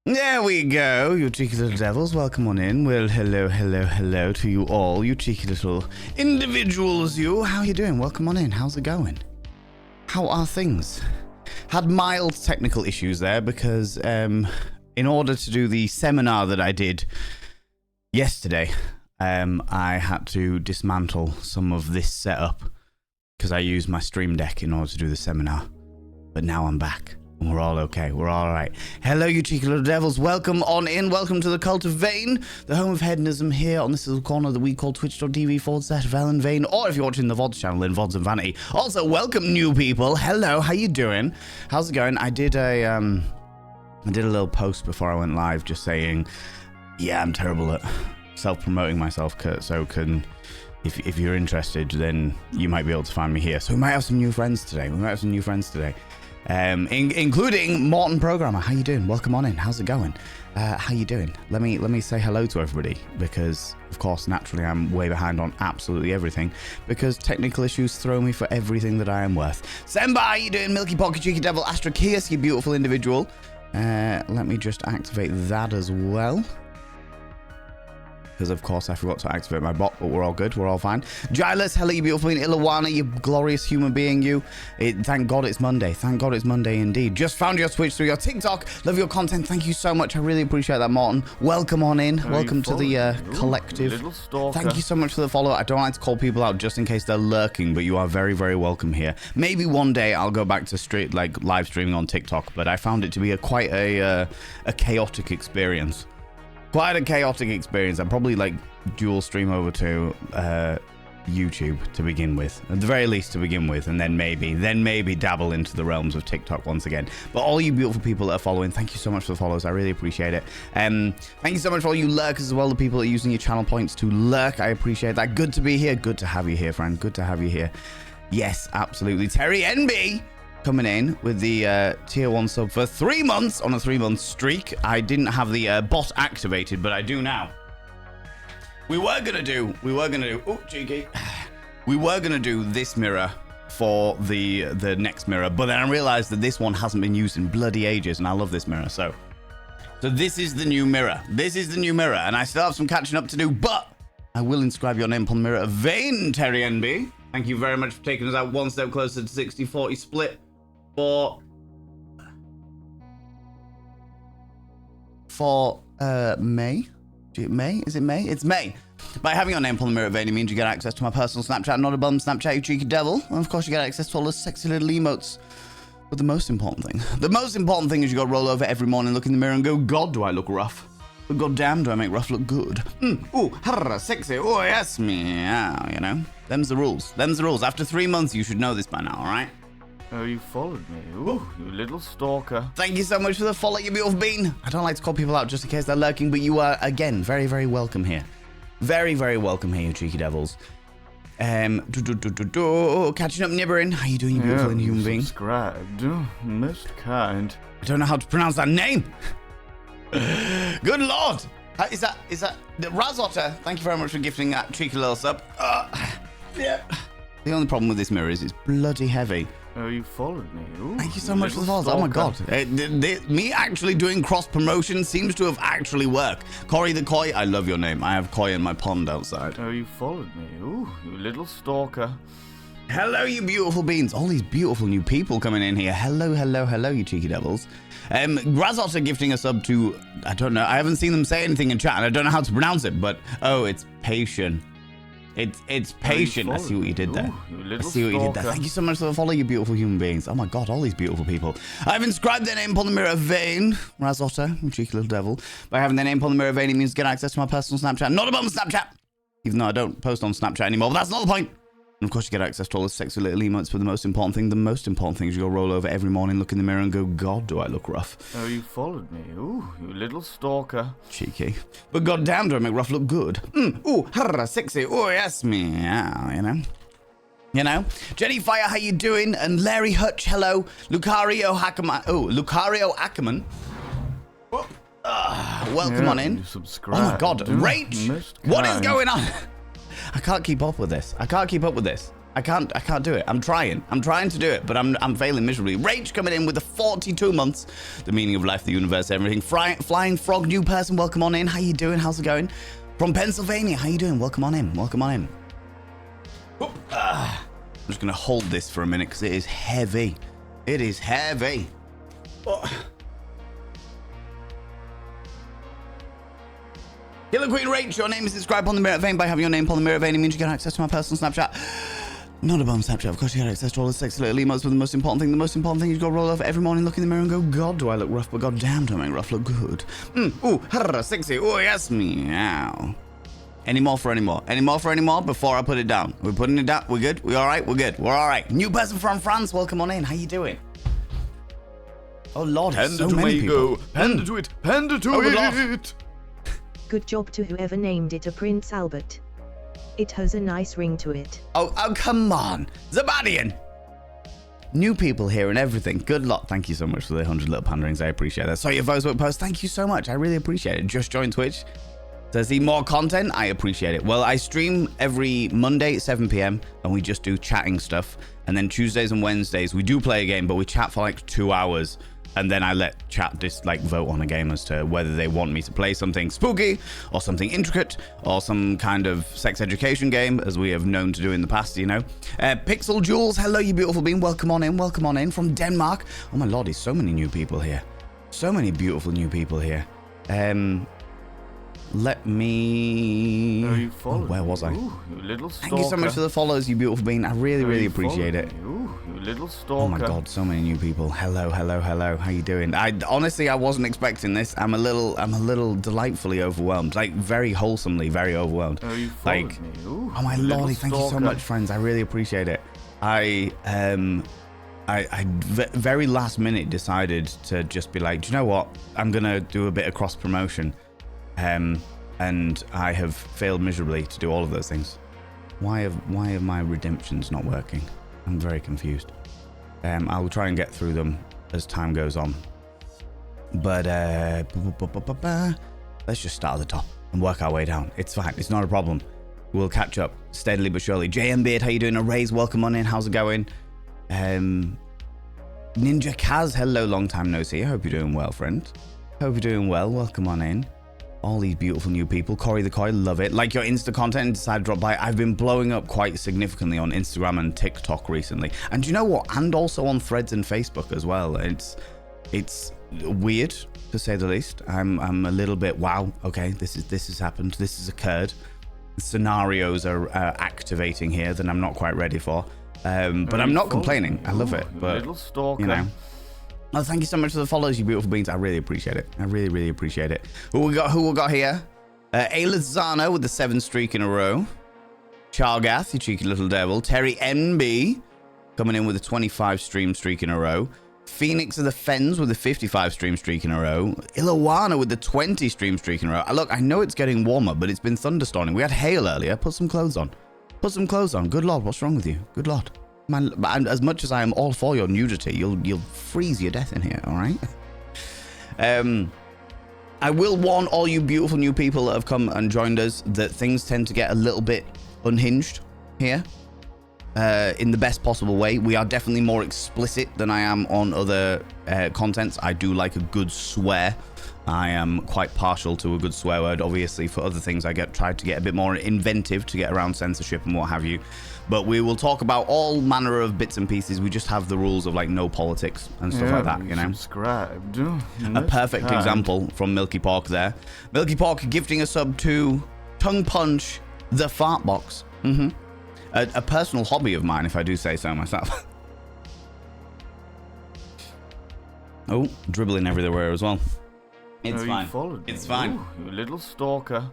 There we go, you cheeky little devils. Welcome on in. Well, hello to you all, you cheeky little individuals, you. How are you doing? Welcome on in. How's it going? How are things? Had mild technical issues there because in order to do the seminar that I did yesterday, I had to dismantle some of this setup because I used my stream deck in order to do the seminar. But now I'm back. And we're all okay. We're all right. Hello, you cheeky little devils. Welcome on in. Welcome to the Cult of Vane, the home of hedonism here on this little corner that we call twitch.tv/Valen Vane, or if you're watching the VODs channel in VODs and Vanity. Also, welcome new people. Hello, how you doing? How's it going? I did a little post before I went live just saying, yeah, I'm terrible at self-promoting myself, so if you're interested, then you might be able to find me here. So we might have some new friends today. Including Morton Programmer. How you doing? Welcome on in. How's it going? How you doing? Let me say hello to everybody because, of course, naturally I'm way behind on absolutely everything because technical issues throw me for everything that I am worth. Semba, how you doing? Milky Pocket Cheeky Devil, Astrakias, you beautiful individual. Let me just activate that as well. Because, of course, I forgot to activate my bot, but we're all good. We're all fine. Gilus, hello, you beautiful being. Ilawana, you glorious human being, you. Thank God it's Monday. Thank God it's Monday indeed. Just found your Twitch through your TikTok. Love your content. Thank you so much. I really appreciate that, Morton. Welcome on in. Welcome to the collective. Little stalker. Thank you so much for the follow. I don't like to call people out just in case they're lurking, but you are very, very welcome here. Maybe one day I'll go back to live streaming on TikTok, but I found it to be quite a chaotic experience. Quite a chaotic experience. I'd probably dual stream over to YouTube to begin with, at the very least to begin with, and then maybe dabble into the realms of TikTok once again. But all you beautiful people that are following, thank you so much for the follows. I really appreciate it. Thank you so much for all you lurkers as well, the people that are using your channel points to lurk. I appreciate that. Good to be here. Good to have you here, friend. Good to have you here. Yes, absolutely. Terry NB coming in with the tier 1 sub for 3 months on a 3-month streak. I didn't have the bot activated, but I do now. We were gonna do this mirror for the next mirror, but then I realized that this one hasn't been used in bloody ages, and I love this mirror. So this is the new mirror. This is the new mirror, and I still have some catching up to do, but I will inscribe your name upon the mirror of Vane, Terry NB. Thank you very much for taking us out one step closer to 60-40 split for May. Is it May? It's May. By having your name upon the mirror of Vane, it means you get access to my personal Snapchat, not a bum Snapchat, you cheeky devil. And of course, you get access to all those sexy little emotes. But the most important thing is you got to roll over every morning, look in the mirror, and go, God, do I look rough? But God damn, do I make rough look good? Ooh, harra, sexy. Oh, yes, meow, you know. Them's the rules. After 3 months, you should know this by now, all right? Oh, you followed me. Ooh, you little stalker. Thank you so much for the follow, you beautiful bean. I don't like to call people out just in case they're lurking, but you are, again, very, very welcome here. Very, very welcome here, you cheeky devils. Catching up, Nibbering. How you doing, you beautiful human being? Subscribed. Most kind. I don't know how to pronounce that name. Good Lord. Is that Razotter? Thank you very much for gifting that cheeky little sub. Yeah. The only problem with this mirror is it's bloody heavy. Oh, you followed me. Ooh, thank you so much for the follows. Oh my God. Me actually doing cross promotion seems to have actually worked. Corey the Koi, I love your name. I have koi in my pond outside. Oh, you followed me. Ooh, you little stalker. Hello, you beautiful beans. All these beautiful new people coming in here. Hello, you cheeky devils. Razotter gifting a sub to, I don't know. I haven't seen them say anything in chat, and I don't know how to pronounce it, but it's patient. It's patient. I see what you did there. Thank you so much for the follow, you beautiful human beings. Oh my God, all these beautiful people. I've inscribed their name upon the mirror of Vane, Razotter, you cheeky little devil. By having their name upon the mirror of Vane, it means to get access to my personal Snapchat. Not a bum Snapchat! Even though I don't post on Snapchat anymore, but that's not the point. And of course, you get access to all the sexy little emotes, but the most important thing is you go roll over every morning, look in the mirror, and go, God, do I look rough? Oh, you followed me. Ooh, you little stalker. Cheeky. But goddamn, do I make rough look good? Ooh, harra, sexy. Oh, yes, meow, you know. Jenny Fire, how you doing? And Larry Hutch, hello. Lucario Ackerman. Welcome on in. Subscribe. Oh my God, Rach, what is going on? I can't keep up with this. I can't do it. I'm trying to do it, but I'm failing miserably. Rage coming in with the 42 months. The meaning of life, the universe, everything. Flying frog, new person, welcome on in. How you doing? How's it going? From Pennsylvania, how you doing? Welcome on in. Welcome on in. I'm just gonna hold this for a minute because it is heavy. It is heavy. Oh. Killer Queen Rach, your name is described on the Merit Vein. By having your name on the Merit Vein, it means you get access to my personal Snapchat. Not a bomb Snapchat, of course you get access to all the sexy little emos, but the most important thing you've got to roll over every morning, look in the mirror and go, God, do I look rough, but God damn, do I make rough look good. Ooh, sexy, ooh, yes, meow. Any more for any more? Any more for any more before I put it down? We're putting it down, we're good? We all right? We're good, we're all right. New person from France, welcome on in, how you doing? Oh Lord, so many people. Panda to it, panda to it. Good job to whoever named it a Prince Albert. It has a nice ring to it. Oh, come on. Zabadian. New people here and everything. Good luck. Thank you so much for the 100 little panderings. I appreciate that. So your voice post. Thank you so much. I really appreciate it. Just joined Twitch. To see more content, I appreciate it. Well, I stream every Monday at 7 p.m. and we just do chatting stuff. And then Tuesdays and Wednesdays, we do play a game, but we chat for like 2 hours. And then I let chat just like vote on a game as to whether they want me to play something spooky or something intricate or some kind of sex education game, as we have known to do in the past, you know. Pixel Jules, hello, you beautiful being. Welcome on in from Denmark. Oh my lord, there's so many new people here. So many beautiful new people here. Let me... No, you followed where was I? Ooh, you little stalker. Thank you so much for the follows, you beautiful being. I really appreciate it. Ooh, you little stalker. Oh my god, so many new people. Hello. How you doing? I honestly wasn't expecting this. I'm a little delightfully overwhelmed. Like very wholesomely, very overwhelmed. Oh, you followed me. Ooh, oh my lordy, thank you so much, friends. I really appreciate it. I very last minute decided to just be like, do you know what? I'm gonna do a bit of cross promotion. And I have failed miserably to do all of those things. Why have my redemptions not working? I'm very confused. I will try and get through them as time goes on. But let's just start at the top and work our way down. It's fine. It's not a problem. We'll catch up steadily but surely. JM Beard, how you doing? Arrays, welcome on in. How's it going? Ninja Kaz, hello, long time no see. I hope you're doing well, friend. Hope you're doing well. Welcome on in. All these beautiful new people. Corey the Koi, love it. Like your Insta content and decided to drop by. I've been blowing up quite significantly on Instagram and TikTok recently. And you know what? And also on Threads and Facebook as well. It's weird, to say the least. I'm a little bit, wow, okay, this has happened. This has occurred. Scenarios are activating here that I'm not quite ready for. But I'm not complaining. I love it. But, little stalker. you know. Oh, thank you so much for the follows, you beautiful beings. I really appreciate it. I really appreciate it. Who we got here? Ayla Zana with the 7 streak in a row. Chargath, you cheeky little devil. Terry NB coming in with a 25 stream streak in a row. Phoenix of the Fens with a 55 stream streak in a row. Ilawana with the 20 stream streak in a row. Look, I know it's getting warmer, but it's been thunderstorming. We had hail earlier. Put some clothes on. Good lord, what's wrong with you? Good lord. Man, as much as I am all for your nudity, you'll freeze your death in here, all right? I will warn all you beautiful new people that have come and joined us that things tend to get a little bit unhinged here, in the best possible way. We are definitely more explicit than I am on other contents. I do like a good swear. I am quite partial to a good swear word. Obviously, for other things, I tried to get a bit more inventive to get around censorship and what have you. But we will talk about all manner of bits and pieces. We just have the rules of like no politics and stuff like that, you know. Subscribed. A perfect example from Milky Pork there. Milky Pork gifting a sub to Tongue Punch the Fart Box. A personal hobby of mine, if I do say so myself. Oh, dribbling everywhere as well. It's fine. It's fine. Ooh, you little stalker.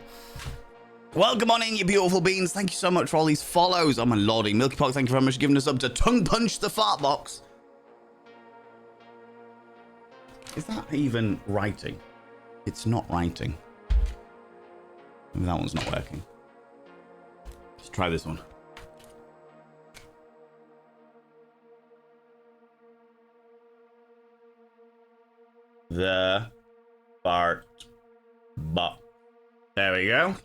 Welcome on in, you beautiful beans. Thank you so much for all these follows. Oh my lordy. Milky Pork, thank you very much for giving us up to Tongue Punch the Fart Box. Is that even writing? It's not writing. Maybe that one's not working. Let's try this one. The Fart Box. There we go.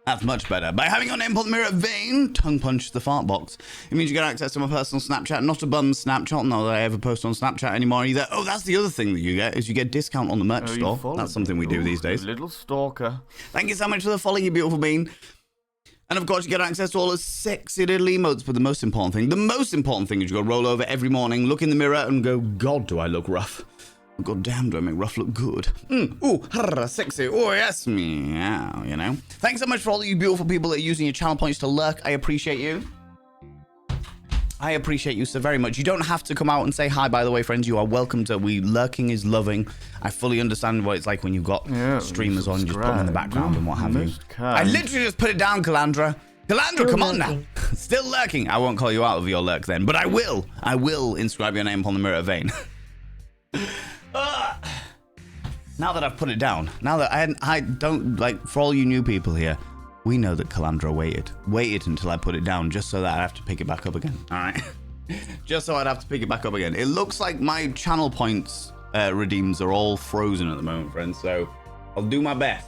That's much better. By having your name on the mirror vein, tongue punch the fart box. It means you get access to my personal Snapchat, not a bum Snapchat, not that I ever post on Snapchat anymore either. Oh, that's the other thing that you get, is you get discount on the merch store. That's something we do these days. Little stalker. Thank you so much for the follow, you beautiful bean. And of course, you get access to all the sexy little emotes, but the most important thing is you go roll over every morning, look in the mirror and go, God, do I look rough. God damn, do I make rough look good? Ooh, sexy. Oh, yes, meow, you know. Thanks so much for all you beautiful people that are using your channel points to lurk. I appreciate you. I appreciate you so very much. You don't have to come out and say hi, by the way, friends. You are welcome to. Lurking is loving. I fully understand what it's like when you've got streamers on, you just put them in the background and what have you. I literally just put it down, Calandra. Calandra, come on now. Still lurking. I won't call you out of your lurk then, but I will. I will inscribe your name upon the mirror vein. Now that I've put it down, now that I don't, like, for all you new people here, we know that Calandra waited until I put it down just so that I'd have to pick it back up again. All right. Just so I'd have to pick it back up again. It looks like my channel points redeems are all frozen at the moment, friends. So I'll do my best.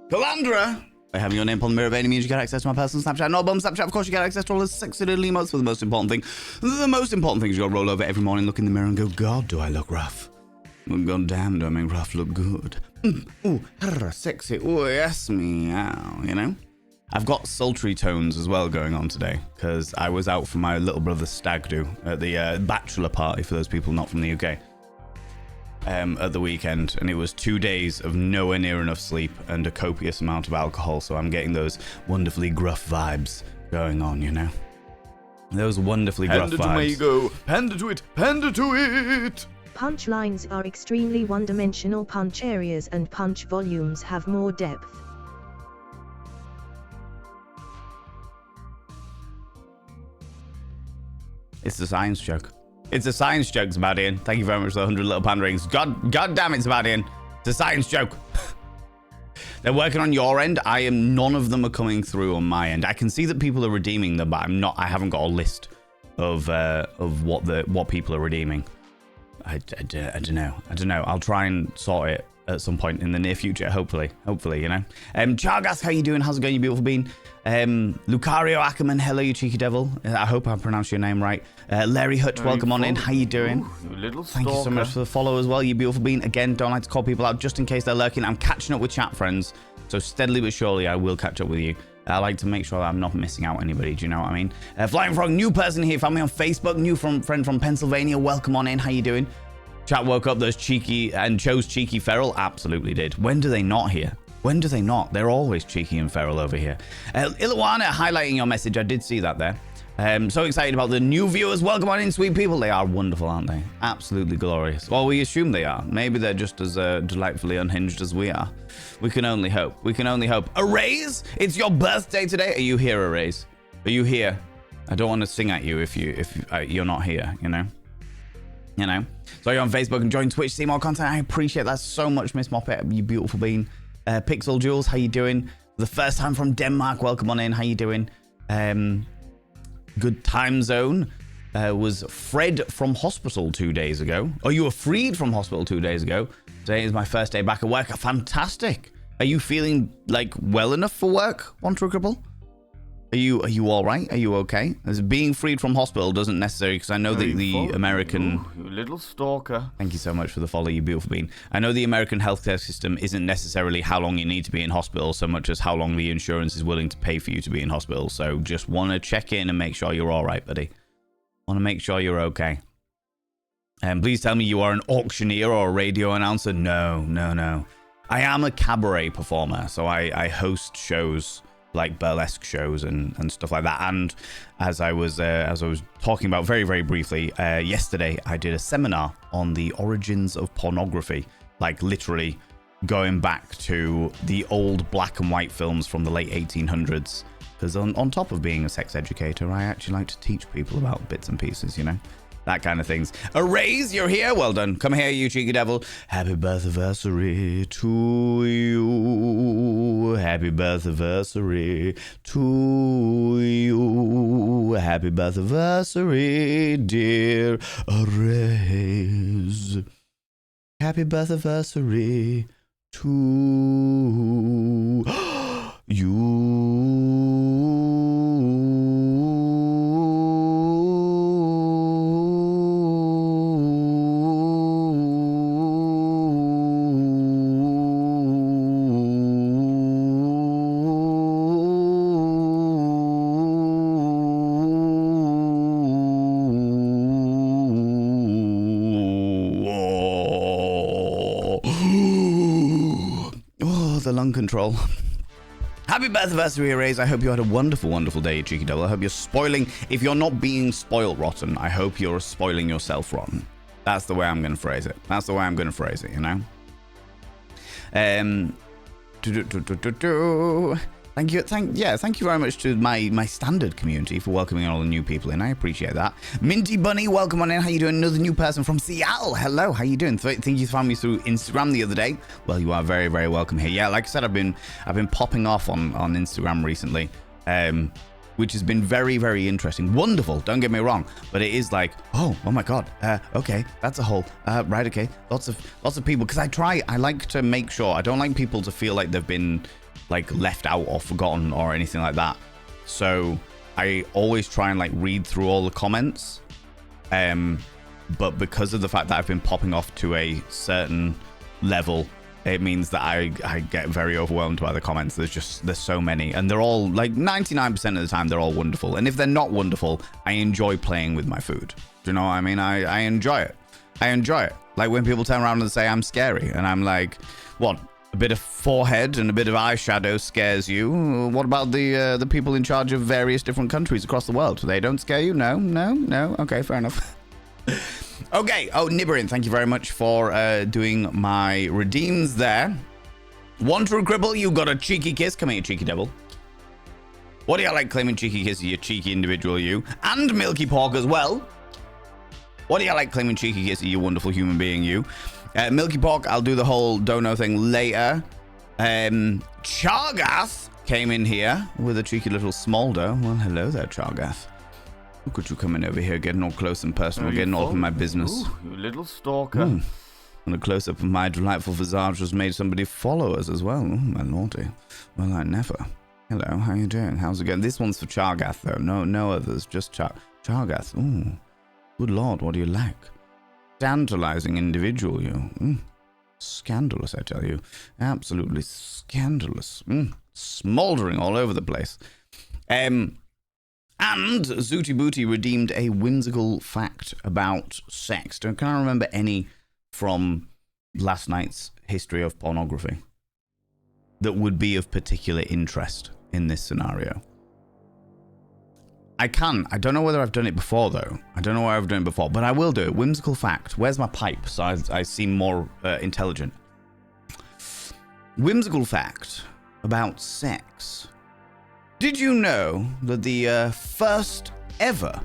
Calandra! By having your name on the mirror of any means, you get access to my personal Snapchat. Not bum Snapchat, of course, you get access to all the sexy little emotes. But the most important thing is you gotta roll over every morning, look in the mirror and go, God, do I look rough? God damn, do I make rough look good? Ooh, sexy. Oh, yes, meow, you know? I've got sultry tones as well going on today because I was out for my little brother's stag do at the bachelor party for those people not from the UK. At the weekend, and it was 2 days of nowhere near enough sleep and a copious amount of alcohol, so I'm getting those wonderfully gruff vibes going on, you know? Those wonderfully gruff vibes. Panda to me go. Panda to it. Panda to it. Punch lines are extremely one-dimensional. Punch areas and punch volumes have more depth. It's a science joke. It's a science joke, Zabadian. Thank you very much for the 100 little panda rings. God damn it, Zabadian. It's a science joke. They're working on your end. None of them are coming through on my end. I can see that people are redeeming them, but I haven't got a list of what people are redeeming. I don't know. I'll try and sort it at some point in the near future, hopefully, you know. Chargas, how you doing? How's it going, you beautiful bean? Lucario Ackerman, hello, you cheeky devil. I hope I pronounced your name right. Larry Hutch, welcome on in. How you doing? Ooh, you little Thank you so much for the follow as well, you beautiful bean. Again, don't like to call people out just in case they're lurking. I'm catching up with chat friends, so steadily but surely I will catch up with you. I like to make sure that I'm not missing out anybody, do you know what I mean? Flying Frog, new person here, found me on Facebook, new friend from Pennsylvania, welcome on in. How you doing? Chat woke up those cheeky and chose cheeky feral. Absolutely did. When do they not here? When do they not? They're always cheeky and feral over here. Illawana highlighting your message. I did see that there. So excited about the new viewers. Welcome on in, sweet people. They are wonderful, aren't they? Absolutely glorious. Well, we assume they are. Maybe they're just as delightfully unhinged as we are. We can only hope. We can only hope. Arrays, it's your birthday today. Are you here, Arrays? Are you here? I don't want to sing at you if you're not here, you know? You know, so you're on Facebook and join Twitch, see more content. I appreciate that so much, Miss Moppet, you beautiful bean. Pixel Jules, how you doing? The first time from Denmark, welcome on in. How you doing? Good time zone. Was Fred from hospital 2 days ago. Oh, you were freed from hospital 2 days ago. Today is my first day back at work. Fantastic. Are you feeling like well enough for work, One True Cripple? Are you all right? Are you okay? As being freed from hospital doesn't necessarily, because I know that the American... Ooh, you little stalker. Thank you so much for the follow, you beautiful bean. I know the American healthcare system isn't necessarily how long you need to be in hospital so much as how long the insurance is willing to pay for you to be in hospital. So just want to check in and make sure you're all right, buddy. Want to make sure you're okay. And please tell me you are an auctioneer or a radio announcer. No. I am a cabaret performer, so I host shows like burlesque shows and stuff like that. And as I was talking about very, very briefly yesterday, I did a seminar on the origins of pornography, like literally going back to the old black and white films from the late 1800s. Because on top of being a sex educator, I actually like to teach people about bits and pieces, you know? That kind of things. Arrays, you're here. Well done. Come here, you cheeky devil. Happy birthday to you. Happy birthday to you. Happy birthday, dear Arrays. Happy birthday to the lung control. Happy birthday, Rays. I hope you had a wonderful, wonderful day, you cheeky devil. I hope you're spoiling. If you're not being spoiled rotten, I hope you're spoiling yourself rotten. That's the way I'm going to phrase it. That's the way I'm going to phrase it, you know? Thank you very much to my standard community for welcoming all the new people in. I appreciate that. Minty Bunny, welcome on in. How you doing? Another new person from Seattle. Hello, how you doing? Think you found me through Instagram the other day? Well, you are very, very welcome here. Yeah, like I said, I've been popping off on Instagram recently, which has been very, very interesting. Wonderful, don't get me wrong, but it is like, oh my god, okay, that's a whole right, okay, lots of people, because I like to make sure I don't like people to feel like they've been like left out or forgotten or anything like that. So I always try and like read through all the comments, but because of the fact that I've been popping off to a certain level, it means that I get very overwhelmed by the comments. There's so many, and they're all like 99% of the time they're all wonderful, and if they're not wonderful, I enjoy playing with my food. Do you know what I mean? I enjoy it. Like when people turn around and say I'm scary, and I'm like, what? A bit of forehead and a bit of eyeshadow scares you. What about the people in charge of various different countries across the world? They don't scare you? No. Okay, fair enough. Okay. Oh, Nibberin, thank you very much for doing my redeems there. One true cripple, you got a cheeky kiss. Come here, you cheeky devil. What do you like claiming cheeky kiss, you cheeky individual, you? And Milky Pork as well. What do you like claiming cheeky kiss, you wonderful human being, you? Milky Pork, I'll do the whole dono thing later. Chargath came in here with a cheeky little smolder. Well, hello there, Chargath. Look at you coming over here, getting all close and personal, getting all up in my business. Ooh, you little stalker. Ooh. And a close-up of my delightful visage has made somebody follow us as well. Oh, my lordy. Well, I never. Hello, how you doing? How's it going? This one's for Chargath, though. No others, just Chargath. Ooh, good lord, what do you like? Tantalizing individual, you. Scandalous, I tell you. Absolutely scandalous. Smoldering all over the place. And Zooty Booty redeemed a whimsical fact about sex. Can I remember any from last night's history of pornography that would be of particular interest in this scenario? I can. I don't know whether I've done it before, though. I don't know where I've done it before, but I will do it. Whimsical fact. Where's my pipe? So I seem more intelligent. Whimsical fact about sex. Did you know that the first ever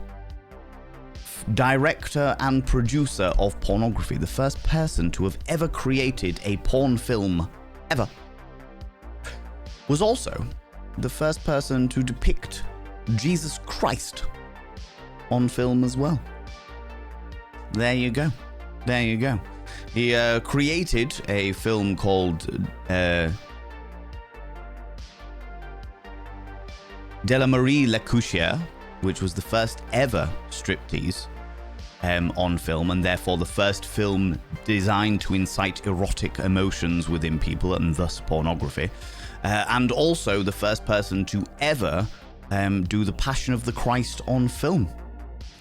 director and producer of pornography, the first person to have ever created a porn film ever, was also the first person to depict Jesus Christ on film as well? There you go. He created a film called De la Marie Lecouchière, which was the first ever striptease on film, and therefore the first film designed to incite erotic emotions within people and thus pornography, and also the first person to ever do the Passion of the Christ on film.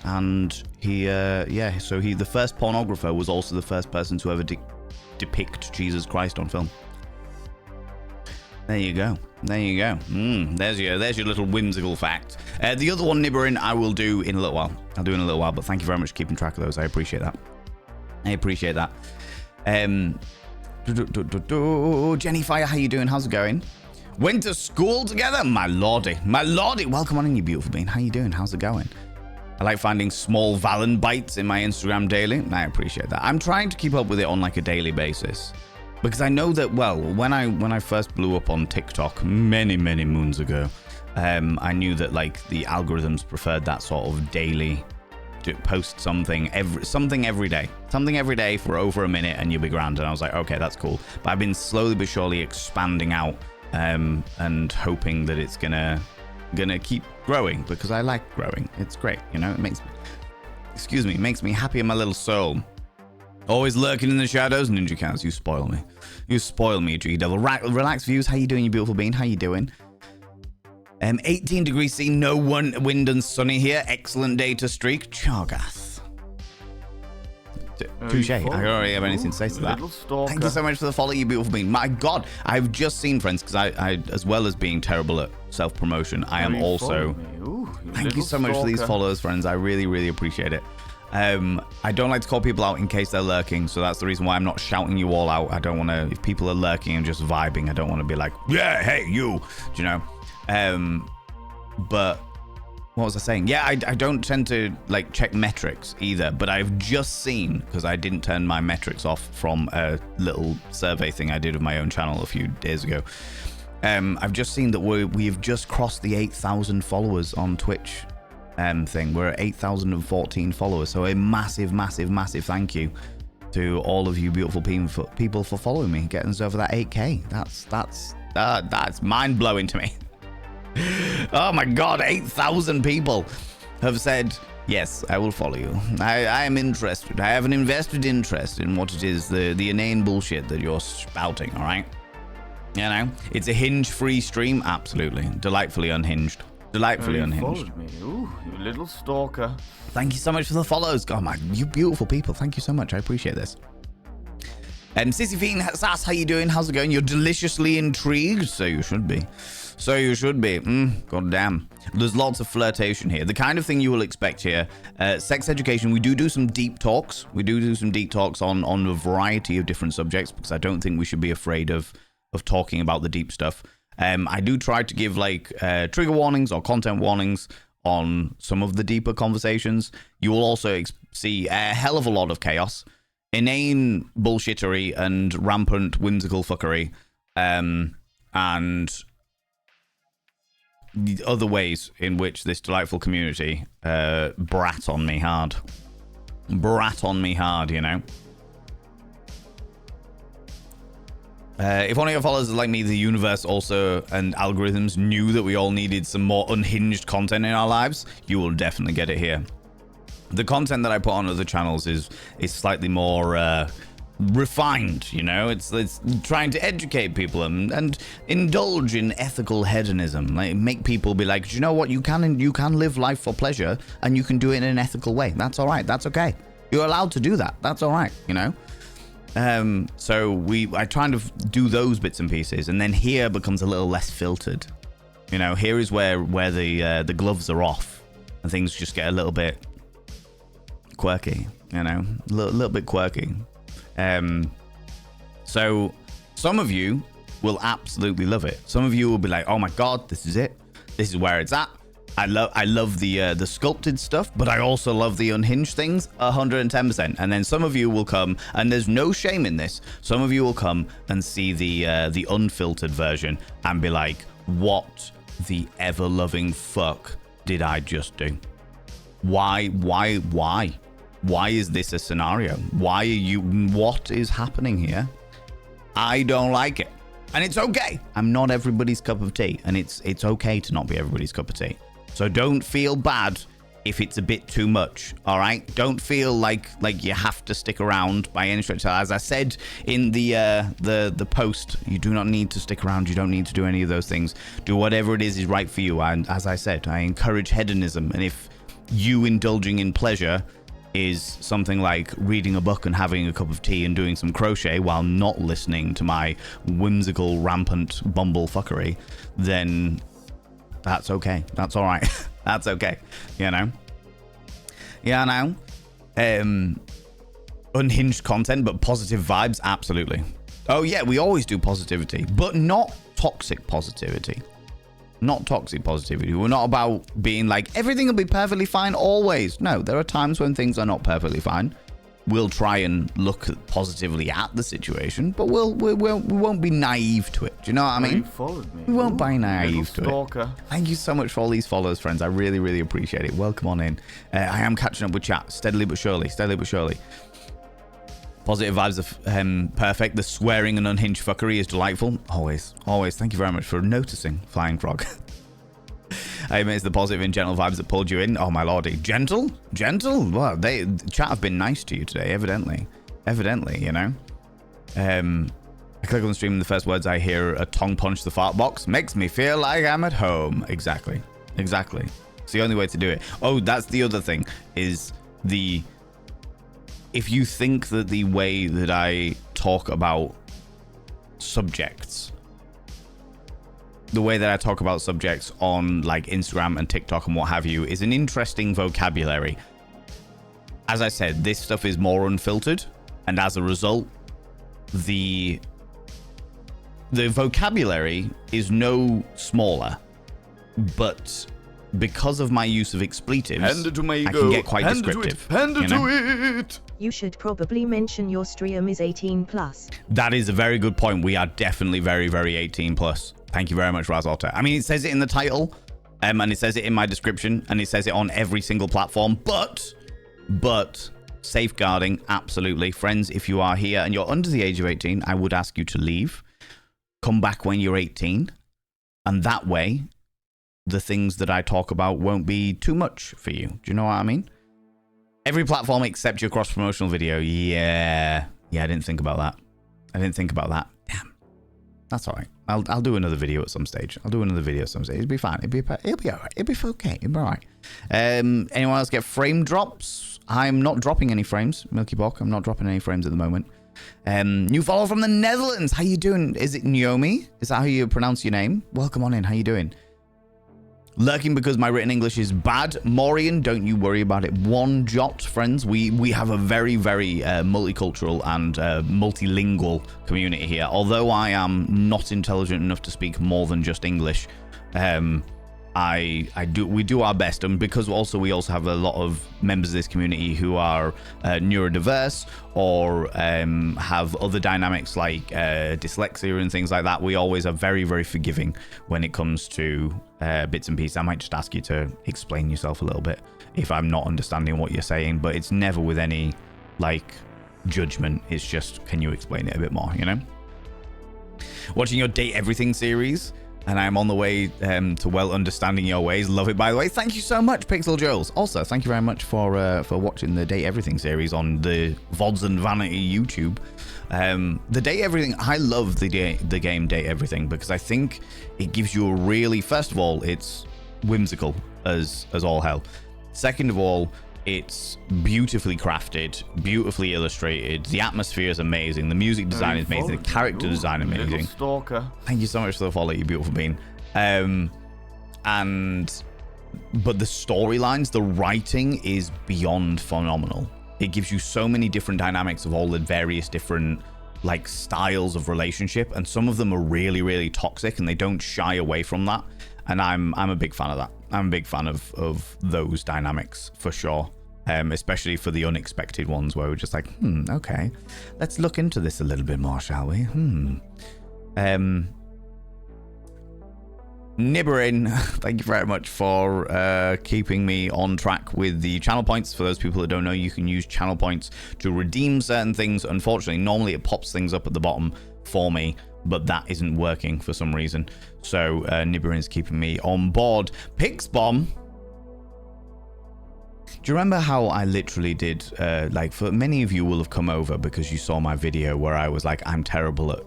And the first pornographer was also the first person to ever depict Jesus Christ on film. There you go. There's your little whimsical fact. The other one, Nibberin, I will do in a little while. I'll do in a little while, but thank you very much for keeping track of those. I appreciate that. Jenny Fire, how you doing? How's it going? Went to school together? My lordy. Welcome on in, you beautiful being. How you doing? How's it going? I like finding small Valen bites in my Instagram daily. I appreciate that. I'm trying to keep up with it on like a daily basis, because I know that, well, when I first blew up on TikTok many moons ago, I knew that like the algorithms preferred that sort of daily post something every day. Something every day for over a minute and you'll be grand. And I was like, okay, that's cool. But I've been slowly but surely expanding out and hoping that it's gonna keep growing because I like growing. It's great, you know. It makes me happy in my little soul. Always lurking in the shadows, Ninja Cows. You spoil me. You spoil me, G Devil. Relax views. How you doing, you beautiful being? How you doing? 18 degrees C, no wind and sunny here. Excellent day to streak. Chargath. Touche. I don't already have anything to say to that. Thank you so much for the follow, you beautiful being. My God, I've just seen, friends, because I, as well as being terrible at self-promotion, I am also... Thank you so much for these follows, friends. I really, really appreciate it. I don't like to call people out in case they're lurking, so that's the reason why I'm not shouting you all out. I don't want to... If people are lurking and just vibing, I don't want to be like, yeah, hey, you, do you know? But what was I saying? Yeah, I don't tend to like check metrics either, but I've just seen, because I didn't turn my metrics off from a little survey thing I did of my own channel a few days ago. I've just seen that we've just crossed the 8,000 followers on Twitch thing. We're at 8,014 followers, so a massive thank you to all of you beautiful people for following me, getting us over that 8k. That's mind-blowing to me. Oh my God, 8,000 people have said, yes, I will follow you. I am interested. I have an invested interest in what it is, the inane bullshit that you're spouting, all right? You know, it's a hinge-free stream, absolutely. Delightfully unhinged. Delightfully unhinged. Me. Ooh, you little stalker. Thank you so much for the follows. God, my, you beautiful people. Thank you so much. I appreciate this. Sissy Fiend Sass, how you doing? How's it going? You're deliciously intrigued. So you should be. So you should be. God damn. There's lots of flirtation here. The kind of thing you will expect here. Sex education. We do some deep talks. We do some deep talks on a variety of different subjects because I don't think we should be afraid of talking about the deep stuff. I do try to give like trigger warnings or content warnings on some of the deeper conversations. You will also see a hell of a lot of chaos, inane bullshittery and rampant whimsical fuckery, and the other ways in which this delightful community brat on me hard, you know. If one of your followers is like me, the universe also and algorithms knew that we all needed some more unhinged content in our lives, you will definitely get it here. The content that I put on other channels is slightly more refined, you know. It's trying to educate people and indulge in ethical hedonism, like make people be like, do you know what, you can live life for pleasure and you can do it in an ethical way. That's all right. That's okay. You're allowed to do that. That's all right, you know. So I try to do those bits and pieces, and then here becomes a little less filtered. You know, here is where the gloves are off and things just get a little bit quirky, you know, a little bit quirky. So some of you will absolutely love it. Some of you will be like, oh my God, this is it. This is where it's at. I love the sculpted stuff, but I also love the unhinged things 110%. And then some of you will come, and there's no shame in this. Some of you will come and see the unfiltered version and be like, what the ever-loving fuck did I just do? Why is this a scenario? What is happening here? I don't like it. And it's okay. I'm not everybody's cup of tea. And it's okay to not be everybody's cup of tea. So don't feel bad if it's a bit too much, all right? Don't feel like you have to stick around by any stretch. As I said in the post, you do not need to stick around. You don't need to do any of those things. Do whatever it is right for you. And as I said, I encourage hedonism. And if you indulging in pleasure is something like reading a book and having a cup of tea and doing some crochet while not listening to my whimsical, rampant bumble fuckery, then that's okay. That's all right. That's okay. You know? Yeah, I know. Unhinged content, but positive vibes, absolutely. Oh yeah, we always do positivity, but not toxic positivity. Not toxic positivity. We're not about being like, everything will be perfectly fine always. No, there are times when things are not perfectly fine. we'll try and look positively at the situation, but we won't be naive to it. Do you know what I mean? You followed me. We won't be naive to stalker. it. Thank you so much for all these follows, friends. I really, really appreciate it. Welcome on in. I am catching up with chat steadily but surely. Steadily but surely. Positive vibes are perfect. The swearing and unhinged fuckery is delightful. Always, always. Thank you very much for noticing, Flying Frog. I admit it's the positive and gentle vibes that pulled you in. Oh, my lordy. Gentle? Gentle? Well, chat have been nice to you today, evidently. Evidently, you know. I click on the stream and the first words I hear are tongue punch the fart box. Makes me feel like I'm at home. Exactly. Exactly. It's the only way to do it. Oh, that's the other thing, is if you think that the way that I talk about subjects, the way that I talk about subjects on like Instagram and TikTok and what have you is an interesting vocabulary. As I said, this stuff is more unfiltered, and as a result, the vocabulary is no smaller, but because of my use of expletives, I can get quite descriptive. You should probably mention your stream is 18 plus. That is a very good point. We are definitely very, very 18 plus. Thank you very much, Razalta. I mean, it says it in the title, and it says it in my description, and it says it on every single platform, but safeguarding, absolutely. Friends, if you are here and you're under the age of 18, I would ask you to leave. Come back when you're 18, and that way, the things that I talk about won't be too much for you. Do you know what I mean? Every platform except your cross-promotional video. Yeah, I didn't think about that. Damn. That's all right. I'll do another video at some stage. It'll be fine. It'll be all right. It'll be okay. It'll be all right. Anyone else get frame drops? I'm not dropping any frames, Milky Bok. I'm not dropping any frames at the moment. New follow from the Netherlands. How you doing? Is it Naomi? Is that how you pronounce your name? Welcome on in. How you doing? Lurking because my written English is bad. Maureen, don't you worry about it one jot, friends. We have a very, very multicultural and multilingual community here. Although I am not intelligent enough to speak more than just English, we do our best, and because we also have a lot of members of this community who are neurodiverse or have other dynamics like dyslexia and things like that. We always are very, very forgiving when it comes to bits and pieces. I might just ask you to explain yourself a little bit if I'm not understanding what you're saying, but it's never with any like judgment. It's just, can you explain it a bit more, you know? Watching your Date Everything series, and I'm on the way to well understanding your ways. Love it, by the way. Thank you so much, Pixel Joels. Also, thank you very much for watching the Date Everything series on the VODs and Vanity YouTube. The Date Everything, I love the game Date Everything because I think it gives you a really, first of all, it's whimsical as all hell. Second of all, it's beautifully crafted, beautifully illustrated. The atmosphere is amazing. The music design is amazing. The character design is amazing. Stalker. Thank you so much for the follow, you beautiful bean. But the storylines, the writing is beyond phenomenal. It gives you so many different dynamics of all the various different like styles of relationship, and some of them are really, really toxic, and they don't shy away from that. And I'm a big fan of that. I'm a big fan of those dynamics for sure. Especially for the unexpected ones where we're just like, okay, let's look into this a little bit more, shall we? Nibberin, thank you very much for keeping me on track with the channel points. For those people that don't know, you can use channel points to redeem certain things. Unfortunately, normally it pops things up at the bottom for me, but that isn't working for some reason. So Nibberin's keeping me on board. Pixbomb. Do you remember how I literally did, like for many of you will have come over because you saw my video where I was like, I'm terrible at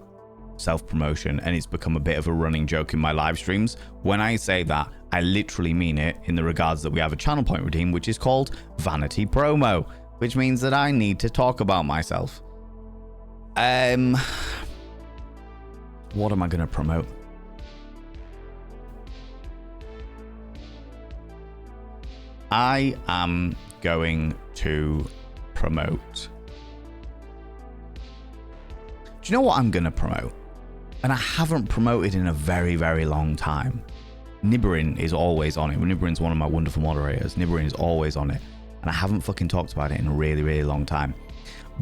self-promotion, and it's become a bit of a running joke in my live streams. When I say that, I literally mean it in the regards that we have a channel point redeem, which is called Vanity Promo, which means that I need to talk about myself. What am I going to promote? I am going to promote. Do you know what I'm going to promote? And I haven't promoted in a very, very long time. Nibberin is always on it. Nibberin's one of my wonderful moderators. Nibberin is always on it. And I haven't fucking talked about it in a really, really long time.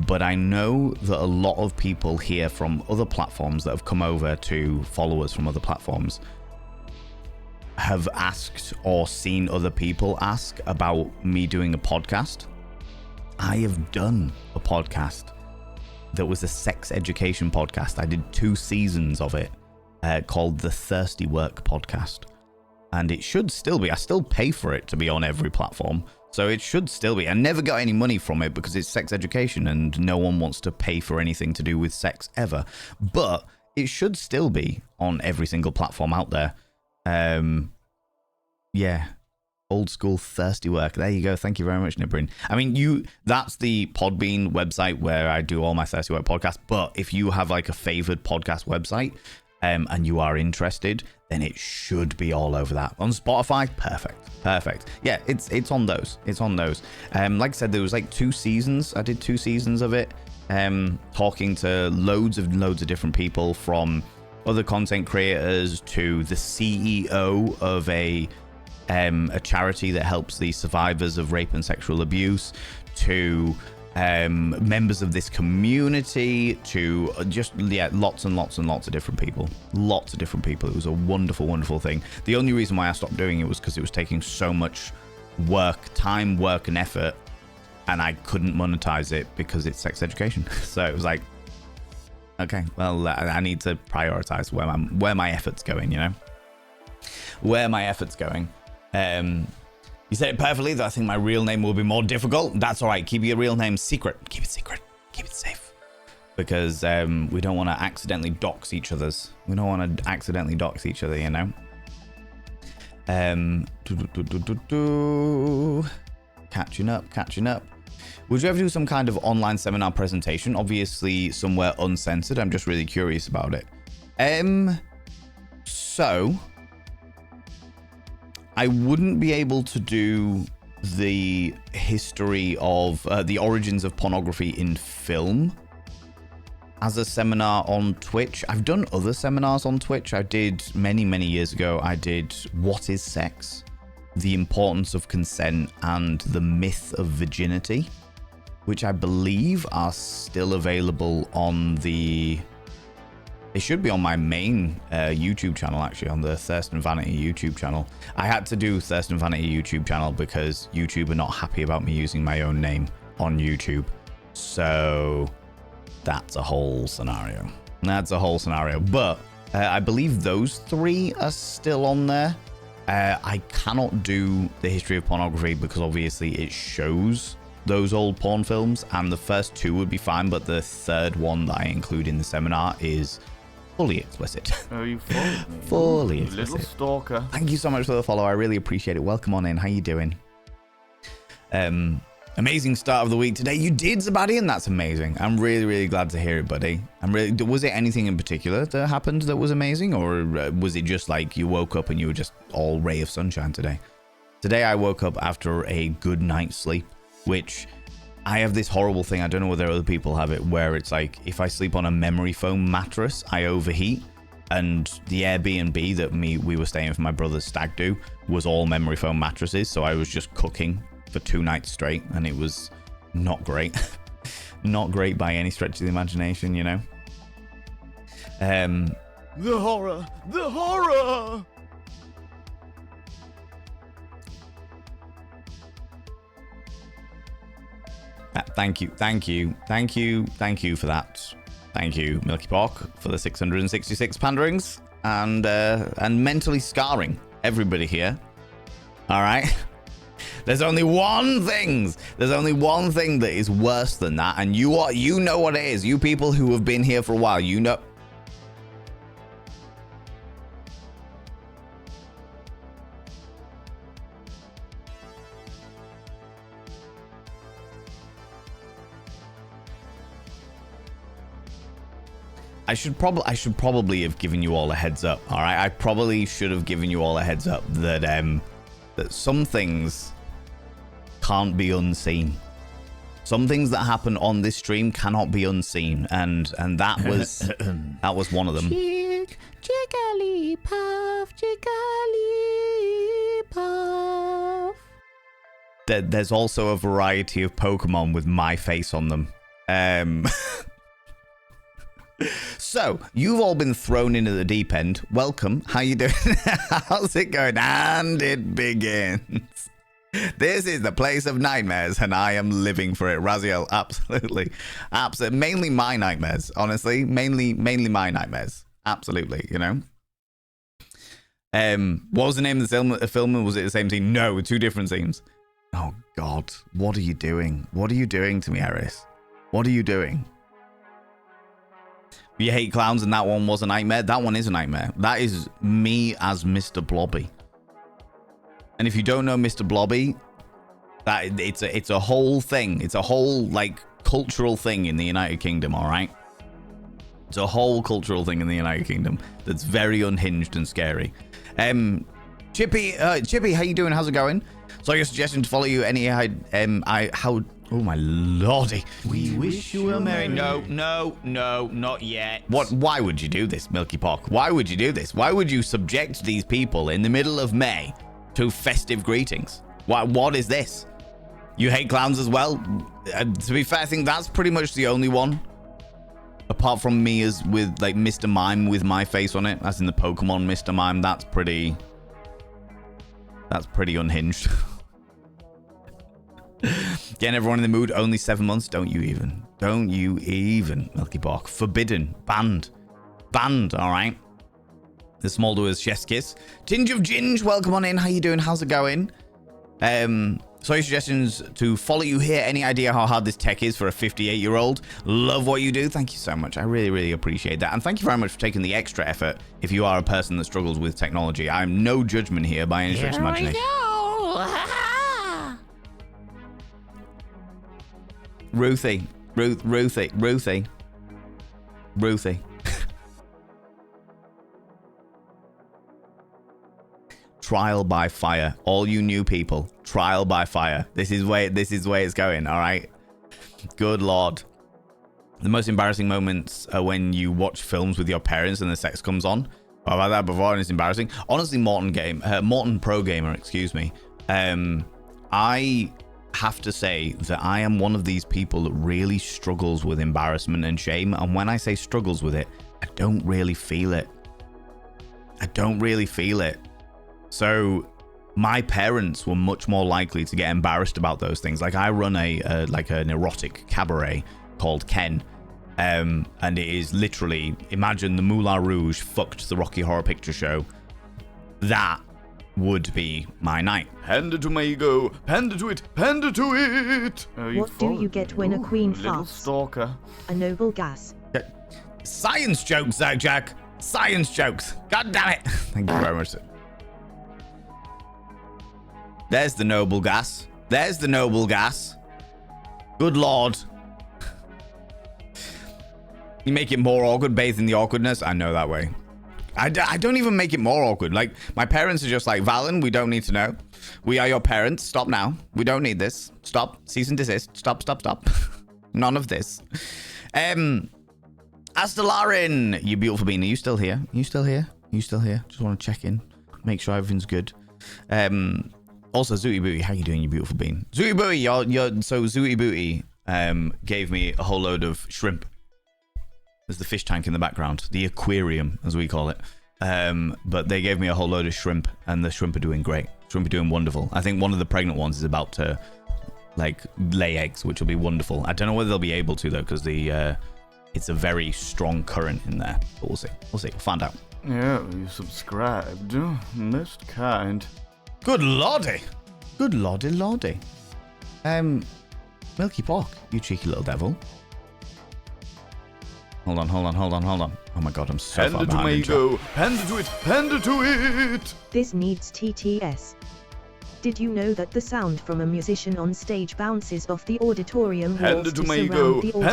but I know that a lot of people here from other platforms that have come over to follow us from other platforms have asked or seen other people ask about me doing a podcast. I have done a podcast that was a sex education podcast. I did 2 seasons of it, called the Thirsty Work Podcast. And it should still be. I still pay for it to be on every platform. So it should still be. I never got any money from it because it's sex education and no one wants to pay for anything to do with sex ever. But it should still be on every single platform out there. Yeah. Old school thirsty work. There you go. Thank you very much, Nibrin. I mean, that's the Podbean website where I do all my thirsty work podcasts. But if you have like a favored podcast website, and you are interested, then it should be all over that. On Spotify, perfect. Yeah, it's on those. Like I said, there was like 2 seasons. I did 2 seasons of it, talking to loads of different people, from other content creators to the CEO of a charity that helps the survivors of rape and sexual abuse, to members of this community, to just lots and lots of different people. It was a wonderful thing. The only reason why I stopped doing it was because it was taking so much time, work and effort, and I couldn't monetize it because it's sex education. So it was like, okay, well, I need to prioritize where my effort's going, you know, where my effort's going. You said it perfectly, that I think my real name will be more difficult. That's all right. Keep your real name secret. Keep it secret. Keep it safe. Because we don't want to accidentally dox each other's. We don't want to accidentally dox each other, you know? Catching up. Would you ever do some kind of online seminar presentation? Obviously, somewhere uncensored. I'm just really curious about it. So I wouldn't be able to do the history of the origins of pornography in film as a seminar on Twitch. I've done other seminars on Twitch. I did many years ago. I did What is Sex? The Importance of Consent and the Myth of Virginity, which I believe are still available on the... It should be on my main YouTube channel, actually, on the Thirst and Vanity YouTube channel. I had to do Thirst and Vanity YouTube channel because YouTube are not happy about me using my own name on YouTube. So that's a whole scenario. But I believe those 3 are still on there. I cannot do the history of pornography because obviously it shows those old porn films, and the first 2 would be fine, but the 3rd one that I include in the seminar is fully explicit. Oh, you followed me. Fully you explicit. Little stalker. Thank you so much for the follow. I really appreciate it. Welcome on in. How you doing? Amazing start of the week today. You did, Zabadian. That's amazing. I'm really glad to hear it, buddy. Was it anything in particular that happened that was amazing, or was it just like you woke up and you were just all ray of sunshine today? Today I woke up after a good night's sleep, which I have this horrible thing, I don't know whether other people have it, where it's like if I sleep on a memory foam mattress, I overheat. And the Airbnb that we were staying for my brother's stag do was all memory foam mattresses, so I was just cooking for 2 nights straight, and it was not great. Not great by any stretch of the imagination, you know. The horror. Thank you for that. Thank you, Milky Pork, for the 666 panderings and mentally scarring everybody here. All right. There's only one thing that is worse than that, and you know what it is. You people who have been here for a while, you know. I should probably have given you all a heads up. All right, I probably should have given you all a heads up that that some things can't be unseen. Some things that happen on this stream cannot be unseen, and that was that was one of them. Jigglypuff. There's also a variety of Pokemon with my face on them. So, you've all been thrown into the deep end. Welcome. How you doing? How's it going? And it begins. This is the place of nightmares, and I am living for it. Raziel, absolutely. Absolutely. Mainly my nightmares, honestly. Mainly my nightmares. Absolutely, you know? What was the name of the film? Was it the same scene? No, two different scenes. Oh, God. What are you doing? What are you doing to me, Eris? What are you doing? You hate clowns and that one was a nightmare? That one is a nightmare. That is me as Mr. Blobby. And if you don't know Mr. Blobby, that it's a whole thing. It's a whole, like, cultural thing in the United Kingdom, all right? It's a whole cultural thing in the United Kingdom that's very unhinged and scary. Chippy, how you doing? How's it going? So your suggestion to follow you any oh my lordy. We wish you a merry... No, not yet. What? Why would you do this, Milky Pock? Why would you do this? Why would you subject these people in the middle of May to festive greetings? What is this? You hate clowns as well? To be fair, I think that's pretty much the only one. Apart from me as with like Mr. Mime with my face on it, as in the Pokemon Mr. Mime, that's pretty unhinged. Getting everyone in the mood, only 7 months. Don't you even, Milky Bark. Forbidden, banned, all right. The Smolder chef's kiss. Tinge of Ginge, welcome on in. How you doing? How's it going? Sorry, suggestions to follow you here. Any idea how hard this tech is for a 58-year-old? Love what you do. Thank you so much. I really, really appreciate that. And thank you very much for taking the extra effort if you are a person that struggles with technology. I'm no judgment here by any stretch of imagination. Ruthie. Trial by fire. All you new people, trial by fire. This is where it's going, all right? Good Lord. The most embarrassing moments are when you watch films with your parents and the sex comes on. I've had that before and it's embarrassing. Honestly, Morton Pro Gamer, excuse me. I have to say that I am one of these people that really struggles with embarrassment and shame. And when I say struggles with it, I don't really feel it. So my parents were much more likely to get embarrassed about those things. Like I run an erotic cabaret called Ken. And it is literally, imagine the Moulin Rouge fucked the Rocky Horror Picture Show. That would be my night. Hand it to my ego. Hand it to it. Hand it to it. What do you get when a queen little farts? Stalker. A noble gas. Science jokes, Jack. Science jokes. God damn it. Thank you very much, sir. There's the noble gas. Good Lord. You make it more awkward, bathe in the awkwardness. I know that way. I don't even make it more awkward. Like, my parents are just like, Valen, we don't need to know. We are your parents. Stop now. We don't need this. Stop. Cease and desist. Stop. None of this. Astelarin, you beautiful bean. Are you still here? Just want to check in. Make sure everything's good. Also, Zooty Booty, how you doing, you beautiful bean? Zooty Booty, so Zooty Booty gave me a whole load of shrimp. There's the fish tank in the background, the aquarium, as we call it. But they gave me a whole load of shrimp, and the shrimp are doing great. Shrimp are doing wonderful. I think one of the pregnant ones is about to, like, lay eggs, which will be wonderful. I don't know whether they'll be able to, though, because it's a very strong current in there. But we'll see. We'll find out. Yeah, you subscribed. Most kind. Good lordy. Milky Pork, you cheeky little devil. Hold on. Oh my god, I'm so far behind. Hand it to my ego. Hand it to it. This needs TTS. Did you know that the sound from a musician on stage bounces off the auditorium walls to surround the audience?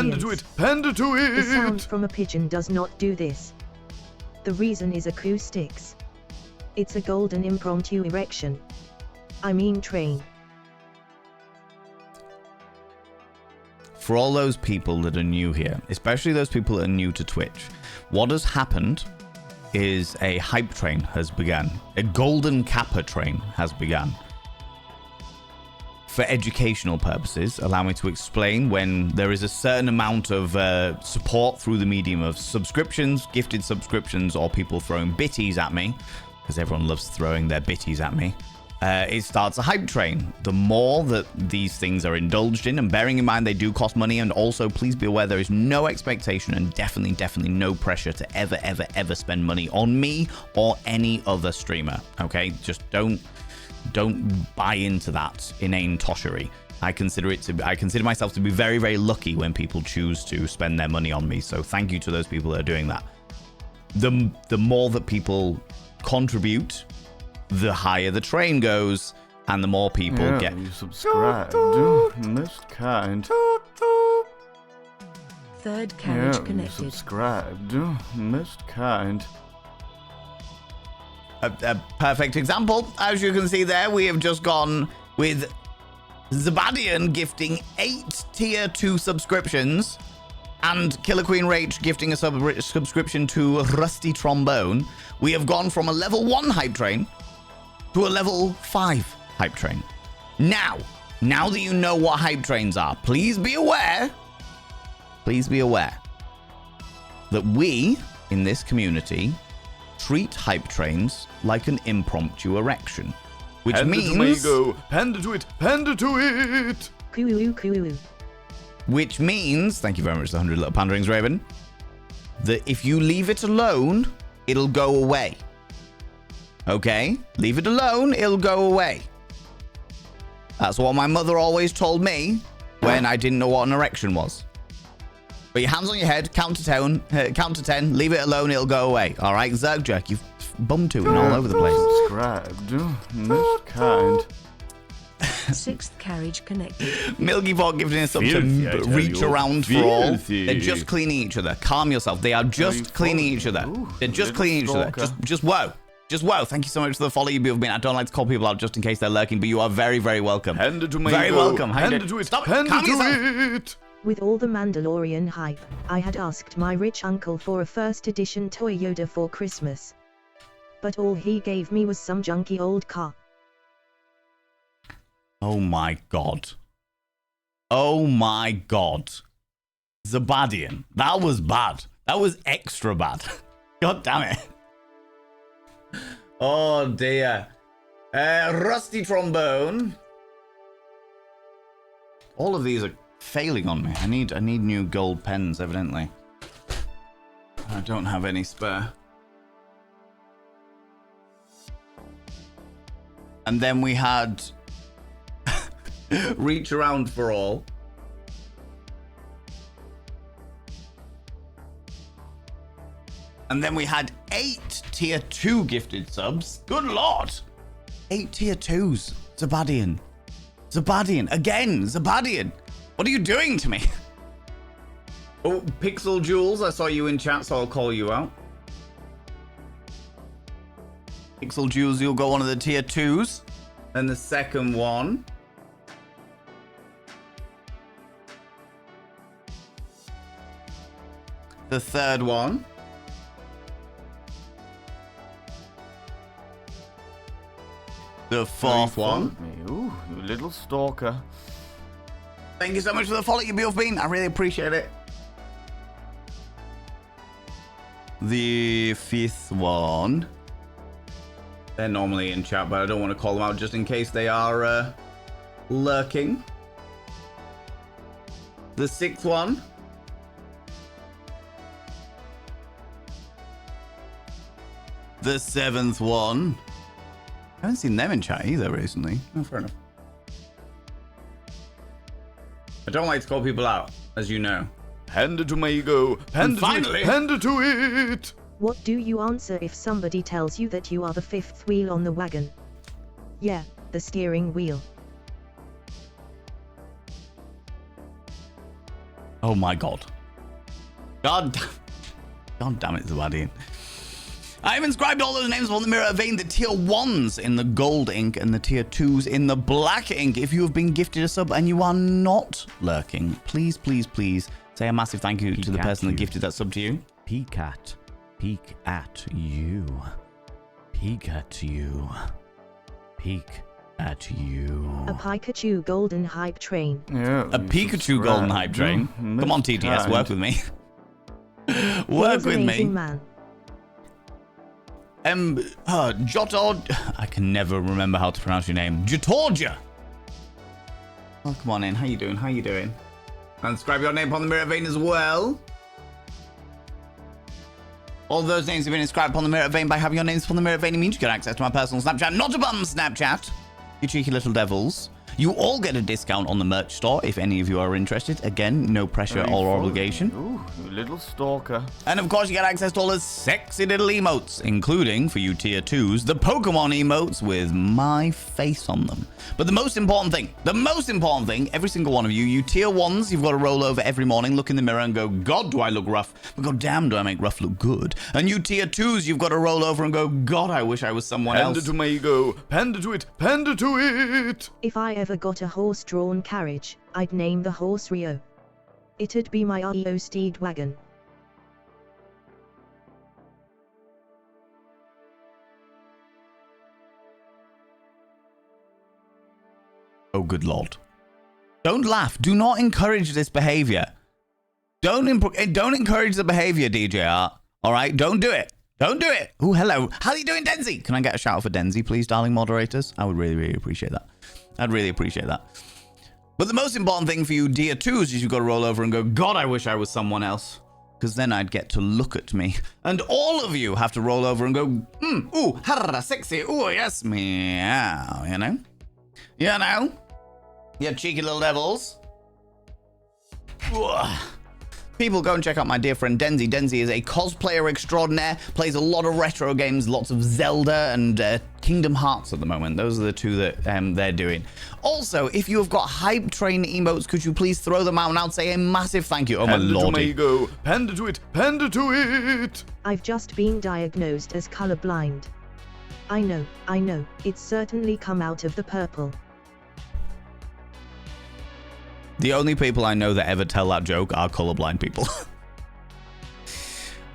Hand it to it. The sound from a pigeon does not do this. The reason is acoustics. It's a golden impromptu erection. I mean train. For all those people that are new here, especially those people that are new to Twitch, what has happened is a hype train has begun. A golden kappa train has begun. for educational purposes, allow me to explain when there is a certain amount of support through the medium of subscriptions, gifted subscriptions, or people throwing bitties at me, because everyone loves throwing their bitties at me. It starts a hype train. The more that these things are indulged in, and bearing in mind they do cost money, and also please be aware there is no expectation and definitely no pressure to ever spend money on me or any other streamer. Okay, just don't buy into that inane toshery. I consider myself to be very lucky when people choose to spend their money on me. So thank you to those people that are doing that. The more that people contribute, the higher the train goes, and the more people get. You subscribed, most kind. Third carriage connected. You subscribed, most kind. A perfect example, as you can see there, we have just gone with Zabadian gifting 8 tier 2 subscriptions and Killer Queen Rach gifting a subscription to Rusty Trombone. We have gone from a level 1 hype train to a level 5 hype train. Now that you know what hype trains are, please be aware that we, in this community, treat hype trains like an impromptu erection. Which means... Panda to it! Panda to it! Coo-oo-coo-oo. Which means, thank you very much, the 100 little panderings, Raven, that if you leave it alone, it'll go away. Okay? Leave it alone, it'll go away. That's what my mother always told me when I didn't know what an erection was. Put your hands on your head, count to 10, leave it alone, it'll go away. All right, Zerg Jerk, you've bum tooting all over the place. Subscribed, most kind. 6th carriage connected. Milky Pot giving us up to reach around for all. They're just cleaning each other. Calm yourself. They are just cleaning each other. They're just cleaning each other. Just whoa. Just whoa. Thank you so much for the follow you've been. I don't like to call people out just in case they're lurking, but you are very welcome. Hand it to me. Very welcome. Hand it to it. Stop. Hand Calm it yourself. to it. With all the Mandalorian hype, I had asked my rich uncle for a first edition toy Yoda for Christmas. But all he gave me was some junky old car. Oh my god. Oh my god. Zabadian. That was bad. That was extra bad. God damn it. Oh dear. Rusty Trombone. All of these are failing on me. I need new gold pens, evidently. I don't have any spare. And then we had Reach Around for All. And then we had 8 tier 2 gifted subs. Good lord. 8 tier 2s. Zabadian. Again, Zabadian. What are you doing to me? Oh, Pixel Jules, I saw you in chat, so I'll call you out. Pixel Jules, you'll go one of the tier 2s. And the second one. The third one. The fourth one. Ooh, you little stalker. Thank you so much for the follow, you beautiful bean. I really appreciate it. The fifth one. They're normally in chat, but I don't want to call them out just in case they are lurking. The sixth one. The seventh one. I haven't seen them in chat either recently. Oh, fair enough. I don't like to call people out, as you know. Hand it to me, go. Hand it to it. What do you answer if somebody tells you that you are the fifth wheel on the wagon? Yeah, the steering wheel. Oh my god. God damn it, Zabadian. I have inscribed all those names on the mirror vein, the tier 1s in the gold ink and the tier 2s in the black ink. If you have been gifted a sub and you are not lurking, please say a massive thank you to the person that gifted that sub to you. Peek at you. Peek at you. Peek At you. A Pikachu golden hype train. Yeah, A you Pikachu subscribe. golden hype train. Mm, Come on, most TTS, kind. work with me. He Work was with amazing, me. man. Jotord. I can never remember how to pronounce your name. Jotorja. Oh, come on in. How you doing? How you doing? And subscribe your name upon the mirror vein as well. All those names have been inscribed upon the mirror vein. By having your names upon the mirror vein, it means you get access to my personal Snapchat, not a bum Snapchat. You cheeky little devils. You all get a discount on the merch store if any of you are interested. Again, no pressure Are you or following obligation. me? Ooh, you little stalker. And of course, you get access to all the sexy little emotes, including, for you tier 2s, the Pokemon emotes with my face on them. But the most important thing, every single one of you tier 1s, you've got to roll over every morning, look in the mirror and go, God, do I look rough? But God damn, do I make rough look good? And you tier 2s, you've got to roll over and go, God, I wish I was someone Panda else. to my ego. Panda to it. Panda to it. If I ever got a horse-drawn carriage, I'd name the horse Rio. It'd be my REO steed wagon. Oh, good Lord. Don't laugh. Do not encourage this behavior. Don't encourage the behavior, DJR. All right? Don't do it. Don't do it. Oh, hello. How are you doing, Denzi? Can I get a shout out for Denzi, please, darling moderators? I would really, really appreciate that. I'd really appreciate that. But the most important thing for you, tier 2s, is you've got to roll over and go, God, I wish I was someone else. Because then I'd get to look at me. And all of you have to roll over and go, ooh, harra, sexy, ooh, yes, meow, you know? You know? You cheeky little devils. Ugh. People, go and check out my dear friend Denzi. Denzi is a cosplayer extraordinaire, plays a lot of retro games, lots of Zelda and Kingdom Hearts at the moment. Those are the two that they're doing. Also, if you have got hype train emotes, could you please throw them out and I'd say a massive thank you. Oh, my Panda to my lordy. ego. Panda to it. Panda to it. I've just been diagnosed as colorblind. I know, it's certainly come out of the purple. The only people I know that ever tell that joke are colorblind people.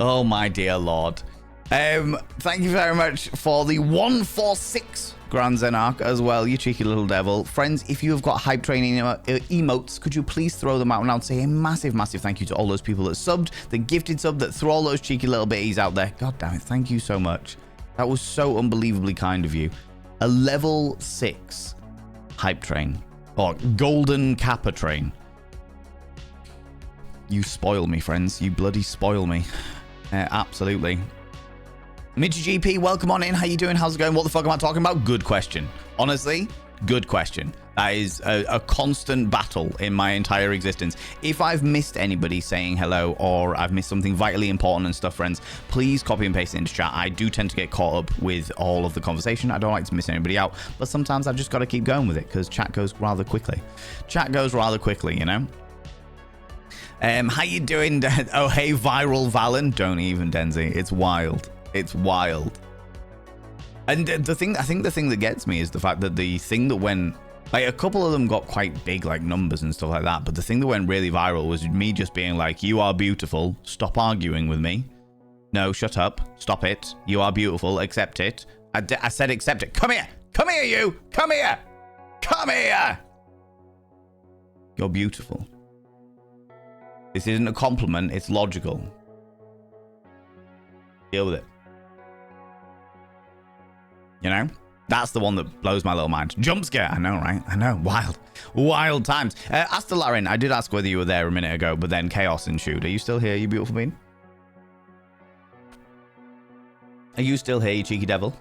Oh, my dear Lord. Thank you very much for the 146 Grand Zenarch as well, you cheeky little devil. Friends, if you have got hype training emotes, could you please throw them out? And I'll say a massive, massive thank you to all those people that subbed, the gifted sub, that threw all those cheeky little bitties out there. God damn it, thank you so much. That was so unbelievably kind of you. A level 6 hype train. Or golden kappa train. You spoil me, friends. You bloody spoil me. Absolutely. Midge GP, welcome on in. How you doing? How's it going? What the fuck am I talking about? Good question. Honestly, good question. That is a constant battle in my entire existence. If I've missed anybody saying hello or I've missed something vitally important and stuff, friends, please copy and paste it into chat. I do tend to get caught up with all of the conversation. I don't like to miss anybody out, but sometimes I've just got to keep going with it because chat goes rather quickly. Chat goes rather quickly, you know? How you doing? Oh, hey, Viral Valen. Don't even, Denzi. It's wild. It's wild. And I think the thing that gets me is the fact that the thing that went, like, a couple of them got quite big, like numbers and stuff like that. But the thing that went really viral was me just being like, you are beautiful. Stop arguing with me. No, shut up. Stop it. You are beautiful. Accept it. I said accept it. Come here. Come here, you. Come here. Come here. You're beautiful. This isn't a compliment. It's logical. Deal with it. You know? That's the one that blows my little mind. Jump scare. I know, right? I know. Wild. Wild times. Astelarin, I did ask whether you were there a minute ago, but then chaos ensued. Are you still here, you beautiful bean? Are you still here, you cheeky devil?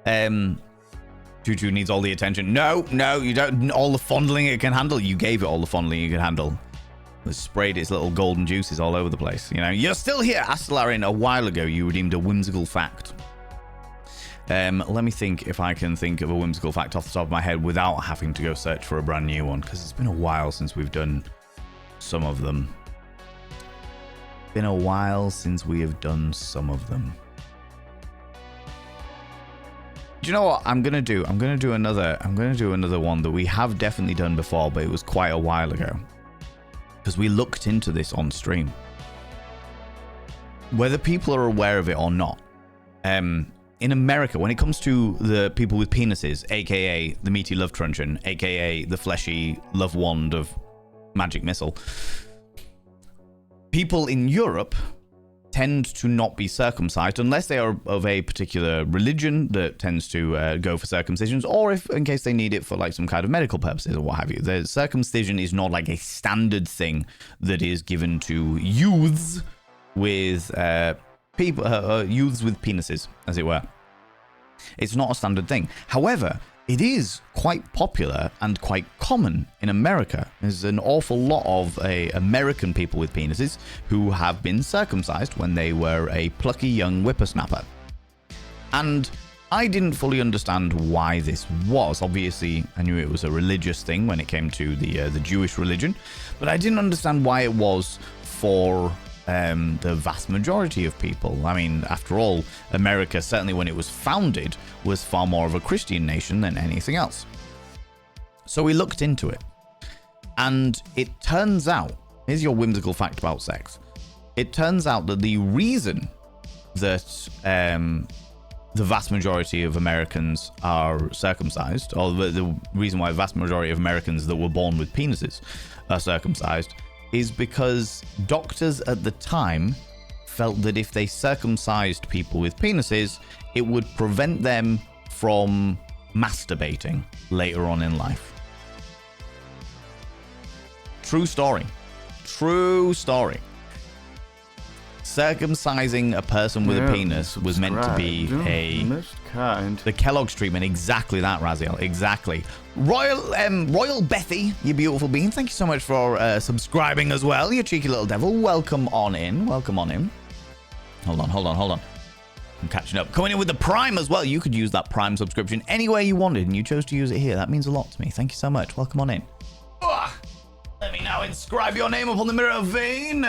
Choo-choo needs all the attention. No, you don't. All the fondling it can handle. You gave it all the fondling you can handle. It sprayed its little golden juices all over the place. You know, you're still here, Astelarin. A while ago, you redeemed a whimsical fact. Let me think if I can think of a whimsical fact off the top of my head without having to go search for a brand new one, because it's been a while since we've done some of them. Been a while since we have done some of them. Do you know what I'm gonna do? I'm gonna do another one that we have definitely done before, but it was quite a while ago. Because we looked into this on stream. Whether people are aware of it or not, in America, when it comes to the people with penises, aka the meaty love truncheon, aka the fleshy love wand of magic missile, people in Europe tend to not be circumcised unless they are of a particular religion that tends to go for circumcisions, or if in case they need it for like some kind of medical purposes or what have you. The circumcision is not like a standard thing that is given to youths with youths with penises, as it were. It's not a standard thing. However, it is quite popular and quite common in America. There's an awful lot of American people with penises who have been circumcised when they were a plucky young whippersnapper. And I didn't fully understand why this was. Obviously, I knew it was a religious thing when it came to the Jewish religion, but I didn't understand why it was for the vast majority of people. I mean, after all, America, certainly when it was founded, was far more of a Christian nation than anything else. So we looked into it. And it turns out, here's your whimsical fact about sex. It turns out that the reason that the vast majority of Americans are circumcised, or the reason why the vast majority of Americans that were born with penises are circumcised, is because doctors at the time felt that if they circumcised people with penises, it would prevent them from masturbating later on in life. True story. True story. Circumcising a person with a penis was meant to be the Kellogg's treatment. Exactly that, Raziel. Exactly. Royal Bethy, you beautiful bean. Thank you so much for subscribing as well, you cheeky little devil. Welcome on in. Welcome on in. Hold on. I'm catching up. Coming in with the Prime as well. You could use that Prime subscription anywhere you wanted, and you chose to use it here. That means a lot to me. Thank you so much. Welcome on in. Let me now inscribe your name upon the mirror of vein.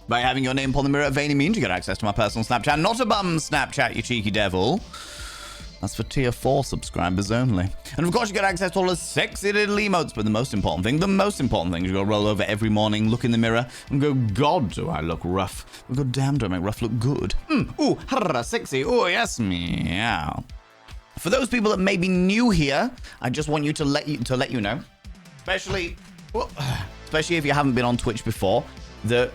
By having your name upon the mirror of vein, it means you get access to my personal Snapchat. Not a bum Snapchat, you cheeky devil. That's for tier 4 subscribers only. And of course, you get access to all the sexy little emotes. But the most important thing is you go roll over every morning, look in the mirror, and go, God, do I look rough? God damn, do I make rough look good? Ooh, harra, sexy. Oh, yes, meow. For those people that may be new here, I just want you to let you know, especially if you haven't been on Twitch before, that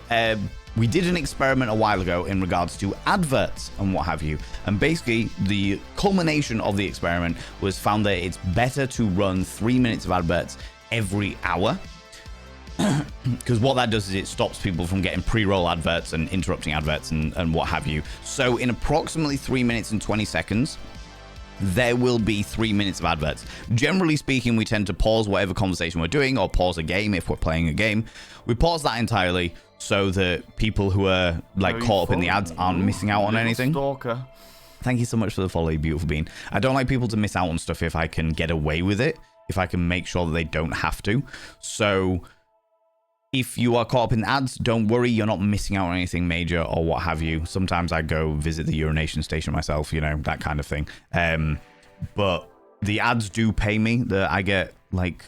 we did an experiment a while ago in regards to adverts and what have you. And basically, the culmination of the experiment was found that it's better to run 3 minutes of adverts every hour. Because what that does is it stops people from getting pre-roll adverts and interrupting adverts and what have you. So in approximately 3 minutes and 20 seconds, there will be 3 minutes of adverts. Generally speaking, we tend to pause whatever conversation we're doing or pause a game if we're playing a game. We pause that entirely so that people who are like caught up in the ads aren't missing out on anything. Stalker. Thank you so much for the follow, you beautiful bean. I don't like people to miss out on stuff if I can get away with it, if I can make sure that they don't have to. So if you are caught up in ads, don't worry, you're not missing out on anything major or what have you. Sometimes I go visit the urination station myself, you know, that kind of thing. But the ads do pay me. I get like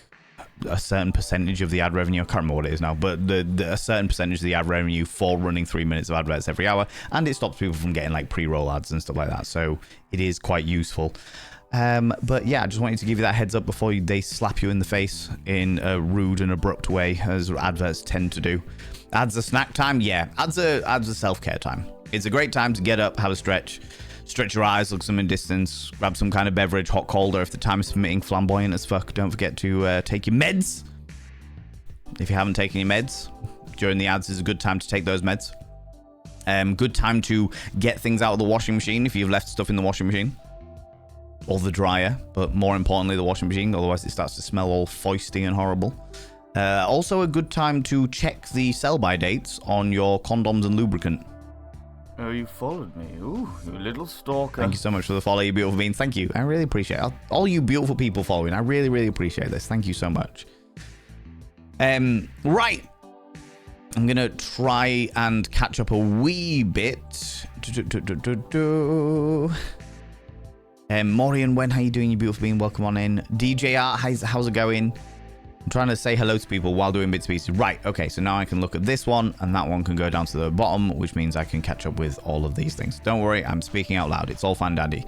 a certain percentage of the ad revenue. I can't remember what it is now, but a certain percentage of the ad revenue for running 3 minutes of adverts every hour, and it stops people from getting like pre-roll ads and stuff like that. So it is quite useful. But yeah, I just wanted to give you that heads up before they slap you in the face in a rude and abrupt way, as adverts tend to do. Ads are snack time? Yeah, ads are self-care time. It's a great time to get up, have a stretch your eyes, look some in distance, grab some kind of beverage, hot, cold, or if the time is permitting, flamboyant as fuck. Don't forget to take your meds. If you haven't taken your meds, during the ads is a good time to take those meds. Good time to get things out of the washing machine if you've left stuff in the washing machine. Or the dryer, but more importantly, the washing machine, otherwise it starts to smell all foisty and horrible. Also a good time to check the sell-by dates on your condoms and lubricant. Oh, you followed me. Ooh, you little stalker. Thank you so much for the follow, you beautiful beans. Thank you. I really appreciate it. All you beautiful people following. I really, really appreciate this. Thank you so much. Right. I'm going to try and catch up a wee bit. Morian, how you doing, you beautiful bean? Welcome on in. DJ Art, how's it going? I'm trying to say hello to people while doing bits and pieces. Right, okay, so now I can look at this one, and that one can go down to the bottom, which means I can catch up with all of these things. Don't worry, I'm speaking out loud. It's all fine, Daddy.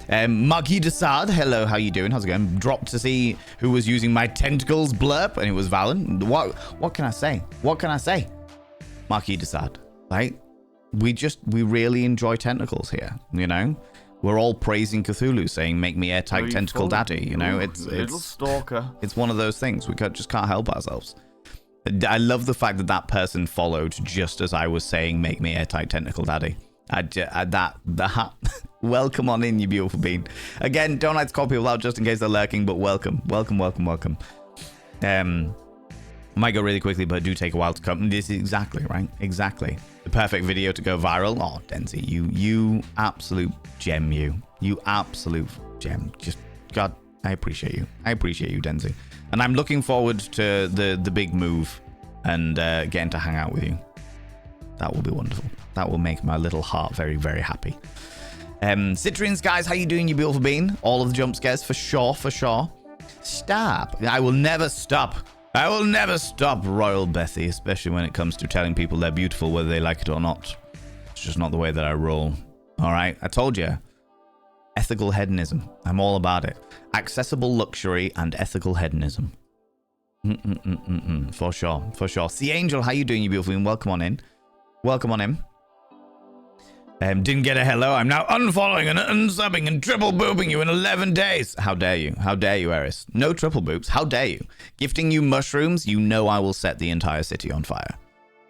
Maggie Desad, hello, how you doing? How's it going? Dropped to see who was using my tentacles blurb, and it was Valen. What can I say? What can I say? Maggie Desad, right? We really enjoy tentacles here, you know? We're all praising Cthulhu, saying, make me airtight tentacle daddy, you know? It's little stalker. It's one of those things. We just can't help ourselves. I love the fact that that person followed just as I was saying, make me airtight tentacle daddy. Welcome on in, you beautiful bean. Again, don't like to call people out just in case they're lurking, but welcome. Might go really quickly, but do take a while to come. This is exactly right. Exactly. The perfect video to go viral. Oh, Denzi, you absolute gem, you absolute gem. Just, God, I appreciate you. Denzi. And I'm looking forward to the big move and getting to hang out with you. That will be wonderful. That will make my little heart very, very happy. Citrians, guys, how you doing, you beautiful bean? All of the jump scares, for sure. Stop. I will never stop, Royal Bethy, especially when it comes to telling people they're beautiful, whether they like it or not. It's just not the way that I roll. All right, I told you. Ethical hedonism. I'm all about it. Accessible luxury and ethical hedonism. For sure. See, Angel, how you doing, you beautiful bean? Welcome on in. Didn't get a hello. I'm now unfollowing and unsubbing and triple booping you in 11 days. How dare you, Eris? No triple boops. How dare you? Gifting you mushrooms, you know I will set the entire city on fire.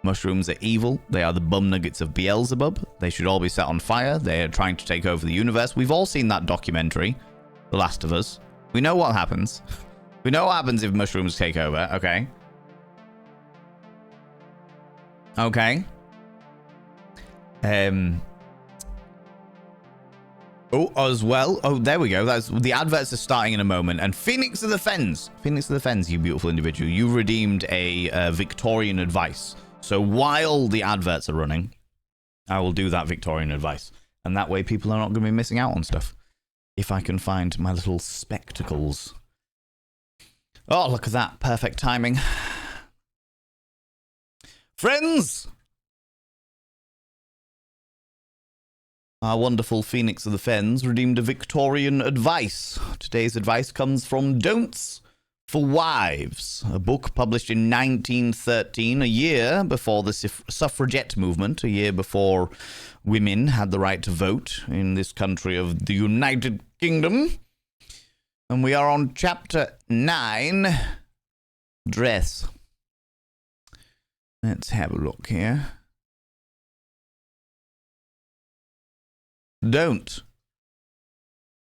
Mushrooms are evil. They are the bum nuggets of Beelzebub. They should all be set on fire. They are trying to take over the universe. We've all seen that documentary, The Last of Us. We know what happens. We know what happens if mushrooms take over, okay? Oh, as well. Oh, there we go. That's the adverts are starting in a moment. And Phoenix of the Fens, you beautiful individual. You redeemed a Victorian advice. So while the adverts are running, I will do that Victorian advice, and that way people are not going to be missing out on stuff. If I can find my little spectacles. Oh, look at that! Perfect timing, friends. Our wonderful Phoenix of the Fens redeemed a Victorian advice. Today's advice comes from Don'ts for Wives, a book published in 1913, a year before the suffragette movement, a year before women had the right to vote in this country of the United Kingdom. And we are on chapter 9, dress. Let's have a look here. Don't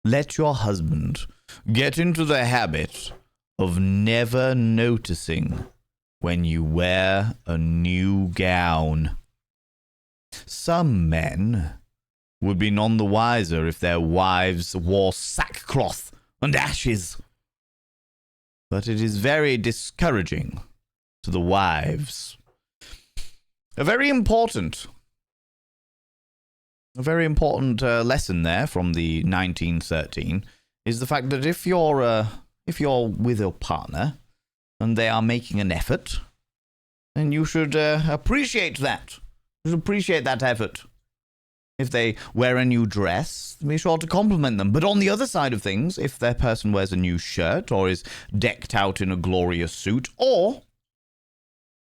let your husband get into the habit of never noticing when you wear a new gown. Some men would be none the wiser if their wives wore sackcloth and ashes. But it is very discouraging to the wives. A very important lesson there from the 1913 is the fact that if you're with your partner and they are making an effort, then you should appreciate that. You should appreciate that effort. If they wear a new dress, be sure to compliment them. But on the other side of things, if their person wears a new shirt or is decked out in a glorious suit, or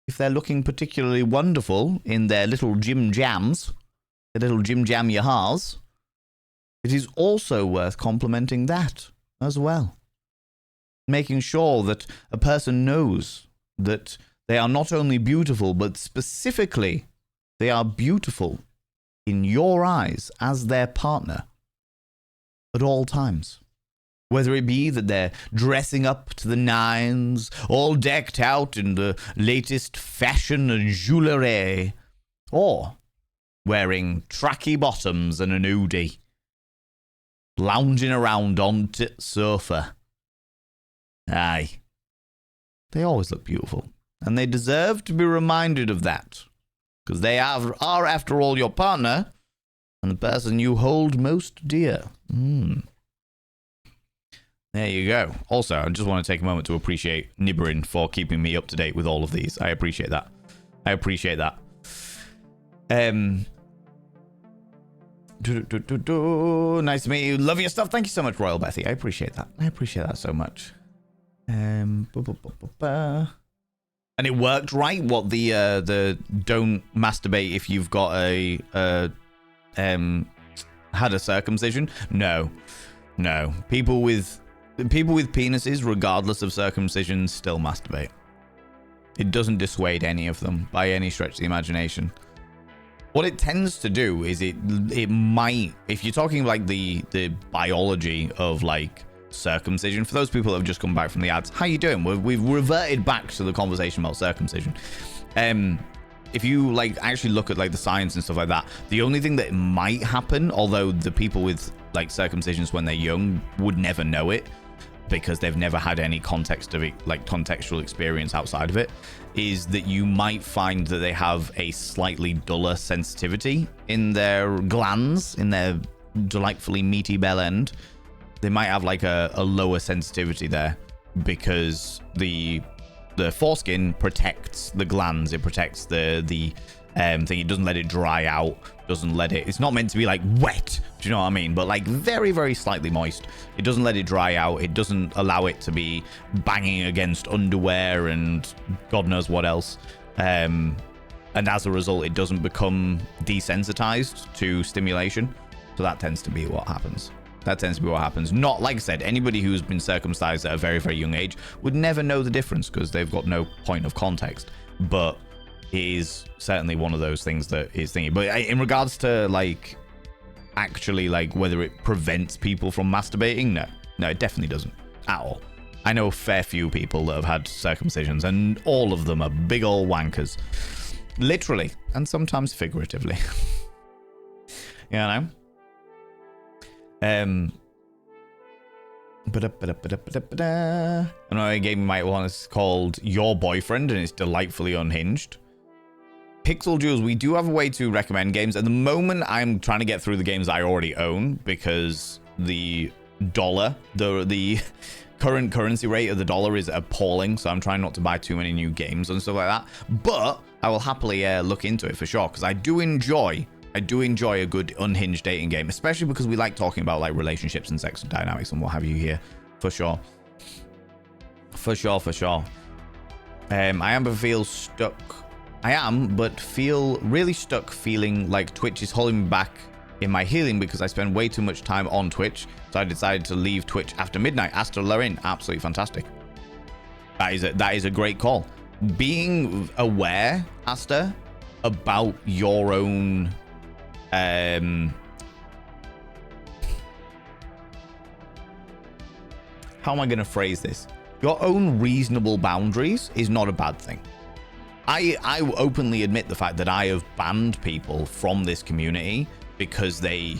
if they're looking particularly wonderful in their little Jim Jams, the little Jim Jam Yahars, it is also worth complimenting that as well. Making sure that a person knows that they are not only beautiful, but specifically they are beautiful in your eyes as their partner at all times. Whether it be that they're dressing up to the nines, all decked out in the latest fashion and jewellery, or wearing tracky bottoms and an hoodie, lounging around on the sofa. Aye. They always look beautiful, and they deserve to be reminded of that, because they are, after all, your partner and the person you hold most dear. There you go. Also, I just want to take a moment to appreciate Nibberin for keeping me up to date with all of these. I appreciate that. I appreciate that. Nice to meet you. Love your stuff. Thank you so much, Royal Bethy. I appreciate that. I appreciate that so much. And it worked, right? What the don't masturbate if you've got had a circumcision? No. People with penises, regardless of circumcision, still masturbate. It doesn't dissuade any of them by any stretch of the imagination. What it tends to do is it might, if you're talking like the biology of like circumcision, for those people that have just come back from the ads, how you doing? We've reverted back to the conversation about circumcision. If you like actually look at like the science and stuff like that, the only thing that might happen, although the people with like circumcisions when they're young would never know it because they've never had any context of it, like contextual experience outside of it, is that you might find that they have a slightly duller sensitivity in their glands, in their delightfully meaty bell end. They might have like a lower sensitivity there because the foreskin protects the glands. It protects the thing. It doesn't let it dry out. Doesn't let it. It's not meant to be like wet. Do you know what I mean? But like very, very slightly moist. It doesn't let it dry out. It doesn't allow it to be banging against underwear and God knows what else. And as a result, it doesn't become desensitized to stimulation. So that tends to be what happens. Not, like I said, anybody who's been circumcised at a very, very young age would never know the difference because they've got no point of context. But it is certainly one of those things that is thinking. But in regards to like actually like whether it prevents people from masturbating, no, it definitely doesn't at all. I know a fair few people that have had circumcisions and all of them are big old wankers, literally and sometimes figuratively. You know. Another game you might want is called Your Boyfriend, and it's delightfully unhinged. Pixel Jewels, we do have a way to recommend games. At the moment, I'm trying to get through the games I already own because the dollar, the current currency rate of the dollar is appalling. So I'm trying not to buy too many new games and stuff like that. But I will happily look into it for sure because I do enjoy a good unhinged dating game, especially because we like talking about like relationships and sex dynamics and what have you here, for sure. I am, but feel really stuck feeling like Twitch is holding me back in my healing because I spend way too much time on Twitch. So I decided to leave Twitch after midnight. Asta Lorin, absolutely fantastic. That is a great call. Being aware, Asta, about your own how am I going to phrase this? Your own reasonable boundaries is not a bad thing. I openly admit the fact that I have banned people from this community because they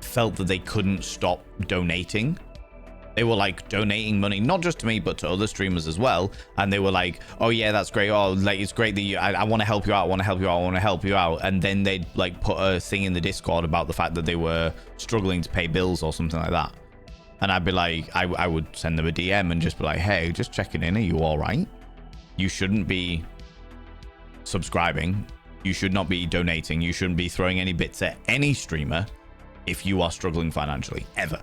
felt that they couldn't stop donating. They were like donating money, not just to me, but to other streamers as well. And they were like, oh yeah, that's great. Oh, like, it's great that you, I want to help you out. I want to help you out. And then they'd like put a thing in the Discord about the fact that they were struggling to pay bills or something like that. And I'd be like, I would send them a DM and just be like, hey, just checking in. Are you all right? You shouldn't be subscribing. You should not be donating. You shouldn't be throwing any bits at any streamer if you are struggling financially. Ever.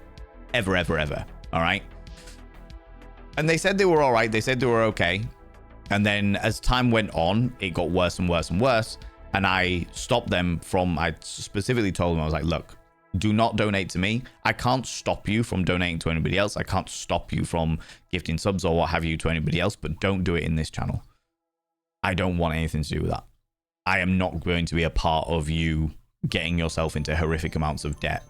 All right. And they said they were all right. They said they were okay. And then as time went on, it got worse and worse and worse. And I stopped them from, I specifically told them, I was like, look, do not donate to me. I can't stop you from donating to anybody else. I can't stop you from gifting subs or what have you to anybody else, but don't do it in this channel. I don't want anything to do with that. I am not going to be a part of you getting yourself into horrific amounts of debt.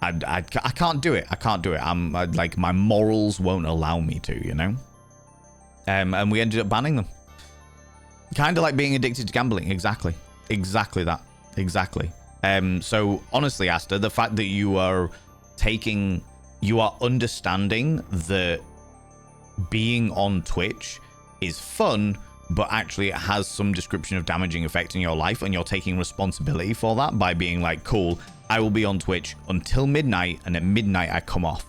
I can't do it. I'm like, my morals won't allow me to, you know? And we ended up banning them. Kind of like being addicted to gambling. Exactly that. Exactly. So honestly, Asta, the fact that you are understanding that being on Twitch is fun, but actually it has some description of damaging effect in your life, and you're taking responsibility for that by being like, cool, I will be on Twitch until midnight, and at midnight I come off.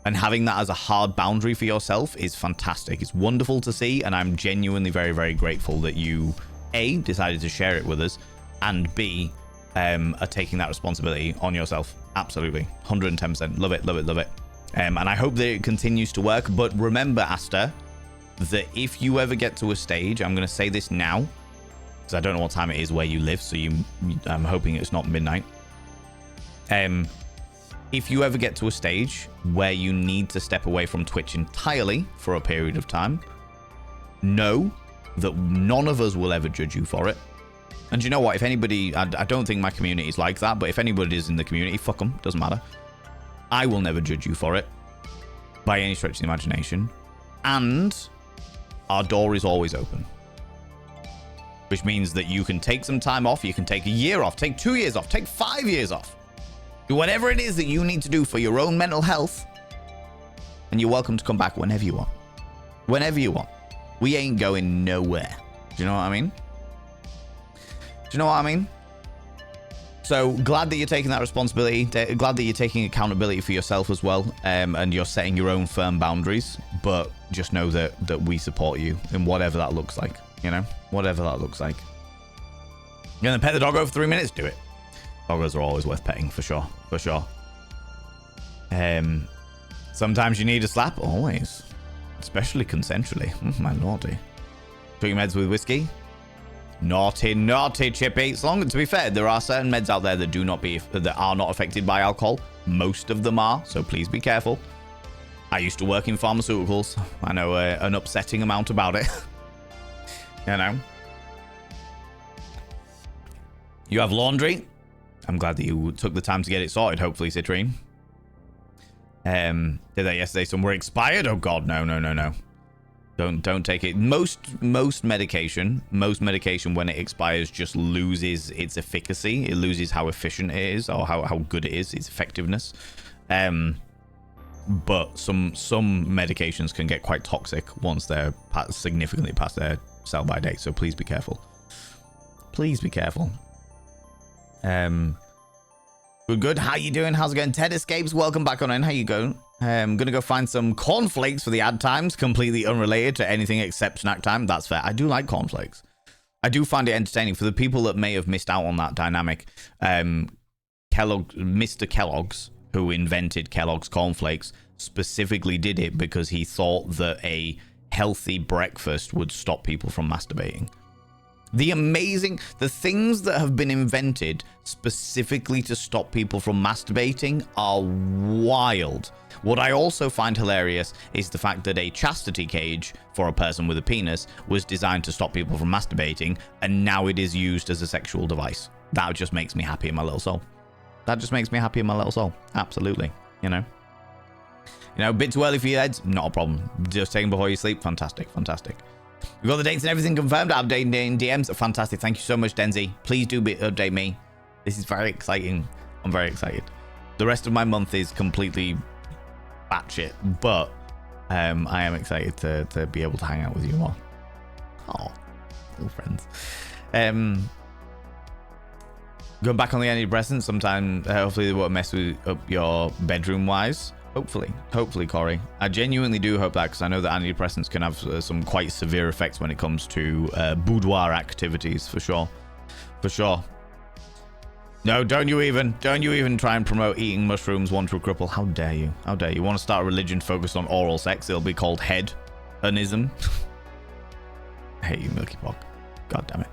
And having that as a hard boundary for yourself is fantastic. It's wonderful to see, and I'm genuinely very, very grateful that you, A, decided to share it with us, and B, are taking that responsibility on yourself. Absolutely. 110%. Love it, love it, love it. And I hope that it continues to work. But remember, Asta, that if you ever get to a stage, I'm going to say this now, because I don't know what time it is where you live, so I'm hoping it's not midnight. If you ever get to a stage where you need to step away from Twitch entirely for a period of time, know that none of us will ever judge you for it. And you know what? If anybody, I don't think my community is like that, but if anybody is in the community, fuck them, doesn't matter. I will never judge you for it by any stretch of the imagination. And our door is always open. Which means that you can take some time off, you can take a year off, take 2 years off, take 5 years off. Do whatever it is that you need to do for your own mental health. And you're welcome to come back whenever you want. Whenever you want. We ain't going nowhere. Do you know what I mean? Do you know what I mean? So glad that you're taking that responsibility. Glad that you're taking accountability for yourself as well. And you're setting your own firm boundaries. But just know that we support you in whatever that looks like. You know? Whatever that looks like. You're going to pet the doggo for 3 minutes? Do it. Doggos are always worth petting, for sure. For sure. Sometimes you need a slap. Always. Especially consensually. My lordy. Taking meds with whiskey? Naughty, naughty, Chippy. To be fair, there are certain meds out there that are not affected by alcohol. Most of them are, so please be careful. I used to work in pharmaceuticals. I know an upsetting amount about it. You know. You have laundry. I'm glad that you took the time to get it sorted, hopefully, Citrine. Did that yesterday. Some were expired? Oh, God, no. Don't take it. Most medication, when it expires, just loses its efficacy. It loses how efficient it is, or how good it is, its effectiveness. But some medications can get quite toxic once they're significantly past their sell-by date. So please be careful. Please be careful. Good. How you doing? How's it going? Ted Escapes, welcome back on in. How you going? I'm gonna go find some cornflakes for the ad times, completely unrelated to anything except snack time. That's fair. I do like cornflakes. I do find it entertaining. For the people that may have missed out on that dynamic, Mr. Kellogg's, who invented Kellogg's cornflakes, specifically did it because he thought that a healthy breakfast would stop people from masturbating. The things that have been invented specifically to stop people from masturbating are wild. What I also find hilarious is the fact that a chastity cage for a person with a penis was designed to stop people from masturbating, and now it is used as a sexual device. That just makes me happy in my little soul. Absolutely. You know, a bit too early for your heads? Not a problem. Just taking before you sleep? Fantastic. We've got the dates and everything confirmed. I'm updating in DMs. Fantastic. Thank you so much, Denzi. Please do update me. This is very exciting. I'm very excited. The rest of my month is completely batshit, but I am excited to be able to hang out with you more. Oh, little friends. Going back on the antidepressants sometime. Hopefully they won't mess up your bedroom wise. Hopefully, Corey. I genuinely do hope that, because I know that antidepressants can have some quite severe effects when it comes to boudoir activities, for sure. No, don't you even try and promote eating mushrooms one to a cripple. How dare you? You want to start a religion focused on oral sex? It'll be called hedonism. I hate you, Milky Pog. God damn it.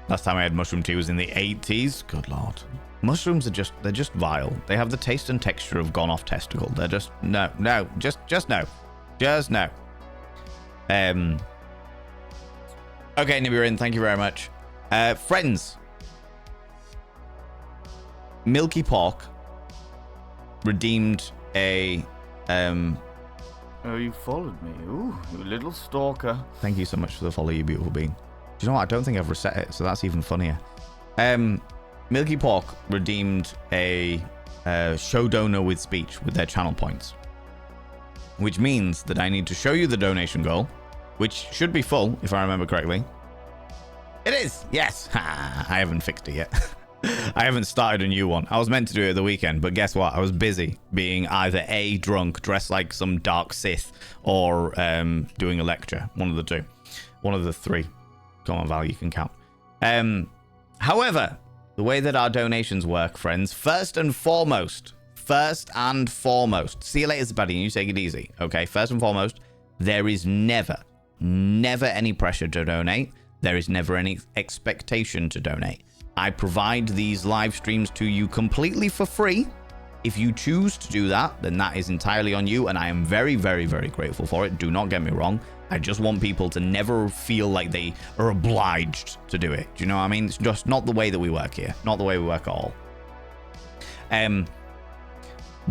Last time I had mushroom tea was in the 80s. Good lord. Mushrooms are they're just vile. They have the taste and texture of gone off testicle. They're just no. Just no. Okay, Nibirin, thank you very much. Friends. Milky Pork redeemed a Oh, you followed me. Ooh, you little stalker. Thank you so much for the follow, you beautiful being. Do you know what? I don't think I've reset it, so that's even funnier. Milky Pork redeemed a show donor with speech with their channel points, which means that I need to show you the donation goal, which should be full if I remember correctly. It is, yes. I haven't fixed it yet. I haven't started a new one. I was meant to do it the weekend, but guess what? I was busy being either A, drunk, dressed like some dark Sith, or doing a lecture. One of the two. One of the three. Come on, Val, you can count. However, the way that our donations work, friends, first and foremost, see you later, buddy, and you take it easy, okay? First and foremost, there is never any pressure to donate. There is never any expectation to donate. I provide these live streams to you completely for free. If you choose to do that, then that is entirely on you, and I am very, very, very grateful for it. Do not get me wrong. I just want people to never feel like they are obliged to do it. Do you know what I mean? It's just not the way that we work here. Not the way we work at all.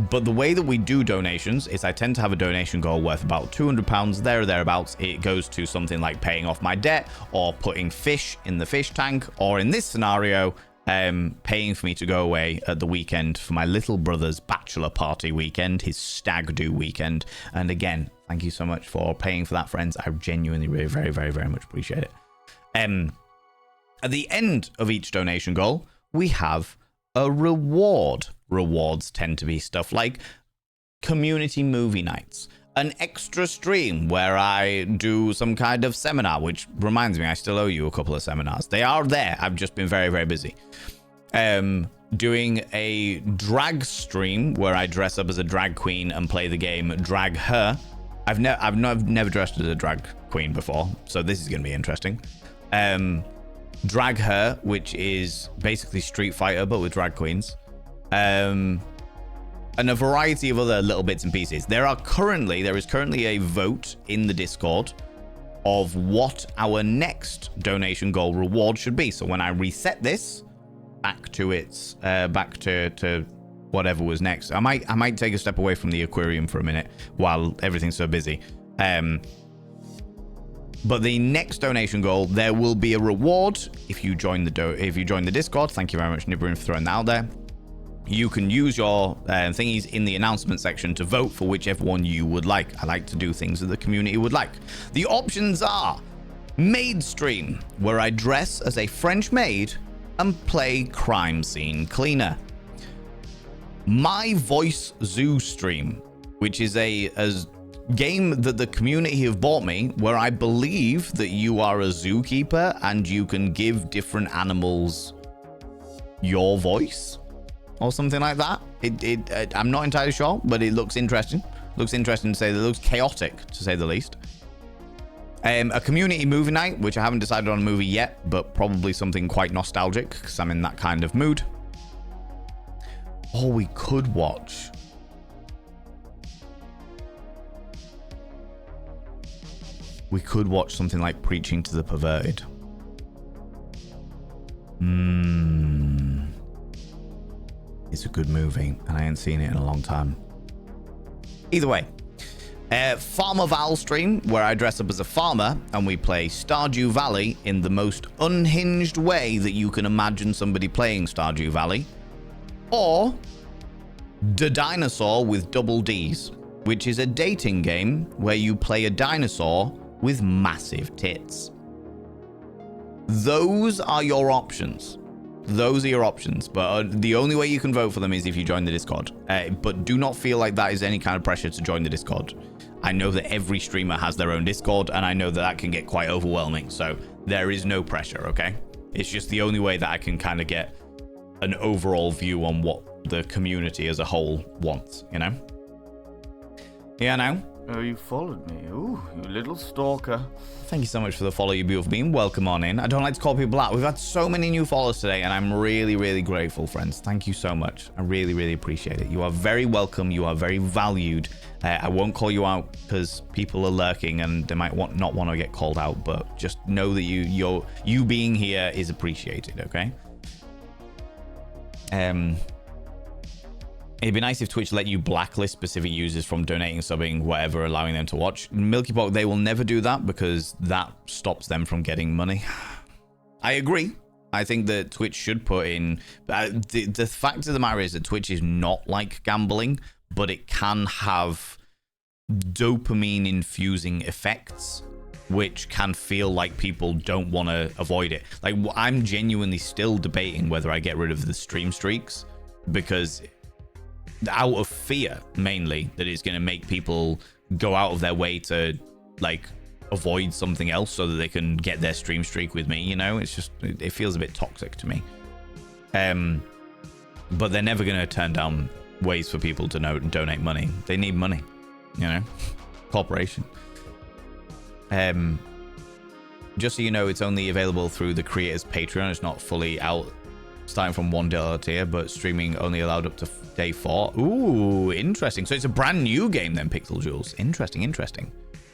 But the way that we do donations is I tend to have a donation goal worth about £200 there or thereabouts. It goes to something like paying off my debt, or putting fish in the fish tank, or in this scenario, paying for me to go away at the weekend for my little brother's bachelor party weekend, his stag do weekend. And again, thank you so much for paying for that, friends. I genuinely really very, very, very much appreciate it. At the end of each donation goal, we have a reward. Rewards tend to be stuff like community movie nights, an extra stream where I do some kind of seminar, which reminds me, I still owe you a couple of seminars. They are there. I've just been very, very busy. Doing a drag stream where I dress up as a drag queen and play the game Drag Her. I've never dressed as a drag queen before, so this is going to be interesting. Drag Her, which is basically Street Fighter but with drag queens. And a variety of other little bits and pieces. There is currently a vote in the Discord of what our next donation goal reward should be. So when I reset this back to its to whatever was next, I might take a step away from the aquarium for a minute while everything's so busy. But the next donation goal, there will be a reward if you join the Discord. Thank you very much, Nibrin, for throwing that out there. You can use your thingies in the announcement section to vote for whichever one you would like. I like to do things that the community would like. The options are maid stream, where I dress as a French maid and play crime scene cleaner. My Voice Zoo stream, which is a game that the community have bought me, where I believe that you are a zookeeper and you can give different animals your voice. Or something like that. I'm not entirely sure, but it looks interesting. Looks interesting to say. It looks chaotic, to say the least. A community movie night, which I haven't decided on a movie yet, but probably something quite nostalgic, because I'm in that kind of mood. Or we could watch... We could watch something like Preaching to the Perverted. It's a good movie, and I ain't seen it in a long time. Either way, Farmer Val stream, where I dress up as a farmer and we play Stardew Valley in the most unhinged way that you can imagine somebody playing Stardew Valley. Or The Dinosaur with double D's, which is a dating game where you play a dinosaur with massive tits. Those are your options. But the only way you can vote for them is if you join the Discord. But do not feel like that is any kind of pressure to join the Discord. I know that every streamer has their own Discord, and I know that can get quite overwhelming. So there is no pressure, okay? It's just the only way that I can kind of get an overall view on what the community as a whole wants, you know? Yeah, no? Oh, you followed me. Ooh, you little stalker. Thank you so much for the follow, you beautiful being. Welcome on in. I don't like to call people out. We've had so many new followers today, and I'm really, really grateful, friends. Thank you so much. I really, really appreciate it. You are very welcome. You are very valued. I won't call you out because people are lurking and they might not want to get called out, but just know that you being here is appreciated, okay? It'd be nice if Twitch let you blacklist specific users from donating, subbing, whatever, allowing them to watch. Milky Pop, they will never do that because that stops them from getting money. I agree. I think that Twitch should put in... the fact of the matter is that Twitch is not like gambling, but it can have dopamine-infusing effects which can feel like people don't want to avoid it. Like, I'm genuinely still debating whether I get rid of the stream streaks, because out of fear, mainly, that it's going to make people go out of their way to, like, avoid something else so that they can get their stream streak with me, you know? It's just, it feels a bit toxic to me. But they're never going to turn down ways for people to donate money. They need money, you know? Corporation. Just so you know, it's only available through the creator's Patreon. It's not fully out, starting from $1 tier, but streaming only allowed up to day 4. Ooh, interesting. So it's a brand new game then, Pixel Jules. Interesting.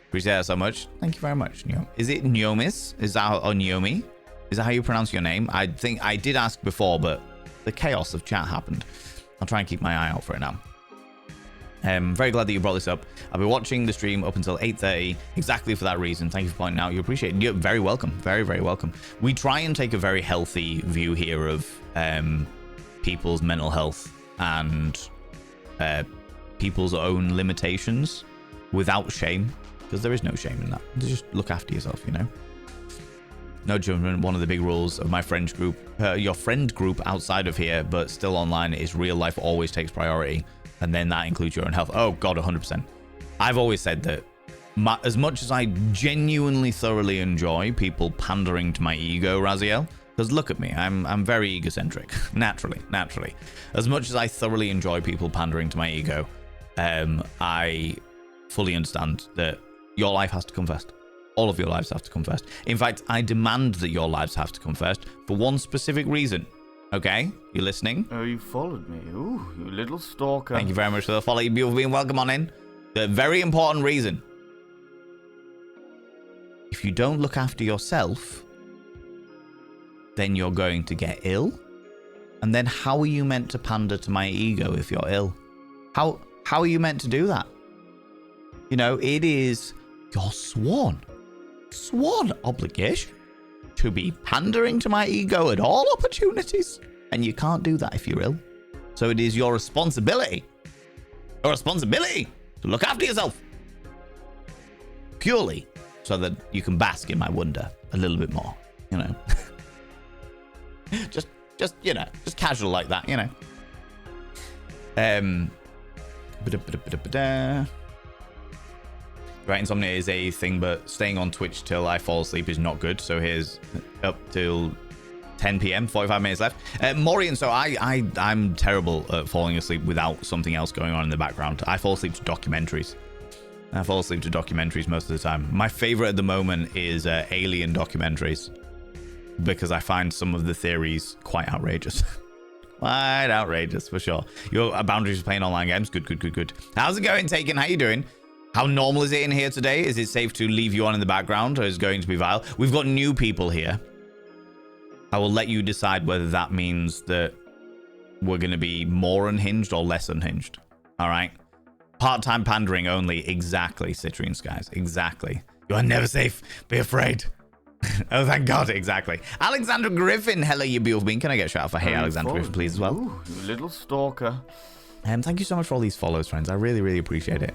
Appreciate that so much. Thank you very much. Is it Nyomis? Is that, or Nyomi? Is that how you pronounce your name? I think I did ask before, but the chaos of chat happened. I'll try and keep my eye out for it now. Very glad that you brought this up. I'll be watching the stream up until 8:30, exactly for that reason. Thank you for pointing out. You appreciate it. You're very welcome. Very, very welcome. We try and take a very healthy view here of people's mental health and people's own limitations without shame, because there is no shame in that. Just look after yourself, you know? No judgment. One of the big rules of my friend group, your friend group outside of here, but still online, is real life always takes priority. And then that includes your own health. Oh, God, 100%. I've always said that as much as I genuinely thoroughly enjoy people pandering to my ego, Raziel, because look at me, I'm very egocentric, naturally. As much as I thoroughly enjoy people pandering to my ego, I fully understand that your life has to come first. All of your lives have to come first. In fact, I demand that your lives have to come first for one specific reason. Okay, you listening? Oh, you followed me. Ooh, you little stalker. Thank you very much for the follow. You've been welcome on in. The very important reason. If you don't look after yourself, then you're going to get ill. And then how are you meant to pander to my ego if you're ill? How are you meant to do that? You know, it is your sworn obligation to be pandering to my ego at all opportunities, and you can't do that if you're ill. So it is your responsibility to look after yourself, purely so that you can bask in my wonder a little bit more, you know. just you know, just casual like that, you know. Right, insomnia is a thing, but staying on Twitch till I fall asleep is not good. So here's up till 10 p.m. 45 minutes left. Maureen, so I'm terrible at falling asleep without something else going on in the background. I fall asleep to documentaries. Most of the time. My favorite at the moment is alien documentaries, because I find some of the theories quite outrageous. Quite outrageous, for sure. Your boundaries for playing online games? Good. How's it going, Taken? How you doing? How normal is it in here today? Is it safe to leave you on in the background, or is it going to be vile? We've got new people here. I will let you decide whether that means that we're going to be more unhinged or less unhinged. All right? Part-time pandering only. Exactly, Citrine Skies. Exactly. You are never safe. Be afraid. Oh, thank God. Exactly. Alexandra Griffin. Hello, you beautiful being. Can I get a shout out for Hey Alexandra Griffin, please, as well? Ooh, you little stalker. Thank you so much for all these follows, friends. I really, really appreciate it.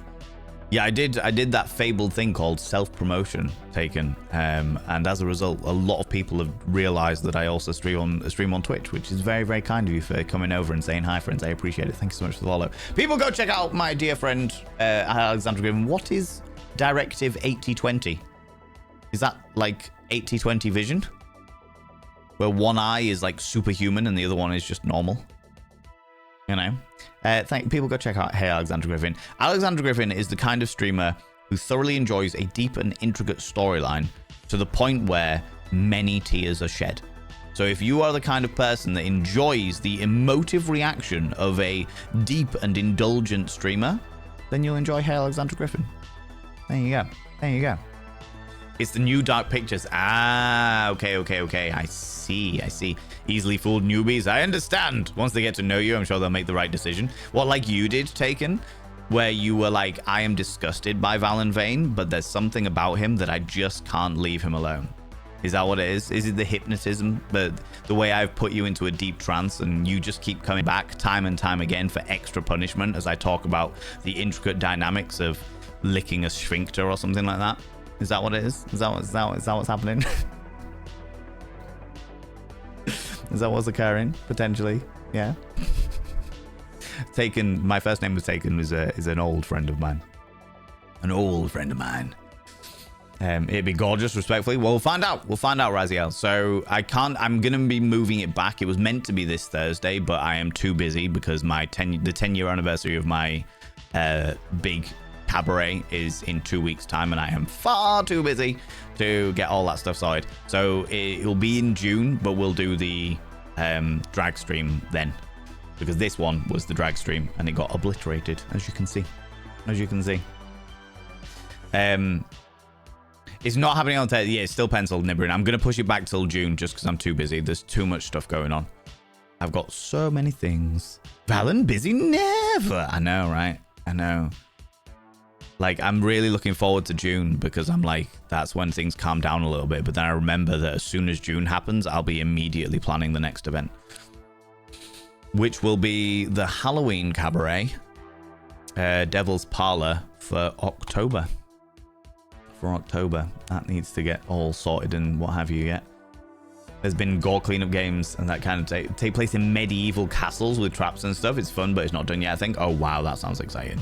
Yeah, I did that fabled thing called self-promotion, Taken, and as a result, a lot of people have realized that I also stream on Twitch, which is very, very kind of you for coming over and saying hi, friends. I appreciate it. Thank you so much for the follow. People, go check out my dear friend Alexandra Griffin. What is Directive 8020? Is that like 80/20 vision, where one eye is like superhuman and the other one is just normal? You know, people go check out Hey Alexandra Griffin. Alexandra Griffin is the kind of streamer who thoroughly enjoys a deep and intricate storyline to the point where many tears are shed. So if you are the kind of person that enjoys the emotive reaction of a deep and indulgent streamer, then you'll enjoy Hey Alexandra Griffin. There you go. It's the new Dark Pictures. Ah, okay. I see. Easily fooled newbies. I understand. Once they get to know you, I'm sure they'll make the right decision. What, like you did, Taken? Where you were like, I am disgusted by Valen Vane, but there's something about him that I just can't leave him alone. Is that what it is? Is it the hypnotism? The way I've put you into a deep trance and you just keep coming back time and time again for extra punishment as I talk about the intricate dynamics of licking a sphincter or something like that? Is that what it is? Is that what's happening? Is that what's occurring potentially? Yeah. Taken. My first name was taken. Is an old friend of mine. An old friend of mine. It'd be gorgeous, respectfully. Well, we'll find out. We'll find out, Raziel. So I'm gonna be moving it back. It was meant to be this Thursday, but I am too busy because the 10-year anniversary of my big cabaret is in 2 weeks' time, and I am far too busy to get all that stuff sorted. So it'll be in June, but we'll do the drag stream then, because this one was the drag stream and it got obliterated, as you can see. It's not happening on Thursday. Yeah, it's still penciled, Nibbering. I'm going to push it back till June just because I'm too busy. There's too much stuff going on. I've got so many things. Valen, busy never. I know, right? I know. Like, I'm really looking forward to June because I'm like, that's when things calm down a little bit. But then I remember that as soon as June happens, I'll be immediately planning the next event, which will be the Halloween Cabaret, Devil's Parlor for October. That needs to get all sorted and what have you yet. There's been gore cleanup games and that kind of take place in medieval castles with traps and stuff. It's fun, but it's not done yet, I think. Oh, wow, that sounds exciting.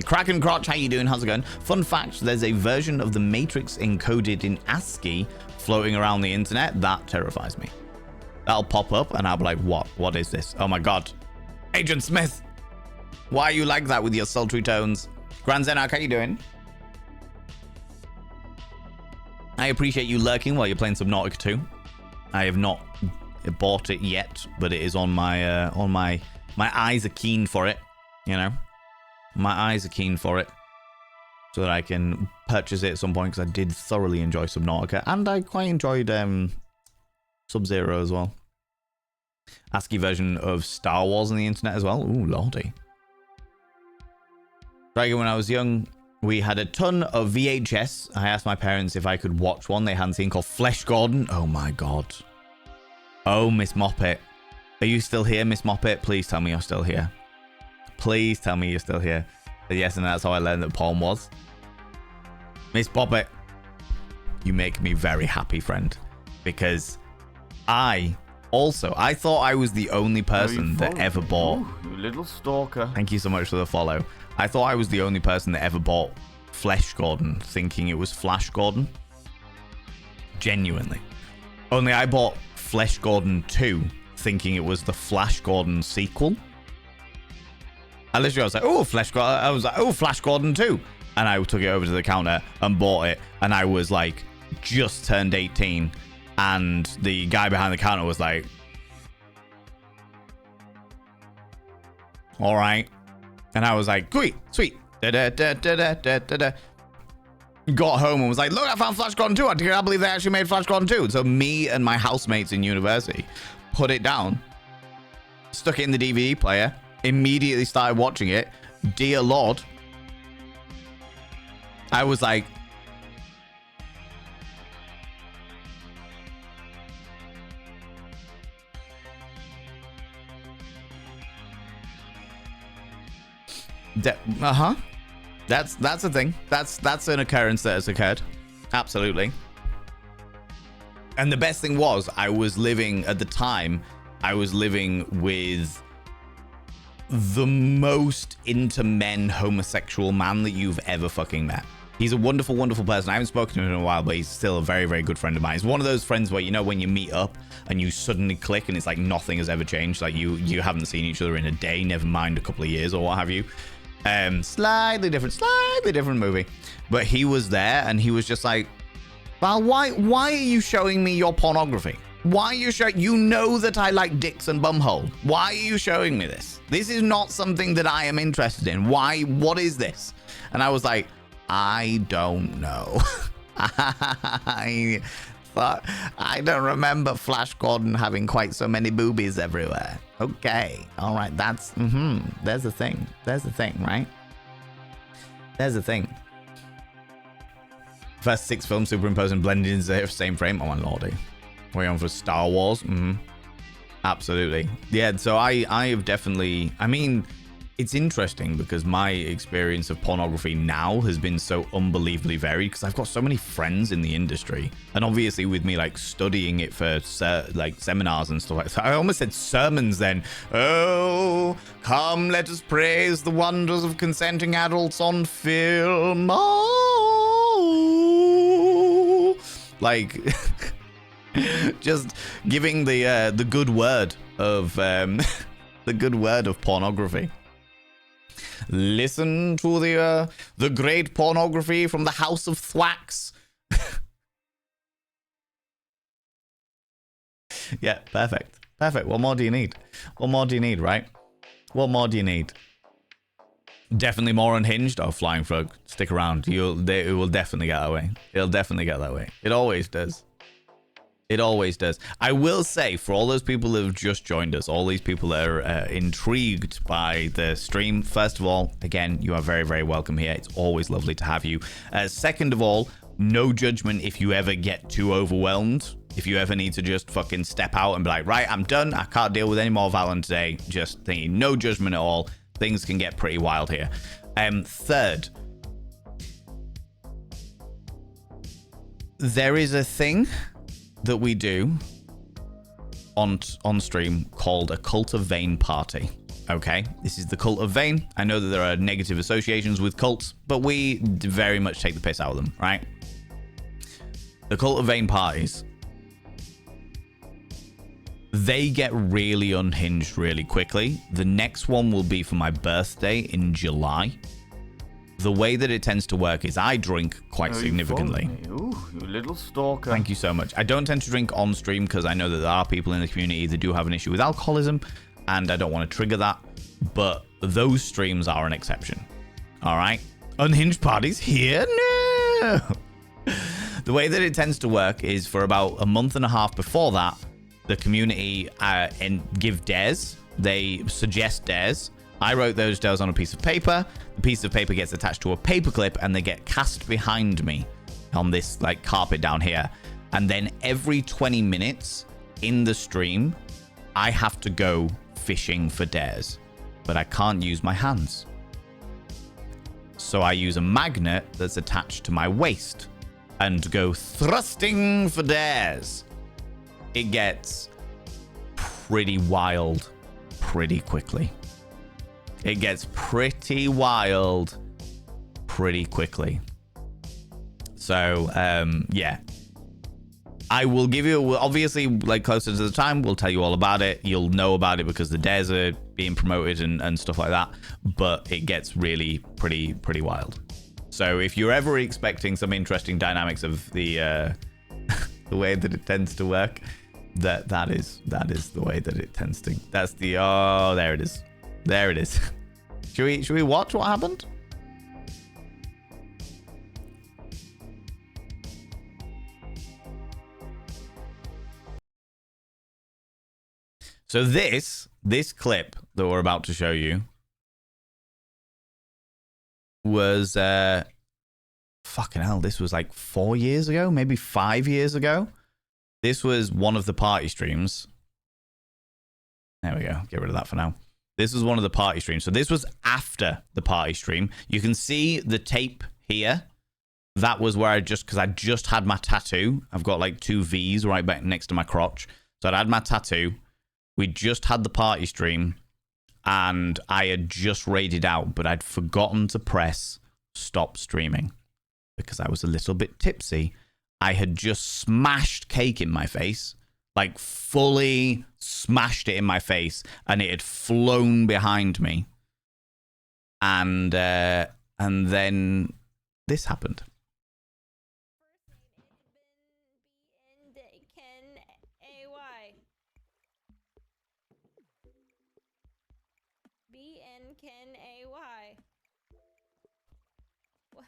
Kraken Crotch, how you doing? How's it going? Fun fact, there's a version of the Matrix encoded in ASCII floating around the internet. That terrifies me. That'll pop up and I'll be like, what? What is this? Oh my God. Agent Smith. Why are you like that with your sultry tones? Grand Zenak, how you doing? I appreciate you lurking while you're playing Subnautica 2. I have not bought it yet, but it is on my eyes are keen for it, you know. My eyes are keen for it so that I can purchase it at some point because I did thoroughly enjoy Subnautica and I quite enjoyed Sub-Zero as well. ASCII version of Star Wars on the internet as well. Ooh, lordy. Dragon, when I was young, we had a ton of VHS. I asked my parents if I could watch one they hadn't seen called Flesh Gordon. Oh my God. Oh, Miss Moppet. Are you still here, Miss Moppet? Please tell me you're still here. Please tell me you're still here. But yes, and that's how I learned that porn was. Miss Moppet, you make me very happy, friend. Because I thought I was the only person that ever bought... Ooh, you little stalker. Thank you so much for the follow. I thought I was the only person that ever bought Flesh Gordon thinking it was Flash Gordon. Genuinely. Only I bought Flesh Gordon 2 thinking it was the Flash Gordon sequel. I was like, oh, Flash Gordon 2. And I took it over to the counter and bought it. And I was like, just turned 18. And the guy behind the counter was like, all right. And I was like, sweet. Got home and was like, look, I found Flash Gordon 2. I can't believe they actually made Flash Gordon 2. So me and my housemates in university put it down, stuck it in the DVD player, immediately started watching it. Dear Lord. I was like, That's a thing. That's an occurrence that has occurred. Absolutely. And the best thing was, I was living with the most into men homosexual man that you've ever fucking met. He's a wonderful, wonderful person. I haven't spoken to him in a while, but he's still a very, very good friend of mine. He's one of those friends where, you know, when you meet up and you suddenly click and it's like nothing has ever changed. Like you haven't seen each other in a day, never mind a couple of years or what have you. Slightly different movie. But he was there and he was just like, well, why are you showing me your pornography? Why are you showing? You know that I like dicks and bumhole. Why are you showing me this? This is not something that I am interested in. Why? What is this? And I was like, I don't know. I don't remember Flash Gordon having quite so many boobies everywhere. Okay. All right. That's, There's a thing. Right? There's a thing. First 6 films superimposed and blended into the same frame. Oh my lordy. We're on for Star Wars. Absolutely. Yeah. So I have definitely, I mean, it's interesting because my experience of pornography now has been so unbelievably varied because I've got so many friends in the industry, and obviously with me like studying it for like seminars and stuff like that. I almost said sermons then. Oh, come, let us praise the wonders of consenting adults on film. Oh, like just giving the good word of the good word of pornography. Listen to the great pornography from the House of Thwacks. Yeah, perfect. Perfect. What more do you need? What more do you need, right? What more do you need? Definitely more unhinged. Oh, Flying Frog, stick around. It will definitely get that way. It'll definitely get that way. It always does. It always does. I will say, for all those people that have just joined us, all these people that are intrigued by the stream, first of all, again, you are very, very welcome here. It's always lovely to have you. Second of all, no judgment if you ever get too overwhelmed. If you ever need to just fucking step out and be like, right, I'm done. I can't deal with any more Valorant today. Just thinking, no judgment at all. Things can get pretty wild here. Third, there is a thing that we do on stream called a Cult of Vane party. Okay, this is the Cult of Vane. I know that there are negative associations with cults, but we very much take the piss out of them, right? The Cult of Vane parties, they get really unhinged really quickly. The next one will be for my birthday in July. The way that it tends to work is I drink quite significantly. Ooh, you little stalker. Thank you so much. I don't tend to drink on stream because I know that there are people in the community that do have an issue with alcoholism, and I don't want to trigger that. But those streams are an exception. All right? Unhinged parties here? No! The way that it tends to work is for about a month and a half before that, the community give dares. They suggest dares. I wrote those dares on a piece of paper. The piece of paper gets attached to a paperclip and they get cast behind me on this like carpet down here. And then every 20 minutes in the stream, I have to go fishing for dares, but I can't use my hands. So I use a magnet that's attached to my waist and go thrusting for dares. It gets pretty wild pretty quickly. It gets pretty wild pretty quickly. So, yeah. I will give you, obviously, like closer to the time, we'll tell you all about it. You'll know about it because the dares are being promoted and stuff like that. But it gets really pretty wild. So if you're ever expecting some interesting dynamics of the the way that it tends to work, that is the way that it tends to. That's the, oh, there it is. There it is. Should we watch what happened? So this clip that we're about to show you was fucking hell, this was like 4 years ago, maybe 5 years ago. This was one of the party streams. There we go. Get rid of that for now. This was one of the party streams. So this was after the party stream. You can see the tape here. That was where because I just had my tattoo. I've got like 2 V's right back next to my crotch. So I'd had my tattoo. We just had the party stream and I had just raided out, but I'd forgotten to press stop streaming because I was a little bit tipsy. I had just smashed cake in my face. Like fully smashed it in my face, and it had flown behind me. And then this happened. B-N-K-N-A-Y. What?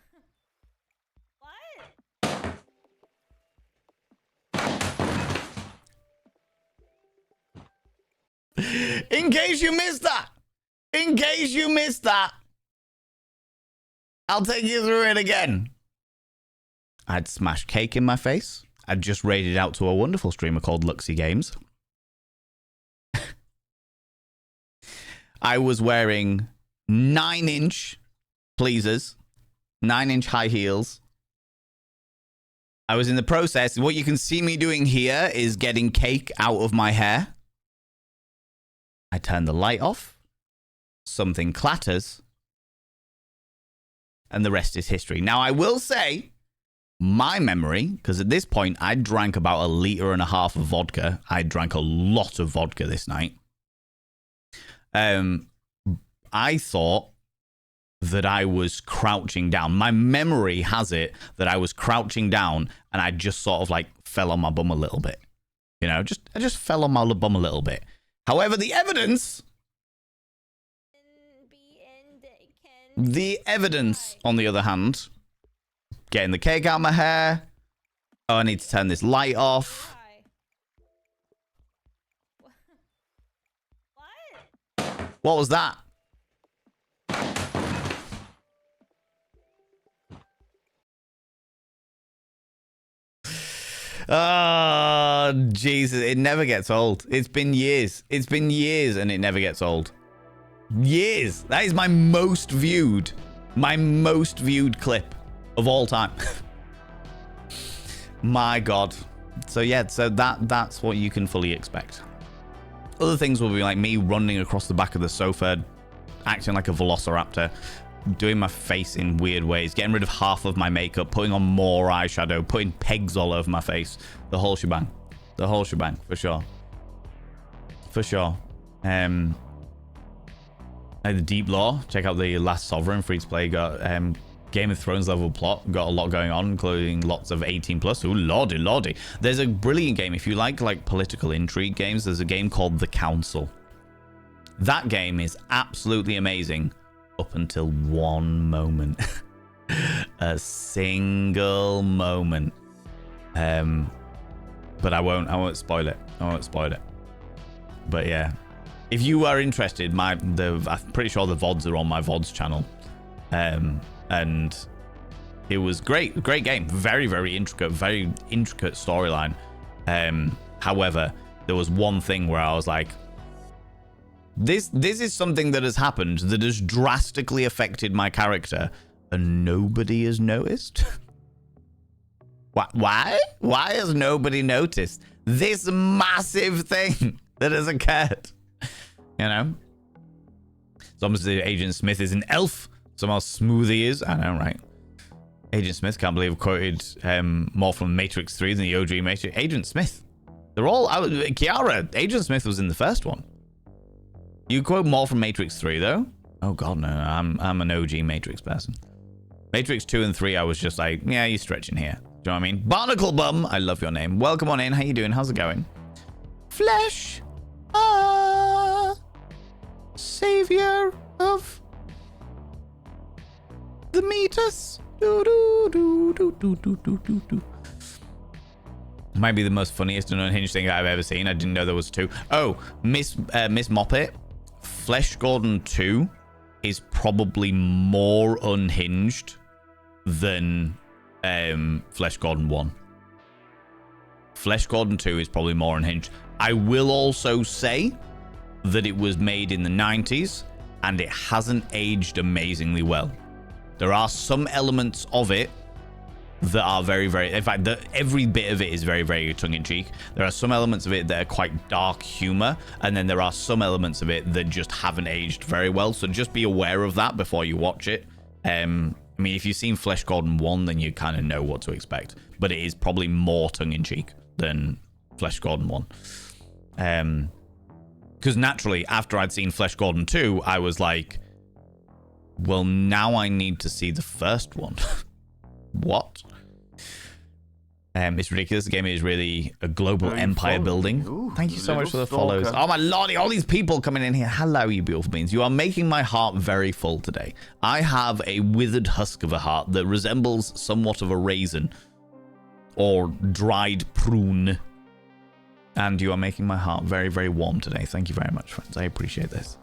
In case you missed that, I'll take you through it again. I'd smashed cake in my face. I'd just raided out to a wonderful streamer called Luxy Games. I was wearing 9-inch pleasers, 9-inch high heels. I was in the process. What you can see me doing here is getting cake out of my hair. I turn the light off. Something clatters. And the rest is history. Now, I will say, my memory, because at this point, I drank about 1.5 liters of vodka. I drank a lot of vodka this night. I thought that I was crouching down. My memory has it that I was crouching down and I just sort of like fell on my bum a little bit. You know, I just fell on my bum a little bit. However, the evidence, on the other hand, getting the cake out of my hair. Oh, I need to turn this light off. What was that? Oh, Jesus. It never gets old. It's been years. It's been years and it never gets old. Years. That is my most viewed clip of all time. My God. So yeah, so that's what you can fully expect. Other things will be like me running across the back of the sofa, acting like a velociraptor, doing my face in weird ways, getting rid of half of my makeup, putting on more eyeshadow, putting pegs all over my face. The whole shebang. The whole shebang, for sure. For sure. The Deep Lore. Check out the Last Sovereign free-to-play. Got Game of Thrones level plot. Got a lot going on, including lots of 18+. Ooh, lordy, lordy. There's a brilliant game. If you like political intrigue games, there's a game called The Council. That game is absolutely amazing. Up until one moment. A single moment. But I won't spoil it. But yeah. If you are interested, I'm pretty sure the VODs are on my VODs channel. And it was great. Great game. Very, very intricate storyline. However, there was one thing where I was like, This is something that has happened that has drastically affected my character, and nobody has noticed. Why? Why has nobody noticed this massive thing that has occurred? You know? Someone said Agent Smith is an elf. Somehow smooth he is. I know, right? Agent Smith, can't believe I quoted more from Matrix 3 than the OG Matrix. Agent Smith. They're all out. Kiara, Agent Smith was in the first one. You quote more from Matrix 3, though? Oh, God, no. I'm an OG Matrix person. Matrix 2 and 3, I was just like, yeah, you're stretching here. Do you know what I mean? Barnacle Bum, I love your name. Welcome on in. How you doing? How's it going? Flesh. Savior of the Metus. Might be the most funniest and unhinged thing I've ever seen. I didn't know there was two. Oh, Miss Moppet. Flesh Gordon 2 is probably more unhinged than Flesh Gordon 1. Flesh Gordon 2 is probably more unhinged. I will also say that it was made in the 90s and it hasn't aged amazingly well. There are some elements of it that are very, very... In fact, every bit of it is very, very tongue-in-cheek. There are some elements of it that are quite dark humor, and then there are some elements of it that just haven't aged very well, so just be aware of that before you watch it. I mean, if you've seen Flesh Gordon 1, then you kind of know what to expect, but it is probably more tongue-in-cheek than Flesh Gordon 1. Because naturally, after I'd seen Flesh Gordon 2, I was like, well, now I need to see the first one. What? It's ridiculous. The game is really a global empire building. Ooh, thank you so much for the follows. Oh my lordy, all these people coming in here. Hello, you beautiful beings. You are making my heart very full today. I have a withered husk of a heart that resembles somewhat of a raisin or dried prune. And you are making my heart very, very warm today. Thank you very much, friends. I appreciate this.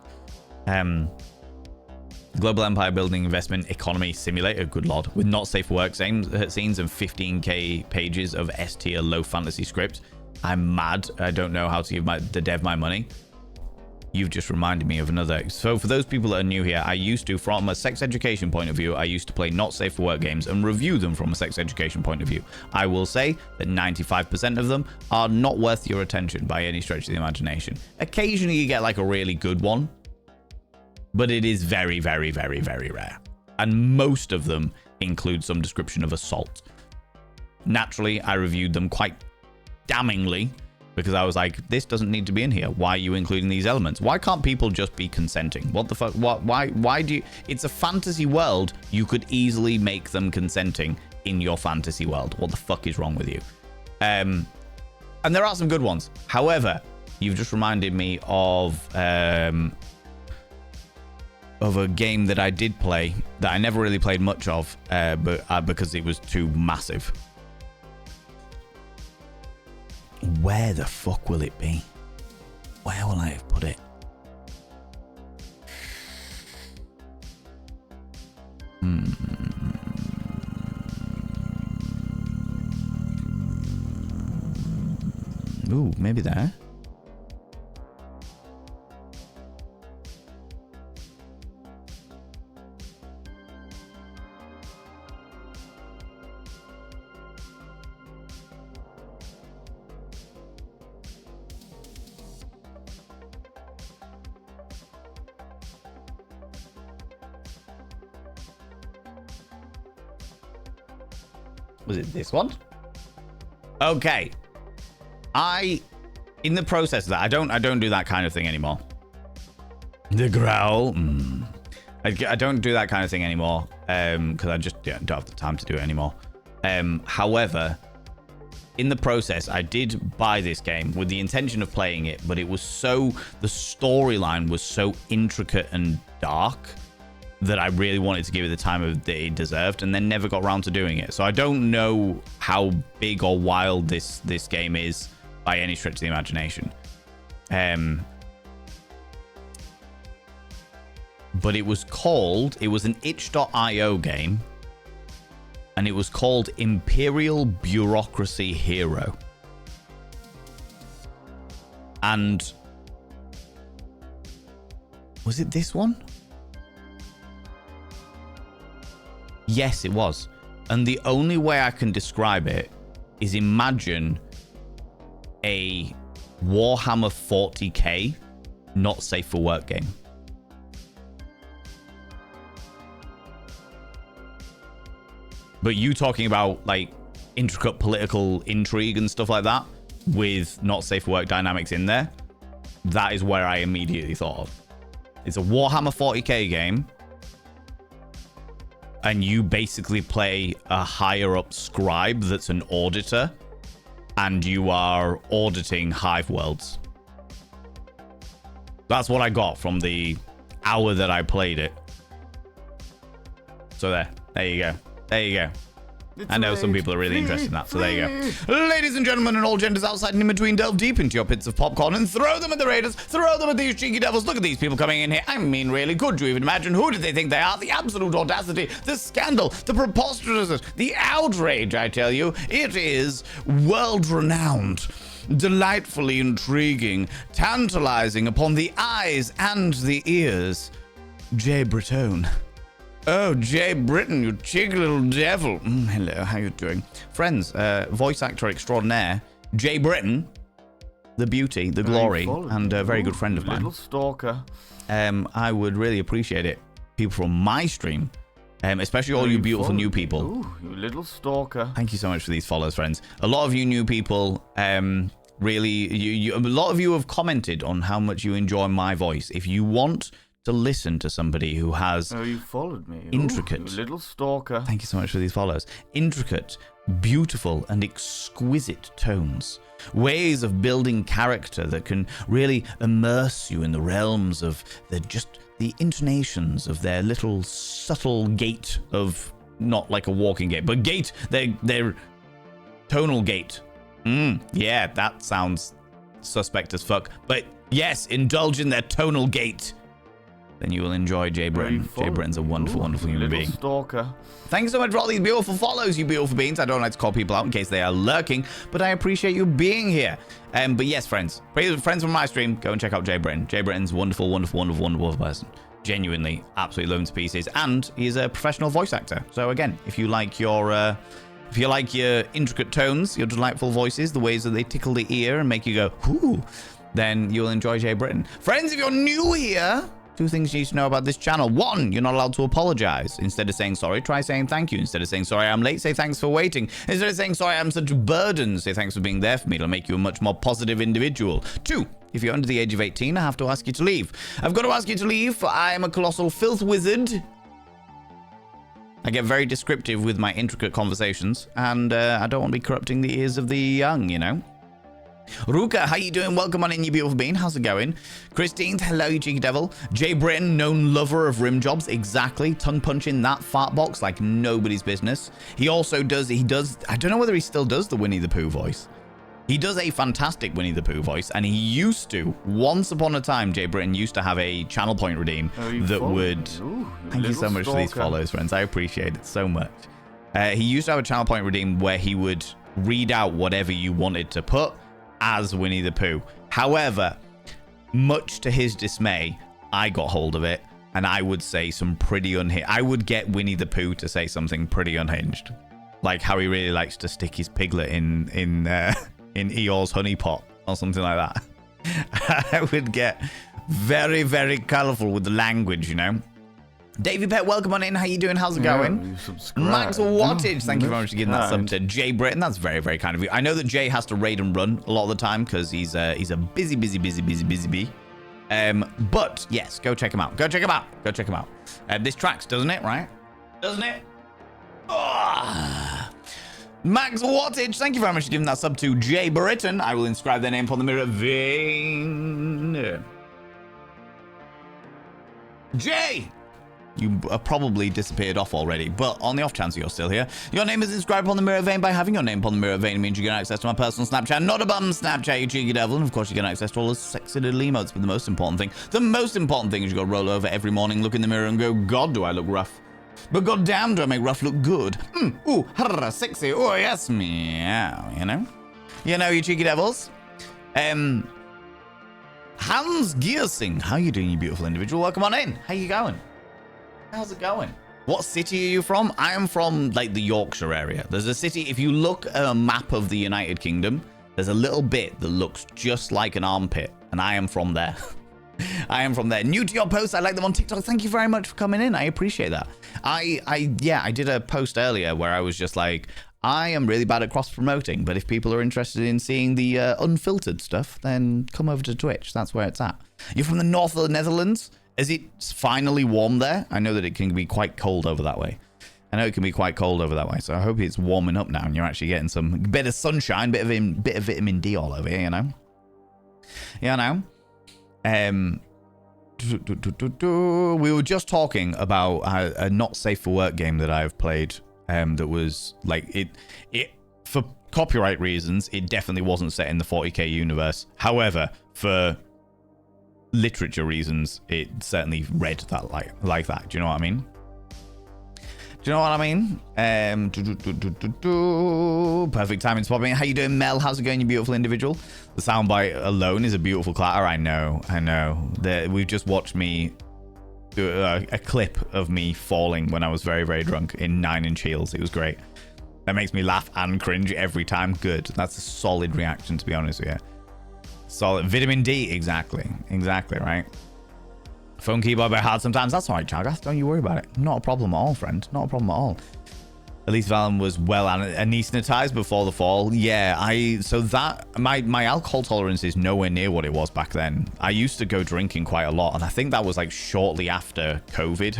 Global empire building investment economy simulator, good lord, with not safe work scenes and 15k pages of S tier low fantasy script. I'm mad. I don't know how to give the dev my money. You've just reminded me of another. So for those people that are new here, I used to, from a sex education point of view, I used to play not safe for work games and review them from a sex education point of view. I will say that 95% of them are not worth your attention by any stretch of the imagination. Occasionally you get like a really good one, but it is very, very, very, very rare. And most of them include some description of assault. Naturally, I reviewed them quite damningly, because I was like, this doesn't need to be in here. Why are you including these elements? Why can't people just be consenting? What the fuck? Why do you... It's a fantasy world. You could easily make them consenting in your fantasy world. What the fuck is wrong with you? And there are some good ones. However, you've just reminded me of a game that I did play that I never really played much of, but because it was too massive. Where the fuck will it be? Where will I have put it? Ooh, maybe there. Was it this one? Okay. In the process of that, I don't do that kind of thing anymore. The growl. I don't do that kind of thing anymore. Because I just don't have the time to do it anymore. However, in the process, I did buy this game with the intention of playing it, but it was the storyline was so intricate and dark that I really wanted to give it the time that it deserved, and then never got around to doing it. So I don't know how big or wild this game is by any stretch of the imagination. But it was an itch.io game, and it was called Imperial Bureaucracy Hero. And was it this one? Yes, it was. And the only way I can describe it is imagine a Warhammer 40k not safe for work game. But you talking about like intricate political intrigue and stuff like that with not safe for work dynamics in there, that is where I immediately thought of. It's a Warhammer 40k game, and you basically play a higher up scribe that's an auditor, and you are auditing hive worlds. That's what I got from the hour that I played it. So there you go. There you go. I know some people are really interested in that, so there you go. Ladies and gentlemen and all genders outside and in between, delve deep into your pits of popcorn and throw them at the raiders, throw them at these cheeky devils. Look at these people coming in here. I mean, really, could you even imagine who do they think they are? The absolute audacity, the scandal, the preposterousness, the outrage, I tell you. It is world-renowned, delightfully intriguing, tantalizing upon the eyes and the ears. Jay Britone. Oh, Jay Britton, you cheeky little devil. Hello, how you doing? Friends, voice actor extraordinaire, Jay Britton, the beauty, the glory, and a very good friend of mine. Little stalker. I would really appreciate it. People from my stream, especially all you beautiful new people. Ooh, you little stalker. Thank you so much for these follows, friends. A lot of you new people, really, a lot of you have commented on how much you enjoy my voice. If you want to listen to somebody who has you followed me. Intricate. Ooh, you little stalker. Thank you so much for these follows. Intricate, beautiful, and exquisite tones. Ways of building character that can really immerse you in the realms of the intonations of their little subtle gait of, not like a walking gait, but gait, their tonal gait. Yeah, that sounds suspect as fuck. But yes, indulge in their tonal gait. then you will enjoy Jay Britton. Jay Britton's a wonderful, wonderful human being. Stalker. Thanks so much for all these beautiful follows, you beautiful beings. I don't like to call people out in case they are lurking, but I appreciate you being here. But yes, friends from my stream, go and check out Jay Britton. Jay Britton's wonderful, wonderful, wonderful, wonderful person. Genuinely, absolutely love him to pieces, and he's a professional voice actor. So again, if you like your intricate tones, your delightful voices, the ways that they tickle the ear and make you go, ooh, then you'll enjoy Jay Britton. Friends, if you're new here, 2 things you need to know about this channel. 1, you're not allowed to apologize. Instead of saying sorry, try saying thank you. Instead of saying sorry, I'm late, say thanks for waiting. Instead of saying sorry, I'm such a burden, say thanks for being there for me. It'll make you a much more positive individual. 2, if you're under the age of 18, I have to ask you to leave. I've got to ask you to leave, for I am a colossal filth wizard. I get very descriptive with my intricate conversations, and I don't want to be corrupting the ears of the young, you know? Ruka, how you doing? Welcome on in, you beautiful bean. How's it going? Christine, hello, you cheeky devil. Jay Britton, known lover of rim jobs. Exactly. Tongue punching that fart box like nobody's business. He also does, I don't know whether he still does the Winnie the Pooh voice. He does a fantastic Winnie the Pooh voice, and he used to, once upon a time, Jay Britton used to have a channel point redeem that would... Thank you so much for these follows, friends. I appreciate it so much. He used to have a channel point redeem where he would read out whatever you wanted to put as Winnie the Pooh. However, much to his dismay, I got hold of it, and I would say some pretty unhinged. I would get Winnie the Pooh to say something pretty unhinged, like how he really likes to stick his piglet in Eeyore's honey pot or something like that. I would get very, very colourful with the language, you know. Davey Pet, welcome on in. How you doing? How's it going? Max Wattage, thank you very much for giving that sub to Jay Britton. That's very, very kind of you. I know that Jay has to raid and run a lot of the time because he's a busy bee. But yes, go check him out. Go check him out. This tracks, doesn't it? Right? Doesn't it? Oh. Max Wattage, thank you very much for giving that sub to Jay Britton. I will inscribe their name upon the mirror vein. Jay! You probably disappeared off already, but on the off chance you're still here, your name is inscribed upon the mirror vein. By having your name upon the mirror vein, it means you get access to my personal Snapchat, not a bum Snapchat, you cheeky devil. And of course, you get access to all the sexy little emotes. But the most important thing is you got to roll over every morning, look in the mirror, and go, God, do I look rough? But goddamn, do I make rough look good? Ooh, sexy. Oh yes, meow. You know, you cheeky devils. Hans Giersing, how you doing, you beautiful individual? Welcome on in. How you going? How's it going? What city are you from? I am from, like, the Yorkshire area. There's a city, if you look at a map of the United Kingdom, there's a little bit that looks just like an armpit, and I am from there. I am from there. New to your posts, I like them on TikTok. Thank you very much for coming in. I appreciate that. I did a post earlier where I was just like, I am really bad at cross-promoting, but if people are interested in seeing the unfiltered stuff, then come over to Twitch. That's where it's at. You're from the north of the Netherlands? Is it finally warm there? I know that it can be quite cold over that way. So I hope it's warming up now and you're actually getting some bit of sunshine, bit of vitamin D all over here, you know? We were just talking about a not safe for work game that I've played that was like it for copyright reasons, it definitely wasn't set in the 40k universe. However, for literature reasons, it certainly read that like that. Do you know what I mean? Perfect timing popping. How you doing, Mel? How's it going, you beautiful individual? The soundbite alone is a beautiful clatter. I know. We've just watched me do a clip of me falling when I was very, very drunk in 9 Inch Heels. It was great. That makes me laugh and cringe every time. Good. That's a solid reaction, to be honest with you. Solid. Vitamin D, exactly, right? Phone keyboard by hard sometimes. That's all right, Chagas. Don't you worry about it. Not a problem at all, friend. Not a problem at all. At least Valen was well anesthetized before the fall. Yeah, my alcohol tolerance is nowhere near what it was back then. I used to go drinking quite a lot, and I think that was like shortly after COVID,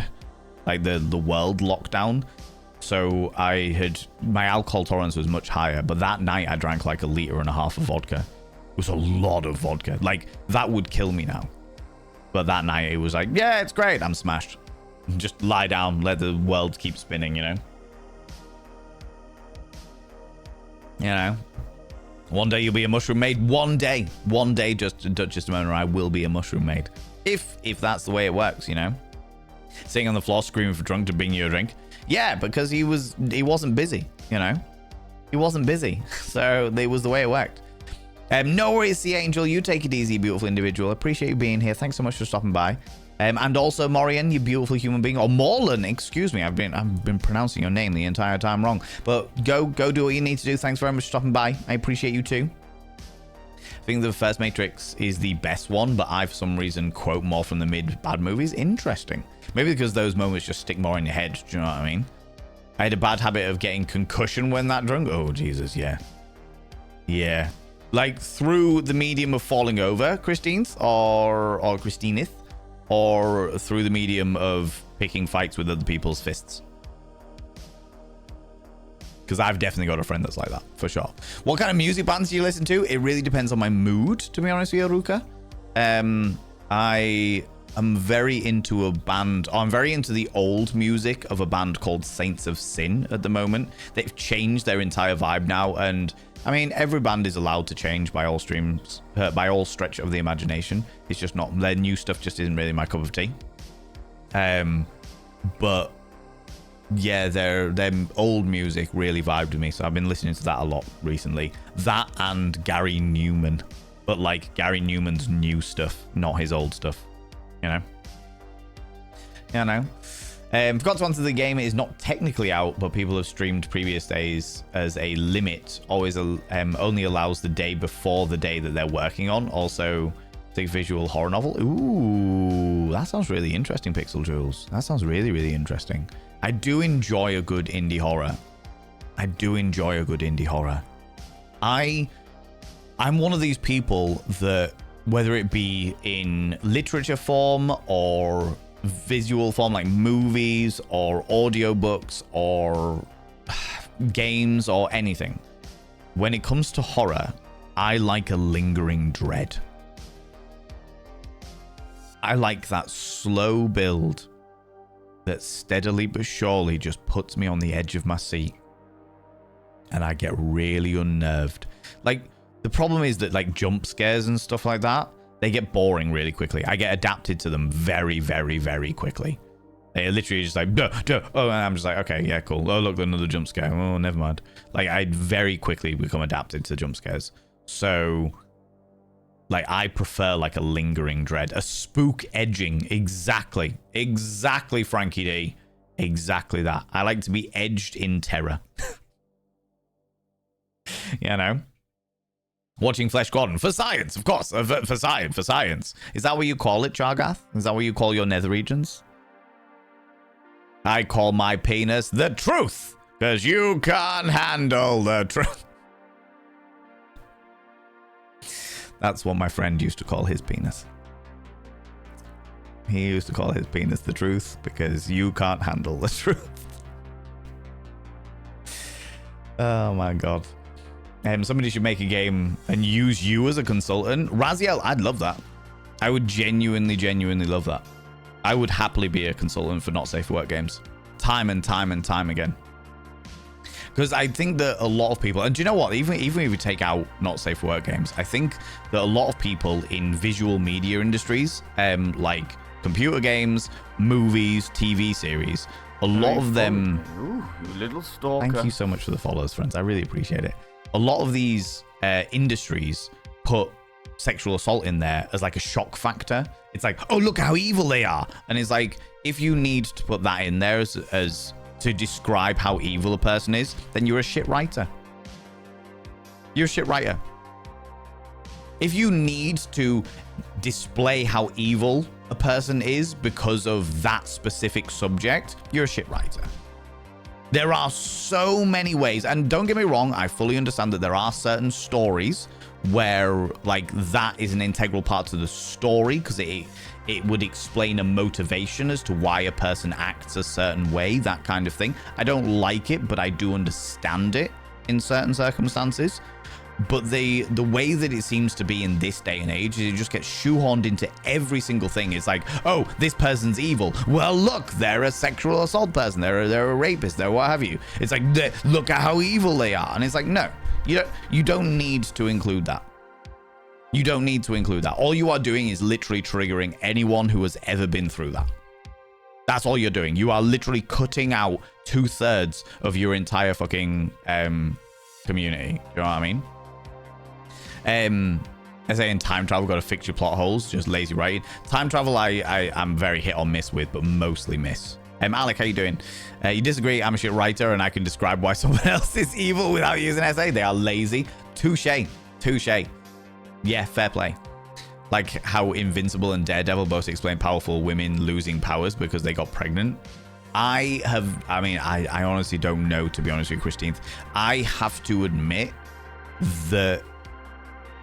like the world lockdown. So my alcohol tolerance was much higher, but that night I drank like 1.5 liters of vodka. It was a lot of vodka. Like, that would kill me now. But that night, it was like, yeah, it's great. I'm smashed. Just lie down, let the world keep spinning, you know? One day you'll be a mushroom maid. One day, just a moment, I will be a mushroom maid. If that's the way it works, you know. Sitting on the floor screaming for drunk to bring you a drink. Yeah, because he wasn't busy, you know. He wasn't busy. So it was the way it worked. No worries, Sea Angel. You take it easy, beautiful individual. Appreciate you being here. Thanks so much for stopping by. And also Morian, you beautiful human being. Or Morlan, excuse me. I've been pronouncing your name the entire time wrong. But go do what you need to do. Thanks very much for stopping by. I appreciate you too. I think the first Matrix is the best one, but I, for some reason, quote more from the mid-bad movies. Interesting. Maybe because those moments just stick more in your head. Do you know what I mean? I had a bad habit of getting concussion when that drunk. Oh, Jesus, yeah. Yeah. Like, through the medium of falling over, Christine's, or Christineth, or through the medium of picking fights with other people's fists. Because I've definitely got a friend that's like that, for sure. What kind of music bands do you listen to? It really depends on my mood, to be honest with you, Ruka. I am very into a band. I'm very into the old music of a band called Saints of Sin at the moment. They've changed their entire vibe now. And, I mean, every band is allowed to change by all streams, by all stretch of the imagination. It's just not, their new stuff just isn't really my cup of tea. But yeah, their old music really vibed with me, so I've been listening to that a lot recently. That and Gary Newman, but like Gary Newman's new stuff, not his old stuff, you know. Forgot to answer, the game is not technically out, but people have streamed previous days as a limit. Always only allows the day before the day that they're working on. Also, the visual horror novel. Ooh, that sounds really interesting, Pixel Jules. That sounds really, really interesting. I do enjoy a good indie horror. I'm one of these people that, whether it be in literature form or visual form, like movies or audiobooks or games or anything, when it comes to horror, I like a lingering dread. I like that slow build that steadily but surely just puts me on the edge of my seat, and I get really unnerved. Like, the problem is that, like, jump scares and stuff like that, they get boring really quickly. I get adapted to them very, very, very quickly. They're literally just like, duh, duh. Oh, and I'm just like, okay, yeah, cool. Oh, look, another jump scare. Oh, never mind. Like, I very quickly become adapted to jump scares. So, like, I prefer like a lingering dread, a spook edging. Exactly, Frankie D. Exactly that. I like to be edged in terror. You know? Watching Flesh Gordon for science, of course. For science. Is that what you call it, Chargath? Is that what you call your nether regions? I call my penis the truth, because you can't handle the truth. That's what my friend used to call his penis. He used to call his penis the truth because you can't handle the truth. Oh my god. Somebody should make a game and use you as a consultant. Raziel, I'd love that. I would genuinely love that. I would happily be a consultant for not safe for work games. Time and time again. Because I think that a lot of people, and do you know what, even if you take out not safe for work games, I think that a lot of people in visual media industries, like computer games, movies, TV series, a lot of them... Ooh, you little stalker. Thank you so much for the follows, friends. I really appreciate it. A lot of these industries put sexual assault in there as like a shock factor. It's like, oh, look how evil they are. And it's like, if you need to put that in there as to describe how evil a person is, then you're a shit writer. You're a shit writer. If you need to display how evil a person is because of that specific subject, you're a shit writer. There are so many ways, and don't get me wrong, I fully understand that there are certain stories where like that is an integral part to the story because it would explain a motivation as to why a person acts a certain way, that kind of thing. I don't like it, but I do understand it in certain circumstances. But the way that it seems to be in this day and age is it just gets shoehorned into every single thing. It's like, oh, this person's evil. Well, look, they're a sexual assault person. They're a rapist. They're what have you. It's like, look at how evil they are. And it's like, no, you don't need to include that. You don't need to include that. All you are doing is literally triggering anyone who has ever been through that. That's all you're doing. You are literally cutting out 2/3 of your entire fucking community. You know what I mean? I say in time travel, got to fix your plot holes. Just lazy writing. Time travel, I'm very hit or miss with, but mostly miss. Alec, how you doing? You disagree? I'm a shit writer, and I can describe why someone else is evil without using essay. They are lazy. Touche. Yeah, fair play. Like how Invincible and Daredevil both explain powerful women losing powers because they got pregnant. I honestly don't know, to be honest with you, Christine. I have to admit that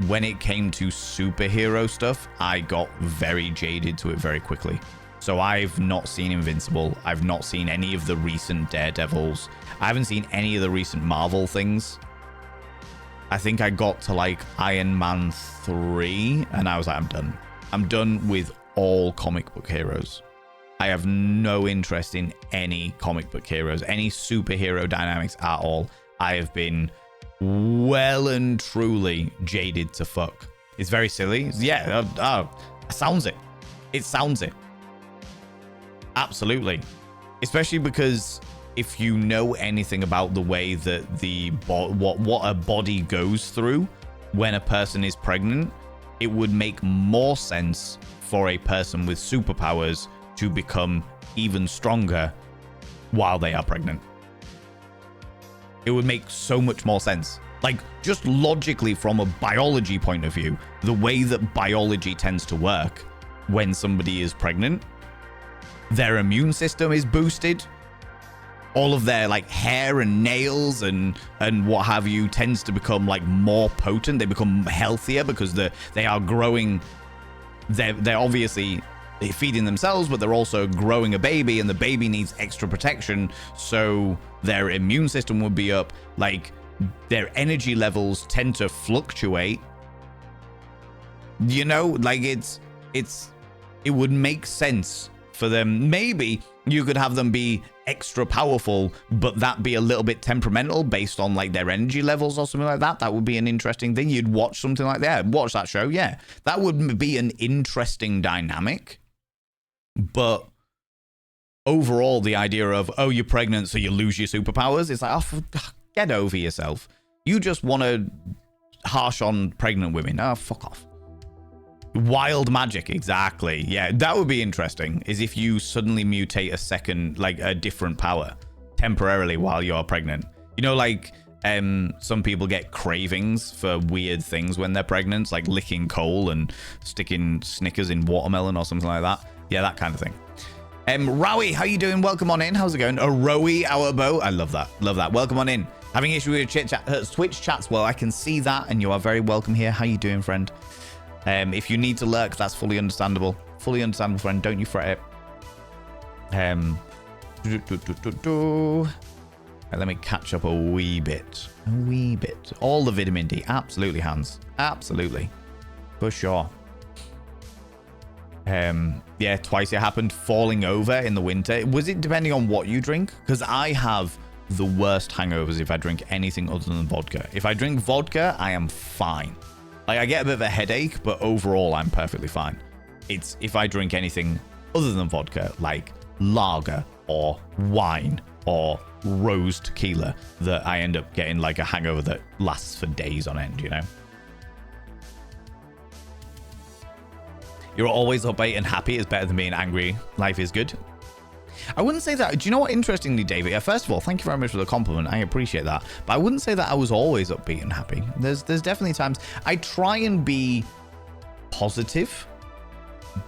when it came to superhero stuff, I got very jaded to it very quickly. So I've not seen Invincible. I've not seen any of the recent Daredevils. I haven't seen any of the recent Marvel things. I think I got to like Iron Man 3 and I was like, I'm done. I'm done with all comic book heroes. I have no interest in any comic book heroes, any superhero dynamics at all. I have been well and truly jaded to fuck. It's very silly. Yeah, sounds it. It sounds it. Absolutely. Especially because if you know anything about the way that what a body goes through when a person is pregnant, it would make more sense for a person with superpowers to become even stronger while they are pregnant. It would make so much more sense. Like, just logically from a biology point of view, the way that biology tends to work when somebody is pregnant, their immune system is boosted. All of their like hair and nails and what have you tends to become like more potent. They become healthier because they are growing. They're obviously feeding themselves, but they're also growing a baby, and the baby needs extra protection. So their immune system would be up. Like, their energy levels tend to fluctuate. You know, like it would make sense for them. Maybe you could have them be extra powerful, but that be a little bit temperamental based on like their energy levels or something like that. That would be an interesting thing. You'd watch something like that. Watch that show. Yeah, that would be an interesting dynamic. But overall, the idea of, oh, you're pregnant, so you lose your superpowers. It's like, oh, get over yourself. You just want to harsh on pregnant women. Oh, fuck off. Wild magic, exactly. Yeah, that would be interesting, is if you suddenly mutate a second, like a different power temporarily while you're pregnant. You know, like some people get cravings for weird things when they're pregnant, like licking coal and sticking Snickers in watermelon or something like that. Yeah, that kind of thing. Rowie, how you doing? Welcome on in. How's it going? Rowie, our bow. I love that. Love that. Welcome on in. Having issue with Twitch chats? Well, I can see that, and you are very welcome here. How you doing, friend? If you need to lurk, that's fully understandable. Fully understandable, friend. Don't you fret it. Let me catch up a wee bit. A wee bit. All the vitamin D. Absolutely, Hans. Absolutely. For sure. Yeah, twice it happened. Falling over in the winter. Was it depending on what you drink? Because I have the worst hangovers if I drink anything other than vodka. If I drink vodka, I am fine. Like, I get a bit of a headache, but overall, I'm perfectly fine. It's if I drink anything other than vodka, like lager or wine or rose tequila, that I end up getting like a hangover that lasts for days on end, you know? You're always upbeat and happy is better than being angry. Life is good. I wouldn't say that. Do you know what? Interestingly, David, first of all, thank you very much for the compliment. I appreciate that. But I wouldn't say that I was always upbeat and happy. There's definitely times I try and be positive,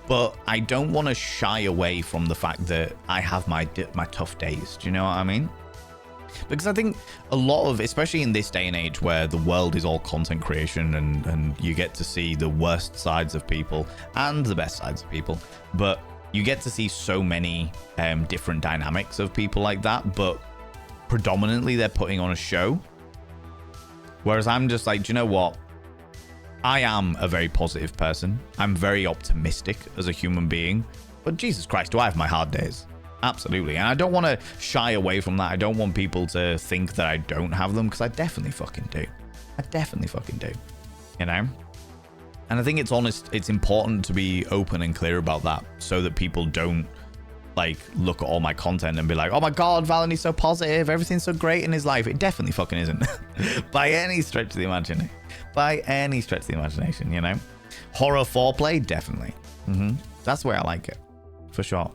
but I don't want to shy away from the fact that I have my tough days. Do you know what I mean? Because I think a lot of, especially in this day and age where the world is all content creation and you get to see the worst sides of people and the best sides of people, but you get to see so many different dynamics of people like that, but predominantly they're putting on a show. Whereas I'm just like, do you know what? I am a very positive person. I'm very optimistic as a human being. But Jesus Christ, do I have my hard days? Absolutely. And I don't want to shy away from that. I don't want people to think that I don't have them, because I definitely fucking do. I definitely fucking do. You know? And I think it's important to be open and clear about that so that people don't like look at all my content and be like, oh my God, Valentini's so positive. Everything's so great in his life. It definitely fucking isn't by any stretch of the imagination. By any stretch of the imagination, you know? Horror foreplay, definitely. That's the way I like it. For sure.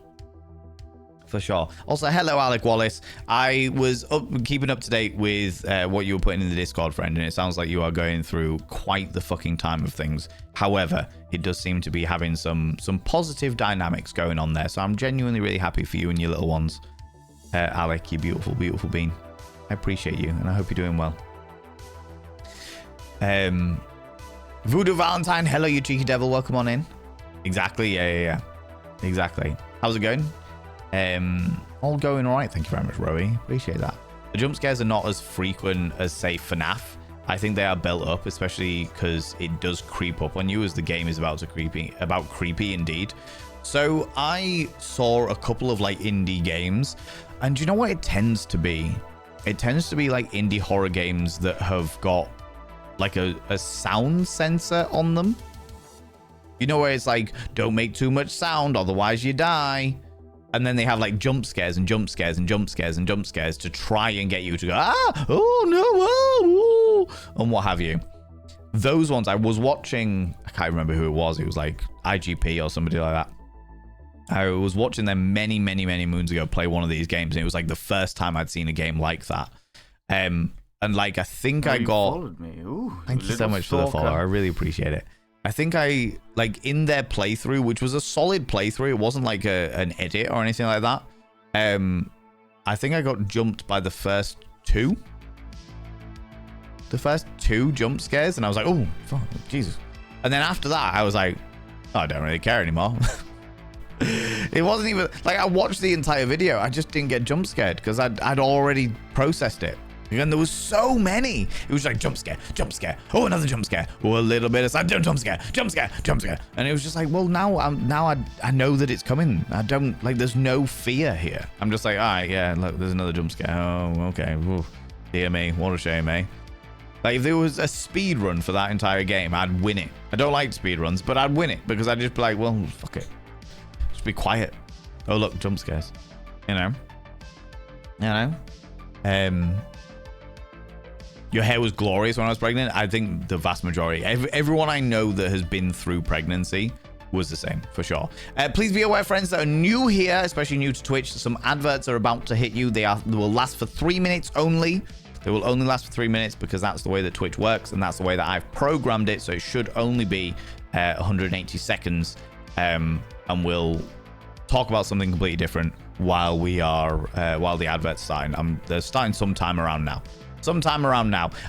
For sure. Also, hello, Alec Wallace. I was keeping up to date with what you were putting in the Discord, friend, and it sounds like you are going through quite the fucking time of things. However, it does seem to be having some positive dynamics going on there. So I'm genuinely really happy for you and your little ones. Alec, you beautiful, beautiful bean. I appreciate you, and I hope you're doing well. Voodoo Valentine, hello, you cheeky devil. Welcome on in. Exactly, yeah. Exactly. How's it going? All going all right. Thank you very much, Rowie. Appreciate that. The jump scares are not as frequent as, say, FNAF. I think they are built up, especially because it does creep up on you as the game is about creepy indeed. So I saw a couple of like indie games, and do you know what it tends to be? It tends to be like indie horror games that have got like a sound sensor on them. You know, where it's like, don't make too much sound, otherwise you die. And then they have like jump scares and jump scares and jump scares and jump scares to try and get you to go, oh no, oh, and what have you. Those ones, I was watching, I can't remember who it was. It was like IGP or somebody like that. I was watching them many moons ago play one of these games, and it was like the first time I'd seen a game like that. And like, I think I got... followed me. Ooh, thank you so much for the follow. I really appreciate it. I think I, like, in their playthrough, which was a solid playthrough, it wasn't like an edit or anything like that. I think I got jumped by the first two. The first two jump scares, and I was like, oh, fuck, Jesus. And then after that, I was like, oh, I don't really care anymore. It wasn't even, like, I watched the entire video. I just didn't get jump scared because I'd already processed it. And there was so many. It was like jump scare, oh, another jump scare, oh, a little bit of side, jump scare, and it was just like, well, now I know that it's coming. I don't, like, there's no fear here. I'm just like, all right, yeah, look, there's another jump scare. Oh, okay. Ooh, dear me, what a shame, eh? Like, if there was a speed run for that entire game, I'd win it. I don't like speed runs, but I'd win it because I'd just be like, well, fuck it, just be quiet. Oh, look, jump scares. You know. Your hair was glorious when I was pregnant. I think the vast majority, everyone I know that has been through pregnancy was the same, for sure. Please be aware, friends, that are new here, especially new to Twitch, some adverts are about to hit you. They will last for 3 minutes only. They will only last for 3 minutes because that's the way that Twitch works, and that's the way that I've programmed it. So it should only be 180 seconds, and we'll talk about something completely different while the advert's starting. They're starting sometime around now.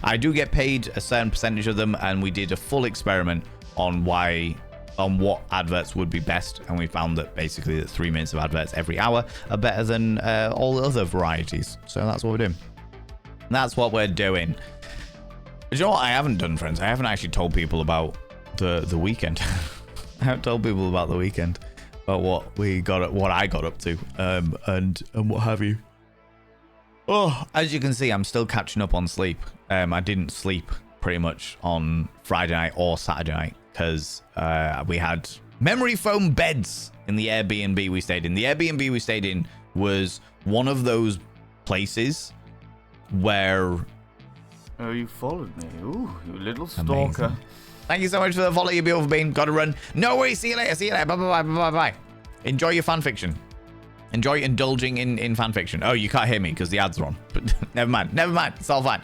I do get paid a certain percentage of them, and we did a full experiment on what adverts would be best, and we found that basically that 3 minutes of adverts every hour are better than all the other varieties. So that's what we're doing. You know what I haven't done, friends? I haven't actually told people about the weekend. I haven't told people about the weekend, about what I got up to, and what have you. Oh, as you can see, I'm still catching up on sleep. I didn't sleep pretty much on Friday night or Saturday night because we had memory foam beds in the Airbnb we stayed in. The Airbnb we stayed in was one of those places where... Oh, you followed me. Ooh, you little stalker. Amazing. Thank you so much for the follow, you beautiful bean. Gotta run. No worries. See you later. Bye. Enjoy your fan fiction. Enjoy indulging in fan fiction. Oh, you can't hear me because the ads are on. But never mind. It's all fine.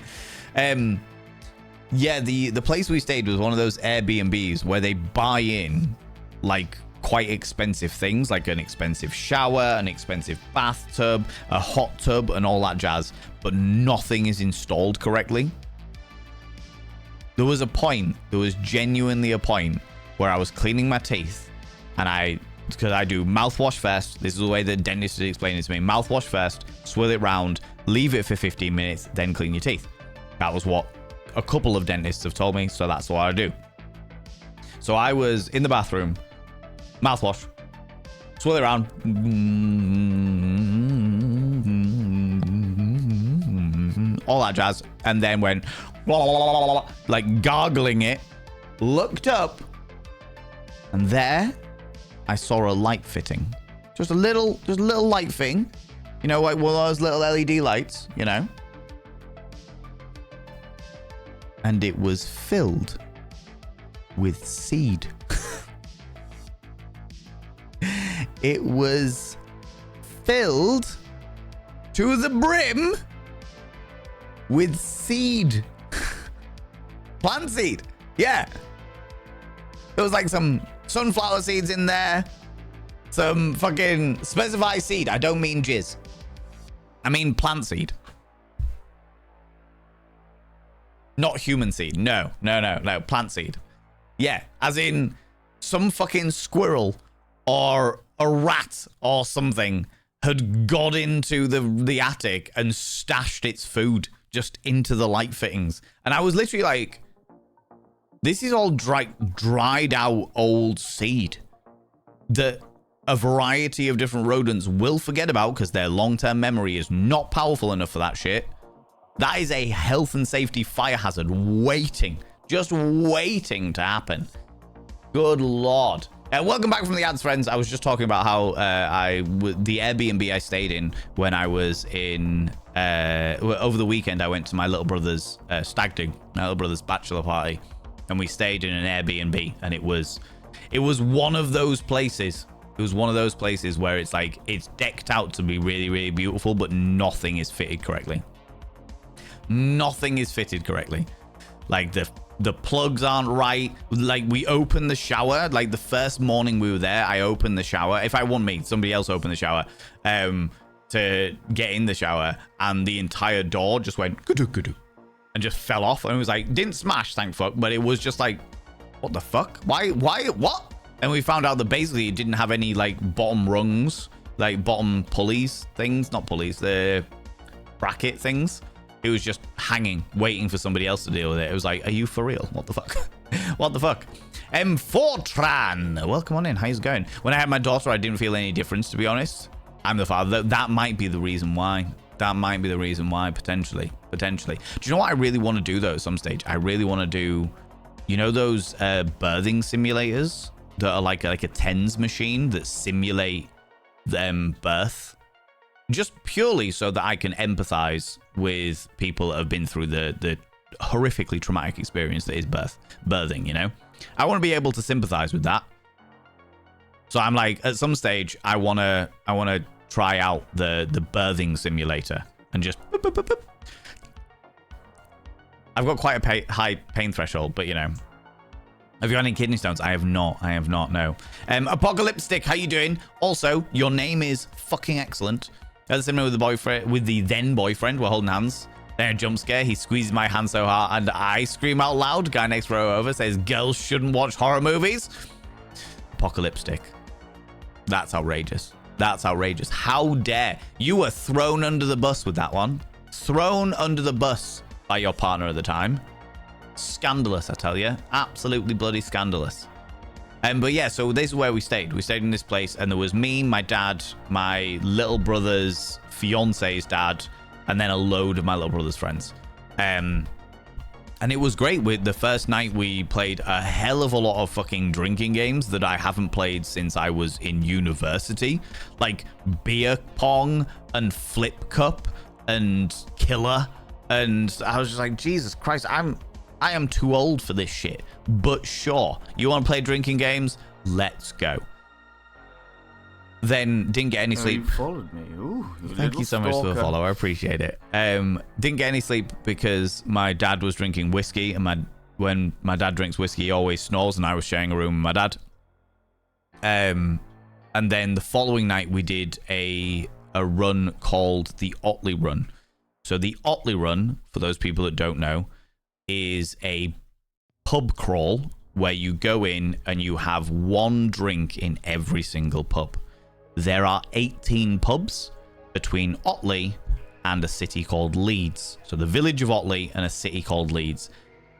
Yeah, the place we stayed was one of those Airbnbs where they buy in like quite expensive things, like an expensive shower, an expensive bathtub, a hot tub, and all that jazz, but nothing is installed correctly. There was genuinely a point where I was cleaning my teeth, and because I do mouthwash first. This is the way the dentist is explaining it to me. Mouthwash first, swirl it round, leave it for 15 minutes, then clean your teeth. That was what a couple of dentists have told me, so that's what I do. So I was in the bathroom, mouthwash, swirl it around, all that jazz, and then went like gargling it, looked up, And there, I saw a light fitting. Just a little light thing. You know, like one of those little LED lights, you know. And it was filled with seed. It was filled to the brim with seed. Plant seed. Yeah. There was like some sunflower seeds in there. Some fucking specify seed. I don't mean jizz. I mean plant seed. Not human seed. No. Plant seed. Yeah. As in some fucking squirrel or a rat or something had got into the attic and stashed its food just into the light fittings. And I was literally like, this is all dried out old seed that a variety of different rodents will forget about because their long-term memory is not powerful enough for that shit. That is a health and safety fire hazard waiting, just waiting to happen. Good Lord. Welcome back from the ads, friends. I was just talking about how the Airbnb I stayed in when I was in over the weekend. I went to my little brother's stag do, my little brother's bachelor party, and we stayed in an Airbnb. And it was one of those places. It was one of those places where it's like it's decked out to be really, really beautiful, but nothing is fitted correctly. Nothing is fitted correctly. Like the plugs aren't right. Like we opened the shower. Like the first morning we were there, I opened the shower. If I want me, somebody else opened the shower to get in the shower, and the entire door just went kudu and just fell off. And it was like, didn't smash, thank fuck, but it was just like, what the fuck? Why? What? And we found out that basically it didn't have any like bottom rungs, like bottom pulleys things, not pulleys, the bracket things. It was just hanging, waiting for somebody else to deal with it. It was like, are you for real? What the fuck? What the fuck? Fortran, welcome on in. How's it going? When I had my daughter, I didn't feel any difference, to be honest. I'm the father. That might be the reason why. That might be the reason why, potentially. Do you know what I really want to do, though, at some stage? I really want to do, you know, those birthing simulators that are like a TENS machine that simulate them birth? Just purely so that I can empathize with people that have been through the horrifically traumatic experience that is birthing, you know? I want to be able to sympathize with that. So I'm like, at some stage, I want to try out the birthing simulator and just boop, boop, boop, boop. I've got quite a high pain threshold, but you know. Have you got any kidney stones? I have not, no. Apocalyptic, how you doing? Also, your name is fucking excellent. That's similar with the then boyfriend. We're holding hands. Then a jump scare. He squeezed my hand so hard and I scream out loud. Guy next row over says girls shouldn't watch horror movies. Apocalyptic. That's outrageous. That's outrageous. How dare you were thrown under the bus with that one. Thrown under the bus by your partner at the time. Scandalous, I tell you. Absolutely bloody scandalous. But yeah, so this is where we stayed. We stayed in this place, and there was me, my dad, my little brother's fiance's dad, and then a load of my little brother's friends. And it was great. With the first night, we played a hell of a lot of fucking drinking games that I haven't played since I was in university, like beer pong and flip cup and killer. And I was just like, Jesus Christ, I am too old for this shit. But sure, you want to play drinking games? Let's go. Then didn't get any sleep. You followed me. Ooh, Thank you so much for the follow. I appreciate it. Didn't get any sleep because my dad was drinking whiskey, and when my dad drinks whiskey, he always snores, and I was sharing a room with my dad. And then the following night, we did a run called the Otley Run. So the Otley Run, for those people that don't know, is a pub crawl where you go in and you have one drink in every single pub. There are 18 pubs between Otley and a city called Leeds. So the village of Otley and a city called Leeds.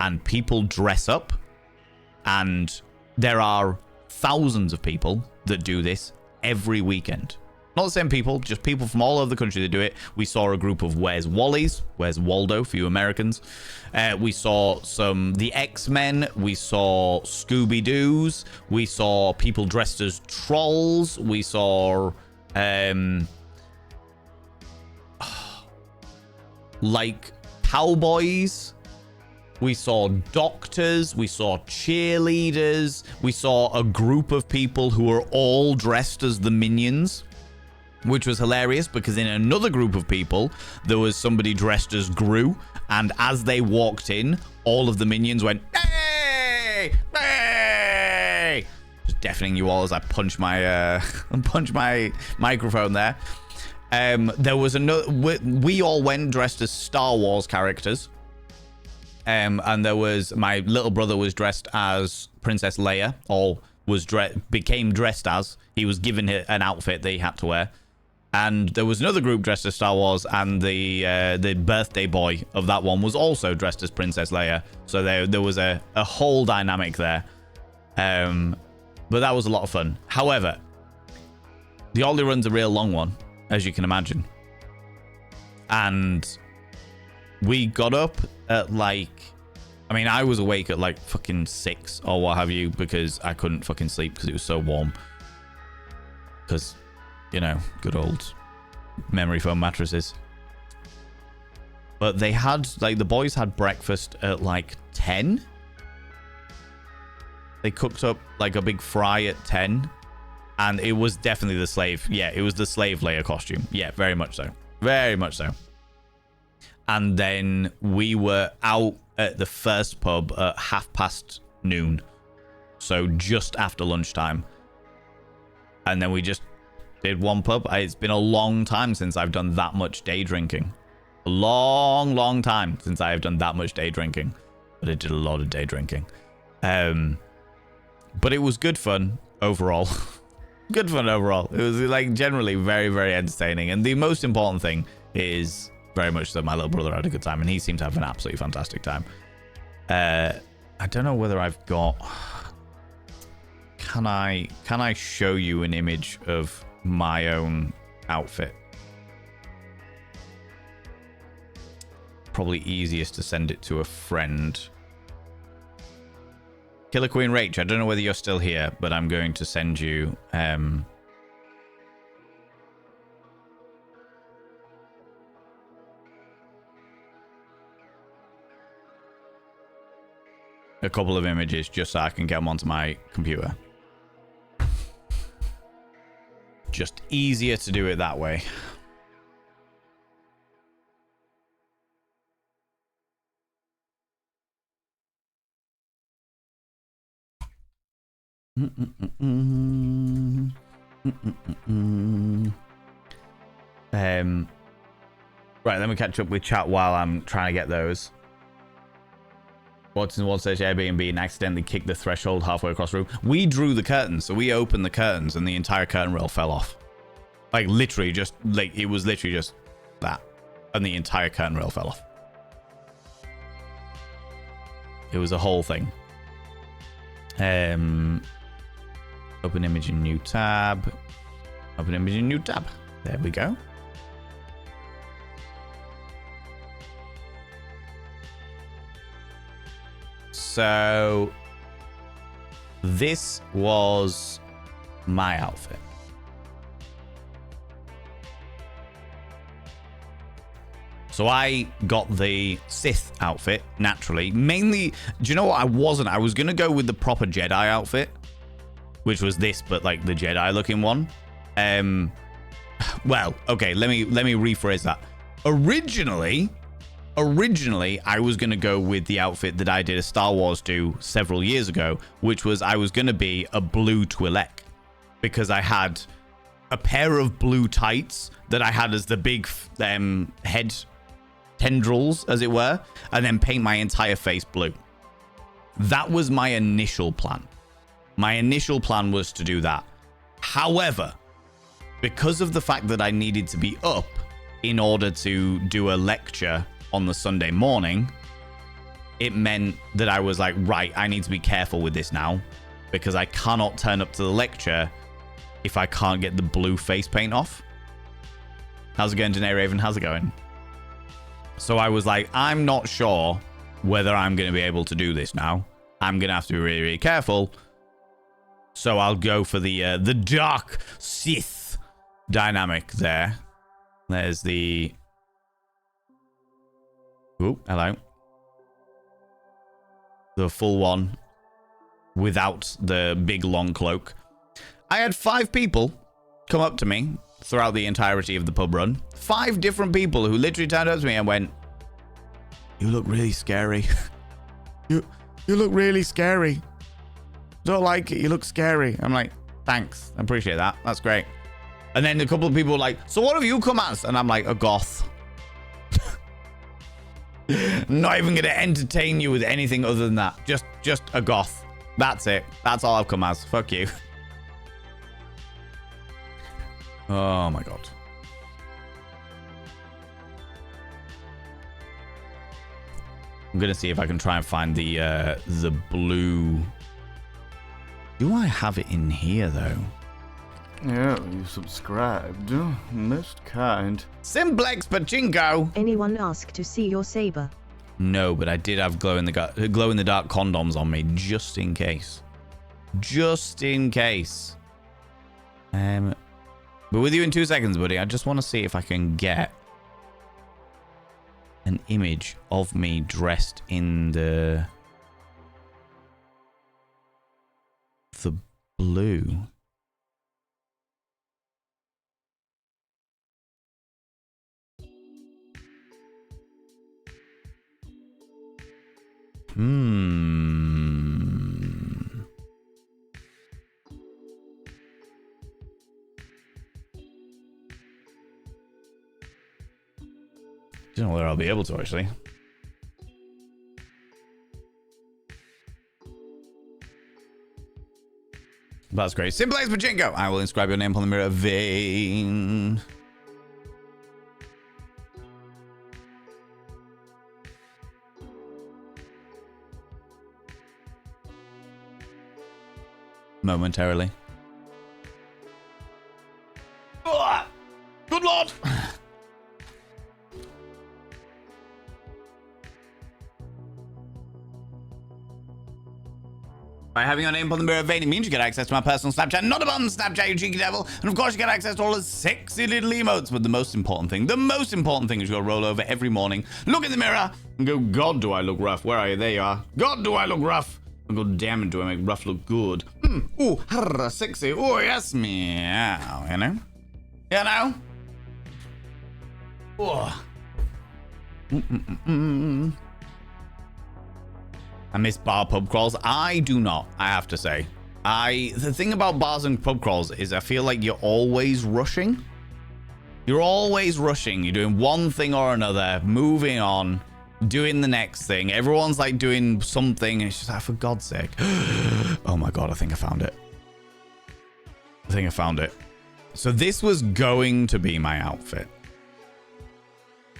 And people dress up, and there are thousands of people that do this every weekend. Not the same people, just people from all over the country that do it. We saw a group of Where's Wally's, Where's Waldo for you Americans. We saw the X-Men. We saw Scooby-Doos. We saw people dressed as trolls. We saw like cowboys. We saw doctors. We saw cheerleaders. We saw a group of people who were all dressed as the Minions, which was hilarious because in another group of people, there was somebody dressed as Gru, and as they walked in, all of the Minions went, "Hey! Hey!" Just deafening you all as I punch my microphone there. There was another. We all went dressed as Star Wars characters. And there was my little brother was dressed as Princess Leia, or became dressed as. He was given an outfit that he had to wear. And there was another group dressed as Star Wars, and the birthday boy of that one was also dressed as Princess Leia. So there was a whole dynamic there. But that was a lot of fun. However, the Ollie Run's a real long one, as you can imagine. And we got up at I was awake at like fucking 6 or what have you, because I couldn't fucking sleep because it was so warm. Because, good old memory foam mattresses. But they had, the boys had breakfast at 10. They cooked up a big fry at 10. And it was definitely the slave. Yeah, it was the slave Leia costume. Yeah, very much so. Very much so. And then we were out at the first pub at noon. So just after lunchtime. And then we just did one pub. It's been a long time since I've done that much day drinking. A long, long time since I have done that much day drinking. But I did a lot of day drinking. But it was good fun overall. Good fun overall. It was generally very, very entertaining. And the most important thing is very much that my little brother had a good time, and he seemed to have an absolutely fantastic time. I don't know whether I've got... Can I show you an image of my own outfit? Probably easiest to send it to a friend. Killer Queen Rach, I don't know whether you're still here, but I'm going to send you... a couple of images just so I can get them onto my computer. Just easier to do it that way. Right, let me catch up with chat while I'm trying to get those. Watson Wall says Airbnb and accidentally kicked the threshold halfway across the room. We drew the curtains, so we opened the curtains and the entire curtain rail fell off. Literally just, it was literally just that. And the entire curtain rail fell off. It was a whole thing. Open image in new tab. Open image in new tab. There we go. So this was my outfit. So I got the Sith outfit, naturally. Mainly, do you know what I wasn't? I was going to go with the proper Jedi outfit, which was this, but the Jedi looking one. Well, okay, let me rephrase that. Originally, I was going to go with the outfit that I did a Star Wars do several years ago, which was I was going to be a blue Twi'lek, because I had a pair of blue tights that I had as the big head tendrils, as it were, and then paint my entire face blue. That was my initial plan. My initial plan was to do that. However, because of the fact that I needed to be up in order to do a lecture on the Sunday morning, it meant that I was like, right, I need to be careful with this now, because I cannot turn up to the lecture if I can't get the blue face paint off. How's it going, Danae Raven? How's it going? So I was like, I'm not sure whether I'm going to be able to do this now. I'm going to have to be really, really careful. So I'll go for the dark Sith dynamic there. There's the... Oh, hello. The full one without the big long cloak. I had 5 people come up to me throughout the entirety of the pub run. 5 different people who literally turned up to me and went, "You look really scary. You look really scary. Don't like it. You look scary." I'm like, thanks. I appreciate that. That's great. And then a couple of people were like, "So what have you come as?" And I'm like, a goth. Not even going to entertain you with anything other than that. Just a goth. That's it. That's all I've come as. Fuck you. Oh my god. I'm gonna see if I can try and find the blue. Do I have it in here though? Yeah, you subscribed. Most kind. Simplex Pachinko. Anyone ask to see your saber? No, but I did have glow in the dark condoms on me just in case. Just in case. But with you in 2 seconds, buddy. I just want to see if I can get an image of me dressed in the blue. Don't know whether I'll be able to actually. That's great. Simplex Pachinko. I will inscribe your name upon the mirror vein. Momentarily. Oh, good lord. By having your name upon the mirror vein, it means you get access to my personal Snapchat, not a button Snapchat, you cheeky devil. And of course, you get access to all the sexy little emotes. But the most important thing is you gotta roll over every morning, look in the mirror, and go, God, do I look rough? Where are you? There you are. God, do I look rough? And God damn it, do I make rough look good? Ooh, harra, sexy. Oh, yes, meow. You know? You know? Oh. I miss bar pub crawls. I do not, I have to say. The thing about bars and pub crawls is I feel like you're always rushing. You're always rushing. You're doing one thing or another, moving on, doing the next thing. Everyone's like doing something. And it's just like, for God's sake. Oh my God, I think I found it. So this was going to be my outfit.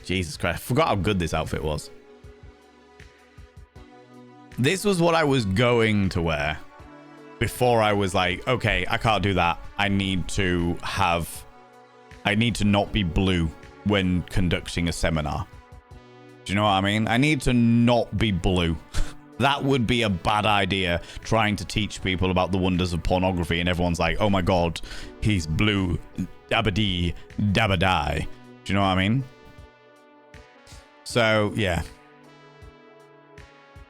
Jesus Christ, I forgot how good this outfit was. This was what I was going to wear before I was like, okay, I can't do that. I need to not be blue when conducting a seminar. Do you know what I mean? I need to not be blue. That would be a bad idea, trying to teach people about the wonders of pornography and everyone's like, oh my God, he's blue. Dabba-dee, dabba-die. Do you know what I mean? So, yeah.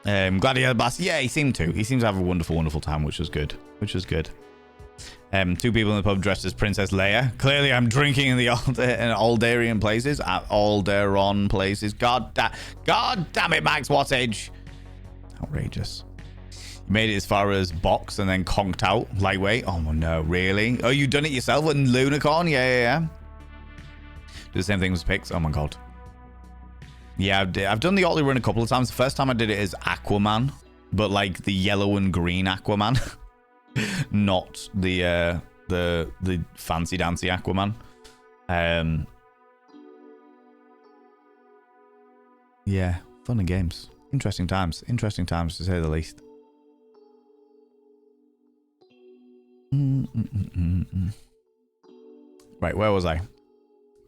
Glad he had a blast. Yeah, he seemed to. He seems to have a wonderful, wonderful time, which was good. 2 people in the pub dressed as Princess Leia. Clearly, I'm drinking in the Alderian places. At Alderon places. God damn it, Max Wattage. Outrageous. You made it as far as box and then conked out. Lightweight. Oh, no, really? Oh, you done it yourself with Lunicorn? Yeah. Do the same thing with Pix. Oh, my God. Yeah, I've done the Ollie run a couple of times. The first time I did it as Aquaman, but like the yellow and green Aquaman, not the fancy dancy Aquaman. Yeah, fun and games. Interesting times to say the least. Right, where was I?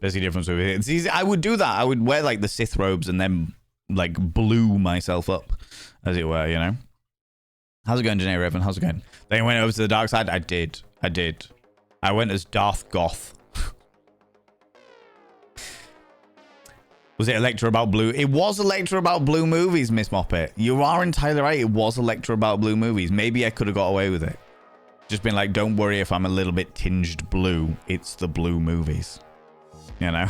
There's the difference with it. It's easy. I would do that. I would wear like the Sith robes and then like blue myself up, as it were, you know? How's it going, Janae Raven? How's it going? Then you went over to the dark side? I did. I went as Darth Goth. Was it a lecture about blue? It was a lecture about blue movies, Miss Moppet. You are entirely right. It was a lecture about blue movies. Maybe I could have got away with it. Just been like, don't worry if I'm a little bit tinged blue. It's the blue movies. You know?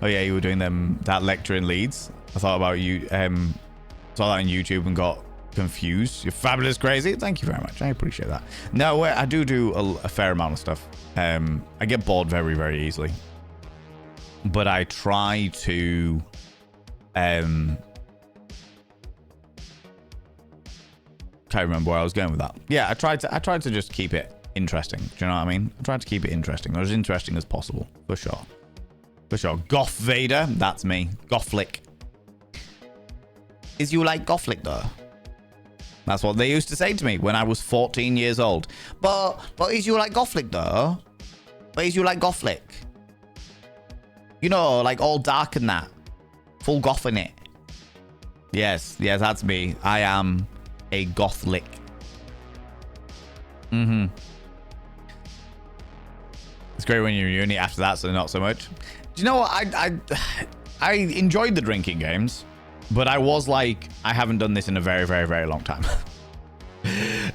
Oh yeah, you were doing that lecture in Leeds. I thought about you. Saw that on YouTube and got confused. You're fabulous, crazy. Thank you very much. I appreciate that. No, I do a fair amount of stuff. I get bored very, very easily. But I try to can't remember where I was going with that. Yeah, I tried to just keep it interesting. Do you know what I mean? I tried to keep it interesting, or as interesting as possible, for sure. For sure. Goth Vader, that's me. Gothlick. Is you like Gothlick though? That's what they used to say to me when I was 14 years old. But is you like Gothlick though? But is you like Gothlick? You know, like all dark and that. Full goth in it. Yes, that's me. I am a Gothlick. It's great when you're in uni. After that, so not so much. Do you know what? I enjoyed the drinking games, but I was like, I haven't done this in a very, very, very long time.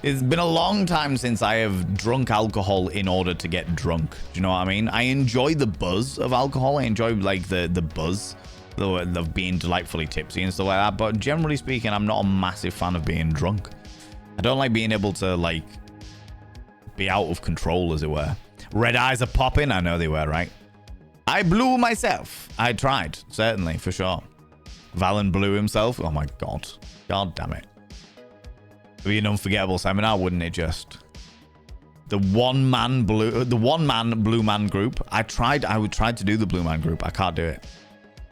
It's been a long time since I have drunk alcohol in order to get drunk. Do you know what I mean? I enjoy the buzz of alcohol. I enjoy like the buzz of being delightfully tipsy and stuff like that. But generally speaking, I'm not a massive fan of being drunk. I don't like being able to like be out of control, as it were. Red eyes are popping. I know they were, right? I blew myself. I tried, certainly, for sure. Valen blew himself. Oh my god. God damn it. It'd be an unforgettable seminar, wouldn't it just? The one man blue man group. I would try to do the blue man group. I can't do it.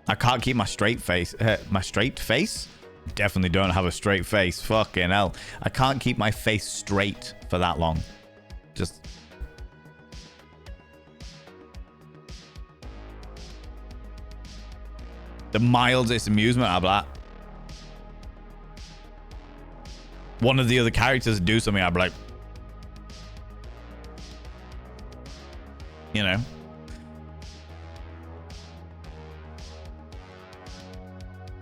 I can't keep my straight face. My straight face? Definitely don't have a straight face. Fucking hell. I can't keep my face straight for that long. Just... the mildest amusement of that. One of the other characters do something, I'd be like, you know.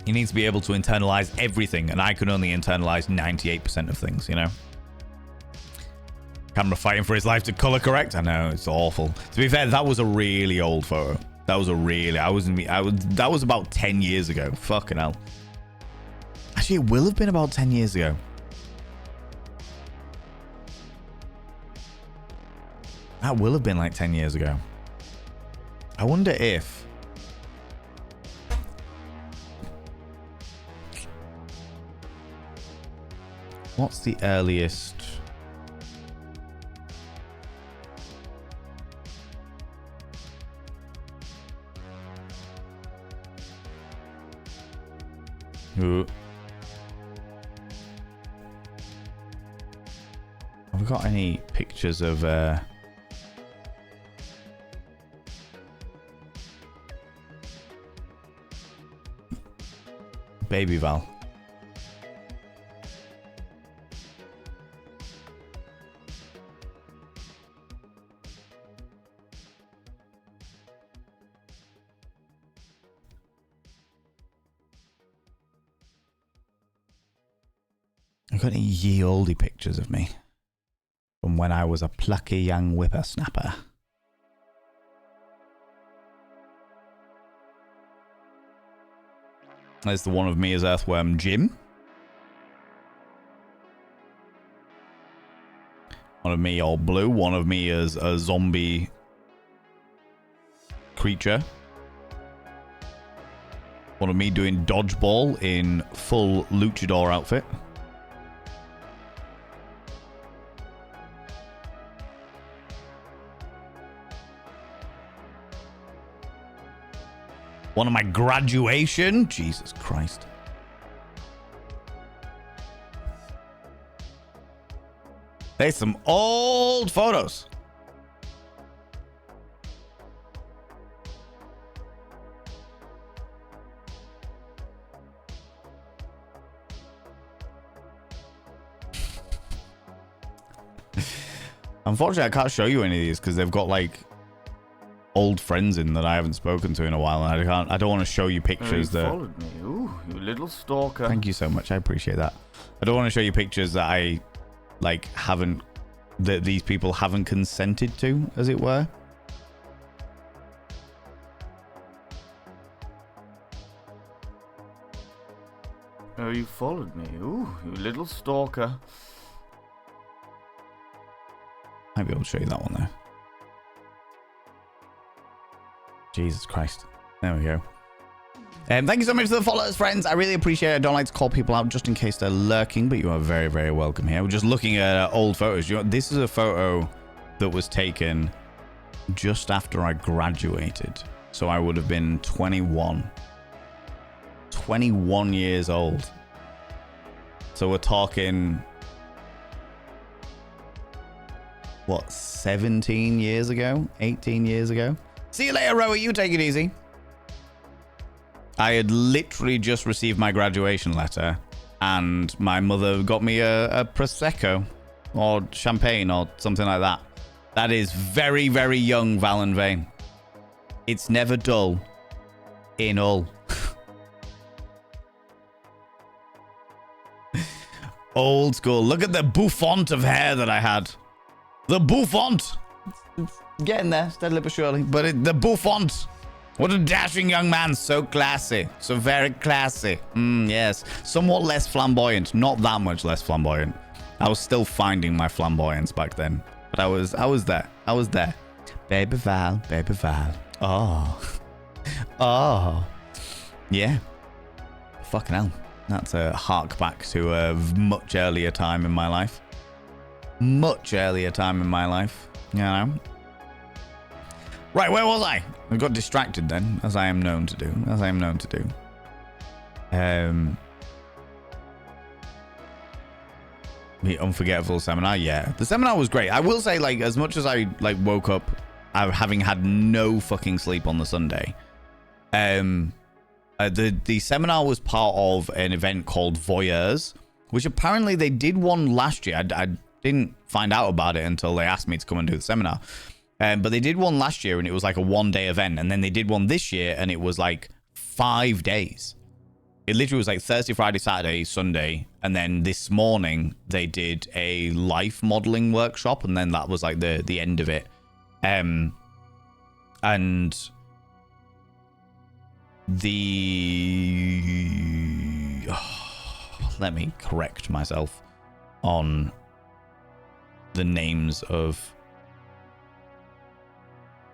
He needs to be able to internalize everything, and I can only internalize 98% of things, you know. Camera fighting for his life to color correct. I know, it's awful. To be fair, that was a really old photo. That was that was about 10 years ago. Fucking hell. Actually, it will have been about 10 years ago. That will have been like 10 years ago. I wonder if... what's the earliest... Ooh. Have we got any pictures of... Baby Val? I've got any ye olde pictures of me from when I was a plucky young whippersnapper. There's the one of me as Earthworm Jim. One of me all blue. One of me as a zombie creature. One of me doing dodgeball in full luchador outfit. One of my graduation. Jesus Christ. There's some old photos. Unfortunately, I can't show you any of these because they've got like old friends in that I haven't spoken to in a while, and I don't want to show you pictures you that followed me. Ooh, you little stalker. Thank you so much. I appreciate that. I don't want to show you pictures that I like haven't, that these people haven't consented to, as it were. Oh, you followed me. Ooh, you little stalker. Might be able to show you that one there. Jesus Christ. There we go. Thank you so much for the followers, friends. I really appreciate it. I don't like to call people out just in case they're lurking, but you are very, very welcome here. We're just looking at old photos. You know, this is a photo that was taken just after I graduated. So I would have been 21. 21 years old. So we're talking, what, 17 years ago? 18 years ago? See you later, Roa. You take it easy. I had literally just received my graduation letter, and my mother got me a Prosecco or champagne or something like that. That is very, very young Val and Vane. It's never dull in all. Old school. Look at the bouffant of hair that I had. The bouffant. It's getting there, steadily but surely. But the bouffant. What a dashing young man. So classy. So very classy. Yes. Somewhat less flamboyant. Not that much less flamboyant. I was still finding my flamboyance back then. But I was there. I was there. Baby Val. Baby Val. Oh. Oh. Yeah. Fucking hell. That's a hark back to a much earlier time in my life. Much earlier time in my life. You know? Right, where was I? I got distracted then, as I am known to do. As I am known to do. The unforgettable seminar, yeah. The seminar was great. I will say, like, as much as I like woke up having had no fucking sleep on the Sunday, the seminar was part of an event called Voyeurs, which apparently they did one last year. I didn't find out about it until they asked me to come and do the seminar. But they did one last year, and it was like a one-day event. And then they did one this year, and it was like 5 days. It literally was like Thursday, Friday, Saturday, Sunday. And then this morning, they did a life modeling workshop, and then that was like the end of it. And let me correct myself on the names of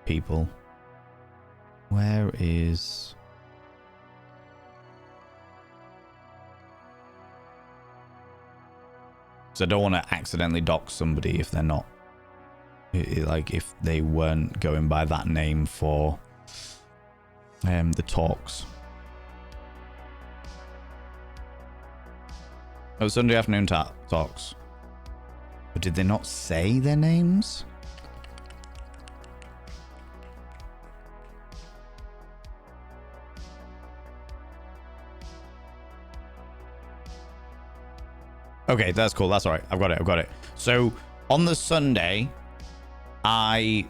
people. Where is... So I don't want to accidentally dox somebody if they're not, like if they weren't going by that name for the talks. Oh, Sunday afternoon talks. But did they not say their names? Okay, that's cool. That's all right. I've got it. So on the Sunday, we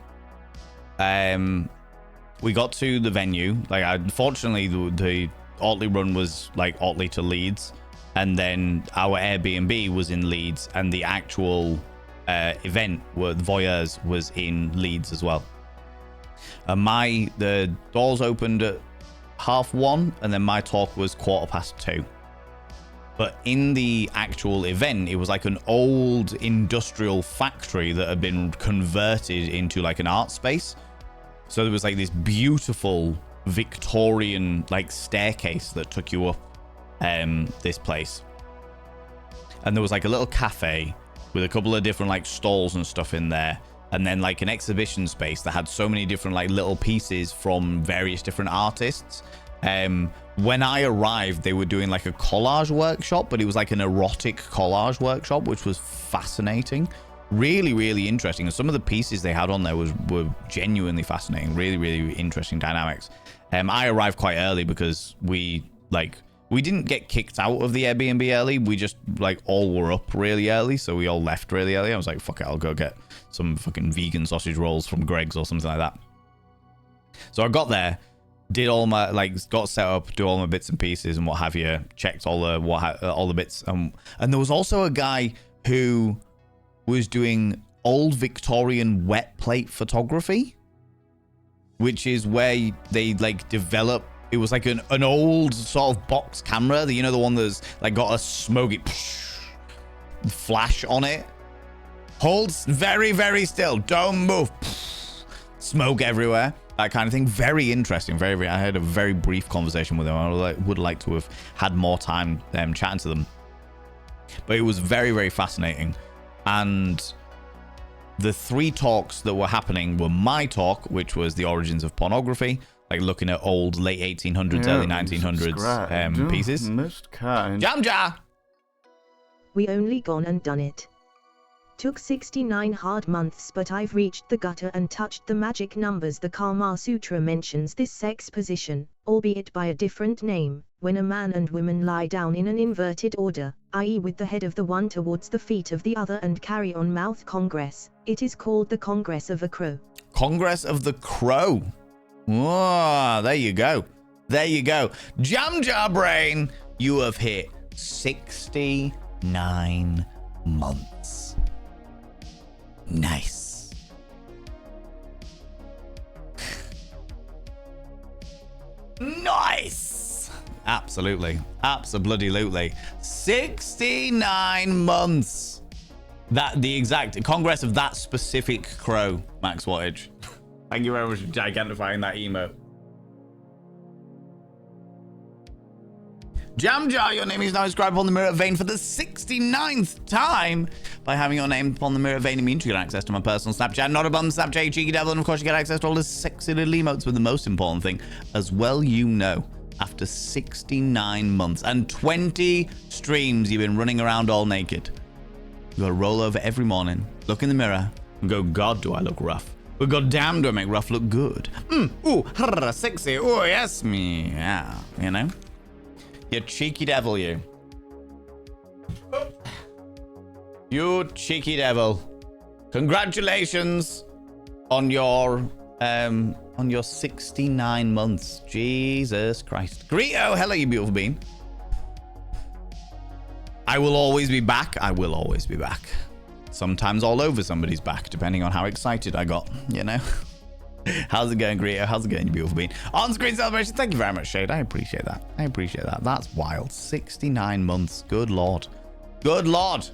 got to the venue. Like, unfortunately, the Otley run was like Otley to Leeds, and then our Airbnb was in Leeds, and the actual event, the Voyeurs, was in Leeds as well. The doors opened at 1:30, and then my talk was 2:15. But in the actual event, it was like an old industrial factory that had been converted into like an art space. So there was like this beautiful Victorian like staircase that took you up this place. And there was like a little cafe with a couple of different like stalls and stuff in there. And then like an exhibition space that had so many different like little pieces from various different artists. When I arrived, they were doing like a collage workshop, but it was like an erotic collage workshop, which was fascinating. really, really interesting. And some of the pieces they had on there were genuinely fascinating. Really, really interesting dynamics. I arrived quite early because we didn't get kicked out of the Airbnb early. We just like all were up really early, so we all left really early. I was like, fuck it, I'll go get some fucking vegan sausage rolls from Greg's or something like that. So I got there, did all my got set up, do all my bits and pieces and what have you, checked all the bits. And there was also a guy who was doing old Victorian wet plate photography, which is where they like develop. It was like an old sort of box camera, the one that's like got a smoky flash on it. Holds very, very still. Don't move. Smoke everywhere. That kind of thing. Very interesting. Very, very. I had a very brief conversation with them. I would like to have had more time chatting to them. But it was very, very fascinating. And the 3 talks that were happening were my talk, which was the origins of pornography, like looking at old late 1800s, early 1900s pieces. Most kind. Jam Jar! We only gone and done it. Took 69 hard months, but I've reached the gutter and touched the magic numbers. The Kama Sutra mentions this sex position, albeit by a different name, when a man and woman lie down in an inverted order, i.e. with the head of the one towards the feet of the other and carry on mouth congress. It is called the Congress of the Crow. Congress of the Crow. Whoa, there you go. There you go. Jam Jar Brain, you have hit 69 months. Nice. Nice. Absolutely. Absolutely. 69 months. That the exact Congress of that specific crow, Max Wattage. Thank you very much for gigantifying that emo. Jam Jar, your name is now inscribed upon the mirror vein for the 69th time. By having your name upon the mirror vein, it means you get access to my personal Snapchat, not above Snapchat, you cheeky devil, and of course you get access to all the sexy little emotes. But the most important thing, as well after 69 months and 20 streams you've been running around all naked, you gotta roll over every morning, look in the mirror, and go, God, do I look rough? But goddamn, do I make rough look good? Ooh, sexy, ooh, yes, me, yeah, You cheeky devil, you. You cheeky devil. Congratulations on your 69 months. Jesus Christ. Greeto, hello, you beautiful bean. I will always be back. I will always be back. Sometimes all over somebody's back, depending on how excited I got, How's it going, Greeto? How's it going, you beautiful bean? On-screen celebration. Thank you very much, Shade. I appreciate that. That's wild. 69 months. Good Lord. Good Lord.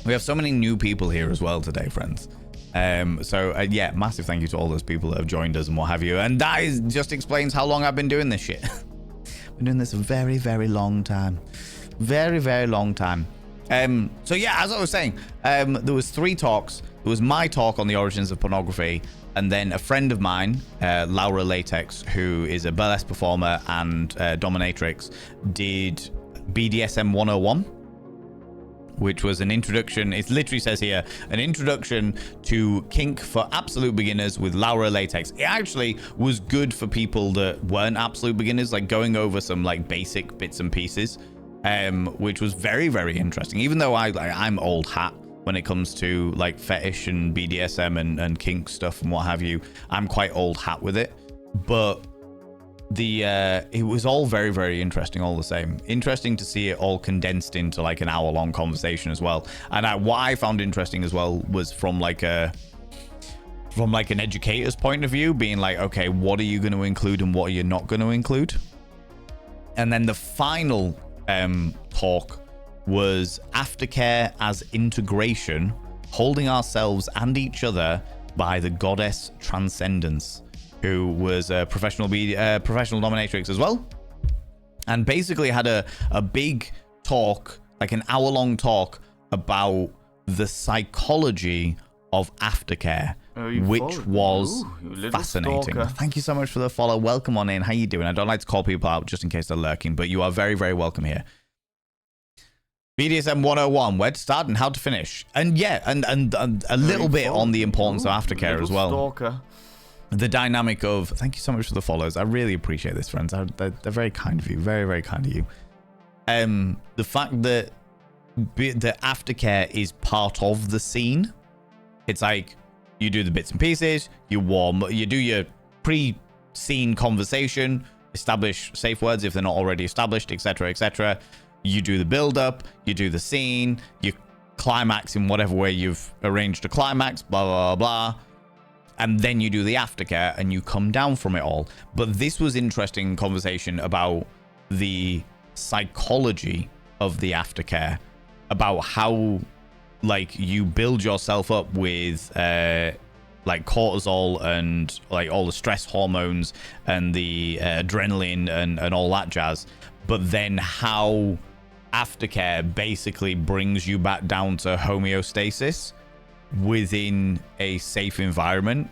We have so many new people here as well today, friends. Yeah, massive thank you to all those people that have joined us and what have you. And that just explains how long I've been doing this shit. Been doing this a very, very long time. Very, very long time. So yeah, as I was saying, there was 3 talks. There was my talk on the origins of pornography, and then a friend of mine, Laura Latex, who is a burlesque performer and dominatrix, did BDSM 101, which was an introduction. It literally says here, an introduction to kink for absolute beginners with Laura Latex. It actually was good for people that weren't absolute beginners, like going over some like basic bits and pieces, which was very, very interesting. Even though I'm old hat when it comes to like fetish and BDSM and kink stuff and what have you, I'm quite old hat with it. But it was all very, very interesting all the same. Interesting to see it all condensed into like an hour-long conversation as well. And what I found interesting as well was from an educator's point of view, being like, okay, what are you going to include and what are you not going to include? And then the final talk was aftercare as integration, holding ourselves and each other by the goddess Transcendence, who was a professional dominatrix as well, and basically had a big talk, like an hour-long talk about the psychology of aftercare, which was fascinating. Stalker. Thank you so much for the follow. Welcome on in. How you doing? I don't like to call people out just in case they're lurking, but you are very, very welcome here. BDSM 101, where to start and how to finish. And yeah, and a little bit on the importance of aftercare as well. Stalker. The dynamic of, thank you so much for the follows. I really appreciate this, friends. They're very kind of you. Very, very kind of you. The fact that the aftercare is part of the scene. It's like you do the bits and pieces, you do your pre-scene conversation, establish safe words if they're not already established, etc., etc. You do the build-up, you do the scene, you climax in whatever way you've arranged to climax, blah, blah, blah. And then you do the aftercare and you come down from it all. But this was interesting conversation about the psychology of the aftercare, about how like you build yourself up with like cortisol and like all the stress hormones and the adrenaline and all that jazz, but then how aftercare basically brings you back down to homeostasis within a safe environment.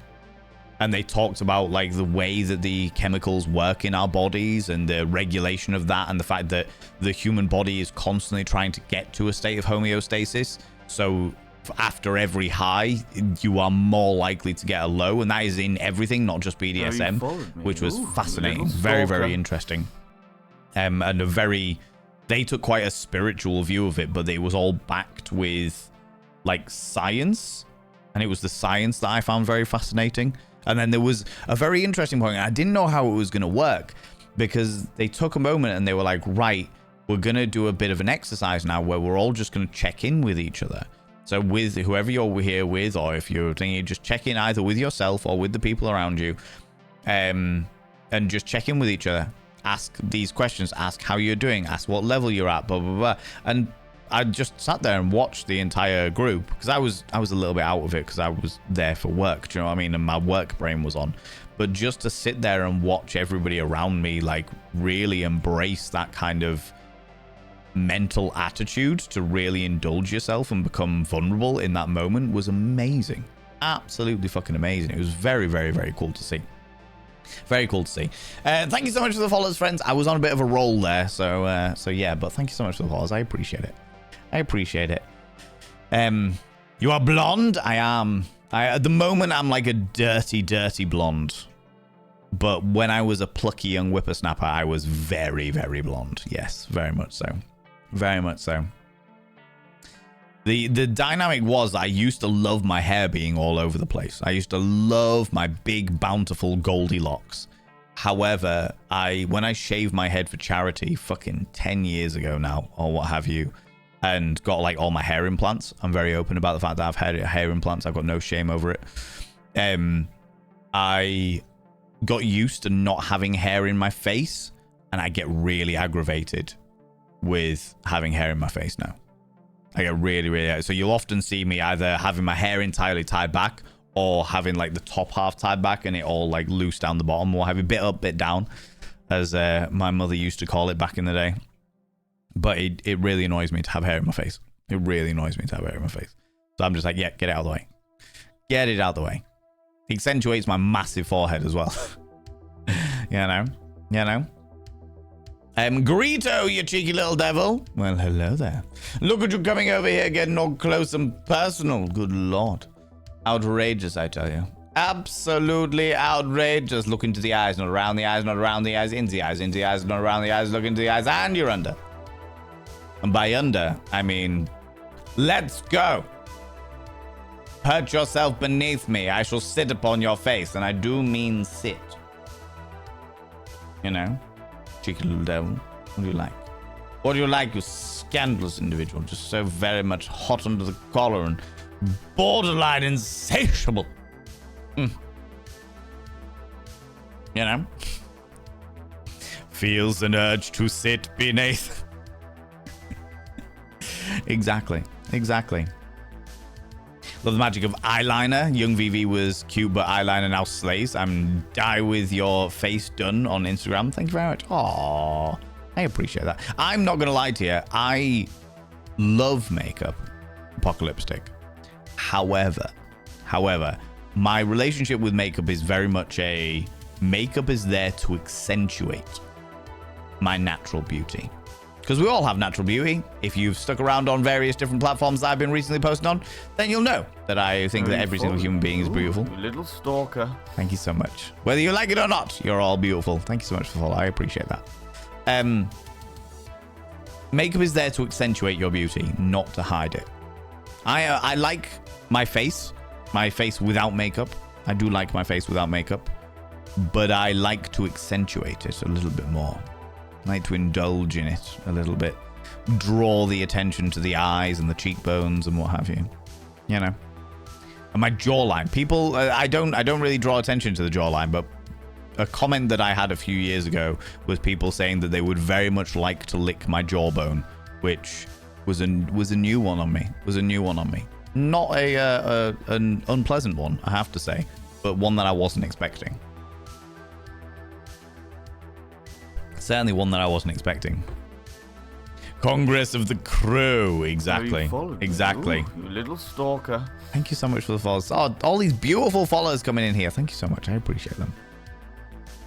And they talked about like the way that the chemicals work in our bodies and the regulation of that, and the fact that the human body is constantly trying to get to a state of homeostasis. So after every high, you are more likely to get a low, and that is in everything, not just BDSM, which was fascinating, very, very interesting. And they took quite a spiritual view of it, but it was all backed with like science, and it was the science that I found very fascinating. And then there was a very interesting point. I didn't know how it was going to work, because they took a moment and they were like, right, we're going to do a bit of an exercise now where we're all just going to check in with each other. So with whoever you're here with, or if you're thinking, just check in either with yourself or with the people around you, and just check in with each other. Ask these questions, ask how you're doing, ask what level you're at, blah, blah, blah. And I just sat there and watched the entire group, because I was a little bit out of it because I was there for work, do you know what I mean? And my work brain was on. But just to sit there and watch everybody around me like really embrace that kind of mental attitude to really indulge yourself and become vulnerable in that moment was amazing. Absolutely fucking amazing. It was very, very, very cool to see. Very cool to see. Thank you so much for the follows, friends. I was on a bit of a roll there, so yeah, but thank you so much for the follows. I appreciate it. I appreciate it. You are blonde? I am. At the moment, I'm like a dirty, dirty blonde. But when I was a plucky young whippersnapper, I was very, very blonde. Yes, very much so. Very much so. The dynamic was I used to love my hair being all over the place. I used to love my big, bountiful Goldilocks. However, when I shaved my head for charity fucking 10 years ago now, or what have you, and got like all my hair implants, I'm very open about the fact that I've had hair implants. I've got no shame over it. I got used to not having hair in my face, and I get really aggravated with having hair in my face now. I get really, really... So you'll often see me either having my hair entirely tied back, or having like the top half tied back and it all like loose down the bottom, or have a bit up, bit down, as my mother used to call it back in the day. But it really annoys me to have hair in my face. It really annoys me to have hair in my face. So I'm just like, yeah, get it out of the way. Get it out of the way. It accentuates my massive forehead as well. You know? Greeto, you cheeky little devil. Well, hello there. Look at you coming over here, getting all close and personal. Good Lord. Outrageous, I tell you. Absolutely outrageous. Look into the eyes, not around the eyes, not around the eyes, into the eyes, not around the eyes, look into the eyes, and you're under. And by under, I mean, let's go. Perch yourself beneath me. I shall sit upon your face, and I do mean sit. You know? Cheeky little devil. What do you like? What do you like, you scandalous individual? Just so very much hot under the collar and borderline insatiable. You know? Feels an urge to sit beneath. Exactly. Love the magic of eyeliner. Young VV was cute, but eyeliner now slays. I'm die with your face done on Instagram. Thank you very much. Aww. I appreciate that. I'm not going to lie to you. I love makeup. Apocalyptic. However, my relationship with makeup is very much makeup is there to accentuate my natural beauty. Because we all have natural beauty. If you've stuck around on various different platforms that I've been recently posting on, then you'll know that I think that every single human being is beautiful. You little stalker. Thank you so much. Whether you like it or not, you're all beautiful. Thank you so much for following. I appreciate that. Makeup is there to accentuate your beauty, not to hide it. I like my face without makeup. I do like my face without makeup, but I like to accentuate it a little bit more. I like to indulge in it a little bit, draw the attention to the eyes and the cheekbones and what have you, you know. And my jawline. People, I don't really draw attention to the jawline, but a comment that I had a few years ago was people saying that they would very much like to lick my jawbone, which was a new one on me. Not an unpleasant one, I have to say, but one that I wasn't expecting. Certainly one that I wasn't expecting. Congress of the Crow, exactly. Exactly. Ooh, you little stalker. Thank you so much for the follows. Oh, all these beautiful followers coming in here. Thank you so much. I appreciate them.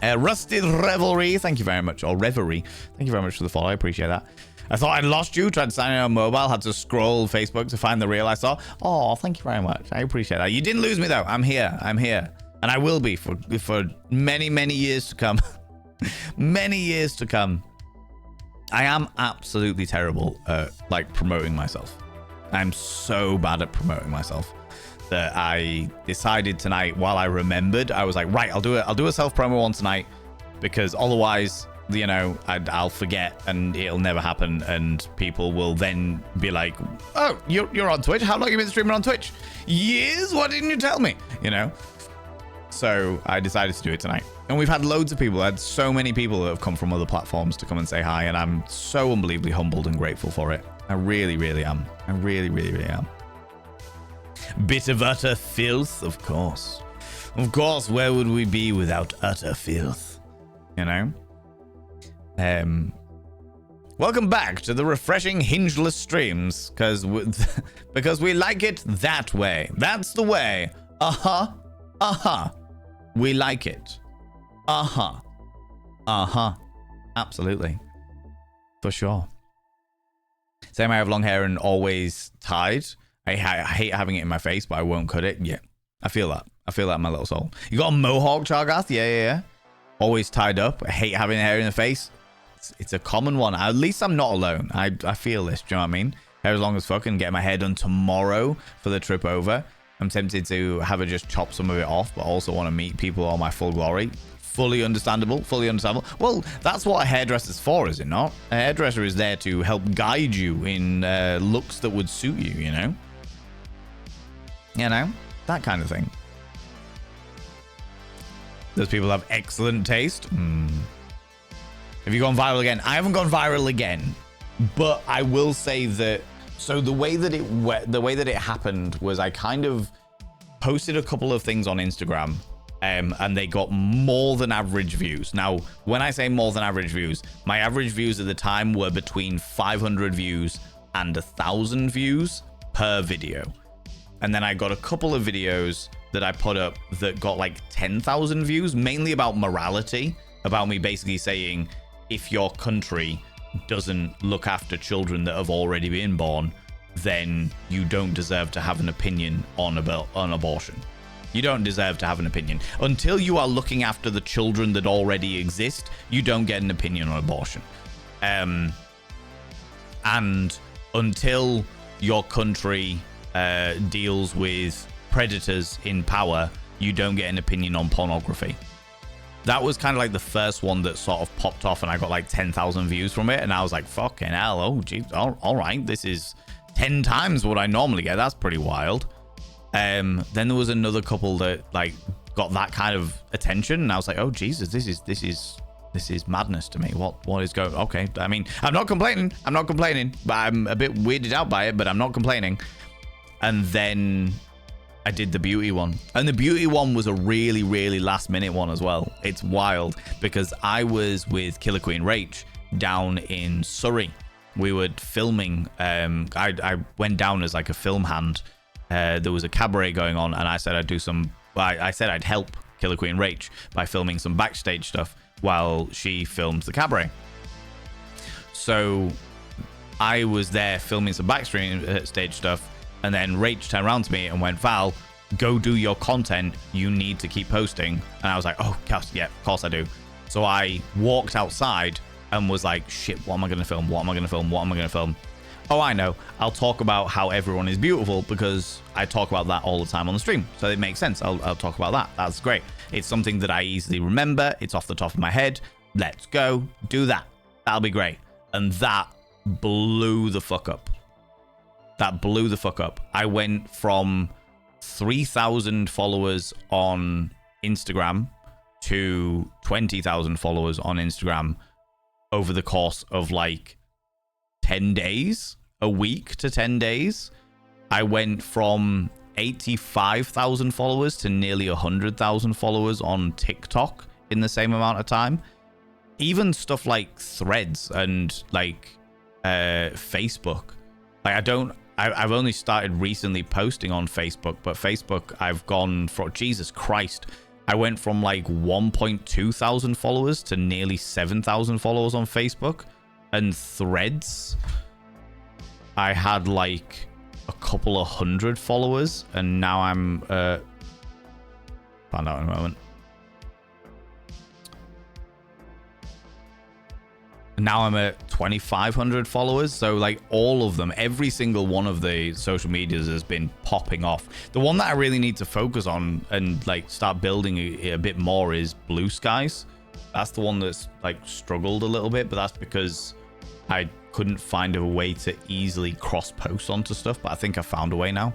Rusted Revelry, thank you very much. Or Reverie, thank you very much for the follow. I appreciate that. I thought I'd lost you. Tried to sign in on mobile. Had to scroll Facebook to find the reel I saw. Oh, thank you very much. I appreciate that. You didn't lose me though. I'm here. And I will be for many, many years to come. Many years to come. I am absolutely terrible at like promoting myself. I'm so bad at promoting myself that I decided tonight, while I remembered, I was like, right, I'll do a self promo one tonight, because otherwise, you know, I'll forget and it'll never happen, and people will then be like, oh, you're on Twitch? How long have you been streaming on Twitch? Years? Why didn't you tell me? You know. So I decided to do it tonight. And we've had loads of people. I had so many people that have come from other platforms to come and say hi. And I'm so unbelievably humbled and grateful for it. I really, really am. I really, really, really am. Bit of utter filth, of course. Of course, where would we be without utter filth? You know? Welcome back to the refreshing hingeless streams. Because we like it that way. That's the way. Uh-huh. Uh-huh. We like it. Uh-huh. Uh-huh. Absolutely. For sure. Same, I have long hair and always tied. I hate having it in my face, but I won't cut it. Yeah. I feel that. I feel that in my little soul. You got a mohawk, Chargath? Yeah. Always tied up. I hate having hair in the face. It's a common one. At least I'm not alone. I feel this. Do you know what I mean? Hair as long as fuck and get my hair done tomorrow for the trip over. I'm tempted to have her just chop some of it off, but also want to meet people on my full glory. Fully understandable. Well, that's what a hairdresser's for, is it not? A hairdresser is there to help guide you in looks that would suit you, you know? You know? That kind of thing. Those people have excellent taste. Have you gone viral again? I haven't gone viral again, but I will say that. So the way that it happened was I kind of posted a couple of things on Instagram, and they got more than average views. Now, when I say more than average views, my average views at the time were between 500 views and 1,000 views per video. And then I got a couple of videos that I put up that got like 10,000 views, mainly about morality, about me basically saying, if your country doesn't look after children that have already been born, then you don't deserve to have an opinion on abortion. You don't deserve to have an opinion. Until you are looking after the children that already exist, you don't get an opinion on abortion. And until your country deals with predators in power, you don't get an opinion on pornography. That was kind of like the first one that sort of popped off, and I got like 10,000 views from it, and I was like, fucking hell, oh geez, all right, this is 10 times what I normally get. That's pretty wild. Then there was another couple that like got that kind of attention, and I was like, oh Jesus, this is madness to me. What is going? Okay, I mean, I'm not complaining, but I'm a bit weirded out by it, but I'm not complaining. And then I did the beauty one, and the beauty one was a really, really last minute one as well. It's wild because I was with Killer Queen Rach down in Surrey. We were filming. I went down as like a film hand. There was a cabaret going on, and I said I said I'd help Killer Queen Rach by filming some backstage stuff while she filmed the cabaret. So I was there filming some backstage stuff, and then Rach turned around to me and went, Val, go do your content. You need to keep posting. And I was like, oh, yeah, of course I do. So I walked outside and was like, shit, what am I going to film? What am I going to film? What am I going to film? Oh, I know. I'll talk about how everyone is beautiful because I talk about that all the time on the stream. So it makes sense. I'll talk about that. That's great. It's something that I easily remember. It's off the top of my head. Let's go do that. That'll be great. And that blew the fuck up. That blew the fuck up. I went from 3,000 followers on Instagram to 20,000 followers on Instagram over the course of like 10 days, a week to 10 days. I went from 85,000 followers to nearly 100,000 followers on TikTok in the same amount of time. Even stuff like Threads and like Facebook. Like I've only started recently posting on Facebook, but Facebook I've gone from, Jesus Christ, I went from like 1.2 thousand followers to nearly 7,000 followers on Facebook. And Threads, I had like a couple of hundred followers, and now I'm find out in a moment. Now I'm at 2,500 followers. So like all of them, every single one of the social medias has been popping off. The one that I really need to focus on and like start building a bit more is Blue Skies. That's the one that's like struggled a little bit, but that's because I couldn't find a way to easily cross post onto stuff. But I think I found a way now.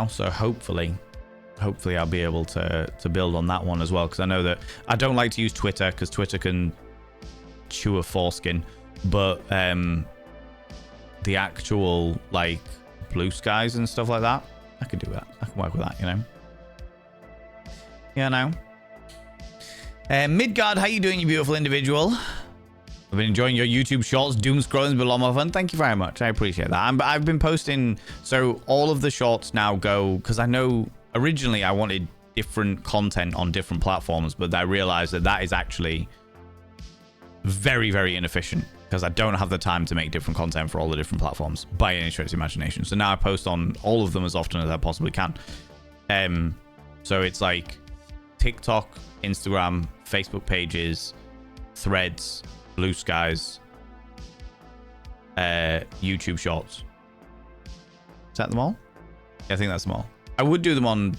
So hopefully I'll be able to build on that one as well. Because I know that I don't like to use Twitter because Twitter can chew a foreskin, but the actual like Blue Skies and stuff like that, I can do that. I can work with that, you know. Midgard, how you doing, you beautiful individual? I've been enjoying your YouTube shorts. Doom scrolling's been a lot more fun. Thank you very much. I appreciate that. I've been posting, so all of the shorts now go, because I know originally I wanted different content on different platforms, but I realized that is actually very, very inefficient because I don't have the time to make different content for all the different platforms by any stretch of the imagination. So now I post on all of them as often as I possibly can. So it's like TikTok, Instagram, Facebook pages, Threads, Blue Skies, YouTube Shorts. Is that them all? Yeah, I think that's them all. I would do them on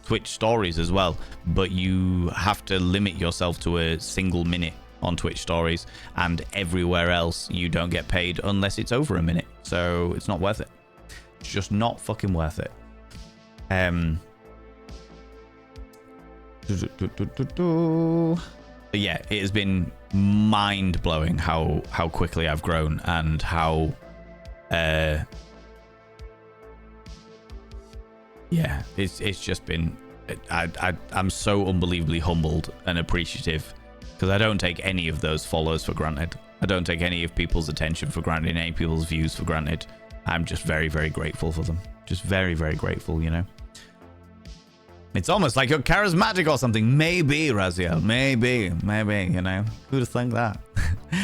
Twitch Stories as well, but you have to limit yourself to a single minute on Twitch Stories, and everywhere else you don't get paid unless it's over a minute. So it's not worth it. It's just not fucking worth it. But yeah, it has been mind-blowing how quickly I've grown and how yeah, it's just been I'm so unbelievably humbled and appreciative because I don't take any of those follows for granted. I don't take any of people's attention for granted, any people's views for granted. I'm just very, very grateful for them. Just very, very grateful, you know. It's almost like you're charismatic or something. Maybe, Raziel. Maybe, you know. Who'd think that?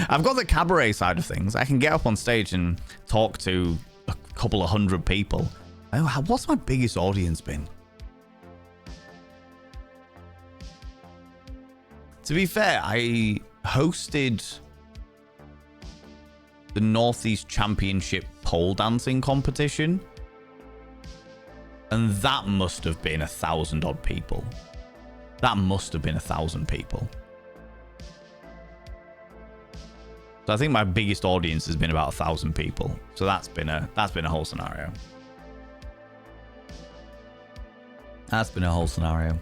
I've got the cabaret side of things. I can get up on stage and talk to a couple of hundred people. Oh, what's my biggest audience been? To be fair, I hosted the Northeast Championship pole dancing competition, and that must have been 1,000 odd people. That must have been 1,000 people. So I think my biggest audience has been about 1,000 people. So that's been a whole scenario. That's been a whole scenario.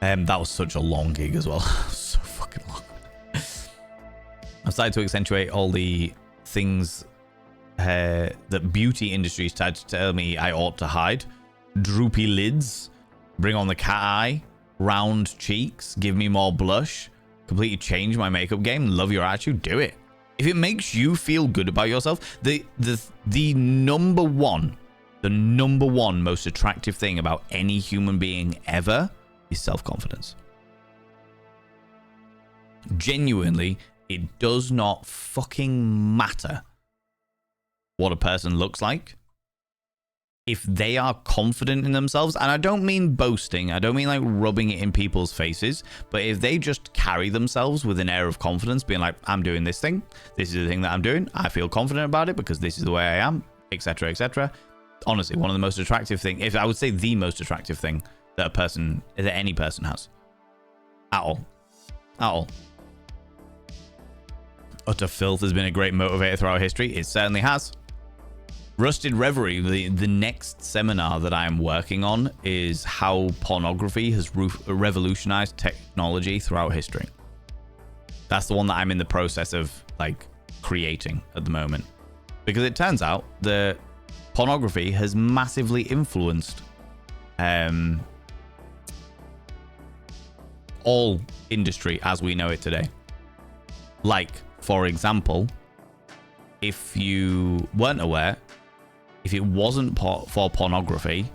That was such a long gig as well. So fucking long. I've started to accentuate all the things that beauty industries tried to tell me I ought to hide. Droopy lids, bring on the cat eye, round cheeks, give me more blush, completely change my makeup game. Love your attitude, do it. If it makes you feel good about yourself, the number one most attractive thing about any human being ever is self-confidence. Genuinely, It does not fucking matter what a person looks like. If they are confident in themselves, and I don't mean boasting, I don't mean like rubbing it in people's faces, but if they just carry themselves with an air of confidence, being like, I'm doing this thing, this is the thing that I'm doing, I feel confident about it because this is the way I am, etc., etc. Honestly, one of the most attractive things, if I would say the most attractive thing that any person has. At all. Utter filth has been a great motivator throughout history. It certainly has. Rusted Reverie, the next seminar that I am working on is how pornography has revolutionized technology throughout history. That's the one that I'm in the process of like creating at the moment. Because it turns out that pornography has massively influenced all industry as we know it today. Like, for example, if you weren't aware, if it wasn't for pornography,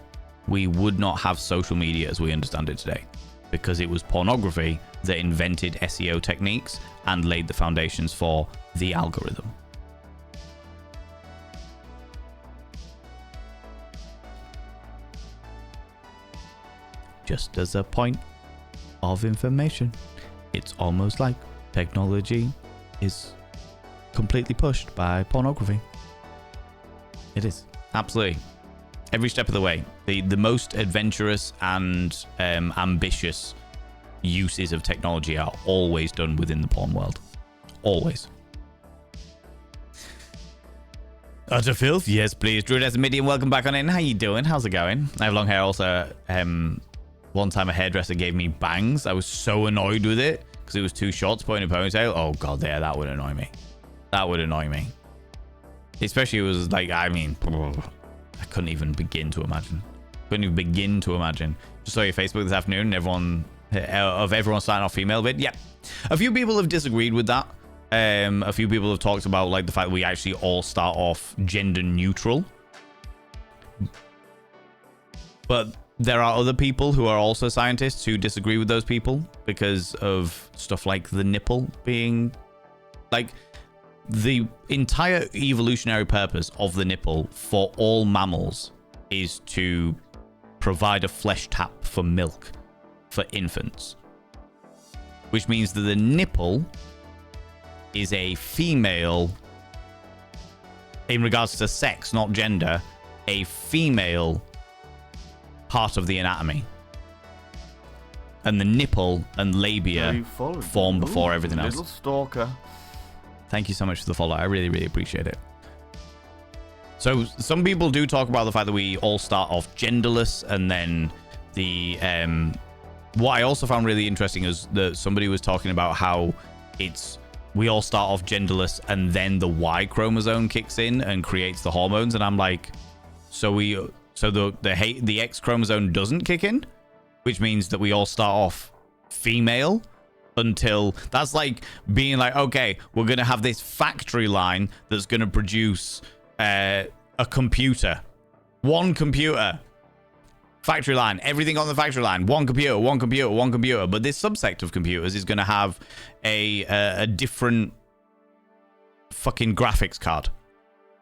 we would not have social media as we understand it today, because it was pornography that invented SEO techniques and laid the foundations for the algorithm. Just as a point of information, it's almost like technology is completely pushed by pornography. It is. Absolutely. Every step of the way. The most adventurous and ambitious uses of technology are always done within the porn world. Always. Utter filth? Yes, please. Druid as a medium, welcome back on in. How you doing? How's it going? I have long hair also. One time a hairdresser gave me bangs. I was so annoyed with it because it was too short to put in a ponytail. Oh god, yeah, that would annoy me. That would annoy me. Especially it was like, I mean, I couldn't even begin to imagine. Just saw your Facebook this afternoon and everyone starting off female bit. Yeah. A few people have disagreed with that. A few people have talked about like the fact that we actually all start off gender neutral. But there are other people who are also scientists who disagree with those people because of stuff like the nipple being like the entire evolutionary purpose of the nipple for all mammals is to provide a flesh tap for milk for infants, which means that the nipple is a female, in regards to sex, not gender, a female part of the anatomy. And the nipple and labia form before everything else. Little stalker. Thank you so much for the follow. I really, really appreciate it. So some people do talk about the fact that we all start off genderless, and then the what I also found really interesting is that somebody was talking about how we all start off genderless and then the Y chromosome kicks in and creates the hormones, and I'm like, so the X chromosome doesn't kick in, which means that we all start off female until that's like being like, okay, we're gonna have this factory line that's gonna produce a computer, one computer, factory line, everything on the factory line, one computer, but this subsect of computers is gonna have a different fucking graphics card,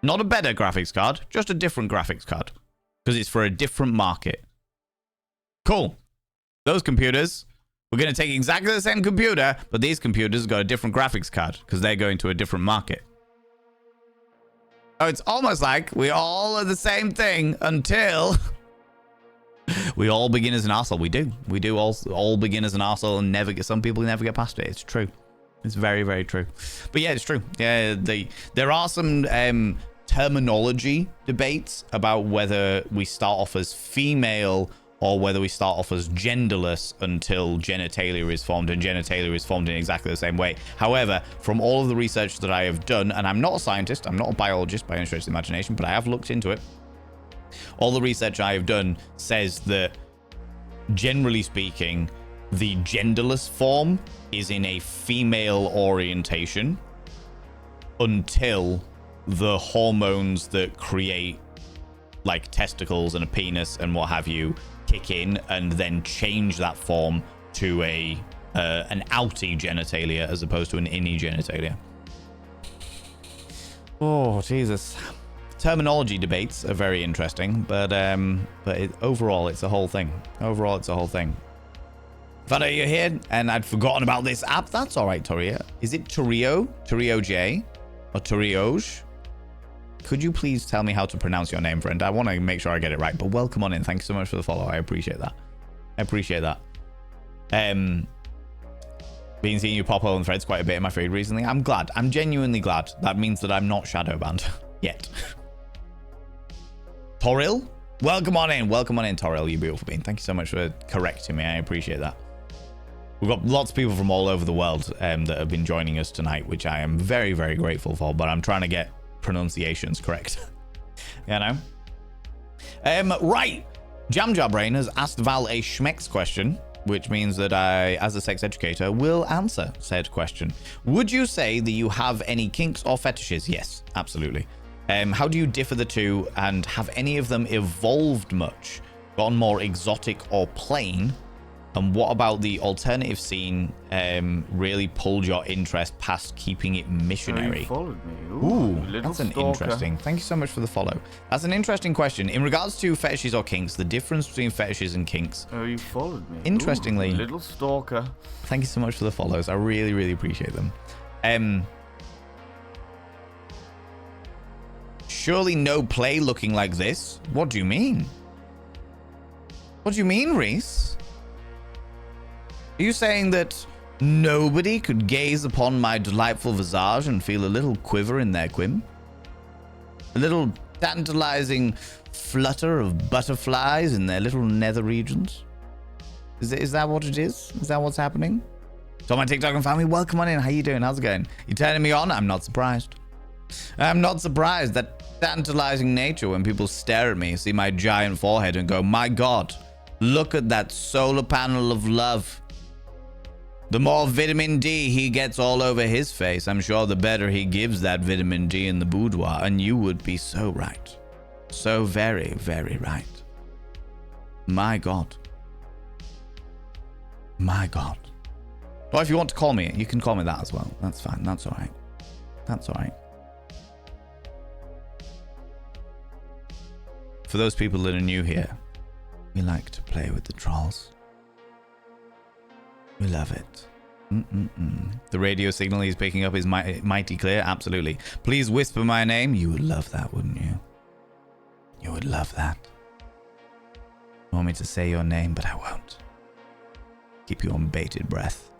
not a better graphics card, just a different graphics card, because it's for a different market. Cool. Those computers, we're going to take exactly the same computer, but these computers got a different graphics card because they're going to a different market. So it's almost like we all are the same thing until we all begin as an arsehole. We do all begin as an arsehole and some people never get past it. It's true. It's very, very true. But yeah, it's true. Yeah, there are some terminology debates about whether we start off as female or whether we start off as genderless until genitalia is formed, and genitalia is formed in exactly the same way. However, from all of the research that I have done, and I'm not a scientist, I'm not a biologist by any stretch of the imagination, but I have looked into it. All the research I have done says that, generally speaking, the genderless form is in a female orientation until the hormones that create like testicles and a penis and what have you kick in and then change that form to a an outie genitalia as opposed to an innie genitalia. Oh, Jesus. Terminology debates are very interesting, but overall, it's a whole thing. Overall, it's a whole thing. Fado, you're here, and I'd forgotten about this app. That's all right, Toria. Is it Torio? Torio J? Or Torioj? Could you please tell me how to pronounce your name, friend? I want to make sure I get it right, but welcome on in. Thank you so much for the follow. I appreciate that. I appreciate that. Been seeing you pop on threads quite a bit in my feed recently. I'm glad. I'm genuinely glad. That means that I'm not shadow banned yet. Toril? Welcome on in. Welcome on in, Toril, you beautiful being. Thank you so much for correcting me. I appreciate that. We've got lots of people from all over the world that have been joining us tonight, which I am very, very grateful for, but I'm trying to get pronunciations correct. You know? Right. Jamjabrain has asked Val a Schmex question, which means that I, as a sex educator, will answer said question. Would you say that you have any kinks or fetishes? Yes, absolutely. How do you differ the two, and have any of them evolved much, gone more exotic or plain? And what about the alternative scene really pulled your interest past keeping it missionary? You followed me. Ooh, that's an stalker. interesting. Thank you so much for the follow. That's an interesting question. In regards to fetishes or kinks, the difference between fetishes and kinks. Oh, you followed me. Interestingly, little stalker. Thank you so much for the follows. I really, really appreciate them. Surely no play looking like this. What do you mean? What do you mean, Reese? Are you saying that nobody could gaze upon my delightful visage and feel a little quiver in their quim? A little tantalizing flutter of butterflies in their little nether regions? Is that what it is? Is that what's happening? So my TikTok and family, welcome on in. How you doing? How's it going? You turning me on? I'm not surprised. I'm not surprised. That tantalizing nature when people stare at me, see my giant forehead and go, my God, look at that solar panel of love. The more vitamin D he gets all over his face, I'm sure the better he gives that vitamin D in the boudoir. And you would be so right. So very, very right. My God. My God. Or if you want to call me, you can call me that as well. That's fine. That's all right. That's all right. For those people that are new here, we like to play with the trolls. We love it. The radio signal he's picking up is mighty clear. Absolutely. Please whisper my name. You would love that, wouldn't you? You would love that. You want me to say your name, but I won't. Keep you on bated breath.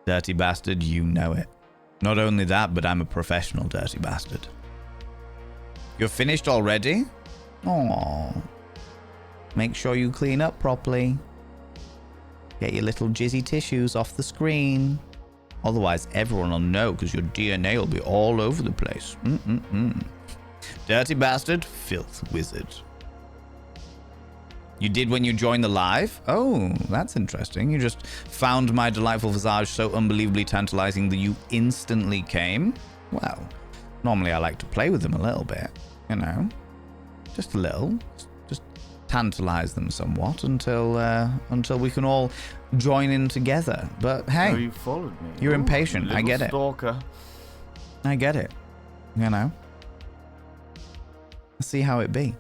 Dirty bastard, you know it. Not only that, but I'm a professional dirty bastard. You're finished already? Aww. Make sure you clean up properly. Get your little jizzy tissues off the screen. Otherwise, everyone will know because your DNA will be all over the place. Dirty bastard, filth wizard. You did when you joined the live? Oh, that's interesting. You just found my delightful visage so unbelievably tantalizing that you instantly came? Well, normally I like to play with them a little bit, you know. Just a little. Just tantalize them somewhat until we can all join in together. But hey, you followed me. You're impatient. I get it. Stalker. I get it. You know. Let's see how it be.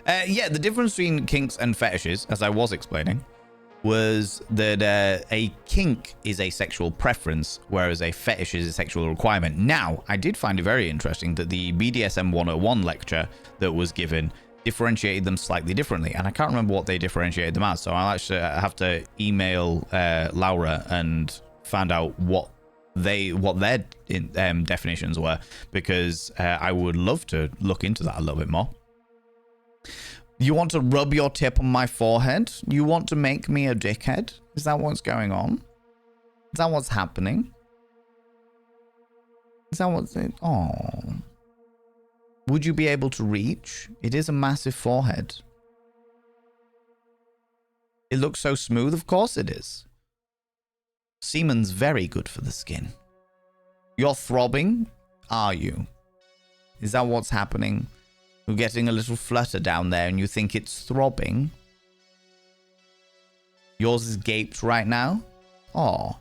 Yeah, the difference between kinks and fetishes, as I was explaining, was that a kink is a sexual preference, whereas a fetish is a sexual requirement. Now, I did find it very interesting that the BDSM 101 lecture that was given differentiated them slightly differently, and I can't remember what they differentiated them as, so I'll actually have to email Laura and find out what their definitions were, because I would love to look into that a little bit more. You want to rub your tip on my forehead? You want to make me a dickhead? Is that what's going on? Is that what's happening? Is that what's... Oh. Would you be able to reach? It is a massive forehead. It looks so smooth. Of course it is. Semen's very good for the skin. You're throbbing? Are you? Is that what's happening? You're getting a little flutter down there and you think it's throbbing? Yours is gaped right now? Oh,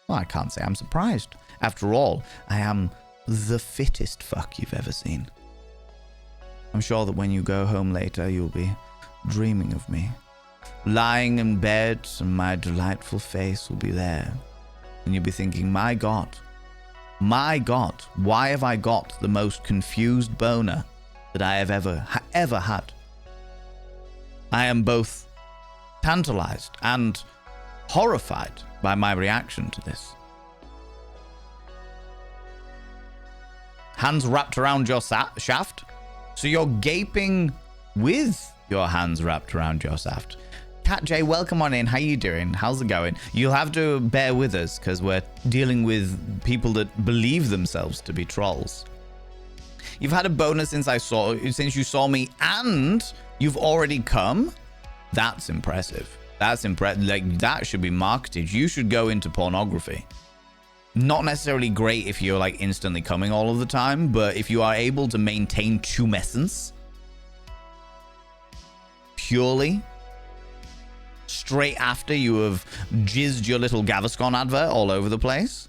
well, I can't say I'm surprised. After all, I am the fittest fuck you've ever seen. I'm sure that when you go home later, you'll be dreaming of me. Lying in bed, and my delightful face will be there. And you'll be thinking, my God, why have I got the most confused boner that I have ever had? I am both tantalized and horrified by my reaction to this. Hands wrapped around your shaft? So you're gaping with your hands wrapped around your shaft. Cat J, welcome on in. How you doing? How's it going? You'll have to bear with us because we're dealing with people that believe themselves to be trolls. You've had a bonus since you saw me, and you've already come. That's impressive. That's impressive. Like, that should be marketed. You should go into pornography. Not necessarily great if you're like instantly coming all of the time, but if you are able to maintain tumescence purely straight after you have jizzed your little Gaviscon advert all over the place,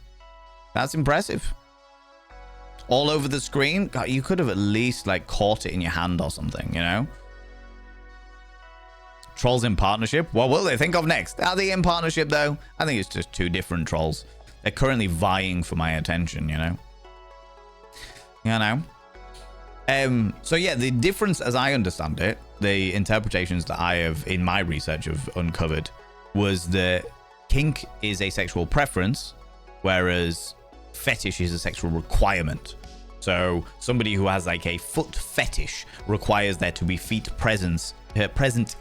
that's impressive. All over the screen. God, you could have at least like caught it in your hand or something, you know? Trolls in partnership? What will they think of next? Are they in partnership though? I think it's just two different trolls. They're currently vying for my attention, you know? So yeah, the difference as I understand it, the interpretations that I have in my research have uncovered was that kink is a sexual preference, whereas fetish is a sexual requirement. So somebody who has like a foot fetish requires there to be feet present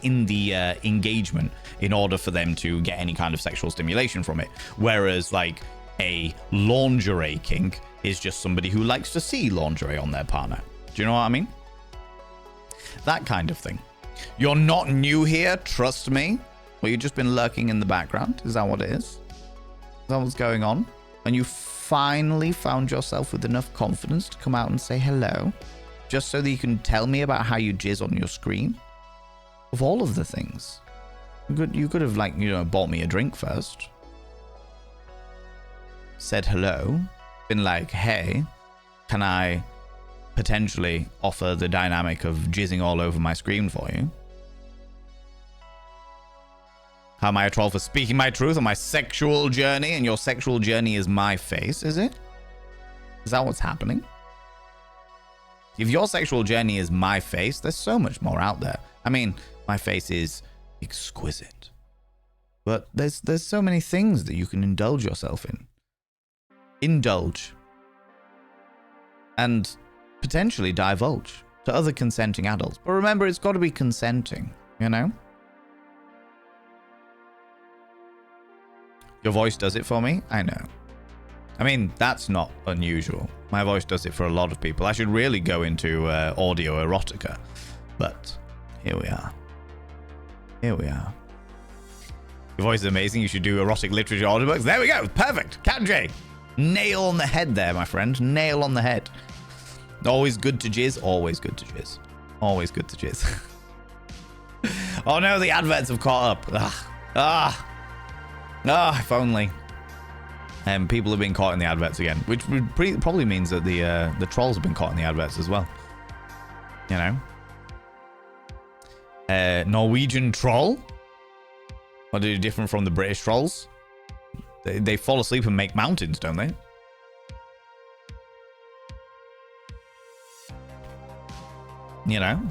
in the engagement in order for them to get any kind of sexual stimulation from it. Whereas like a lingerie kink is just somebody who likes to see lingerie on their partner. Do you know what I mean? That kind of thing. You're not new here, trust me. Well, you've just been lurking in the background. Is that what it is? Is that what's going on? And you finally found yourself with enough confidence to come out and say hello, just so that you can tell me about how you jizz on your screen? Of all of the things, you could have, like, you know, bought me a drink first, said hello, been like, hey, can I potentially offer the dynamic of jizzing all over my screen for you? How am I a troll for speaking my truth on my sexual journey, and your sexual journey is my face, is it? Is that what's happening? If your sexual journey is my face, there's so much more out there. I mean, my face is exquisite, but there's so many things that you can indulge yourself in. Indulge. And potentially divulge to other consenting adults. But remember, it's got to be consenting, you know? Your voice does it for me? I know. I mean, that's not unusual. My voice does it for a lot of people. I should really go into audio erotica. But here we are. Here we are. Your voice is amazing. You should do erotic literature audiobooks. There we go. Perfect. Cat J. Nail on the head there, my friend. Nail on the head. Always good to jizz. Always good to jizz. Always good to jizz. Oh no, the adverts have caught up. If only. People have been caught in the adverts again, which probably means that the trolls have been caught in the adverts as well. You know? Norwegian troll? What are they different from the British trolls? They fall asleep and make mountains, don't they? You know?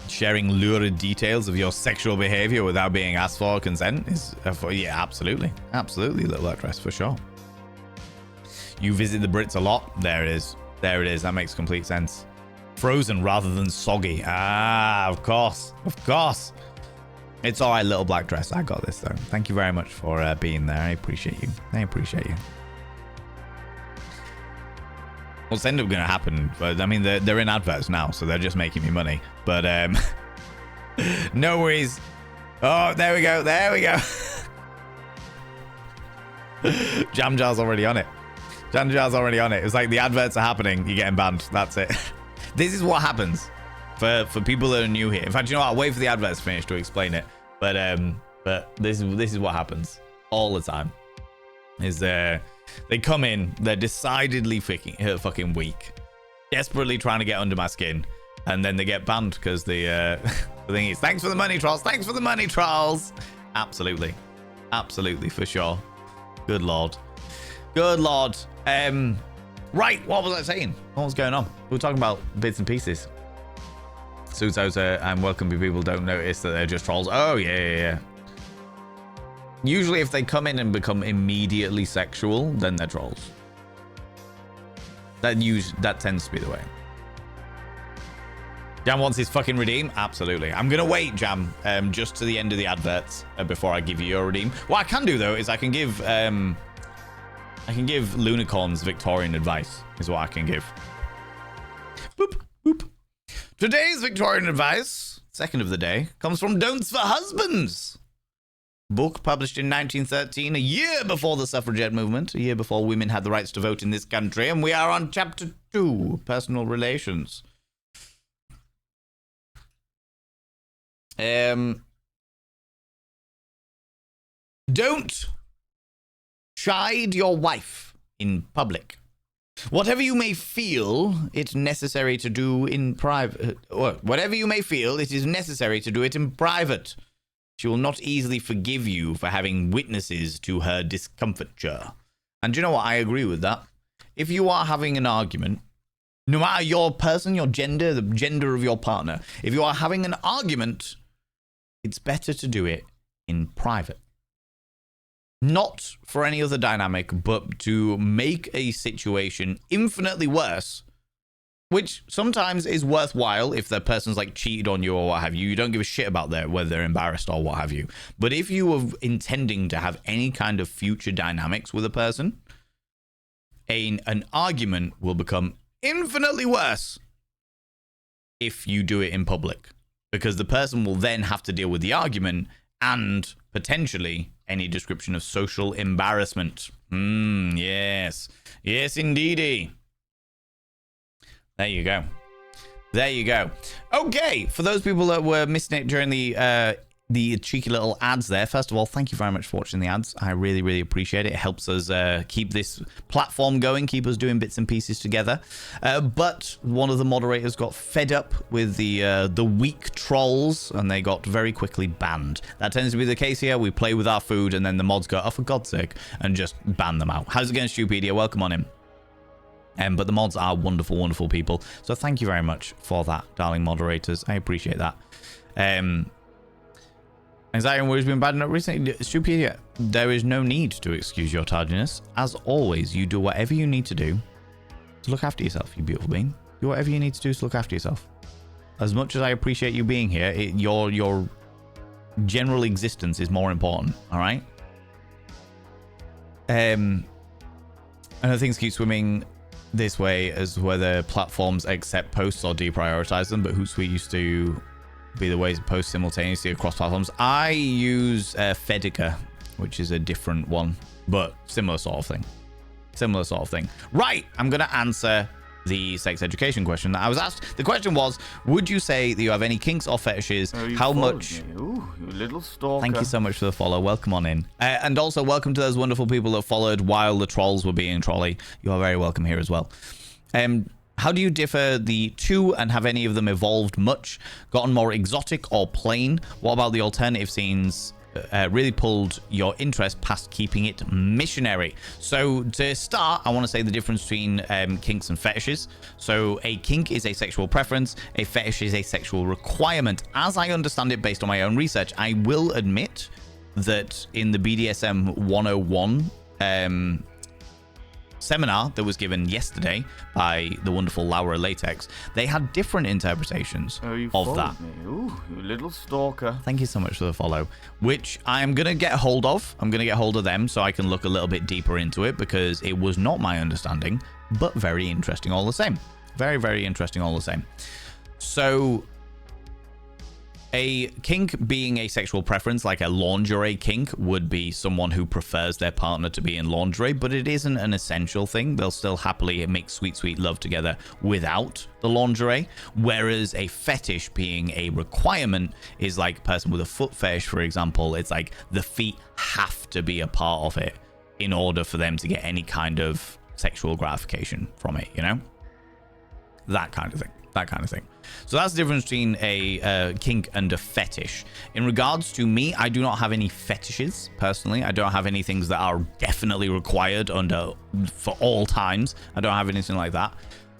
Sharing lurid details of your sexual behavior without being asked for consent is, yeah, absolutely. Absolutely, little actress, for sure. You visit the Brits a lot. There it is. There it is. That makes complete sense. Frozen rather than soggy. Ah, of course. Of course. It's all right, little black dress. I got this, though. Thank you very much for being there. I appreciate you. I appreciate you. What's end up going to happen? But I mean, they're in adverts now, so they're just making me money. But no worries. Oh, there we go. There we go. Jam Jar's already on it. Jam Jar's already on it. It's like the adverts are happening. You're getting banned. That's it. This is what happens for people that are new here. In fact, you know what? I'll wait for the adverts to finish to explain it. But this is what happens all the time. Is they come in, they're decidedly fucking weak, desperately trying to get under my skin, and then they get banned because the thing is, thanks for the money, trolls. Thanks for the money, trolls. Absolutely, for sure. Good lord. Right, what was I saying? What was going on? We were talking about bits and pieces. Suzo's I'm welcome people don't notice that they're just trolls. Oh yeah. Usually if they come in and become immediately sexual, then they're trolls. That tends to be the way. Jam wants his fucking redeem? Absolutely. I'm gonna wait, Jam, just to the end of the adverts before I give you your redeem. What I can do though is I can give Lunicorns Victorian advice, is what I can give. Boop, boop. Today's Victorian advice, second of the day, comes from Don'ts for Husbands. Book published in 1913, a year before the suffragette movement, a year before women had the rights to vote in this country, and we are on chapter 2, personal relations. Don't chide your wife in public. Whatever you may feel it necessary to do in private, whatever you may feel it is necessary to do it in private. She will not easily forgive you for having witnesses to her discomfiture. And do you know what? I agree with that. If you are having an argument, no matter your person, your gender, the gender of your partner, if you are having an argument, it's better to do it in private. Not for any other dynamic, but to make a situation infinitely worse, which sometimes is worthwhile if the person's like cheated on you or what have you. You don't give a shit about whether they're embarrassed or what have you. But if you are intending to have any kind of future dynamics with a person, an argument will become infinitely worse if you do it in public, because the person will then have to deal with the argument and potentially any description of social embarrassment. Yes, indeedy. There you go. Okay, for those people that were missing it during the cheeky little ads there, first of all, thank you very much for watching the ads. I really, really appreciate it. It helps us keep this platform going, keep us doing bits and pieces together. But one of the moderators got fed up with the weak trolls, and they got very quickly banned. That tends to be the case here. We play with our food, and then the mods go, oh, for God's sake, and just ban them out. How's it going, Stupedia? Welcome on in. But the mods are wonderful, wonderful people. So thank you very much for that, darling moderators. I appreciate that. Anxiety and worries been bad enough recently. Stupedia, there is no need to excuse your tardiness. As always, you do whatever you need to do to look after yourself, you beautiful being. Do whatever you need to do to look after yourself. As much as I appreciate you being here, your general existence is more important, all right? And things keep swimming this way as whether platforms accept posts or deprioritize them, but Hootsuite used to be the way to post simultaneously across platforms. I use Fedica, which is a different one, but similar sort of thing. Right, I'm going to answer the sex education question that I was asked. The question was, would you say that you have any kinks or fetishes? How much? Ooh, you little stalker. Thank you so much for the follow. Welcome on in. And also welcome to those wonderful people that followed while the trolls were being trolly. You are very welcome here as well. How do you differ the two, and have any of them evolved much? Gotten more exotic or plain? What about the alternative scenes really pulled your interest past keeping it missionary? So to start, I want to say the difference between kinks and fetishes. So a kink is a sexual preference. A fetish is a sexual requirement. As I understand it based on my own research, I will admit that in the BDSM 101 seminar that was given yesterday by the wonderful Laura Latex, they had different interpretations of that. Me. Ooh, you little stalker. Thank you so much for the follow, which I'm going to get hold of. I'm going to get hold of them so I can look a little bit deeper into it, because it was not my understanding, but very interesting all the same. Very, very interesting all the same. So A kink being a sexual preference, like a lingerie kink, would be someone who prefers their partner to be in lingerie, but it isn't an essential thing. They'll still happily make sweet, sweet love together without the lingerie. Whereas a fetish being a requirement is like a person with a foot fetish, for example. It's like the feet have to be a part of it in order for them to get any kind of sexual gratification from it, you know? That kind of thing. So that's the difference between a kink and a fetish. In regards to me, I do not have any fetishes personally. I don't have any things that are definitely required for all times. I don't have anything like that.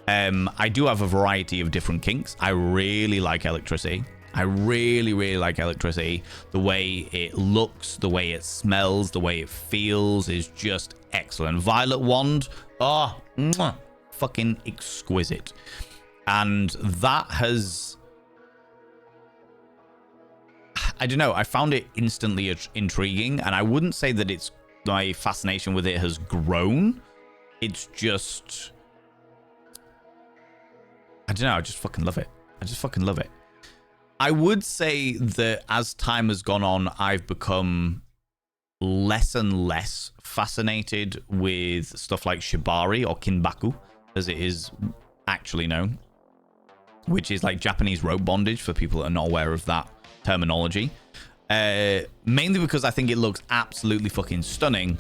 I do have a variety of different kinks. I really like electricity. I really, really like electricity. The way it looks, the way it smells, the way it feels is just excellent. Violet wand, fucking exquisite. And that has, I don't know, I found it instantly intriguing, and I wouldn't say that it's my fascination with it has grown. It's just, I don't know, I just fucking love it. I would say that as time has gone on, I've become less and less fascinated with stuff like shibari or kinbaku, as it is actually known, which is like Japanese rope bondage for people that are not aware of that terminology. Mainly because I think it looks absolutely fucking stunning,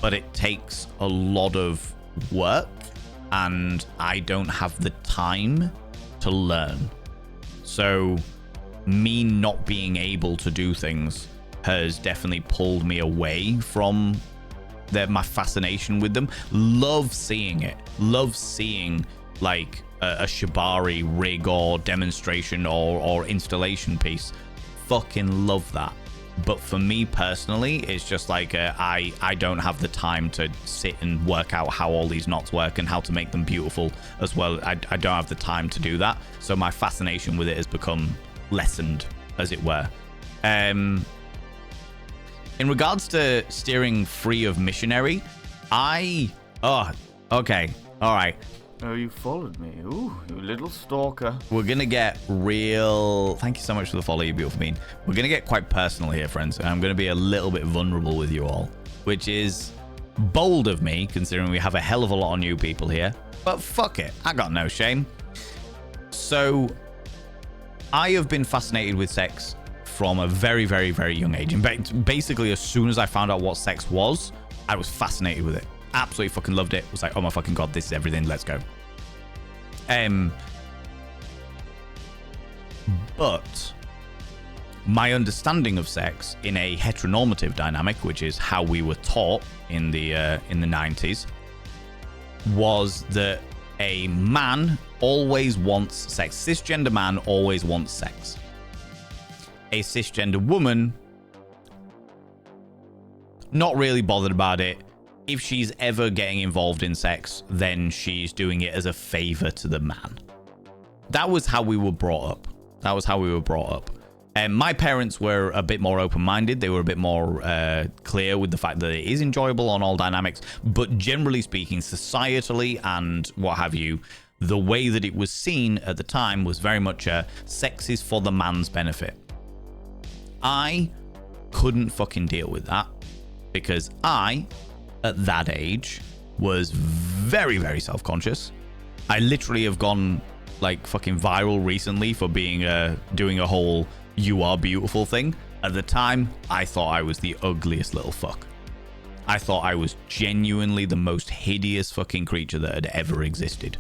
but it takes a lot of work and I don't have the time to learn. So me not being able to do things has definitely pulled me away from my fascination with them. Love seeing it. Love seeing like a shibari rig or demonstration or installation piece. Fucking love that. But for me personally, it's just like I don't have the time to sit and work out how all these knots work and how to make them beautiful as well. I don't have the time to do that. So my fascination with it has become lessened, as it were. In regards to steering free of missionary, okay, all right. Oh, you followed me. Ooh, you little stalker. We're going to get real... Thank you so much for the follow, you beautiful bean. We're going to get quite personal here, friends. And I'm going to be a little bit vulnerable with you all, which is bold of me, considering we have a hell of a lot of new people here. But fuck it. I got no shame. So, I have been fascinated with sex from a very, very, very young age. And basically, as soon as I found out what sex was, I was fascinated with it. Absolutely fucking loved it. Was like, oh my fucking god, this is everything. Let's go. But my understanding of sex in a heteronormative dynamic, which is how we were taught in the 90s, was that a man always wants sex. Cisgender man always wants sex. A cisgender woman, not really bothered about it. If she's ever getting involved in sex, then she's doing it as a favor to the man. That was how we were brought up. And my parents were a bit more open-minded. They were a bit more clear with the fact that it is enjoyable on all dynamics. But generally speaking, societally and what have you, the way that it was seen at the time was very much sex is for the man's benefit. I couldn't fucking deal with that because I, at that age, was very, very self-conscious. I literally have gone like fucking viral recently for being doing a whole "you are beautiful" thing. At the time, I thought I was the ugliest little fuck. I thought I was genuinely the most hideous fucking creature that had ever existed.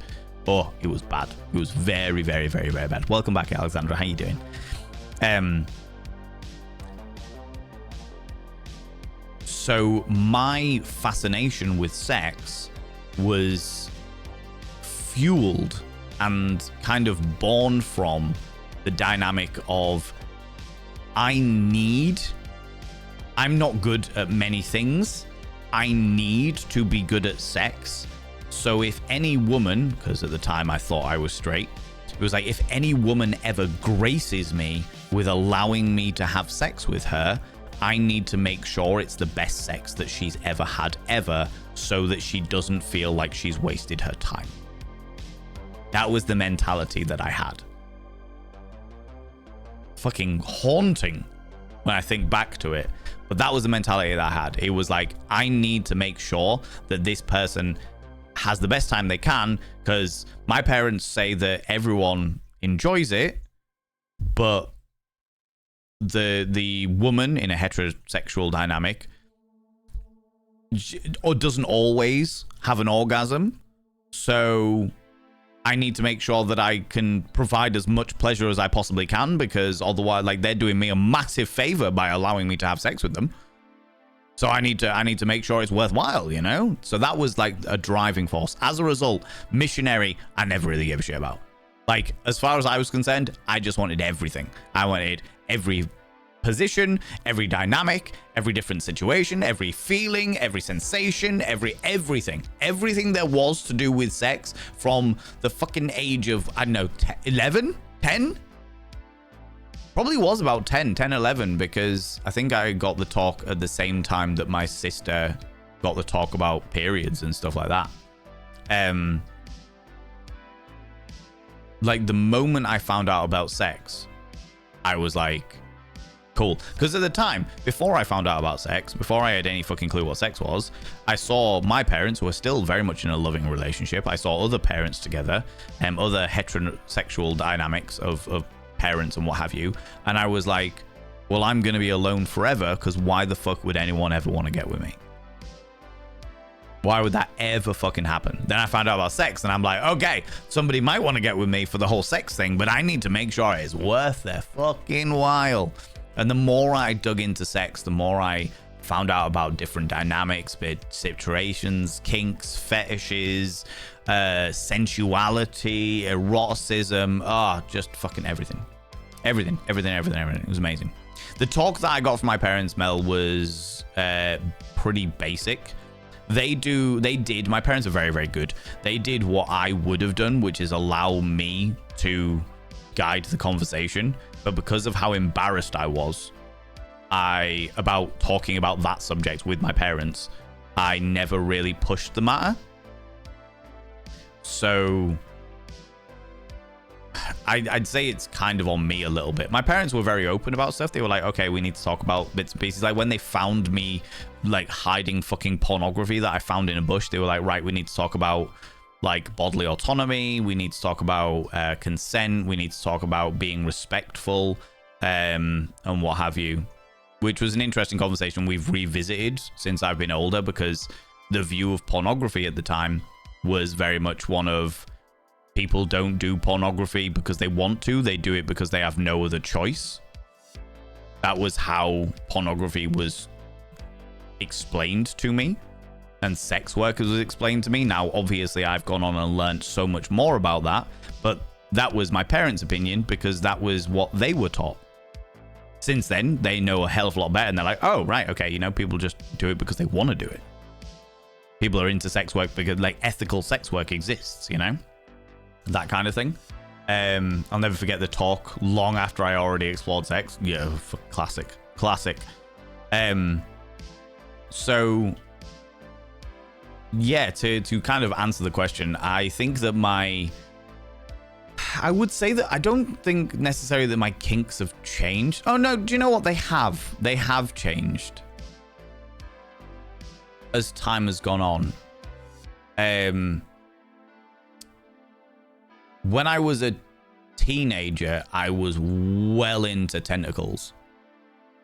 Oh, it was bad. It was very, very, very, very bad. Welcome back, Alexandra. How you doing? So my fascination with sex was fueled and kind of born from the dynamic of I'm not good at many things. I need to be good at sex. So if any woman, because at the time I thought I was straight, it was like if any woman ever graces me with allowing me to have sex with her, I need to make sure it's the best sex that she's ever had ever so that she doesn't feel like she's wasted her time. That was the mentality that I had. fucking haunting when I think back to it. But that was the mentality that I had. It was like, I need to make sure that this person has the best time they can, because my parents say that everyone enjoys it, but the woman in a heterosexual dynamic or doesn't always have an orgasm. So I need to make sure that I can provide as much pleasure as I possibly can, because otherwise, like, they're doing me a massive favor by allowing me to have sex with them. So I need to make sure it's worthwhile, you know? So that was like a driving force. As a result, missionary, I never really gave a shit about. Like, as far as I was concerned, I just wanted everything. I wanted every position, every dynamic, every different situation, every feeling, every sensation, everything there was to do with sex from the fucking age of, I don't know, 11, 10. Probably was about 10, 11, because I think I got the talk at the same time that my sister got the talk about periods and stuff like that. Like, the moment I found out about sex, I was like, cool. Because at the time, before I found out about sex, before I had any fucking clue what sex was, I saw my parents who were still very much in a loving relationship. I saw other parents together, other heterosexual dynamics of parents and what have you. And I was like, well, I'm going to be alone forever, because why the fuck would anyone ever want to get with me? Why would that ever fucking happen? Then I found out about sex, and I'm like, okay, somebody might want to get with me for the whole sex thing, but I need to make sure it's worth their fucking while. And the more I dug into sex, the more I found out about different dynamics, situations, kinks, fetishes, sensuality, eroticism, just fucking everything. Everything. It was amazing. The talk that I got from my parents, Mel, was pretty basic. My parents are very, very good. They did what I would have done, which is allow me to guide the conversation. But because of how embarrassed I was about talking about that subject with my parents, I never really pushed the matter. So I'd say it's kind of on me a little bit. My parents were very open about stuff. They were like, okay, we need to talk about bits and pieces. Like, when they found me like hiding fucking pornography that I found in a bush, they were like, right, we need to talk about like bodily autonomy. We need to talk about consent. We need to talk about being respectful and what have you, which was an interesting conversation we've revisited since I've been older, because the view of pornography at the time was very much one of, people don't do pornography because they want to. They do it because they have no other choice. That was how pornography was explained to me, and sex workers was explained to me. Now, obviously, I've gone on and learned so much more about that, but that was my parents' opinion because that was what they were taught. Since then, they know a hell of a lot better, and they're like, oh, right, okay, you know, people just do it because they want to do it. People are into sex work because, like, ethical sex work exists, you know? That kind of thing. I'll never forget the talk long after I already explored sex. Yeah, classic. So yeah, to kind of answer the question, I think that I would say that I don't think necessarily that my kinks have changed. Oh no, do you know what? They have changed as time has gone on. When I was a teenager, I was well into tentacles,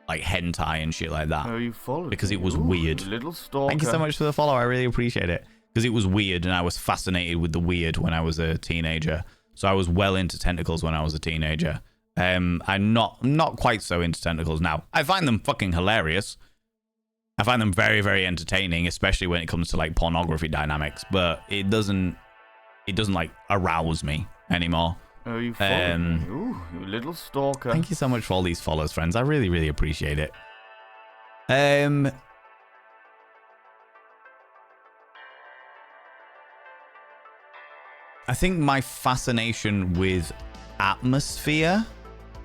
like hentai and shit like that. Oh, you followed because me. it was Ooh, weird. Little stalker. Thank you so much for the follow. I really appreciate it, because it was weird, and I was fascinated with the weird when I was a teenager. So I was well into tentacles when I was a teenager. I'm not quite so into tentacles now. I find them fucking hilarious. I find them very, very entertaining, especially when it comes to like pornography dynamics. But it doesn't like arouse me anymore. Oh, you followed me. Ooh, you little stalker. Thank you so much for all these follows, friends. I really, really appreciate it. I think my fascination with atmosphere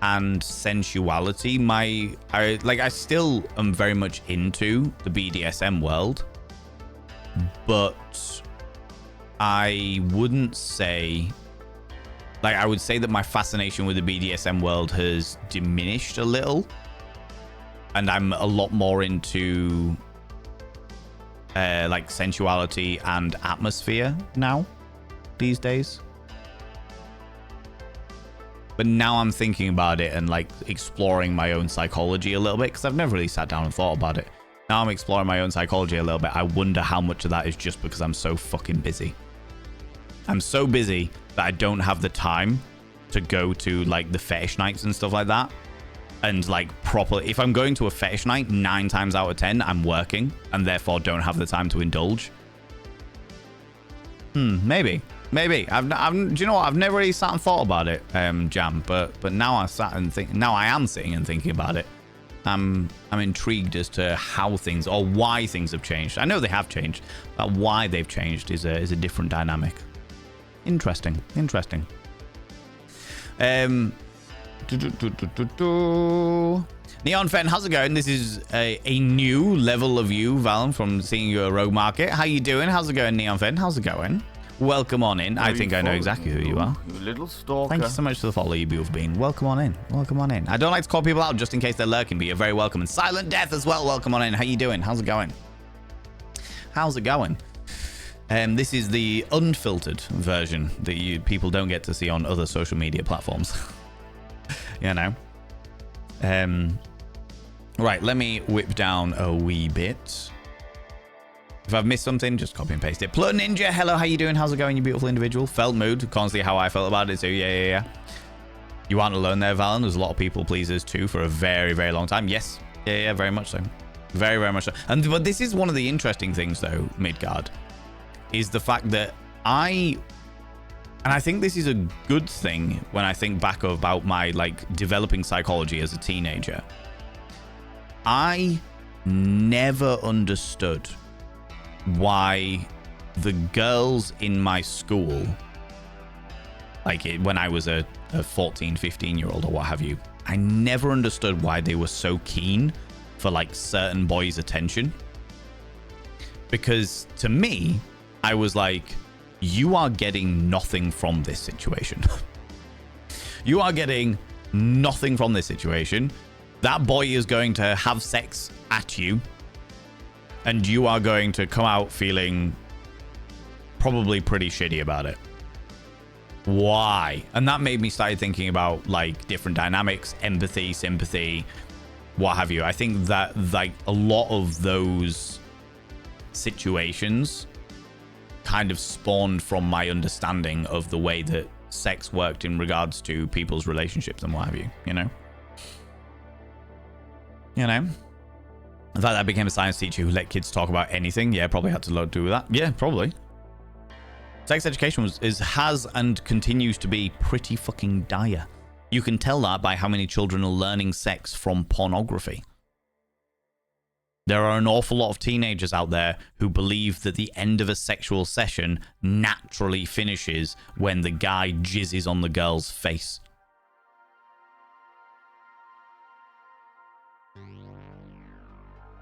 and sensuality, I still am very much into the BDSM world, but I wouldn't say, Like, I would say that my fascination with the BDSM world has diminished a little. And I'm a lot more into like sensuality and atmosphere now these days. But now I'm thinking about it and like exploring my own psychology a little bit, because I've never really sat down and thought about it. Now I'm exploring my own psychology a little bit. I wonder how much of that is just because I'm so fucking busy. I'm so busy that I don't have the time to go to like the fetish nights and stuff like that. And like properly, if I'm going to a fetish night, 9 times out of 10, I'm working and therefore don't have the time to indulge. Maybe. Do you know what? I've never really sat and thought about it, Jam. But now I sat and think. Now I am sitting and thinking about it. I'm intrigued as to how things or why things have changed. I know they have changed, but why they've changed is a different dynamic. Interesting. Neon Fen, how's it going? This is a new level of you, Valen, from seeing you at Rogue Market. How you doing? How's it going, Neon Fen? How's it going? Welcome on in. I think I know exactly who you are. You little stalker. Thank you so much for the follow, you beautiful being. Welcome on in. I don't like to call people out just in case they're lurking, but you're very welcome. And Silent Death as well. Welcome on in. How you doing? How's it going? This is the unfiltered version that people don't get to see on other social media platforms. You know. Right, let me whip down a wee bit. If I've missed something, just copy and paste it. Plur Ninja, hello, how you doing? How's it going, you beautiful individual? Felt mood, can't see how I felt about it too. Yeah. You aren't alone there, Valen. There's a lot of people pleasers too for a very, very long time. Yes. Yeah, very much so. Very, very much so. But this is one of the interesting things though, Midgard, is the fact that I think this is a good thing when I think back about my like developing psychology as a teenager. I never understood why the girls in my school, like when I was a 14, 15-year-old or what have you, I never understood why they were so keen for like certain boys' attention. Because to me, I was like, you are getting nothing from this situation. You are getting nothing from this situation. That boy is going to have sex at you. And you are going to come out feeling probably pretty shitty about it. Why? And that made me start thinking about like different dynamics, empathy, sympathy, what have you. I think that like a lot of those situations kind of spawned from my understanding of the way that sex worked in regards to people's relationships and what have you, you know? In fact, I became a science teacher who let kids talk about anything. Yeah, probably had to do with that. Yeah, probably. Sex education has and continues to be pretty fucking dire. You can tell that by how many children are learning sex from pornography. There are an awful lot of teenagers out there who believe that the end of a sexual session naturally finishes when the guy jizzes on the girl's face.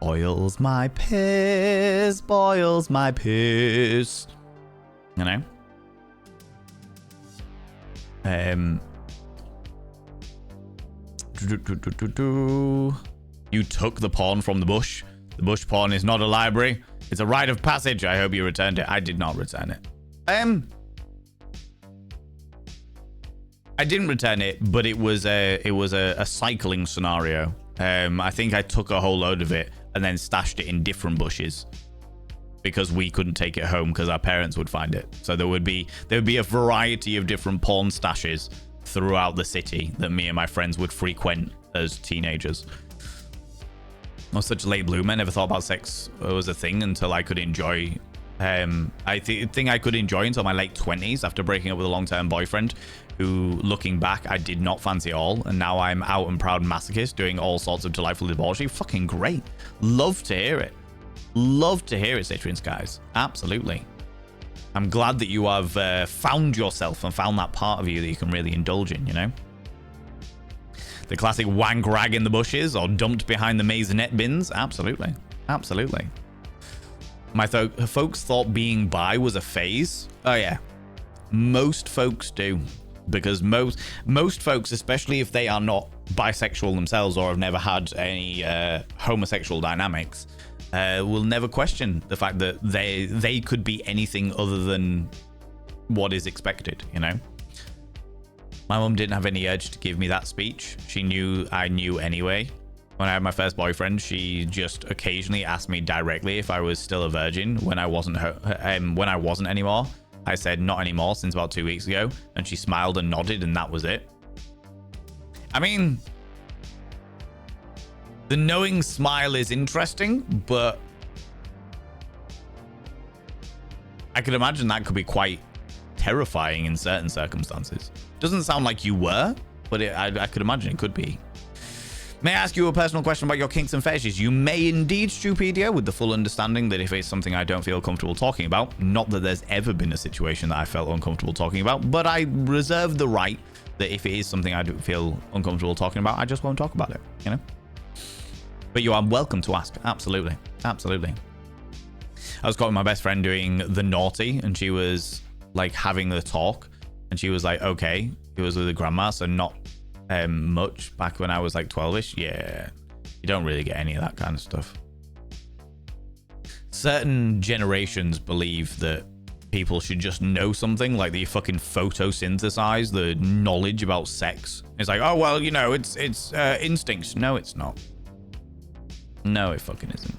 Boils my piss, boils my piss. You know? You took the porn from the bush. The bush porn is not a library. It's a rite of passage. I hope you returned it. I did not return it. I didn't return it, but it was a cycling scenario. I think I took a whole load of it and then stashed it in different bushes because we couldn't take it home because our parents would find it. So there would be a variety of different porn stashes throughout the city that me and my friends would frequent as teenagers. I was such a late bloomer. I never thought about sex was a thing until I could enjoy. I think I could enjoy until my late 20s after breaking up with a long-term boyfriend who, looking back, I did not fancy at all. And now I'm out and proud masochist doing all sorts of delightful debauchery. Fucking great. Love to hear it. Love to hear it, Citrian Skies. Absolutely. I'm glad that you have found yourself and found that part of you that you can really indulge in, you know? The classic wank rag in the bushes or dumped behind the maisonette bins. Absolutely. Absolutely. My folks thought being bi was a phase. Oh, yeah. Most folks do. because most folks, especially if they are not bisexual themselves or have never had any homosexual dynamics, will never question the fact that they could be anything other than what is expected, you know. My mum didn't have any urge to give me that speech. She knew I knew anyway. When I had my first boyfriend, she just occasionally asked me directly if I was still a virgin when I wasn't anymore. I said not anymore since about 2 weeks ago, and she smiled and nodded, and that was it. I mean, the knowing smile is interesting, but I could imagine that could be quite terrifying in certain circumstances. Doesn't sound like you were, but I could imagine it could be. May I ask you a personal question about your kinks and fetishes? You may indeed, Stupedia, with the full understanding that if it's something I don't feel comfortable talking about, not that there's ever been a situation that I felt uncomfortable talking about, but I reserve the right that if it is something I don't feel uncomfortable talking about, I just won't talk about it, you know? But you are welcome to ask. Absolutely. Absolutely. I was caught with my best friend doing the naughty, and she was like having the talk, and she was like, okay. It was with a grandma, so not much back when I was like 12ish. Yeah, you don't really get any of that kind of stuff. Certain generations believe that people should just know something, like they fucking photosynthesize the knowledge about sex. It's like, oh well, you know, it's instinct. No, it's not. No, it fucking isn't.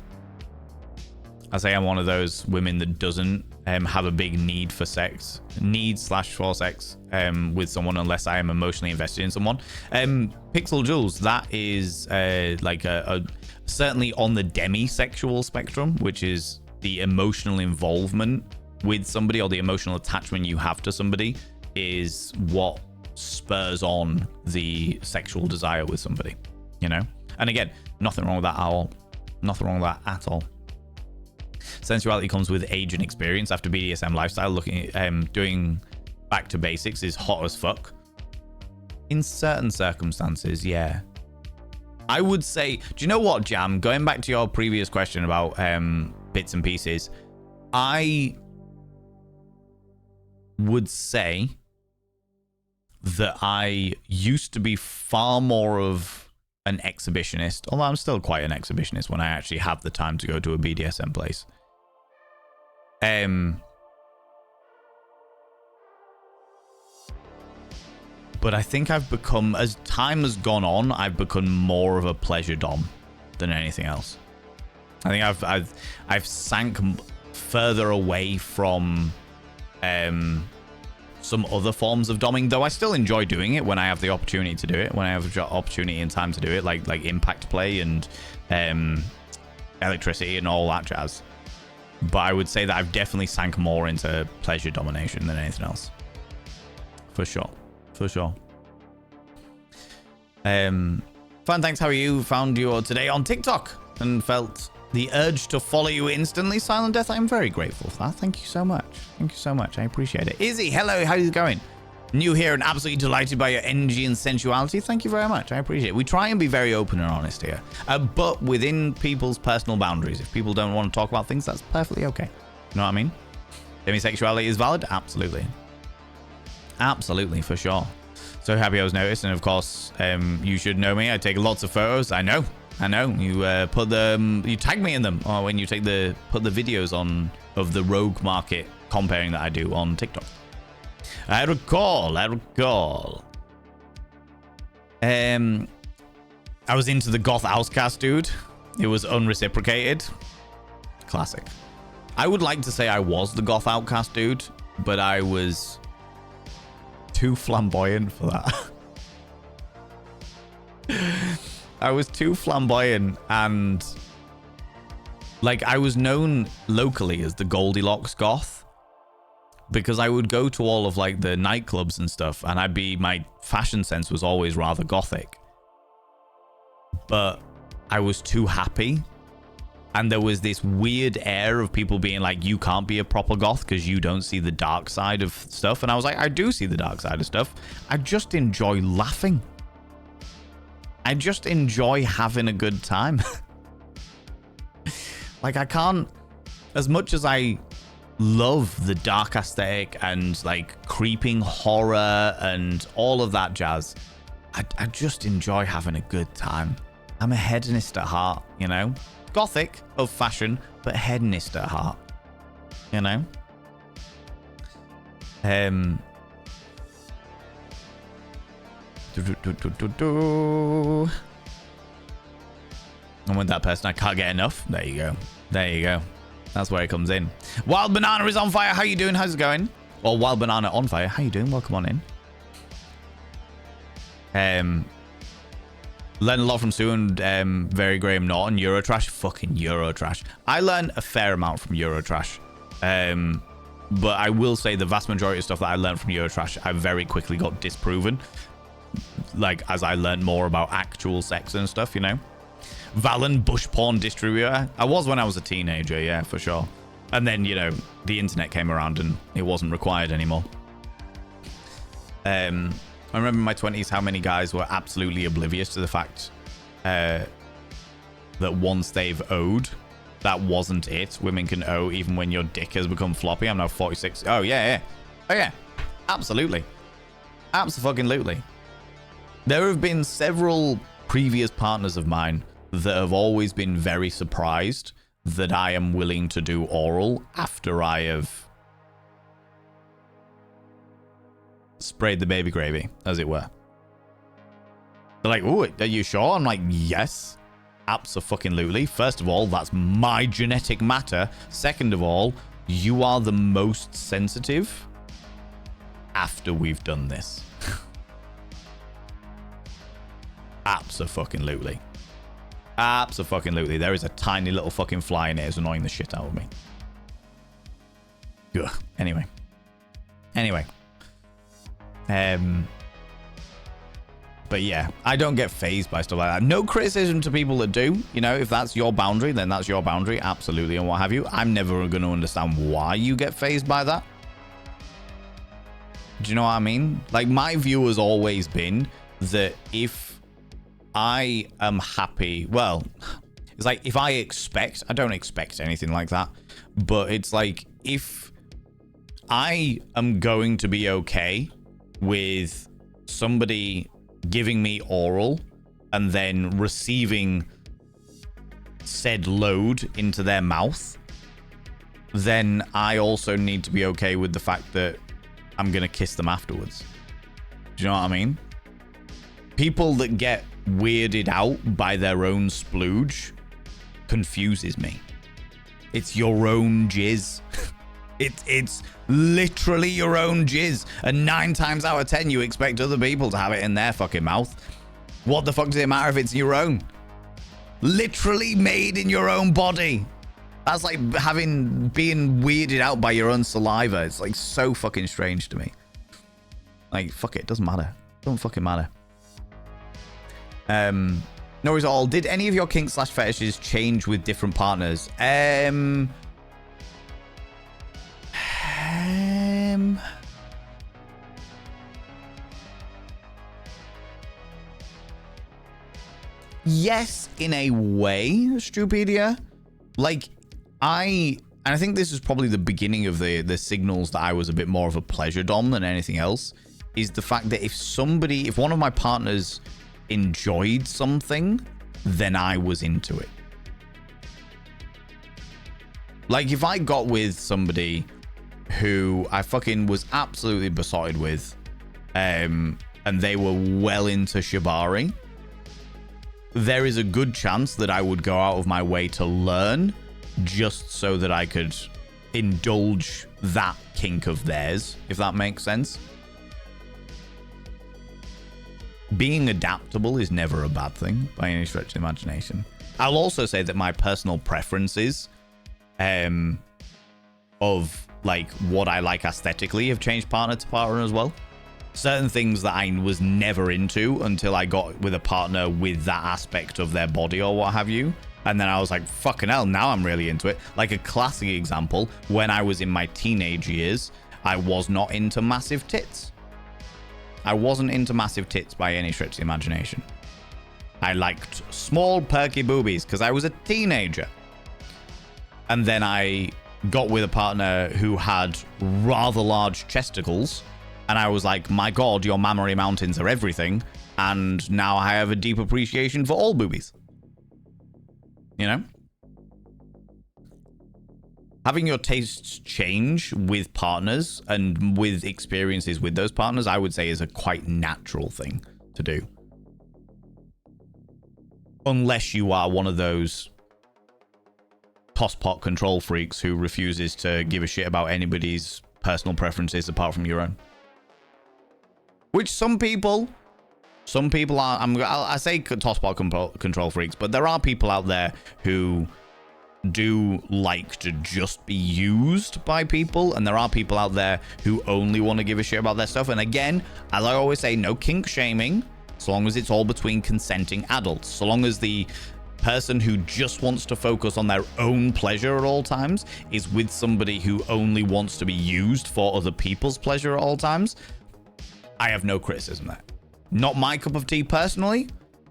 I say I'm one of those women that doesn't have a big need for sex, for sex with someone unless I am emotionally invested in someone. Pixel Jules, that is like a certainly on the demisexual spectrum, which is the emotional involvement with somebody or the emotional attachment you have to somebody is what spurs on the sexual desire with somebody, you know? And again, nothing wrong with that at all. Nothing wrong with that at all. Sensuality comes with age and experience. After BDSM lifestyle, looking at doing back to basics is hot as fuck. In certain circumstances, yeah. I would say, do you know what, Jam? Going back to your previous question about bits and pieces, I would say that I used to be far more of an exhibitionist, although I'm still quite an exhibitionist when I actually have the time to go to a BDSM place. But I think I've become, as time has gone on, I've become more of a pleasure dom than anything else. I think I've sank further away from some other forms of doming, though I still enjoy doing it when I have the opportunity to do it, when I have the opportunity and time to do it, like impact play and electricity and all that jazz. But I would say that I've definitely sank more into pleasure domination than anything else. For sure. For sure. Fun, thanks. How are you? Found you today on TikTok and felt the urge to follow you instantly. Silent Death, I'm very grateful for that. Thank you so much. Thank you so much. I appreciate it. Izzy, hello. How's it going? New here and absolutely delighted by your energy and sensuality. Thank you very much. I appreciate it. We try and be very open and honest here, but within people's personal boundaries. If people don't want to talk about things, that's perfectly okay. You know what I mean? Demisexuality is valid? Absolutely. Absolutely, for sure. So happy I was noticed, and of course, you should know me. I take lots of photos. I know. You put them, you tag me in them, or when you put the videos on of the rogue market comparing that I do on TikTok. I recall. I was into the goth outcast, dude. It was unreciprocated. Classic. I would like to say I was the goth outcast, dude, but I was too flamboyant for that. I was too flamboyant, and like I was known locally as the Goldilocks goth because I would go to all of like the nightclubs and stuff, and my fashion sense was always rather gothic, but I was too happy, and there was this weird air of people being like, you can't be a proper goth because you don't see the dark side of stuff. And I was like, I do see the dark side of stuff. I just enjoy laughing. I just enjoy having a good time. Like I can't, as much as I love the dark aesthetic and like creeping horror and all of that jazz. I just enjoy having a good time. I'm a hedonist at heart, you know? Gothic of fashion, but hedonist at heart, you know? And with that person, I can't get enough. There you go. There you go. That's where it comes in. Wild Banana is on fire. How you doing? How's it going? Or Wild Banana on fire. How you doing? Welcome on in. Learned a lot from Sue and Very Graham Norton. Eurotrash. Fucking Eurotrash. I learned a fair amount from Eurotrash. But I will say the vast majority of stuff that I learned from Eurotrash, I very quickly got disproven. Like, as I learned more about actual sex and stuff, you know? Valen, bush porn distributor. I was when I was a teenager, yeah, for sure. And then, you know, the internet came around and it wasn't required anymore. I remember in my 20s how many guys were absolutely oblivious to the fact that once they've owed, that wasn't it. Women can owe even when your dick has become floppy. I'm now 46. Oh, yeah. Oh, yeah. Absolutely. Absolutely. There have been several previous partners of mine that have always been very surprised that I am willing to do oral after I have sprayed the baby gravy, as it were. They're like, "Oh, are you sure?" I'm like, "Yes, absolutely. First of all, that's my genetic matter. Second of all, you are the most sensitive after we've done this." Absolutely. Absolutely. There is a tiny little fucking fly in it. It's annoying the shit out of me. Ugh. Anyway. But yeah, I don't get fazed by stuff like that. No criticism to people that do. You know, if that's your boundary, then that's your boundary. Absolutely, and what have you. I'm never going to understand why you get fazed by that. Do you know what I mean? Like, my view has always been that if I am happy, well, it's like if I don't expect anything like that, but it's like if I am going to be okay with somebody giving me oral and then receiving said load into their mouth, then I also need to be okay with the fact that I'm going to kiss them afterwards. Do you know what I mean? People that get weirded out by their own splooge confuses me. It's your own jizz. It's literally your own jizz. And 9 times out of 10, you expect other people to have it in their fucking mouth. What the fuck does it matter if it's your own? Literally made in your own body. That's like being weirded out by your own saliva. It's like so fucking strange to me. Like, fuck it doesn't matter. Don't fucking matter. No worries at all. Did any of your kinks / fetishes change with different partners? Yes, in a way, Stupedia. Like, I think this is probably the beginning of the signals that I was a bit more of a pleasure dom than anything else, is the fact that if one of my partners enjoyed something, then I was into it. Like, if I got with somebody who I fucking was absolutely besotted with, and they were well into shibari, there is a good chance that I would go out of my way to learn just so that I could indulge that kink of theirs, if that makes sense. Being adaptable is never a bad thing by any stretch of the imagination. I'll also say that my personal preferences of like what I like aesthetically have changed partner to partner as well. Certain things that I was never into until I got with a partner with that aspect of their body or what have you. And then I was like, fucking hell, now I'm really into it. Like a classic example, when I was in my teenage years, I was not into massive tits. I wasn't into massive tits by any stretch of the imagination. I liked small, perky boobies because I was a teenager. And then I got with a partner who had rather large chesticles, and I was like, my God, your mammary mountains are everything. And now I have a deep appreciation for all boobies. You know? Having your tastes change with partners and with experiences with those partners, I would say is a quite natural thing to do. Unless you are one of those tosspot control freaks who refuses to give a shit about anybody's personal preferences apart from your own. Which some people are. I say tosspot control freaks, but there are people out there who do like to just be used by people, and there are people out there who only want to give a shit about their stuff. And again, as I always say, no kink shaming, so long as it's all between consenting adults. So long as the person who just wants to focus on their own pleasure at all times is with somebody who only wants to be used for other people's pleasure at all times, I have no criticism there. Not my cup of tea personally,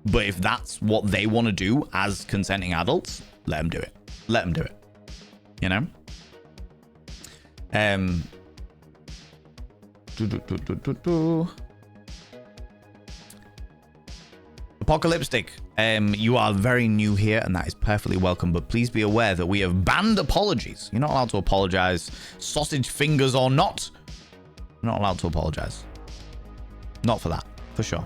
but if that's what they want to do as consenting adults, let them do it. Let them do it. You know? Apocalyptic, you are very new here, and that is perfectly welcome, but please be aware that we have banned apologies. You're not allowed to apologize, sausage fingers or not. You're not allowed to apologize. Not for that, for sure.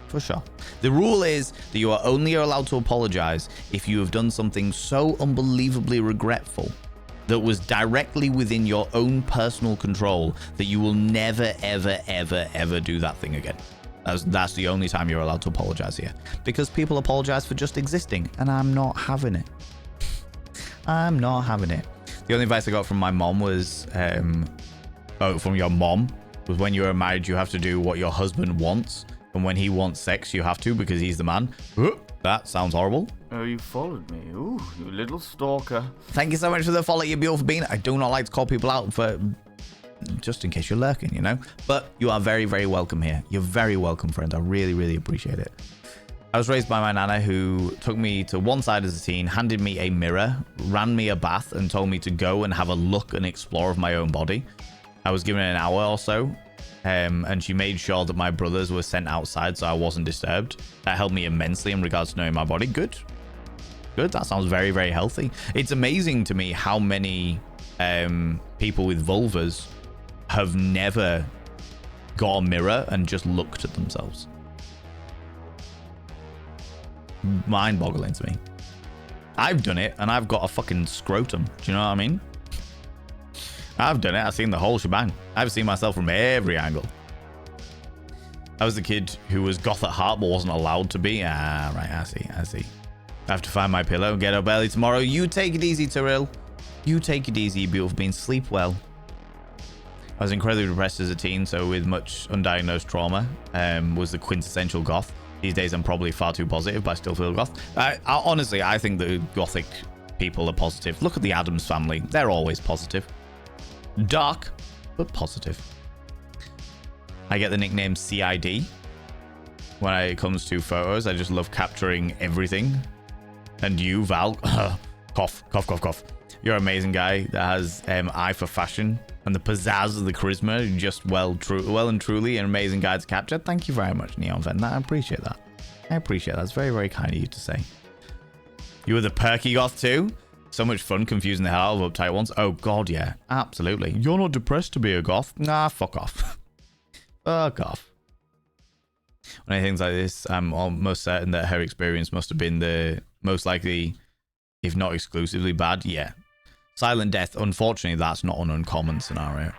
For sure. The rule is that you are only allowed to apologize if you have done something so unbelievably regretful that was directly within your own personal control that you will never, ever, ever, ever do that thing again. That's the only time you're allowed to apologize here. Because people apologize for just existing, and I'm not having it. I'm not having it. The only advice I got from my mom was, from your mom, was when you are married, you have to do what your husband wants. And when he wants sex, you have to because he's the man. That sounds horrible. Oh, you followed me. Ooh, you little stalker. Thank you so much for the follow, you beautiful being. I do not like to call people out for... just in case you're lurking, you know? But you are very, very welcome here. You're very welcome, friend. I really, really appreciate it. I was raised by my nana who took me to one side as a teen, handed me a mirror, ran me a bath, and told me to go and have a look and explore of my own body. I was given an hour or so. And she made sure that my brothers were sent outside so I wasn't disturbed. That helped me immensely in regards to knowing my body. Good. That sounds very, very healthy. It's amazing to me how many people with vulvas have never got a mirror and just looked at themselves. Mind-boggling to me. I've done it and I've got a fucking scrotum. Do you know what I mean? I've done it. I've seen the whole shebang. I've seen myself from every angle. I was the kid who was goth at heart but wasn't allowed to be. Ah, right. I see. I have to find my pillow and get up early tomorrow. You take it easy, Tyrell. You take it easy, you beautiful being. Sleep well. I was incredibly depressed as a teen, so with much undiagnosed trauma, was the quintessential goth. These days I'm probably far too positive, but I still feel goth. Honestly, I think the gothic people are positive. Look at the Addams family. They're always positive. Dark, but positive. I get the nickname CID. When it comes to photos, I just love capturing everything. And you, Val, cough. You're an amazing guy that has eye for fashion and the pizzazz of the charisma. Just well and truly an amazing guy to capture. Thank you very much, Neon Ven. I appreciate that. It's very, very kind of you to say. You were the perky goth too? So much fun confusing the hell out of uptight ones. Oh, God, yeah. Absolutely. You're not depressed to be a goth? Nah, fuck off. Fuck off. When things like this, I'm almost certain that her experience must have been the most likely, if not exclusively, bad. Yeah. Silent death. Unfortunately, that's not an uncommon scenario.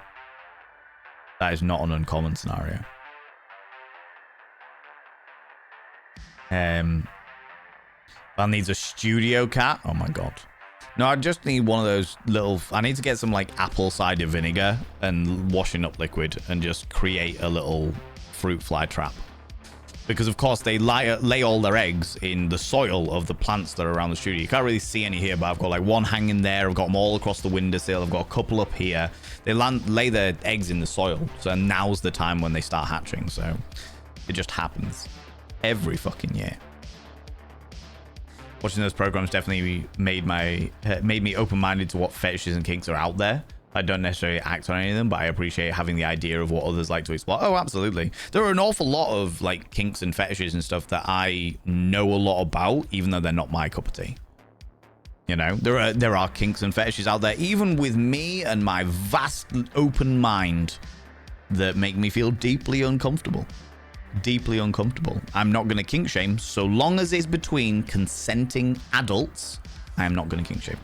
That is not an uncommon scenario. Val needs a studio cat. Oh, my God. No, I just need one of those little... I need to get some, like, apple cider vinegar and washing up liquid and just create a little fruit fly trap. Because, of course, they lay all their eggs in the soil of the plants that are around the studio. You can't really see any here, but I've got, like, one hanging there. I've got them all across the windowsill. I've got a couple up here. They lay their eggs in the soil. So now's the time when they start hatching. So it just happens every fucking year. watching those programs definitely made me open-minded to what fetishes and kinks are out there. I don't necessarily act on any of them, but I appreciate having the idea of what others like to explore. Oh, absolutely. There are an awful lot of like kinks and fetishes and stuff that I know a lot about, even though they're not my cup of tea. You know, there are kinks and fetishes out there, even with me and my vast open mind, that make me feel deeply uncomfortable. Deeply uncomfortable. I'm not going to kink shame. So long as it's between consenting adults, I am not going to kink shame.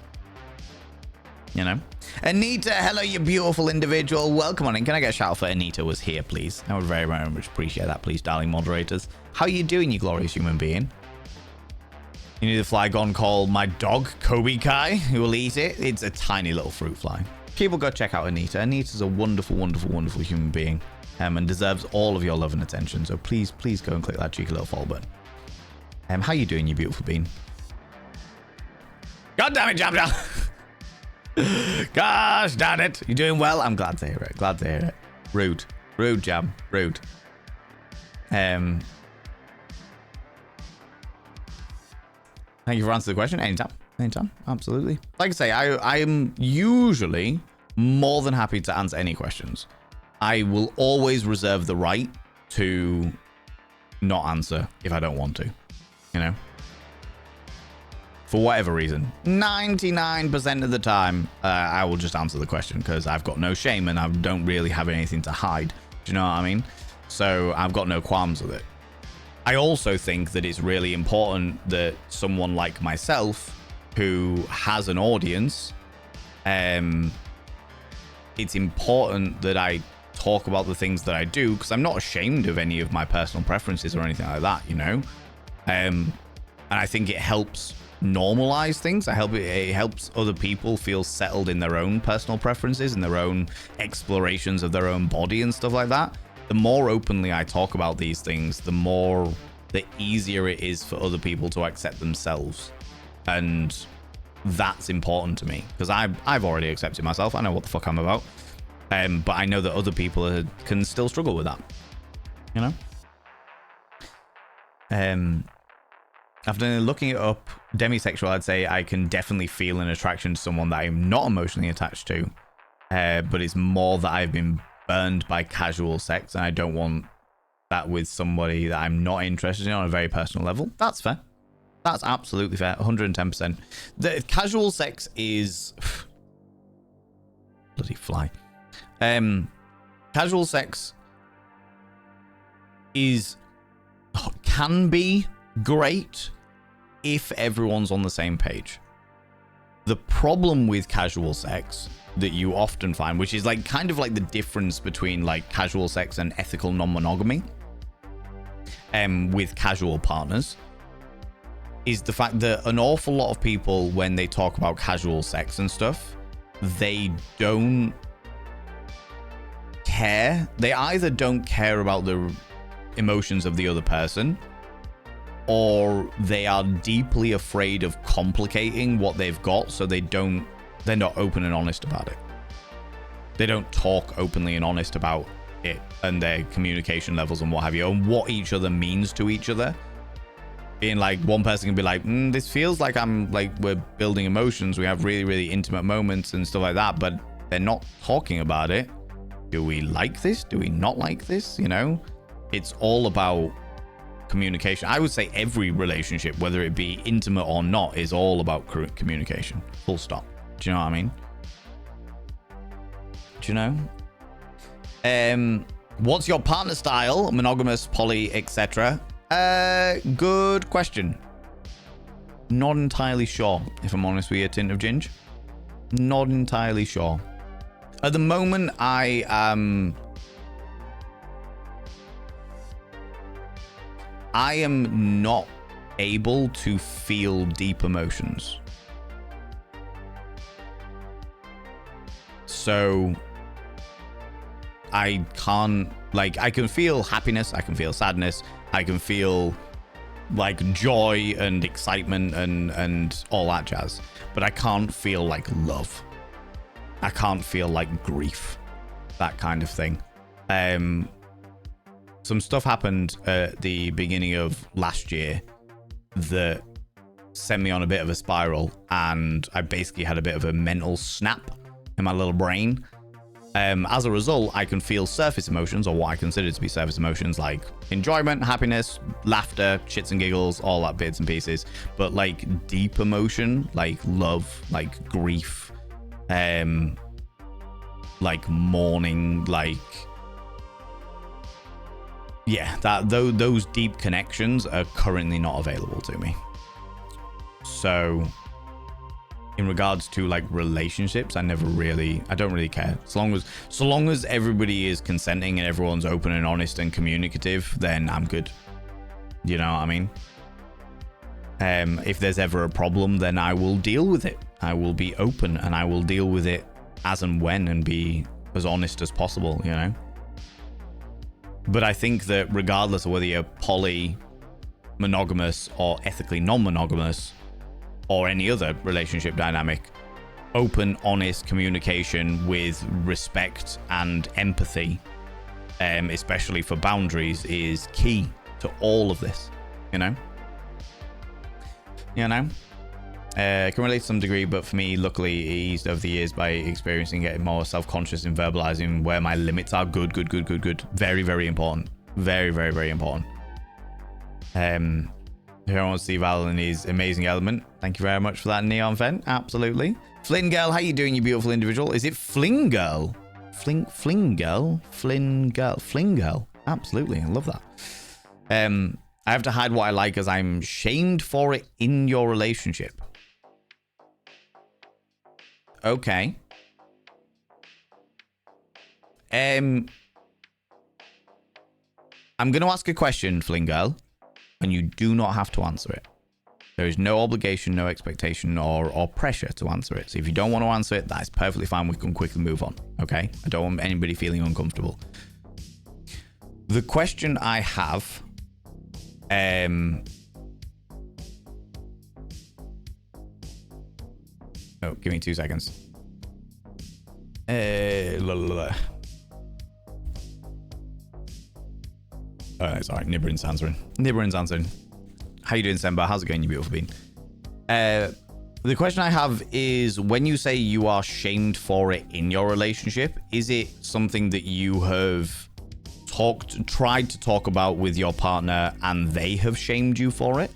You know? Anita, hello, you beautiful individual. Welcome on in. Can I get a shout out for Anita was here, please? I would very, very much appreciate that, please, darling moderators. How are you doing, you glorious human being? You need a fly gone called my dog, Kobe Kai, who will eat it. It's a tiny little fruit fly. People go check out Anita. Anita's a wonderful, wonderful, wonderful human being, and deserves all of your love and attention. So please, please go and click that cheeky little follow button. How you doing, you beautiful bean? God damn it, Jam Jam! Gosh damn it! You doing well? I'm glad to hear it. Glad to hear it. Rude. Rude, Jam. Rude. Thank you for answering the question. Anytime. Anytime. Absolutely. Like I say, I am usually more than happy to answer any questions. I will always reserve the right to not answer if I don't want to. You know? For whatever reason. 99% of the time, I will just answer the question because I've got no shame and I don't really have anything to hide. Do you know what I mean? So I've got no qualms with it. I also think that it's really important that someone like myself who has an audience, it's important that I talk about the things that I do because I'm not ashamed of any of my personal preferences or anything like that, you know? And I think it helps normalize things. It helps other people feel settled in their own personal preferences and their own explorations of their own body and stuff like that. The more openly I talk about these things, the easier it is for other people to accept themselves. And that's important to me because I've already accepted myself. I know what the fuck I'm about. But I know that other people can still struggle with that. You know? After looking it up, demisexual, I'd say I can definitely feel an attraction to someone that I'm not emotionally attached to. But it's more that I've been burned by casual sex and I don't want that with somebody that I'm not interested in on a very personal level. That's fair. That's absolutely fair. 110%. The casual sex is bloody fly. Casual sex can be great if everyone's on the same page. The problem with casual sex that you often find, which is like kind of like the difference between like casual sex and ethical non-monogamy, with casual partners, is the fact that an awful lot of people, when they talk about casual sex and stuff, they don't care. They either don't care about the emotions of the other person, or they are deeply afraid of complicating what they've got, so they're not open and honest about it. They don't talk openly and honest about it and their communication levels and what have you, and what each other means to each other. Being like, one person can be like, this feels like we're building emotions, we have really, really intimate moments and stuff like that, but they're not talking about it. Do we like this? Do we not like this? You know, it's all about communication. I would say every relationship, whether it be intimate or not, is all about communication. Full stop. Do you know what I mean? Do you know? What's your partner style? Monogamous, poly, etc. Good question. Not entirely sure, if I'm honest with you, Tint of Ginge. Not entirely sure. At the moment, I am not able to feel deep emotions. So I can't, like, I can feel happiness, I can feel sadness, I can feel like joy and excitement and all that jazz, but I can't feel like love. I can't feel like grief, that kind of thing. Some stuff happened at the beginning of last year that sent me on a bit of a spiral, and I basically had a bit of a mental snap in my little brain. As a result, I can feel surface emotions, or what I consider to be surface emotions, like enjoyment, happiness, laughter, shits and giggles, all that bits and pieces. But like deep emotion, like love, like grief, like mourning, like those deep connections are currently not available to me. So in regards to like relationships, I don't really care. So long as everybody is consenting and everyone's open and honest and communicative, then I'm good. You know what I mean? If there's ever a problem, then I will deal with it. I will be open and I will deal with it as and when and be as honest as possible, you know? But I think that regardless of whether you're poly, monogamous, or ethically non-monogamous, or any other relationship dynamic, open, honest communication with respect and empathy, especially for boundaries, is key to all of this, you know? Can relate to some degree, but for me, luckily, it eased over the years by experiencing getting more self-conscious and verbalizing where my limits are. Good. Very, very important. Very, very, very important. Here I want to see Val in his amazing element. Thank you very much for that, Neon Vent. Absolutely. Flynn Girl, how you doing, you beautiful individual? Is it Fling Girl? Fling Girl? Absolutely. I love that. I have to hide what I like as I'm shamed for it in your relationship. Okay. I'm going to ask a question, Fling Girl, and you do not have to answer it. There is no obligation, no expectation, or pressure to answer it. So if you don't want to answer it, that's perfectly fine. We can quickly move on, okay? I don't want anybody feeling uncomfortable. The question I have... Oh, give me 2 seconds. Oh, it's alright. Nibrin's answering. How you doing, Semba? How's it going, you beautiful bean? The question I have is, when you say you are shamed for it in your relationship, is it something that you have tried to talk about with your partner and they have shamed you for it?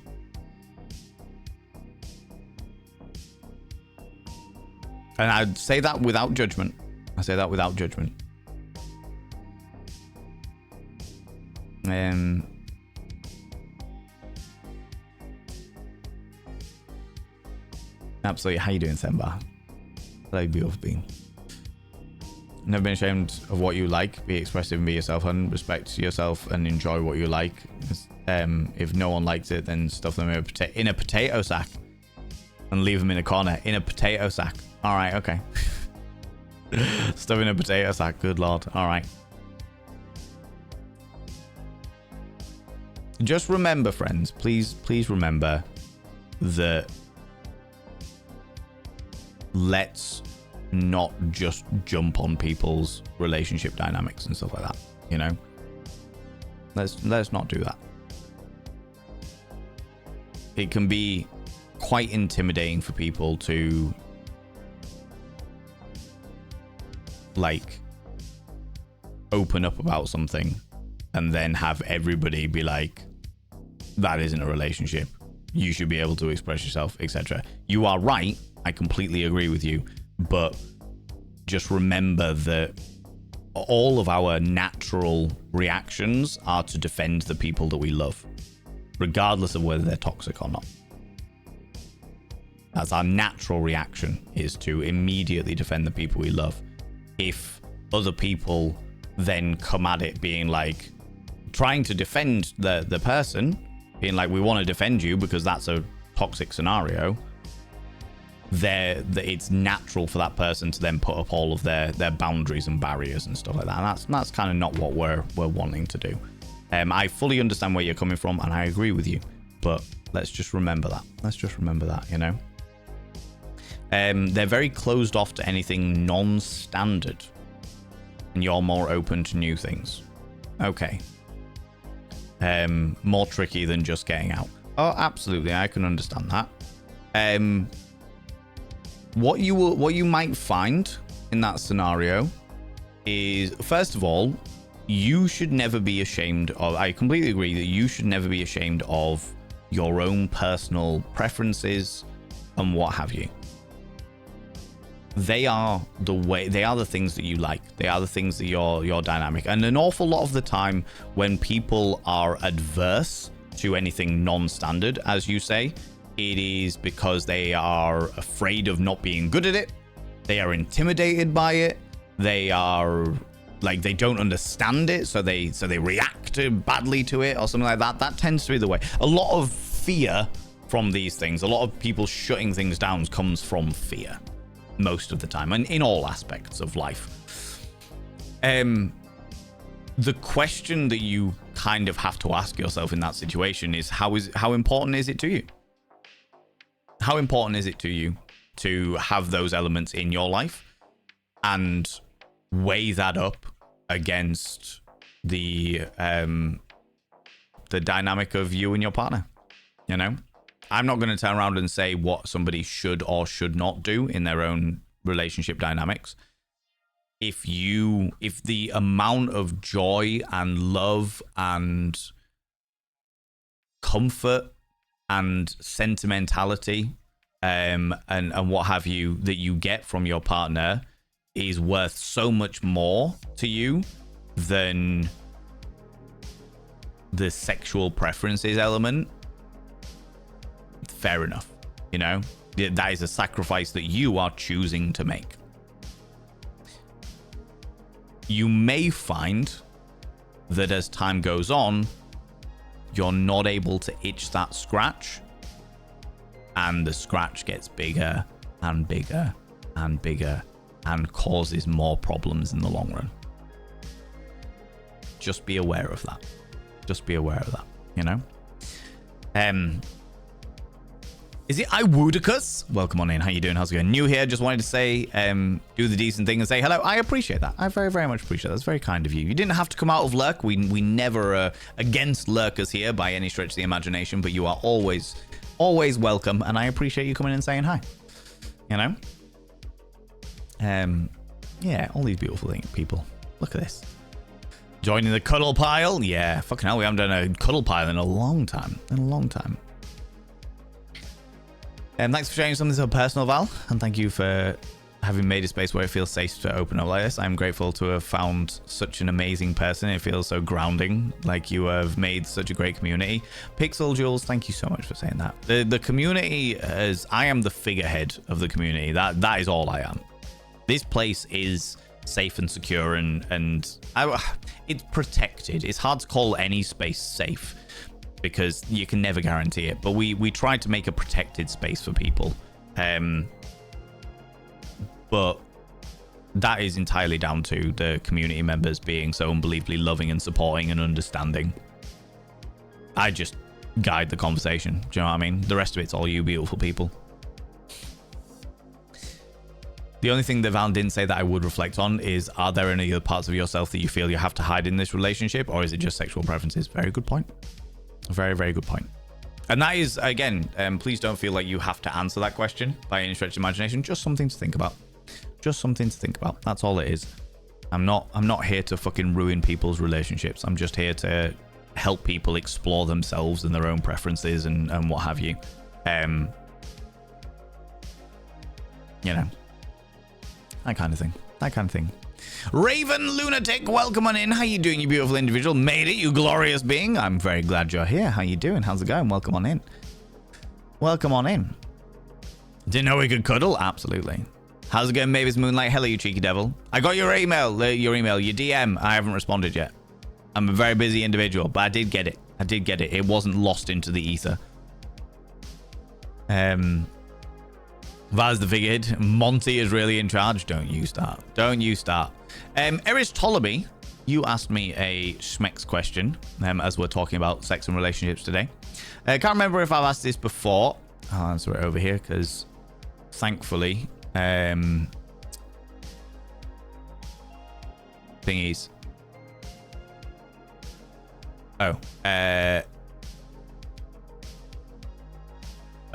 And I'd say that without judgment. Absolutely. How you doing, Semba? Hello, beautiful being. Never been ashamed of what you like. Be expressive and be yourself, and respect yourself and enjoy what you like. If no one likes it, then stuff them in a potato sack and leave them in a corner in a potato sack. All right, okay. Stuff in a potato sack. Good lord. All right. Just remember, friends, please remember that let's not just jump on people's relationship dynamics and stuff like that, you know? Let's not do that. It can be quite intimidating for people to like open up about something and then have everybody be like, that isn't a relationship, you should be able to express yourself, etc. You are right, I completely agree with you, but just remember that all of our natural reactions are to defend the people that we love, regardless of whether they're toxic or not. That's our natural reaction, is to immediately defend the people we love. If other people then come at it being like, trying to defend the person, being like, we want to defend you because that's a toxic scenario, it's natural for that person to then put up all of their boundaries and barriers and stuff like that. And that's kind of not what we're wanting to do. I fully understand where you're coming from, and I agree with you, but let's just remember that. You know, they're very closed off to anything non-standard, and you're more open to new things. Okay. More tricky than just getting out. Oh, absolutely. I can understand that. What you might find in that scenario is, first of all, you should never be ashamed of. I completely agree that you should never be ashamed of your own personal preferences and what have you. They are the things that you like. They are the things that you're dynamic. And an awful lot of the time when people are adverse to anything non-standard, as you say, it is because they are afraid of not being good at it. They are intimidated by it. They are like, they don't understand it, so they react badly to it or something like that. That tends to be the way. A lot of fear from these things, a lot of people shutting things down comes from fear most of the time, and in all aspects of life. The question that you kind of have to ask yourself in that situation is how important is it to you? How important is it to you to have those elements in your life, and weigh that up against the dynamic of you and your partner? You know, I'm not going to turn around and say what somebody should or should not do in their own relationship dynamics. If the amount of joy and love and comfort and sentimentality and what have you that you get from your partner is worth so much more to you than the sexual preferences element, fair enough. You know, that is a sacrifice that you are choosing to make. You may find that as time goes on, you're not able to itch that scratch, and the scratch gets bigger and bigger and bigger and causes more problems in the long run. Just be aware of that. Just be aware of that, you know? Is it Iwoodicus? Welcome on in. How you doing? How's it going? New here. Just wanted to say, do the decent thing and say hello. I appreciate that. I very, very much appreciate that. That's very kind of you. You didn't have to come out of lurk. We never are against lurkers here by any stretch of the imagination, but you are always welcome, and I appreciate you coming and saying hi. You know? Yeah, all these beautiful people. Look at this. Joining the cuddle pile. Yeah, fucking hell, we haven't done a cuddle pile in a long time. Thanks for sharing something so personal, Val, and thank you for having made a space where it feels safe to open up like this. I'm grateful to have found such an amazing person. It feels so grounding, like you have made such a great community. Pixel Jules, thank you so much for saying that. The community I am the figurehead of the community. That is all I am. This place is safe and secure, and it's protected. It's hard to call any space safe, because you can never guarantee it, but we try to make a protected space for people, but that is entirely down to the community members being so unbelievably loving and supporting and understanding. I just guide the conversation, do you know what I mean? The rest of it's all you beautiful people. The only thing that Val didn't say that I would reflect on is, are there any other parts of yourself that you feel you have to hide in this relationship, or is it just sexual preferences? Very good point. Very, very good point. And that is, again, please don't feel like you have to answer that question by any stretch of imagination. Just something to think about. Just something to think about. That's all it is. I'm not here to fucking ruin people's relationships. I'm just here to help people explore themselves and their own preferences and what have you. You know, that kind of thing. Raven Lunatic, welcome on in. How you doing, you beautiful individual? Made it, you glorious being. I'm very glad you're here. How you doing? How's it going? Welcome on in. Welcome on in. Didn't know we could cuddle? Absolutely. How's it going, Mavis Moonlight? Hello, you cheeky devil. I got your email, your DM. I haven't responded yet. I'm a very busy individual, but I did get it. It wasn't lost into the ether. Vaz the figurehead. Monty is really in charge. Don't you start. Eris Ptolemy, you asked me a schmex question as we're talking about sex and relationships today. I can't remember if I've asked this before. I'll answer it over here because thankfully thingies.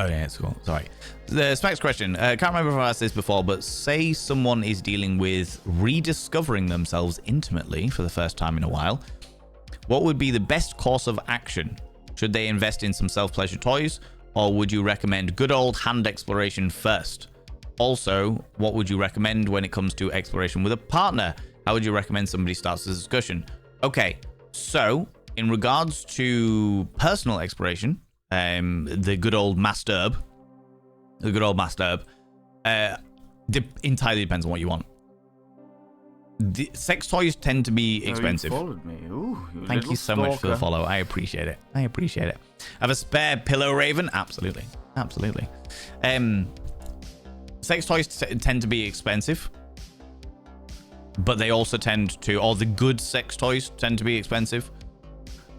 Oh, yeah, it's cool. Sorry. The specs question. Can't remember if I asked this before, but say someone is dealing with rediscovering themselves intimately for the first time in a while. What would be the best course of action? Should they invest in some self-pleasure toys, or would you recommend good old hand exploration first? Also, what would you recommend when it comes to exploration with a partner? How would you recommend somebody starts the discussion? Okay, so in regards to personal exploration, the good old masturb, entirely depends on what you want. The sex toys tend to be expensive. Oh, you followed me. Ooh, you Thank you so much for the follow. I appreciate it. Have a spare pillow, Raven? Absolutely. Sex toys tend to be expensive, but they also tend to, or the good sex toys tend to be expensive.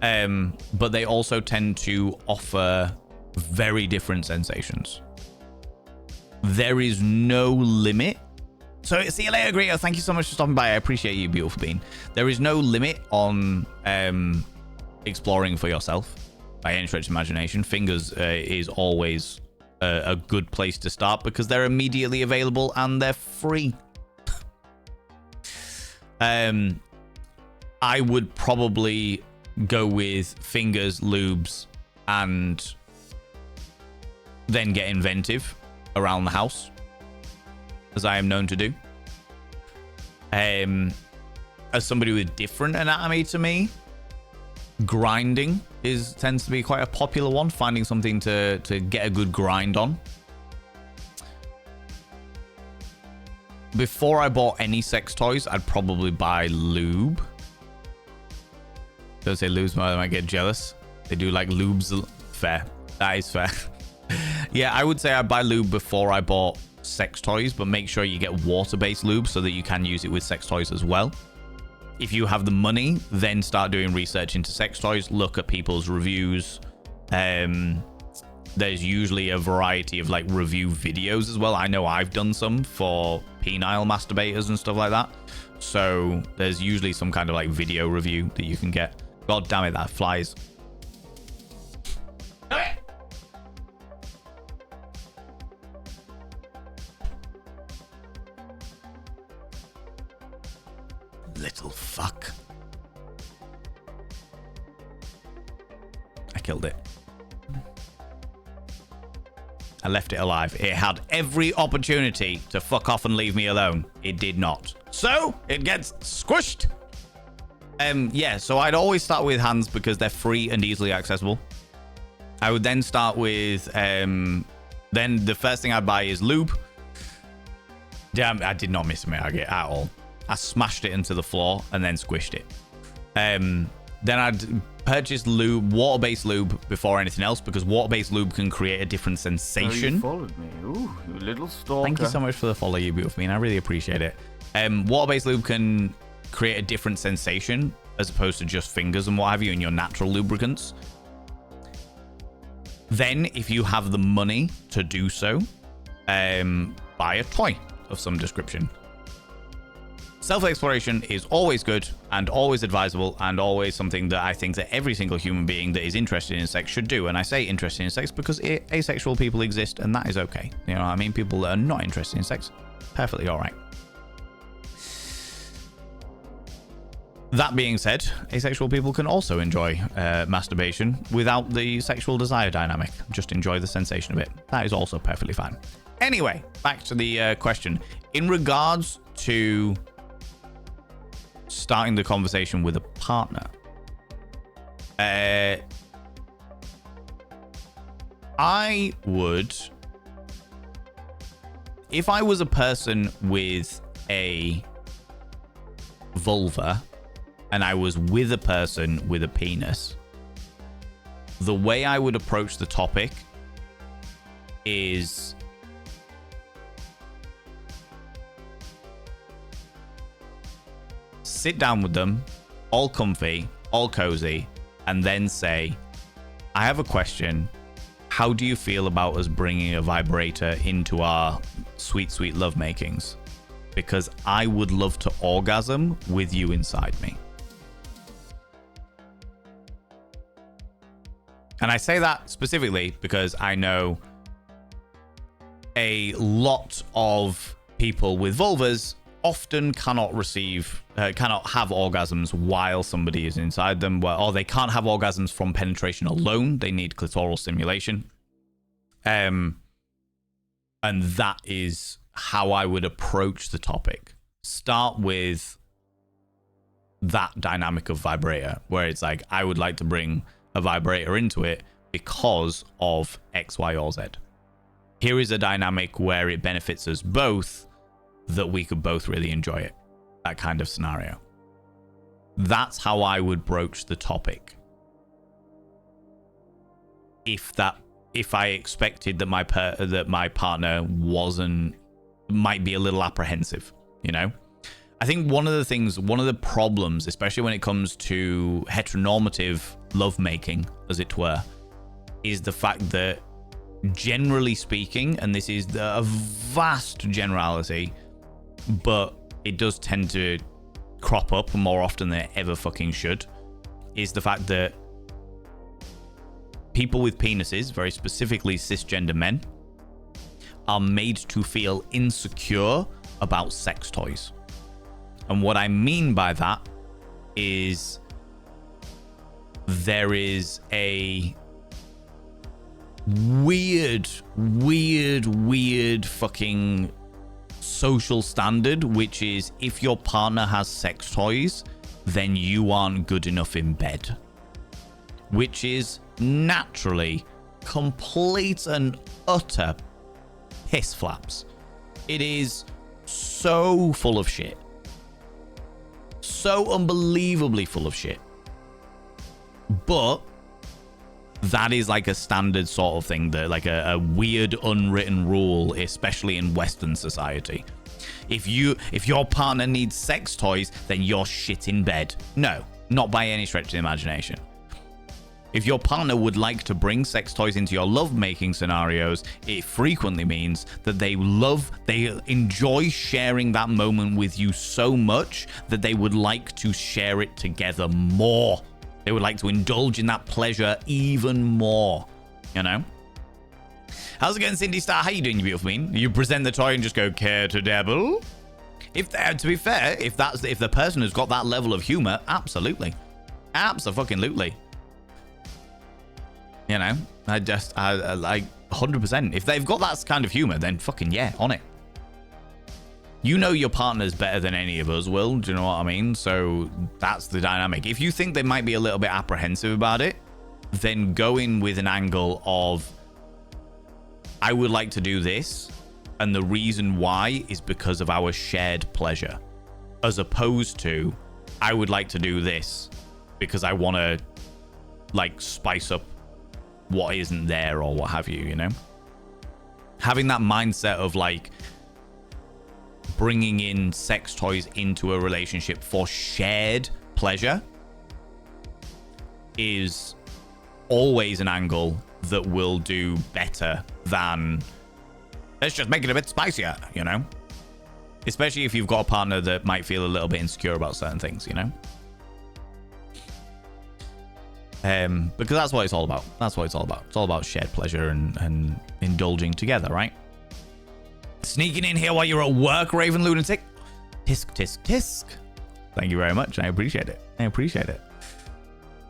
But they also tend to offer very different sensations. There is no limit. So, see you later, Grito. Thank you so much for stopping by. I appreciate you, beautiful being. There is no limit on exploring for yourself by any stretch of imagination. Fingers is always a good place to start because they're immediately available and they're free. I would probably go with fingers, lubes, and then get inventive around the house, as I am known to do. As somebody with different anatomy to me, grinding tends to be quite a popular one. Finding something to get a good grind on. Before I bought any sex toys, I'd probably buy lube. Don't say lubes, I might get jealous. They do like lubes. Fair. That is fair. Yeah, I would say I'd buy lube before I bought sex toys, but make sure you get water-based lube so that you can use it with sex toys as well. If you have the money, then start doing research into sex toys. Look at people's reviews. There's usually a variety of like review videos as well. I know I've done some for penile masturbators and stuff like that. So there's usually some kind of like video review that you can get. God damn it, that flies. Little fuck. I killed it. I left it alive. It had every opportunity to fuck off and leave me alone. It did not. So it gets squished. Yeah, so I'd always start with hands because they're free and easily accessible. I would then start with then the first thing I'd buy is lube. Damn, I did not miss a target at all. I smashed it into the floor and then squished it. Then I'd purchase lube, water-based lube before anything else, because water-based lube can create a different sensation. Oh, you followed me. Ooh, you little stalker. Thank you so much for the follow, you beautiful being. I really appreciate it. Water-based lube can create a different sensation as opposed to just fingers and what have you in your natural lubricants. Then, if you have the money to do so, buy a toy of some description. Self-exploration is always good and always advisable and always something that I think that every single human being that is interested in sex should do. And I say interested in sex because asexual people exist, and that is okay. You know what I mean? People that are not interested in sex, perfectly all right. That being said, asexual people can also enjoy masturbation without the sexual desire dynamic. Just enjoy the sensation of it. That is also perfectly fine. Anyway, back to the question. In regards to starting the conversation with a partner, I would, if I was a person with a vulva and I was with a person with a penis, the way I would approach the topic is sit down with them, all comfy, all cozy, and then say, I have a question. How do you feel about us bringing a vibrator into our sweet, sweet lovemakings? Because I would love to orgasm with you inside me. And I say that specifically because I know a lot of people with vulvas often cannot have orgasms while somebody is inside them, or they can't have orgasms from penetration alone. They need clitoral stimulation. And that is how I would approach the topic. Start with that dynamic of vibrator, where it's like, I would like to bring a vibrator into it because of X, Y, or Z. Here is a dynamic where it benefits us both, that we could both really enjoy it. That kind of scenario. That's how I would broach the topic. If I expected that my partner might be a little apprehensive, you know? I think one of the problems, especially when it comes to heteronormative lovemaking, as it were, is the fact that, generally speaking, and this is a vast generality, but it does tend to crop up more often than it ever fucking should, is the fact that people with penises, very specifically cisgender men, are made to feel insecure about sex toys. And what I mean by that is there is a weird fucking social standard, which is if your partner has sex toys, then you aren't good enough in bed. Which is naturally complete and utter piss flaps. It is so full of shit. So unbelievably full of shit. But that is like a standard sort of thing, that like a weird unwritten rule, especially in Western society. If your partner needs sex toys, then you're shit in bed. No, not by any stretch of the imagination. If your partner would like to bring sex toys into your lovemaking scenarios, it frequently means that they enjoy sharing that moment with you so much that they would like to share it together more. They would like to indulge in that pleasure even more, you know? How's it going, Cindy Star? How you doing, you beautiful bean? You present the toy and just go, care to dabble? To be fair, if the person has got that level of humor, absolutely. Abso-fucking-lutely. You know, I like 100%. If they've got that kind of humor, then fucking yeah, on it. You know your partner's better than any of us will. Do you know what I mean? So that's the dynamic. If you think they might be a little bit apprehensive about it, then go in with an angle of, I would like to do this, and the reason why is because of our shared pleasure, as opposed to, I would like to do this because I want to like spice up what isn't there or what have you, you know? Having that mindset of like bringing in sex toys into a relationship for shared pleasure is always an angle that will do better than, let's just make it a bit spicier, you know? Especially if you've got a partner that might feel a little bit insecure about certain things, you know? Because that's what it's all about. That's what it's all about. It's all about shared pleasure and indulging together, right? Sneaking in here while you're at work, Raven Lunatic. Tisk, tisk, tisk. Thank you very much. I appreciate it.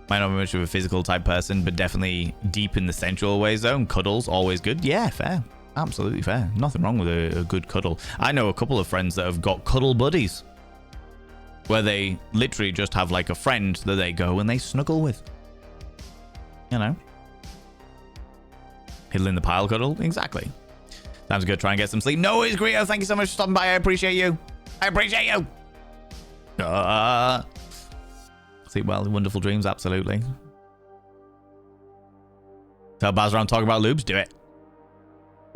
Might not be much of a physical type person, but definitely deep in the sensual ways, though. Cuddles, always good. Yeah, fair. Absolutely fair. Nothing wrong with a good cuddle. I know a couple of friends that have got cuddle buddies, where they literally just have like a friend that they go and they snuggle with. You know? Hiddle in the pile cuddle? Exactly. Time to go try and get some sleep. No worries, Grio. Thank you so much for stopping by. I appreciate you. Sleep well, wonderful dreams. Absolutely. Tell Baz I'm talking about lubes. Do it.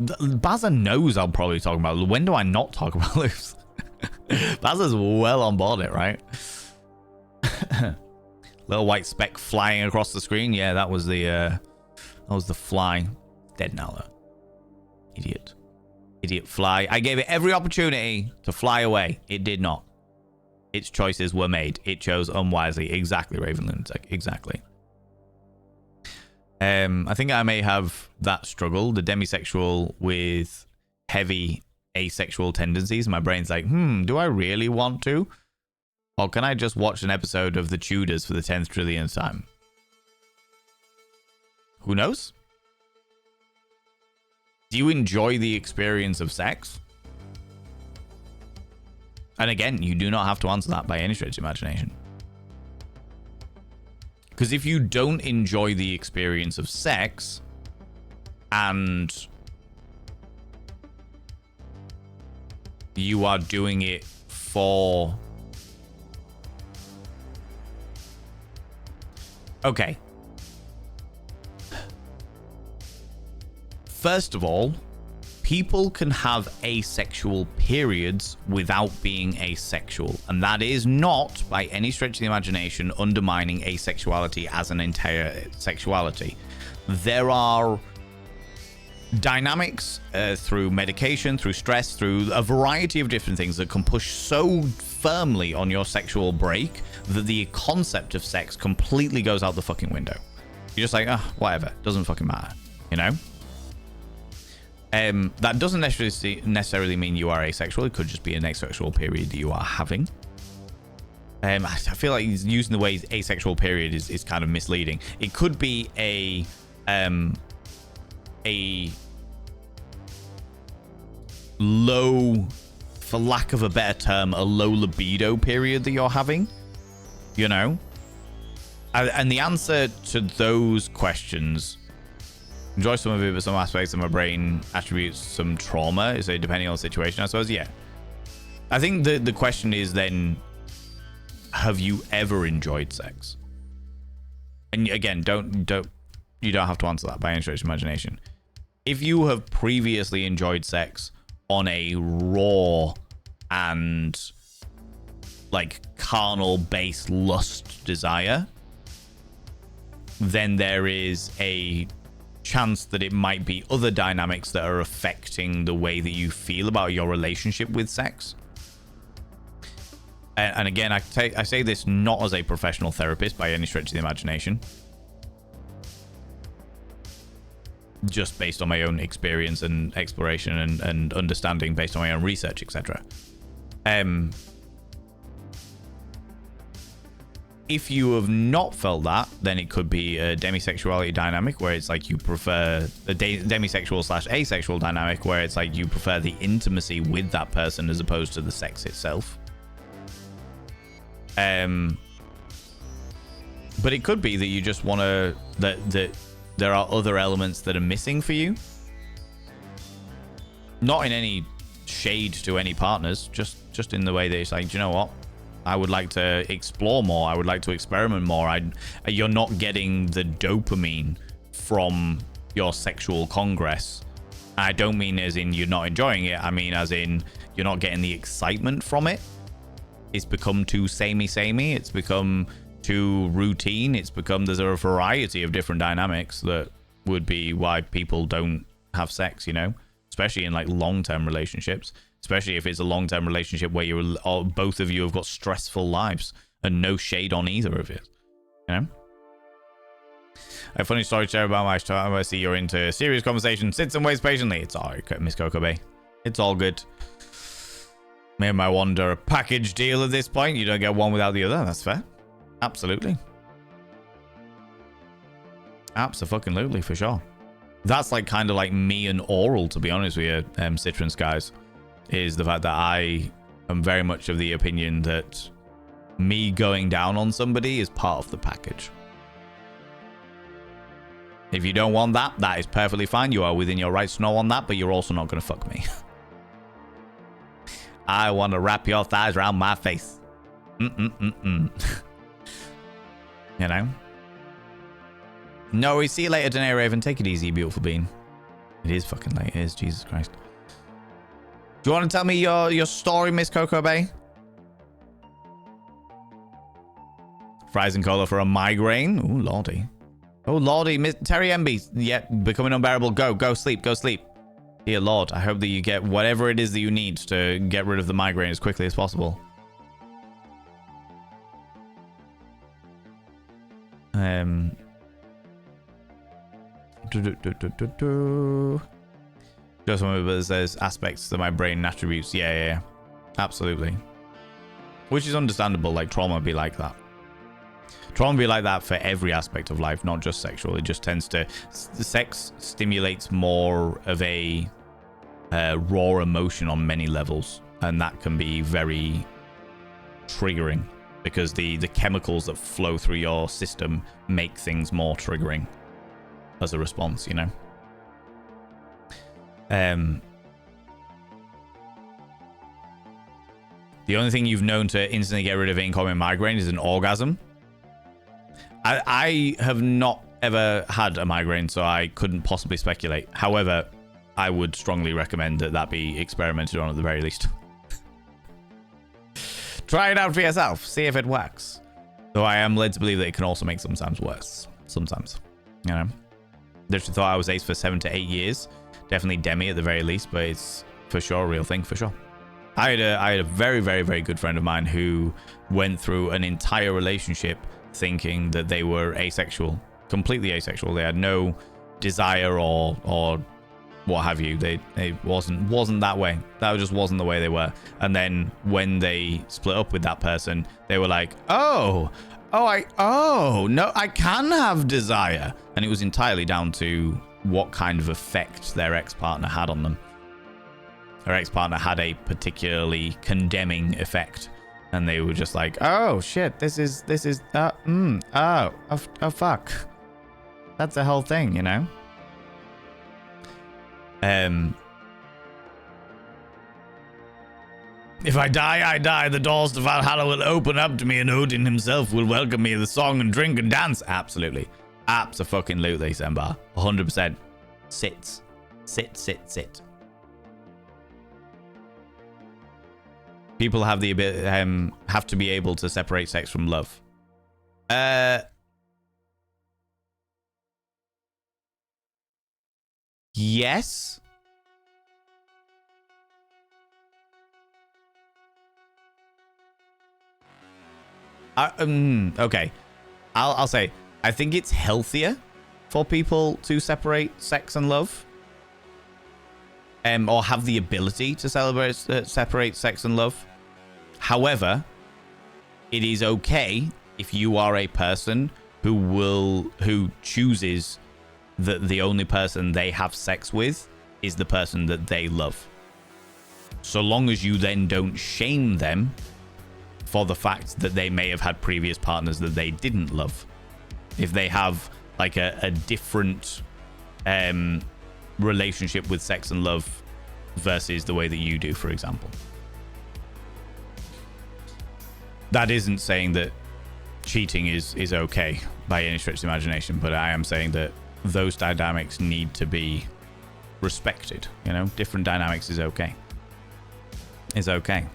Bazza knows I'm probably talking about. When do I not talk about lubes? Bazza's well on board it, right? Little white speck flying across the screen. Yeah, that was the fly. Dead now though. Idiot fly. I gave it every opportunity to fly away. It did not. Its choices were made. It chose unwisely. Exactly, Raven Lunatic. Exactly. I think I may have that struggle, the demisexual with heavy asexual tendencies. My brain's like, do I really want to? Or can I just watch an episode of The Tudors for the 10th trillionth time? Who knows? Do you enjoy the experience of sex? And again, you do not have to answer that by any stretch of imagination. Because if you don't enjoy the experience of sex, and you are doing it for... Okay. First of all, people can have asexual periods without being asexual. And that is not, by any stretch of the imagination, undermining asexuality as an entire sexuality. There are dynamics through medication, through stress, through a variety of different things that can push so firmly on your sexual brake that the concept of sex completely goes out the fucking window. You're just like, whatever, doesn't fucking matter, you know? That doesn't necessarily mean you are asexual. It could just be an asexual period that you are having. I feel like using the way asexual period is kind of misleading. It could be a low, for lack of a better term, a low libido period that you're having, you know? And the answer to those questions, enjoy some of it, but some aspects of my brain attributes some trauma, so depending on the situation, I suppose, yeah. I think the question is then, have you ever enjoyed sex? And again, you don't have to answer that by any stretch of imagination. If you have previously enjoyed sex on a raw and like carnal based lust desire, then there is a chance that it might be other dynamics that are affecting the way that you feel about your relationship with sex. And again, I say this not as a professional therapist by any stretch of the imagination, just based on my own experience and exploration and understanding based on my own research, etc. If you have not felt that, then it could be a demisexuality dynamic where it's like you prefer a demisexual / asexual dynamic where it's like you prefer the intimacy with that person as opposed to the sex itself. But it could be that you just want to, that there are other elements that are missing for you. Not in any shade to any partners, just in the way that it's like, do you know what? I would like to explore more. I would like to experiment more. You're not getting the dopamine from your sexual congress. I don't mean as in you're not enjoying it. I mean as in you're not getting the excitement from it. It's become too samey. It's become too routine. There's a variety of different dynamics that would be why people don't have sex, you know, especially in like long-term relationships. Especially if it's a long-term relationship where both of you have got stressful lives and no shade on either of it. You know? A funny story to share about my time. I see you're into serious conversation. Sit and wait patiently. It's all right, Miss Coco Bay. It's all good. Maybe I wonder a package deal at this point. You don't get one without the other. That's fair. Absolutely. Absolutely, for sure. That's like kind of like me and oral, to be honest with you, Citrons guys. Is the fact that I am very much of the opinion that me going down on somebody is part of the package. If you don't want that, that is perfectly fine. You are within your rights to not want that, but you're also not going to fuck me. I want to wrap your thighs around my face. You know? No, we see you later, Danae Raven. Take it easy, beautiful bean. It is fucking late. It is, Jesus Christ. Do you want to tell me your story, Miss Coco Bay? Fries and cola for a migraine. Ooh, lordy. Oh, lordy. Miss Terry Emby. Yeah, becoming unbearable. Go sleep. Go sleep. Dear Lord, I hope that you get whatever it is that you need to get rid of the migraine as quickly as possible. Just remember that there's aspects of my brain and attributes. Yeah. Absolutely. Which is understandable. Like, trauma would be like that. Trauma would be like that for every aspect of life, not just sexual. It just tends to... Sex stimulates more of a raw emotion on many levels. And that can be very triggering. Because the chemicals that flow through your system make things more triggering as a response, you know? The only thing you've known to instantly get rid of incoming migraine is an orgasm. I have not ever had a migraine, so I couldn't possibly speculate. However, I would strongly recommend that be experimented on at the very least. Try it out for yourself. See if it works. Though I am led to believe that it can also make sometimes worse. Sometimes. You know? Literally thought I was ace for 7 to 8 years. Definitely demi at the very least, but it's for sure a real thing, for sure. I had a very, very, very good friend of mine who went through an entire relationship thinking that they were asexual. Completely asexual. They had no desire or what have you. They wasn't that way. That just wasn't the way they were. And then when they split up with that person, they were like, no, I can have desire. And it was entirely down to what kind of effect their ex-partner had on them. Her ex-partner had a particularly condemning effect, and they were just like, oh shit, this is fuck. That's the whole thing, you know? If I die, I die. The doors to Valhalla will open up to me, and Odin himself will welcome me with song and drink and dance. Absolutely. Abso-fucking-lutely, Sembar. 100%. Sit. People have the have to be able to separate sex from love. Yes. Okay. I'll say I think it's healthier for people to separate sex and love. Or have the ability to separate sex and love. However, it is okay if you are a person who chooses that the only person they have sex with is the person that they love. So long as you then don't shame them for the fact that they may have had previous partners that they didn't love. If they have like a different relationship with sex and love versus the way that you do, for example. That isn't saying that cheating is okay by any stretch of the imagination, but I am saying that those dynamics need to be respected. You know, different dynamics is okay. It's okay.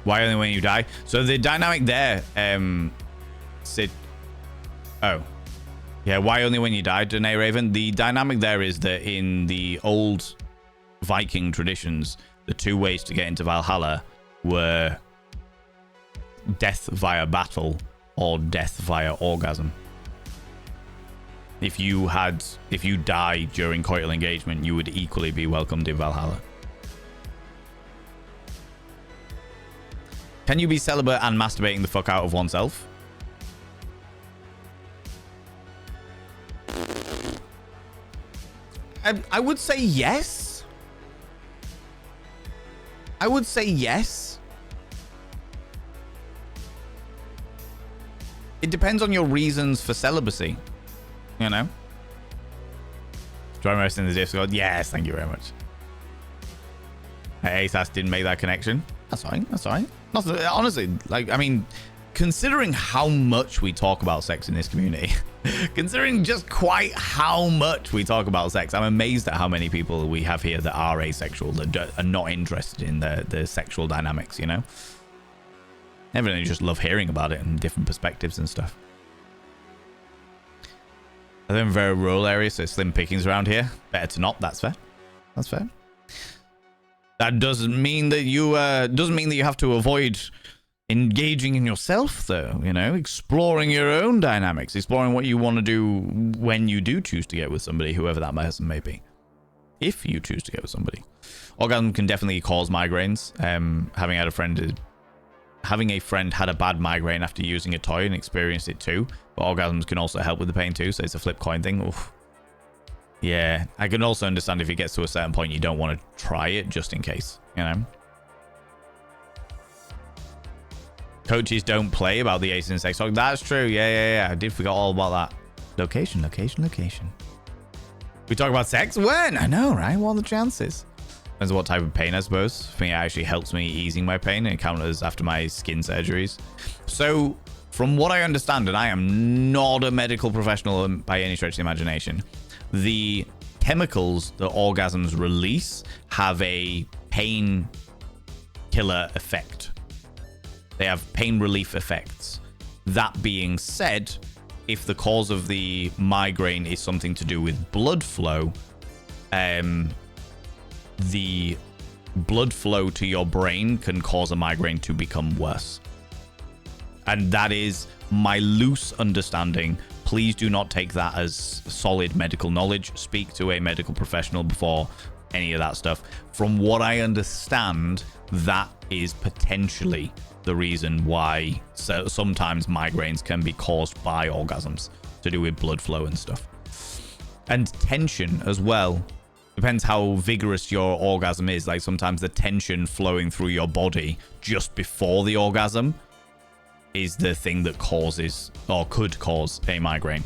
Why only when you die? So the dynamic there, Sid. Oh. Yeah, why only when you die, Danae Raven? The dynamic there is that in the old Viking traditions, the two ways to get into Valhalla were death via battle or death via orgasm. If you died during coital engagement, you would equally be welcomed in Valhalla. Can you be celibate and masturbating the fuck out of oneself? I would say yes. I would say yes. It depends on your reasons for celibacy. You know? Dry rest in the Discord. Yes, thank you very much. Hey, ASAS didn't make that connection. That's fine. That's fine. Honestly, like, I mean, considering how much we talk about sex in this community, considering just quite how much we talk about sex, I'm amazed at how many people we have here that are asexual, that are not interested in the sexual dynamics, you know? Evidently just love hearing about it and different perspectives and stuff. I live in a very rural area, so slim pickings around here. Better to not. That's fair. That's fair. That doesn't mean that you have to avoid engaging in yourself, though. You know, exploring your own dynamics, exploring what you want to do when you do choose to get with somebody, whoever that person may be. if you choose to go with somebody. Orgasm can definitely cause migraines. Having a friend had a bad migraine after using a toy and experienced it too. But orgasms can also help with the pain too, so it's a flip coin thing. Oof. Yeah, I can also understand if it gets to a certain point, you don't want to try it just in case, you know? Coaches don't play about the ace in sex talk. That's true. Yeah. I did forget all about that. Location. We talk about sex? When? I know, right? What are the chances? Depends on what type of pain, I suppose. I think it actually helps me easing my pain and counters after my skin surgeries. So, from what I understand, and I am not a medical professional by any stretch of the imagination, the chemicals that orgasms release have a pain killer effect. They have pain relief effects. That being said, if the cause of the migraine is something to do with blood flow, the blood flow to your brain can cause a migraine to become worse. And that is my loose understanding. Please do not take that as solid medical knowledge. Speak to a medical professional before any of that stuff. From what I understand, that is potentially the reason why sometimes migraines can be caused by orgasms, to do with blood flow and stuff. And tension as well. Depends how vigorous your orgasm is. Like sometimes the tension flowing through your body just before the orgasm is the thing that causes or could cause a migraine.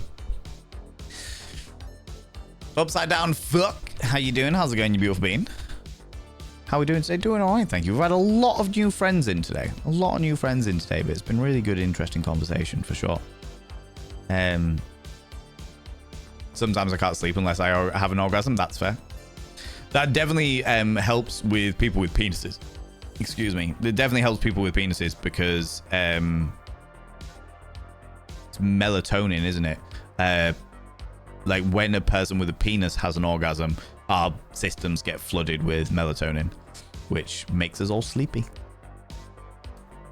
Upside down fuck. How you doing? How's it going, you beautiful being? How are we doing today? Doing all right, thank you. We've had a lot of new friends in today. But it's been really good, interesting conversation for sure. Sometimes I can't sleep unless I have an orgasm. That's fair. That definitely helps with people with penises. Excuse me. It definitely helps people with penises because it's melatonin, isn't it? Like when a person with a penis has an orgasm, our systems get flooded with melatonin, which makes us all sleepy.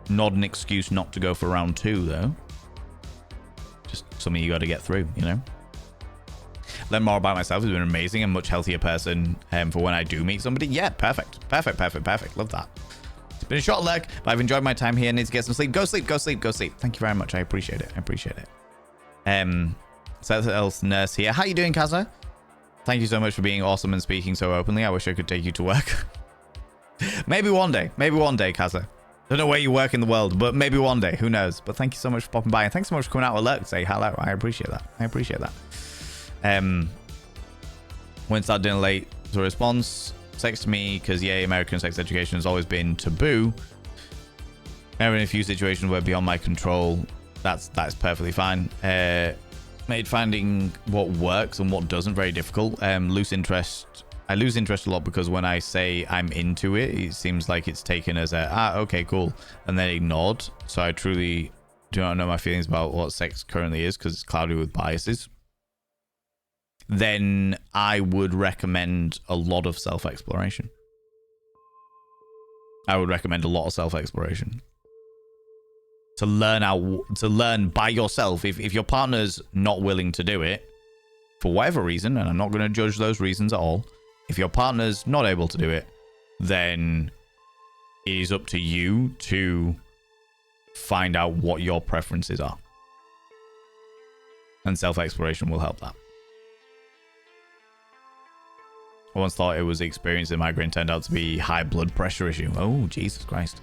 Not an excuse not to go for round 2, though. Just something you got to get through, you know? Learn more about myself. It's been amazing. I'm a much healthier person for when I do meet somebody. Yeah, perfect. Love that. It's been a short leg, but I've enjoyed my time here. I need to get some sleep. Go sleep. Thank you very much. I appreciate it. Self nurse here. How you doing, Kaza? Thank you so much for being awesome and speaking so openly. I wish I could take you to work. Maybe one day, Kaza. Don't know where you work in the world, but maybe one day. Who knows? But thank you so much for popping by, and thanks so much for coming out alert to say hello. I appreciate that. Won't start dinner late. So response, sex to me, because yay, American sex education has always been taboo. There are in a few situations where beyond my control. That's perfectly fine. Made finding what works and what doesn't very difficult. I lose interest a lot because when I say I'm into it, it seems like it's taken as okay, cool, and then ignored. So I truly do not know my feelings about what sex currently is because it's clouded with biases. Then I would recommend a lot of self-exploration. To learn by yourself. If your partner's not willing to do it for whatever reason, and I'm not going to judge those reasons at all, if your partner's not able to do it, then it is up to you to find out what your preferences are, and self-exploration will help that. I once thought it was the experience that migraine turned out to be high blood pressure issue. Oh, Jesus Christ.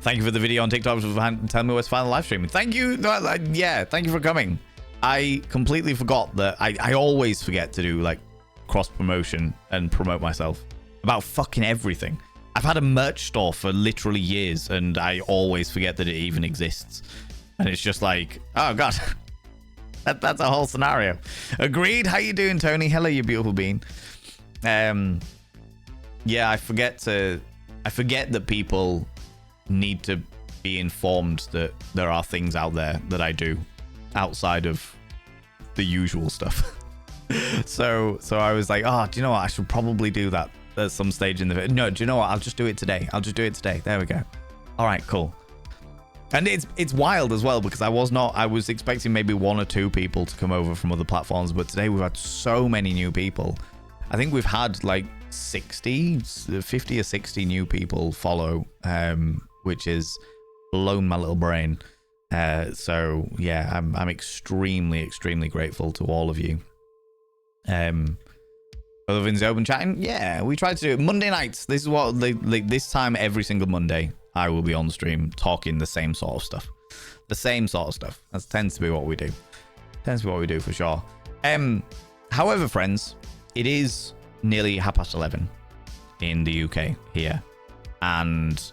Thank you for the video on TikTok for telling me where to find the live stream. Thank you. Yeah, thank you for coming. I completely forgot that I always forget to do like cross promotion and promote myself about fucking everything. I've had a merch store for literally years and I always forget that it even exists. And it's just like, oh God, that's a whole scenario. Agreed. How you doing, Tony? Hello, you beautiful bean. Yeah, I forget that people need to be informed that there are things out there that I do outside of the usual stuff. so I was like, do you know what? I should probably do that at some stage in the video. No, do you know what? I'll just do it today. There we go. All right, cool. And it's wild as well because I was expecting maybe 1 or 2 people to come over from other platforms, but today we've had so many new people. I think we've had like 50 or 60 new people follow, which is blown my little brain. So yeah, I'm extremely grateful to all of you. Other things open chatting, yeah, we try to do it Monday nights. This is what this time every single Monday I will be on stream talking the same sort of stuff. That tends to be what we do. For sure. However, friends, it is nearly 11:30 in the UK here, and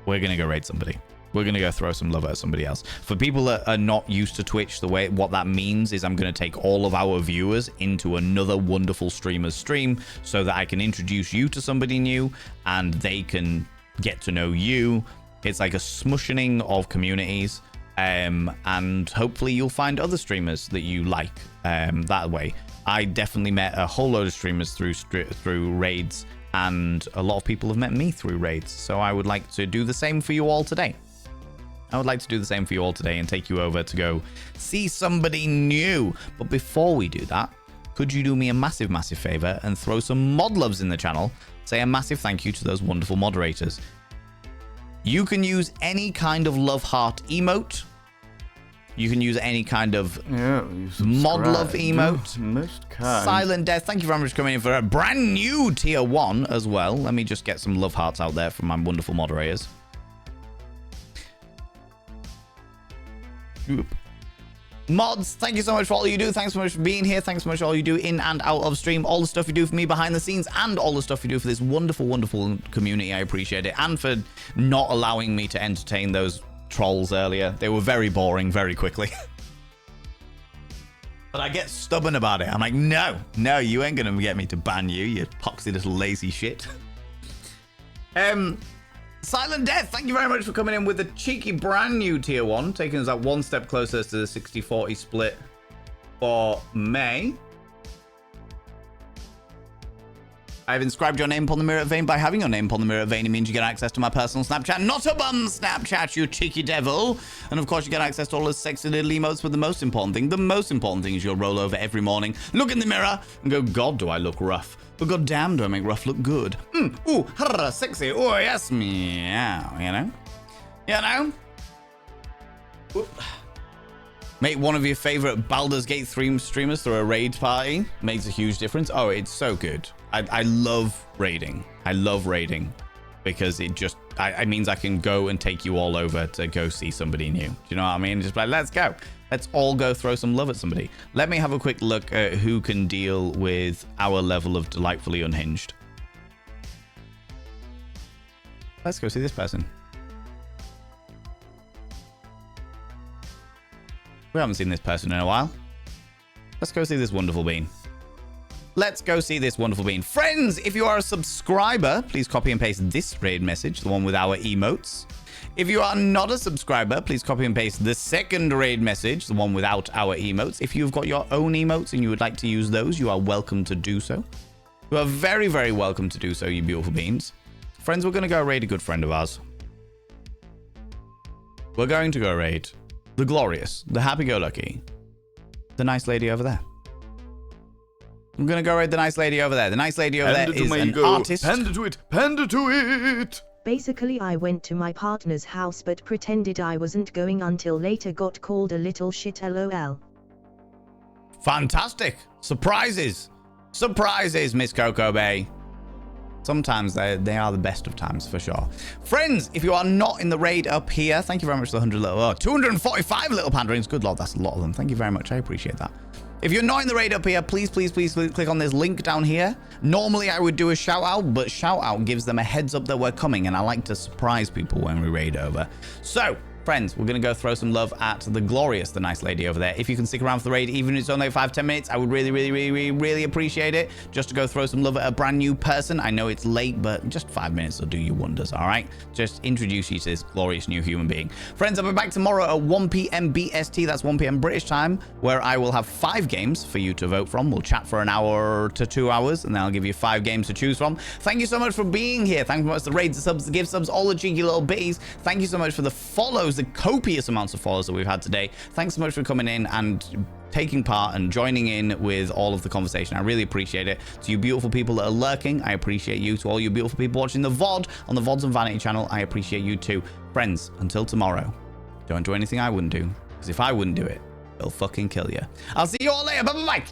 we're gonna go raid somebody. We're going to go throw some love at somebody else. For people that are not used to Twitch, what that means is I'm going to take all of our viewers into another wonderful streamer's stream so that I can introduce you to somebody new and they can get to know you. It's like a smushing of communities, and hopefully you'll find other streamers that you like that way. I definitely met a whole load of streamers through raids, and a lot of people have met me through raids. So I would like to do the same for you all today. And take you over to go see somebody new. But before we do that, could you do me a massive favor and throw some mod loves in the channel? Say a massive thank you to those wonderful moderators. You can use any kind of love heart emote. You can use any kind of mod love emote. Most kind. Silent Death, thank you very much for coming in for a brand new tier 1 as well. Let me just get some love hearts out there from my wonderful moderators. Mods, thank you so much for all you do. Thanks so much for being here. Thanks so much for all you do in and out of stream. All the stuff you do for me behind the scenes and all the stuff you do for this wonderful community. I appreciate it. And for not allowing me to entertain those trolls earlier. They were very boring very quickly. But I get stubborn about it. I'm like, no, you ain't gonna get me to ban you, you poxy little lazy shit. Silent Death, thank you very much for coming in with a cheeky brand new tier 1, taking us that one step closer to the 60-40 split for May. I have inscribed your name upon the mirror vein. By having your name upon the mirror vein, it means you get access to my personal Snapchat, not a bum Snapchat, you cheeky devil. And of course, you get access to all those sexy little emotes. But the most important thing is you'll roll over every morning, look in the mirror, and go, God, do I look rough? But goddamn, do I make rough look good? Ooh, harra, sexy. Oh yes, meow. You know. Oop. Make one of your favorite Baldur's Gate 3 streamers through a raid party. Makes a huge difference. Oh, it's so good. I love raiding. Because it just it means I can go and take you all over to go see somebody new. Do you know what I mean? Just like, let's go. Let's all go throw some love at somebody. Let me have a quick look at who can deal with our level of delightfully unhinged. Let's go see this person. We haven't seen this person in a while. Let's go see this wonderful bean. Friends, if you are a subscriber, please copy and paste this raid message, the one with our emotes. If you are not a subscriber, please copy and paste the second raid message, the one without our emotes. If you've got your own emotes and you would like to use those, you are welcome to do so. You are very, very welcome to do so, you beautiful beans. Friends, we're going to go raid a good friend of ours. We're going to go raid the glorious, the happy-go-lucky, the nice lady over there. I'm going to go raid the nice lady over there. The nice lady over there is an artist. Panda to it. Basically, I went to my partner's house but pretended I wasn't going until later got called a little shit lol. Fantastic. Surprises, Miss Coco Bay. Sometimes they are the best of times, for sure. Friends, if you are not in the raid up here, thank you very much for the 245 little pandarings. Good lord, that's a lot of them. Thank you very much. I appreciate that. If you're not in the raid up here, please click on this link down here. Normally, I would do a shout out, but shout out gives them a heads up that we're coming, and I like to surprise people when we raid over. So, friends, we're going to go throw some love at the glorious, the nice lady over there. If you can stick around for the raid, even if it's only 5-10 minutes, I would really appreciate it. Just to go throw some love at a brand new person. I know it's late, but just 5 minutes will do you wonders, all right? Just introduce you to this glorious new human being. Friends, I'll be back tomorrow at 1 p.m. BST, that's 1 p.m. British time, where I will have 5 games for you to vote from. We'll chat for an hour to 2 hours, and then I'll give you 5 games to choose from. Thank you so much for being here. Thank you so much for the raids, the subs, the gift subs, all the cheeky little bitties. Thank you so much for the follows the copious amounts of followers that we've had today. Thanks so much for coming in and taking part and joining in with all of the conversation. I really appreciate it. To you beautiful people that are lurking, I appreciate you. To all you beautiful people watching the VOD on the VODs and Vanity channel, I appreciate you too. Friends, until tomorrow, don't do anything I wouldn't do, because if I wouldn't do it, they'll fucking kill you. I'll see you all later. Bye-bye.